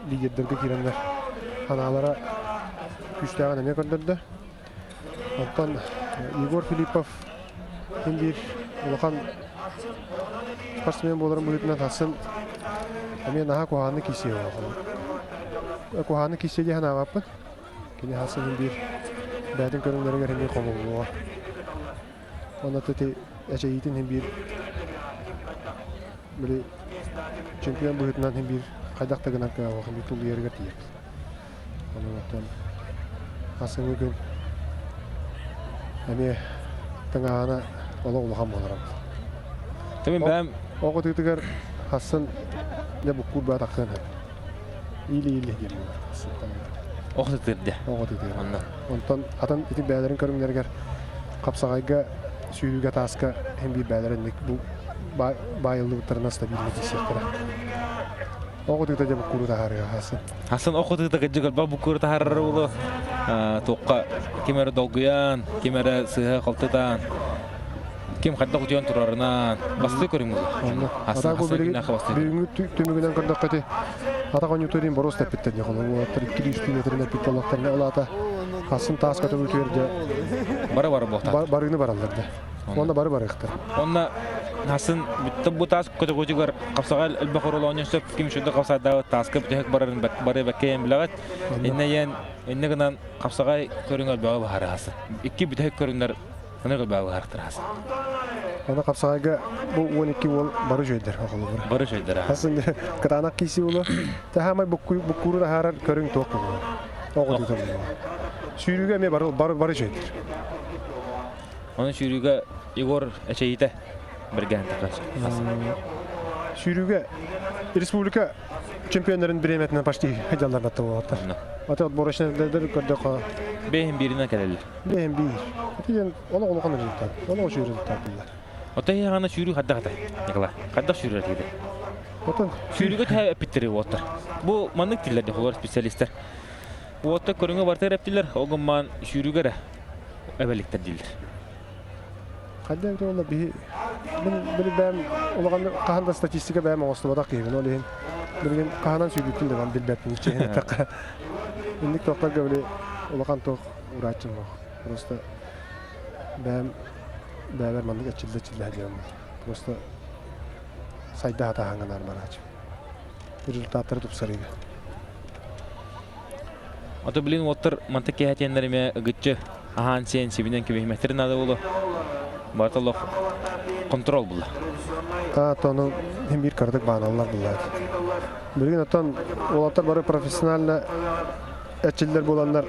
D: лидердерге киренler. Ханалара күчтәгән эме көндөрдө. Онтан Егор Филиппов бир улахан спортсмен боларын бүлетинен тасын. Эме наха коаны кийсе ол. Коаны кийсеге хана аппы. Кини хасын бир бәдин көрүнлөргө эме комулуу. Онда төте эчейтин бир бир чемпион бүлетинен бир кайдактагына каган бир тул жерге тиеп. Ондан хасын үгүн эме таңана улахан боларам.
C: Темен бәм
D: Ого тегер хасын не бу курба такын. Или дем.
C: Ого тегерде.
D: Ого тегер. Онтан атан итик бәйләрен көрүңнәргә капсагайга сүйүгә таска һәм бир бәйләрен бу байылдыктарына стабильность сектора. Ого тегер дә бу курда харыга хасын.
C: Хасын ого тегер гыжыгыл бу курда харыр улы. Тоққа кемер долгуян, кемер сыга калтыдан. Кем хатта кутуян турарынан басты көрүңүз.
D: Ата бу бүгүнкү түмүгүнөн көрдөккөтү. Ата коньюнктурин борос тепиттен жоколу. 200 метринде питолактарына олата. Хасын таска төбүтөрдө.
C: Бара бохта.
D: Барыны бараларды. Онда бары ыктыр.
C: Онда хасын бүтө бу тас көтөгөжүгөр капсагал элбахоролоонун сөп ким шүдө капсада таска бүтөк барын бары бекем билагат. Эннегенен капсагай көрүңөр бага харасы. 2 бүтөк көрүңөр Анага баа характырас.
D: Ана капсагайга бу 12 ол бары жойдер акылы бар.
C: Бары жойдер.
D: Хасын катанак киси улу. Тахамай буккуру харар көрүң току. Ого дутам. Сүйрүгө эме бары жойдер.
C: Аны сүйрүгө Егор эчейте бирген такас.
D: Сүйрүгө республика чемпиондарын биреметинен почти хадалар батты. Ата отборочнайларда көрдүк.
C: Бехим биринен келелер.
D: Бехим бир. Тиген оны кан результат. Оны результат.
C: Ата яна сүйрүг хадда. Никола. Хадда сүйрүг диде.
D: Ата
C: сүйрүгө таа биттири отыр. Бу мандык тилдерде холор специалисттер. Отта көрүнгө бартыр эптилер. Огуман сүйрүгө эбеликтер дилдер.
D: Хадда бит олла би били бәм улаган каханда статистика бәм оңостубада кыйбын олен. Билген каханан сүйбүттүн деп билбетин чейин так. Индик токтарга били улаган ток урачым бу. Просто бәбер мандык ачылды чилдәдем. Просто сайда хата ханганар барач. Результаттары тупсарыга.
C: Ото билин оттор мантык кеһетендериме гытчы ахан сен сибинен кебехметтерин ады болу. Барталох контрол була.
D: Тону бир кардык бааналар булат. Билген оттан олаттар бары профессионална эчилдер боландар.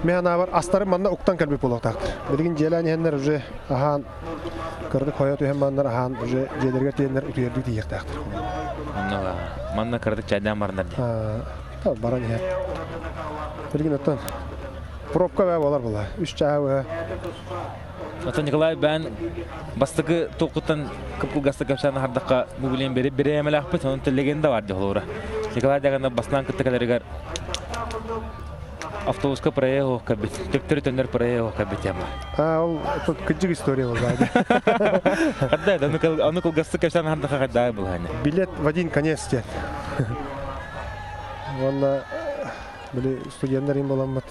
D: Механа бар астары манна уктан келбеп болоктактыр. Билген желанияндер уже ахан кырдык коёту hem маннар ахан уже желерге тендер утуерди диектактыр.
C: Манна кырдык чайдан барындар.
D: Та баран я. Билген оттан пробка баа болар була. 3 чаа.
C: Ата Николай бән бастыгы тоқуттан кыпкыл гасты капсаны хардаққа бу билен бере эмелак бит, onun легенда бар дилора. Николай даганда бастан кыттыкаларыгар автобуска проехал кабит. Тектер тендер проехал кабит яма.
D: Ол тут кыжык история болду.
C: Кадда аны кыл гасты капсаны хардаққа кадда булганы.
D: Билет в один конец те. Вон били студенттер им боламат.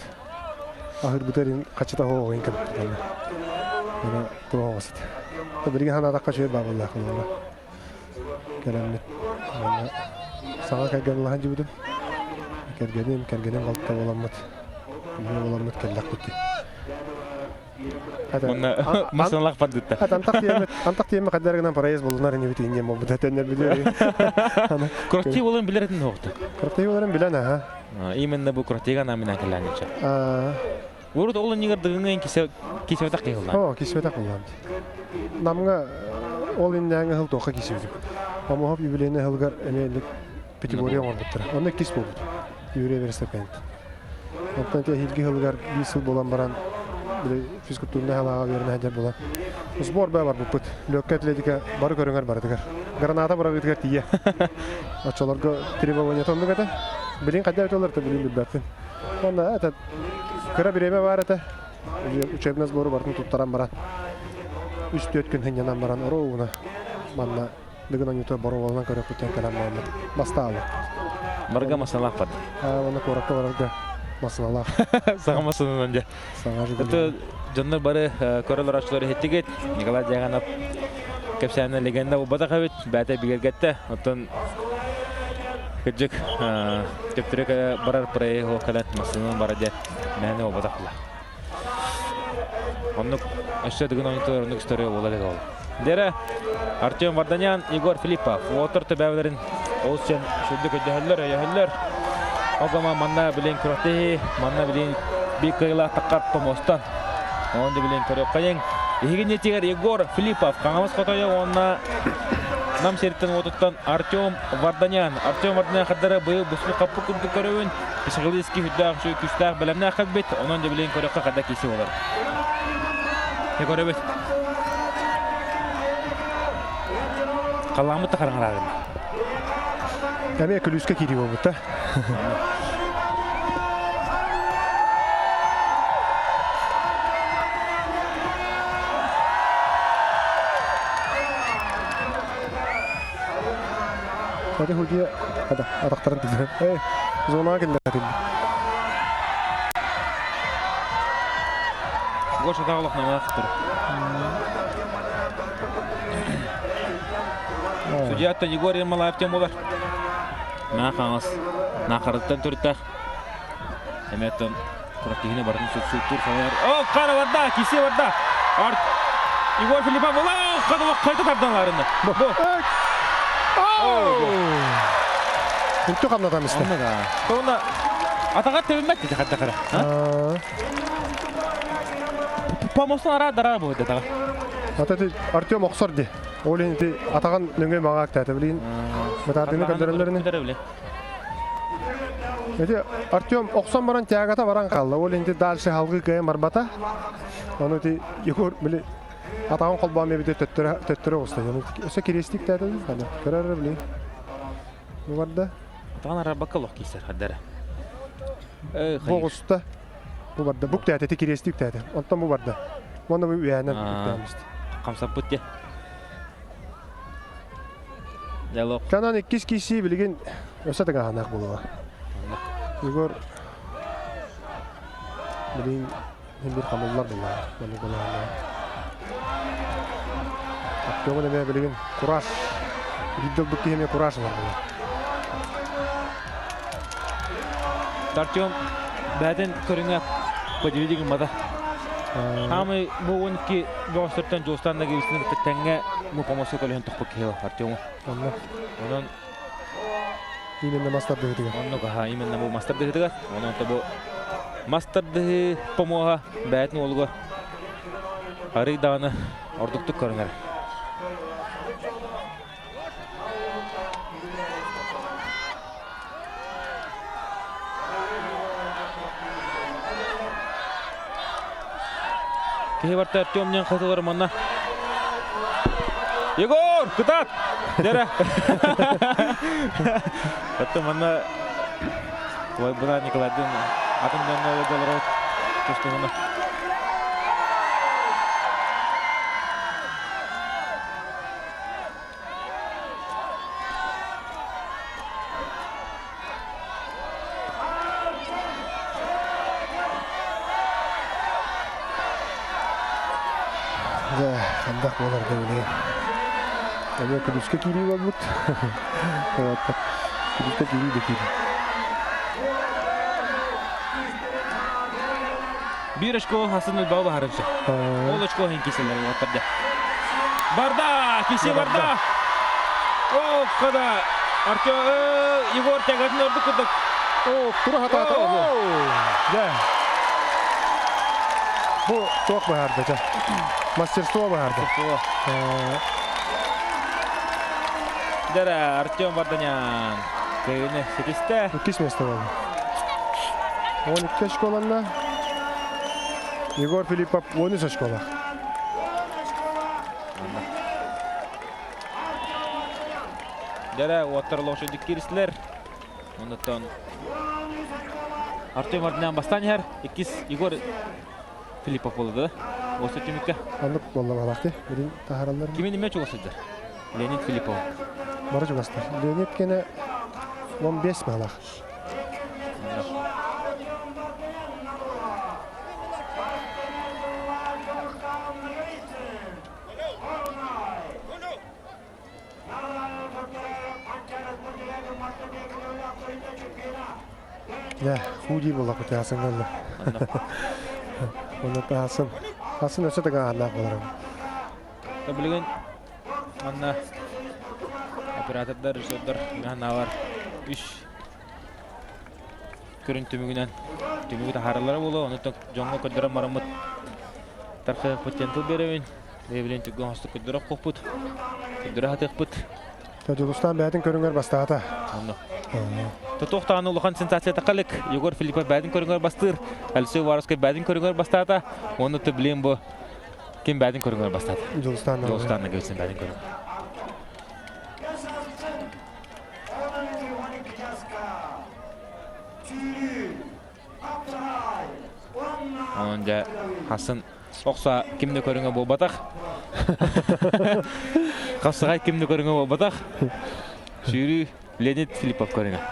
D: Ахыр бутерин качыта хоогын кеп. Ана тоогосит. Билген хана дакка шер бабылла кылына. Келемет. Ана сага келген лахан жибудум. Кергенем калта боламат. Мен боламат келлак бутти.
C: Мына масалак падытта.
D: Антак теме кадергенен проезд болдунар не бит инде мобуда тендер билер.
C: Кротти болын билердин окты.
D: Кротти болын билен а.
C: Именно бу кротига намына келаныча. Урут олон нигер дыгынын кисебе так кылган.
D: О, кисебе так кылган. Намга ол индәңе хыл тока кисебе. Ама хоп юбилейне хылгар эмелик категория ордыктыр. Аны кис болду. Юре верстапент. Оттан те хилги хылгар 20 жыл болан баран бир физкультурны халага берне хәҗәр була. Сбор бар бу пут. Лёгкая атлетика бары көрөңөр бардыгар. Граната бара битгәр тие. Ачаларга требование тондыгата. Билин кадәр өтөлөр та билин билбәтен. Онда ата кыра биреме бар ата. Учебный сборы барын туттаран баран. 3-4 күн хәннән баран оруна. Манна дигән юта боролган көрөп үткән калам Мөхәммәд. Басталы.
C: Барга масалак пат.
D: Аны коракка барга масалак.
C: Сага масалан да.
D: Сага жигә.
C: Это жаннар бары көрөлөр ачлары хеттигет. Николай Жаганов кепсәне легенда убада хабит бәтә бигергәттә. Оттан кыҗык кептирәк барар проехал калат масалан барады. Мәне убада кыла. Оннук ашта дигән ойынтылар оннук история була дигән. Дере Артем Варданян, Егор Филиппов. Отыр төбәвләрен Олсен шундый көҗәһәлләр. Огама манна белән кротти, манна белән бикыла таккап помостан. Онда белән көрәп кайын. Игене тигәр Егор Филиппов. Каңамыз котая онна нам серттен отыттан Артем Варданян. Артем Варданян хәдәре быел буслы капы күрде көрәвен. Психологический хүддәк шу күстәк белән хәббет. Онан да белән көрәккә хәдә кисе булар. Егор бит Каламы тахараңларын.
D: Әме күлүскә кири булды та. Hadi hoca hadi adaktarın dedi. Zona geldi hadi.
C: Гоша дағылық намақ тұр. Судьятта Егор Ермолаев тем болар. Нақаңыз. Нақырыттан түрттақ. Әметтен құрақтығыны бардың сөт-сөттір салар. О, қаны барда, кесе барда. Егор Филиппов бола, қайта тарданларында.
D: Үнті қамнадан істі.
C: Сонда атағат тәбілмәт деді қатта қара. Помостан ара-дара болды атаға.
D: Атады Артем Оқсар де. Ол енді атаған нөңге маға актайды білейін. Мәтардыны көндірілерінің. Артем Оқсан баран тягата баран қалды. Ол енді дальше халғы көйен барбата. Оны Егор білі атаған қолбамы бейді төттірі оғысты. Өсе керестік тәді. Көрәрі білейін. Бұл барды.
C: Атаған арабаққа лоқ кейсер қаддары.
D: Бұл ұсты. Бұл барды. Бұқ тәді керестік тәді. Онтан бұл барды. Оны bu üyenden bitmişti.
C: Kamsap put Dialog.
D: Kanan 2 kişi bilgin ösete gahanak buluğa. Igor bilin bir kamallar bunlar. Bunu kullanıyor. Akşamı ne bilgin kuraş. Gidiyor bu kime kuraş var bunlar.
C: Tartyon baden körüngä podividigin mada. Ama bu 12 gösterten Jostanda gibisini tenge mu pomosu kolen topuk heo Tartyon. Onun
D: Imenle master dehtiga.
C: Onun ka imenle bu master dehtiga. Onun to bu master de pomoha baden olgo. Ari dana orduktuk körüngär. Кехеварта Артемнен катылар мана. Егор, кытат! Дера. Это мана. Ой, бра Николайдын атымдан олдолор. Тушты мана.
D: Андак болар деп ойлойм. Эми күдүскө кири болбут. Күдүскө кири де кири.
C: Bir очко Hasan Ülbaba harımsı. Ol очко henkisiler oturdu. Barda, kişi barda. O kadar. Artyo Igor tegatını ördük kırdık.
D: O kuru hata oldu. Ya. Bu çok baharda can. Мастерство baharda.
C: Dere Artyom Vardanyan. Köyüne 8'te.
D: 2 место oldu. 12 очко olanla Егор Филиппов 13 очко олaq.
C: Dere oturloşu dikiristler. Ondan Artyom Vardanyan bastan her 2 Igor Filippov oldu. Осы түмікке.
D: Анық боллар алақты. Бірін тахаралар.
C: Кемен еме чоғысыдыр? Леонид Филиппов.
D: Бары жоғастыр. Леонид кені 15 малақ. Ya, худи болақ өте асын қалды. Оны тағасын. Асын өсе тігі аңлақ боларым.
C: Білген, анна оператордар, режиссердар, механалар, үш көрін түмігінен түмігі тахаралары болу, оны жоңға көддірі марамыт тарқы патентл беремін. Бейбілен түгін хасты көддірі қоқпыт, көддірі хатық бұт.
D: Тәжілістан бәдің көріңер бастағата.
C: Тоқтағаны ұлыған сенсация тақалық. Егор Филиппов бәдің көріңер бастыр. Әлісі Варовскай бәдің көріңер бастағата. Оны түблейін бұл. Кем бәдің көріңер бастады? Жолстанна көзсен бәдің көріңер. Онда Хасын оқса кімді көріңер бұл батақ. Қапсығай кімді көріңер бұл батақ. Шүйрі Леонид Филиппов көріңер.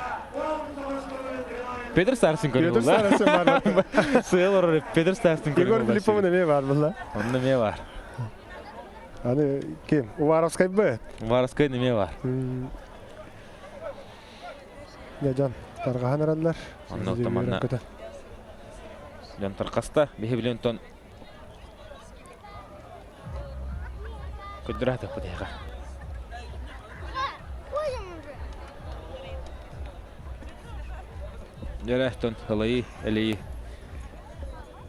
C: Петр Старсын көріңер бұл.
D: Петр Старсын бар.
C: Сүйел ұрыр Петр Старсын көріңер бұл.
D: Егор Филипповын әме бар бұл.
C: Onun неме бар?
D: Аны кем? Уваровскай бі?
C: Уваровскай неме бар?
D: Ya can, тарғахан арадылар.
C: Onun otomanna. Can tarqasta, bihi bilen ton. Kudrat bu deqa. Jarahton halay eli.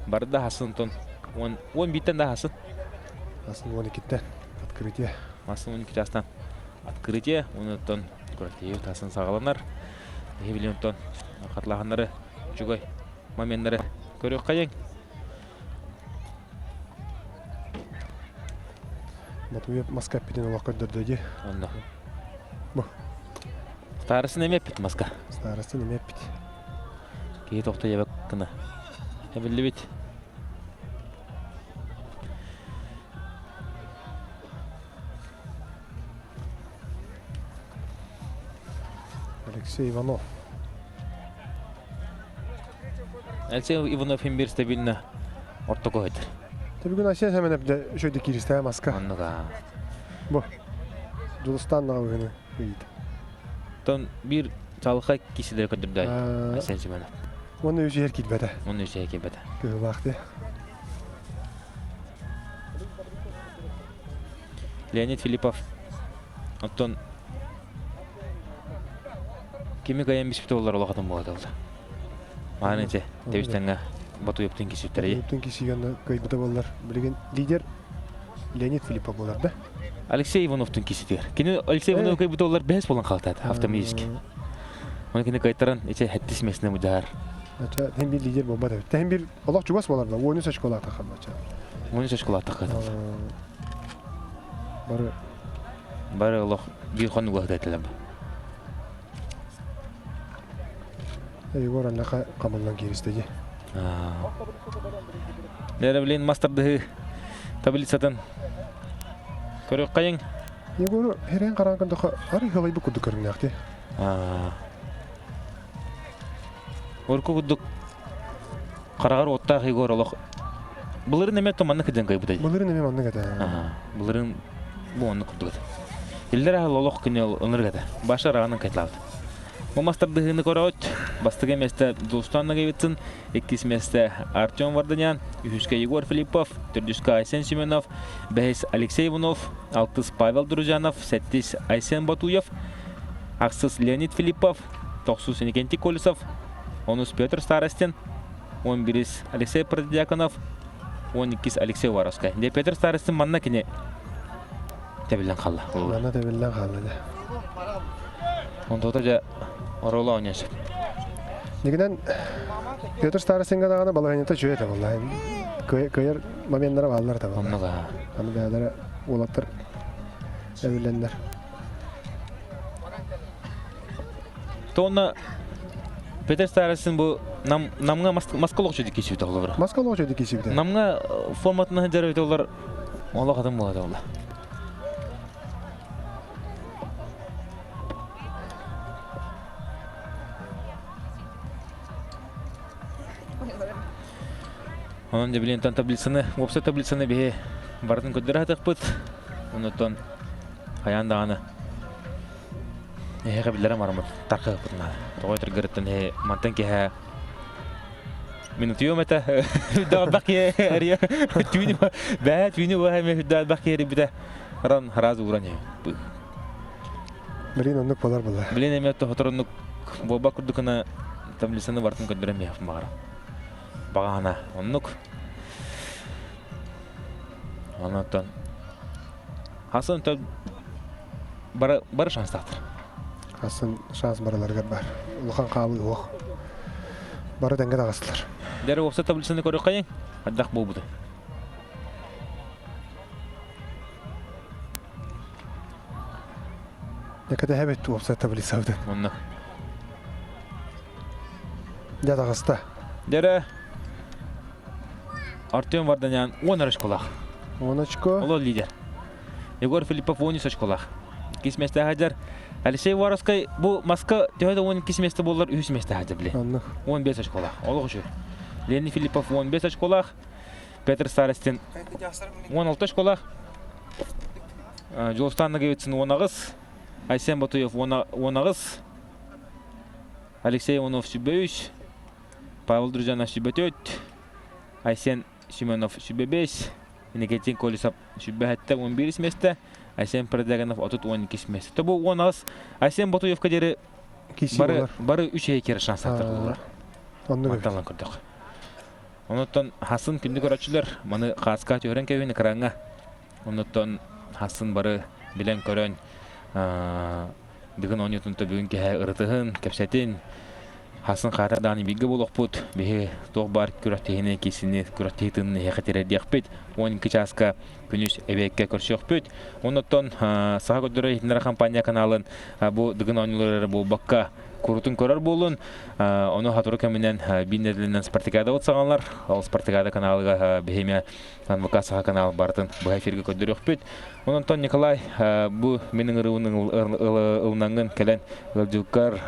C: Barda Hasan ton. Он битен да Hasan.
D: Hasan 12'ten открытие.
C: Hasan 12 жастан открытие. Оны тон көртеев Hasan сағаланар. Bihi bilen ton қатлағанлары жүгөй моменттары көрөк кайын.
D: Матуев маска пиден олақ көндірді.
C: Онда. Старысы неме пит маска?
D: Старысы неме пит.
C: Кей тоқты ебек кына. Әбілі бит.
D: Алексей Иванов.
C: Алексей Иванов hem bir stabilna orta koydur.
D: Tabii gün aşağı hemen hep de şöyle kiriste maska.
C: Onnuga.
D: Bu. Dulustan nağı günü.
C: Ton bir çalıqa kişileri ködürday.
D: Aa.
C: Sen Simonov.
D: Onu yüzü her gitmedi.
C: Onun işe ekibede.
D: Köy vakti.
C: Leonid Filipov. Ondan kimi gayan bispite olar olaqatan болады oldu. Манете, тевистенге Батуевтин кисиптери.
D: Bütün kişi yanında kaybıda bollar. Bilgen lider Leonid Filipov болар да?
C: Алексей Ивановтун киситер. Кини Алексей Иванов кайбыта олар бәс болан калтады автоматически. Оны кини кайтаран эче хаттис месне мудар.
D: Aça hem bir lider bomba da. Hem bir Allah çubas bolar da. Oyunu saçkola takar aça.
C: Оны шашкала такады.
D: Bari
C: Бары Аллах bir хон угадатылам.
D: Egor anlaqa qamallan kiristegi.
C: Нәре билен мастерды таблицадан көрөк кайын.
D: Egor herен каранганда ары халай бу куду көрүнөктү.
C: Орку кудук карагар отта Егор Аллах. Булырын эме томанны киден кайбыдай.
D: Булырын эме манны гата.
C: Булырын бу онны кудук. Иллер Аллах кине оныргада. Баша раганын кайтлады. Бу мастердыгыны көрөт. Бастыгы месте Дулстанна гебитсин, эккис месте Артем Варданян, үхүскө Егор Филиппов, төрдүскө Айсен Семенов, бэхис Алексей Иванов, алтыс Павел Дружанов, сеттис Айсен Батуев, аксыз Леонид Филиппов, токсус Никентий Колесов, онус Петр Старостин, 11 Алексей Продиаконов, 12 Алексей Воровской. Де Петр Старостин манна кине тебилен калды.
D: Манна тебилен калды.
C: Онда да орола ойнаш.
D: Негиден Петр Старостинга дагана балаганета жөйөт валлаhi. Көйөр моменттер балдар да.
C: Оннуга.
D: Аны бәдәре улаттыр. Әбилендер.
C: Тонна Петр Старостин бу намга маскалык жөйдү кесип тагылыр.
D: Маскалык жөйдү кесип да.
C: Намга форматына жарыйт олар Аллах адам болады олар. Onun da bilen tablitsini, website tablitsini be bardın ködür hataqpıt. Ondan hayandağını. Qabilirəm armut taqıptına. Toytır gırtın he mantan ki ha minut yomata da baqiye ariya tüyünü bə tüyünü və həm da baqiye bir ran haraz uğran ya.
D: Bilen onluk bolar bolar.
C: Bilen emet oturunuk bu bakurdukuna tablitsini bardın ködürəm ya mağara. Bagana onluk. Ondan Hasan tabi bara şans taktır.
D: Hasan şans baralarga bar. Ulkan qabı yok. Bara denge dağısılar.
C: Dere olsa tablısını көрөк кайын. Аддак болбуду.
D: Yakada hebet olsa tablisi avdı.
C: Ondan.
D: Ya dağısta.
C: Dere Артем Варданян 10 школах.
D: Оночко.
C: Оло лидер. Егор Филиппов 12 школах. Кисместе хаджар. Алексей Воровской бу Москва төөдө 12 месте болар, 3 месте хаджар биле. 15 школах. Оло ушу. Леонид Филиппов 15 школах. Петр Старостин 16 школах. Жолстанна гебитсин 19. Айсен Батуев 19. Алексей Иванов 3. Павел Дружанов 4. Айсен Семенов 5. Никентий Колесов 11 месте. Айсен Продиаконов 12 месте. То бу 10. Айсен Батуев кадери бары 3 екер шанс тактырдылар. Манталан көрдүк. Онуттан Хасын күндү көрөчүлөр маны каска төрөн кебини кыранга. Онуттан Хасын бары билен көрөн бүгүн 17-нта бүгүнкү ырытыгын кепсетин Hasan Karadan bilgi bolokput bihe toq bar küratehine kesini küratehtini hekatere diakpet 12 çaska күнүс эбекке көрсөкпүт. Онуттан сага көдөрө компания каналын бу дыгын ойнулары бу бакка курутун көрөр болун. Оны хатуру кеминен биннедилинен спартакиада отсаганлар. Ол спартакиада каналыга бехемия НВК саха канал бартын бу эфирге көндөрөкпүт. Онтон Николай бу менин ырыуның ылнангын келен ылжылкар,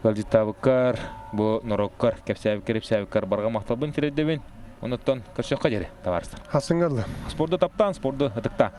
C: ылжытабыккар, бу нороккар, кепсәбиккар барга макталбын тиредебин. Онтон көрсөккө жере табарсыздар.
D: Хасыңгалы.
C: Спорду таптан, спорду ытыкта.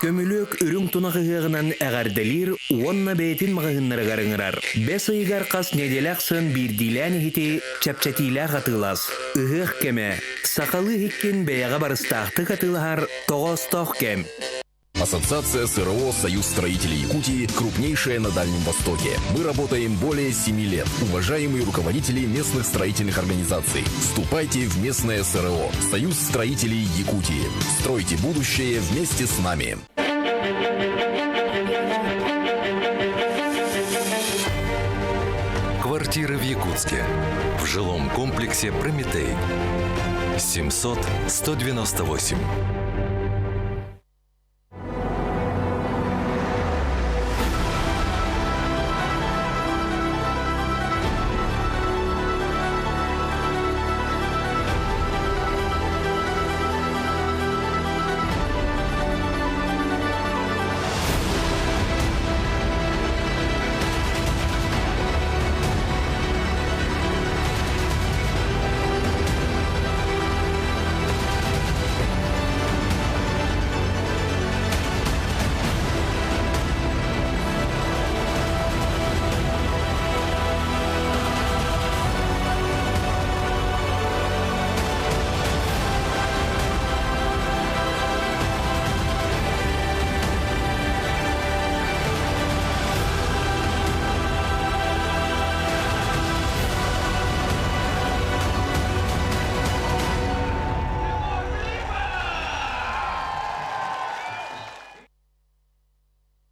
G: Көмүлөк үрүң тунағы ғығынан әғарделер уонна бәйтін мағығыннары ғарыңырар. Бәс ұйғар қас неделәқсын бірдилән хити чәпчәтилә ғатылас. Үғық кеме, сақалы хиккен бәяға барыстақты ғатылығар тоғыз-тоқ кем.
H: Ассоциация СРО «Союз строителей Якутии» крупнейшая на Дальнем Востоке. Мы работаем более 7 лет. Уважаемые руководители местных строительных организаций, вступайте в местное СРО «Союз строителей Якутии». Стройте будущее вместе с нами.
I: Квартиры в Якутске. В жилом комплексе «Прометей». 700-198.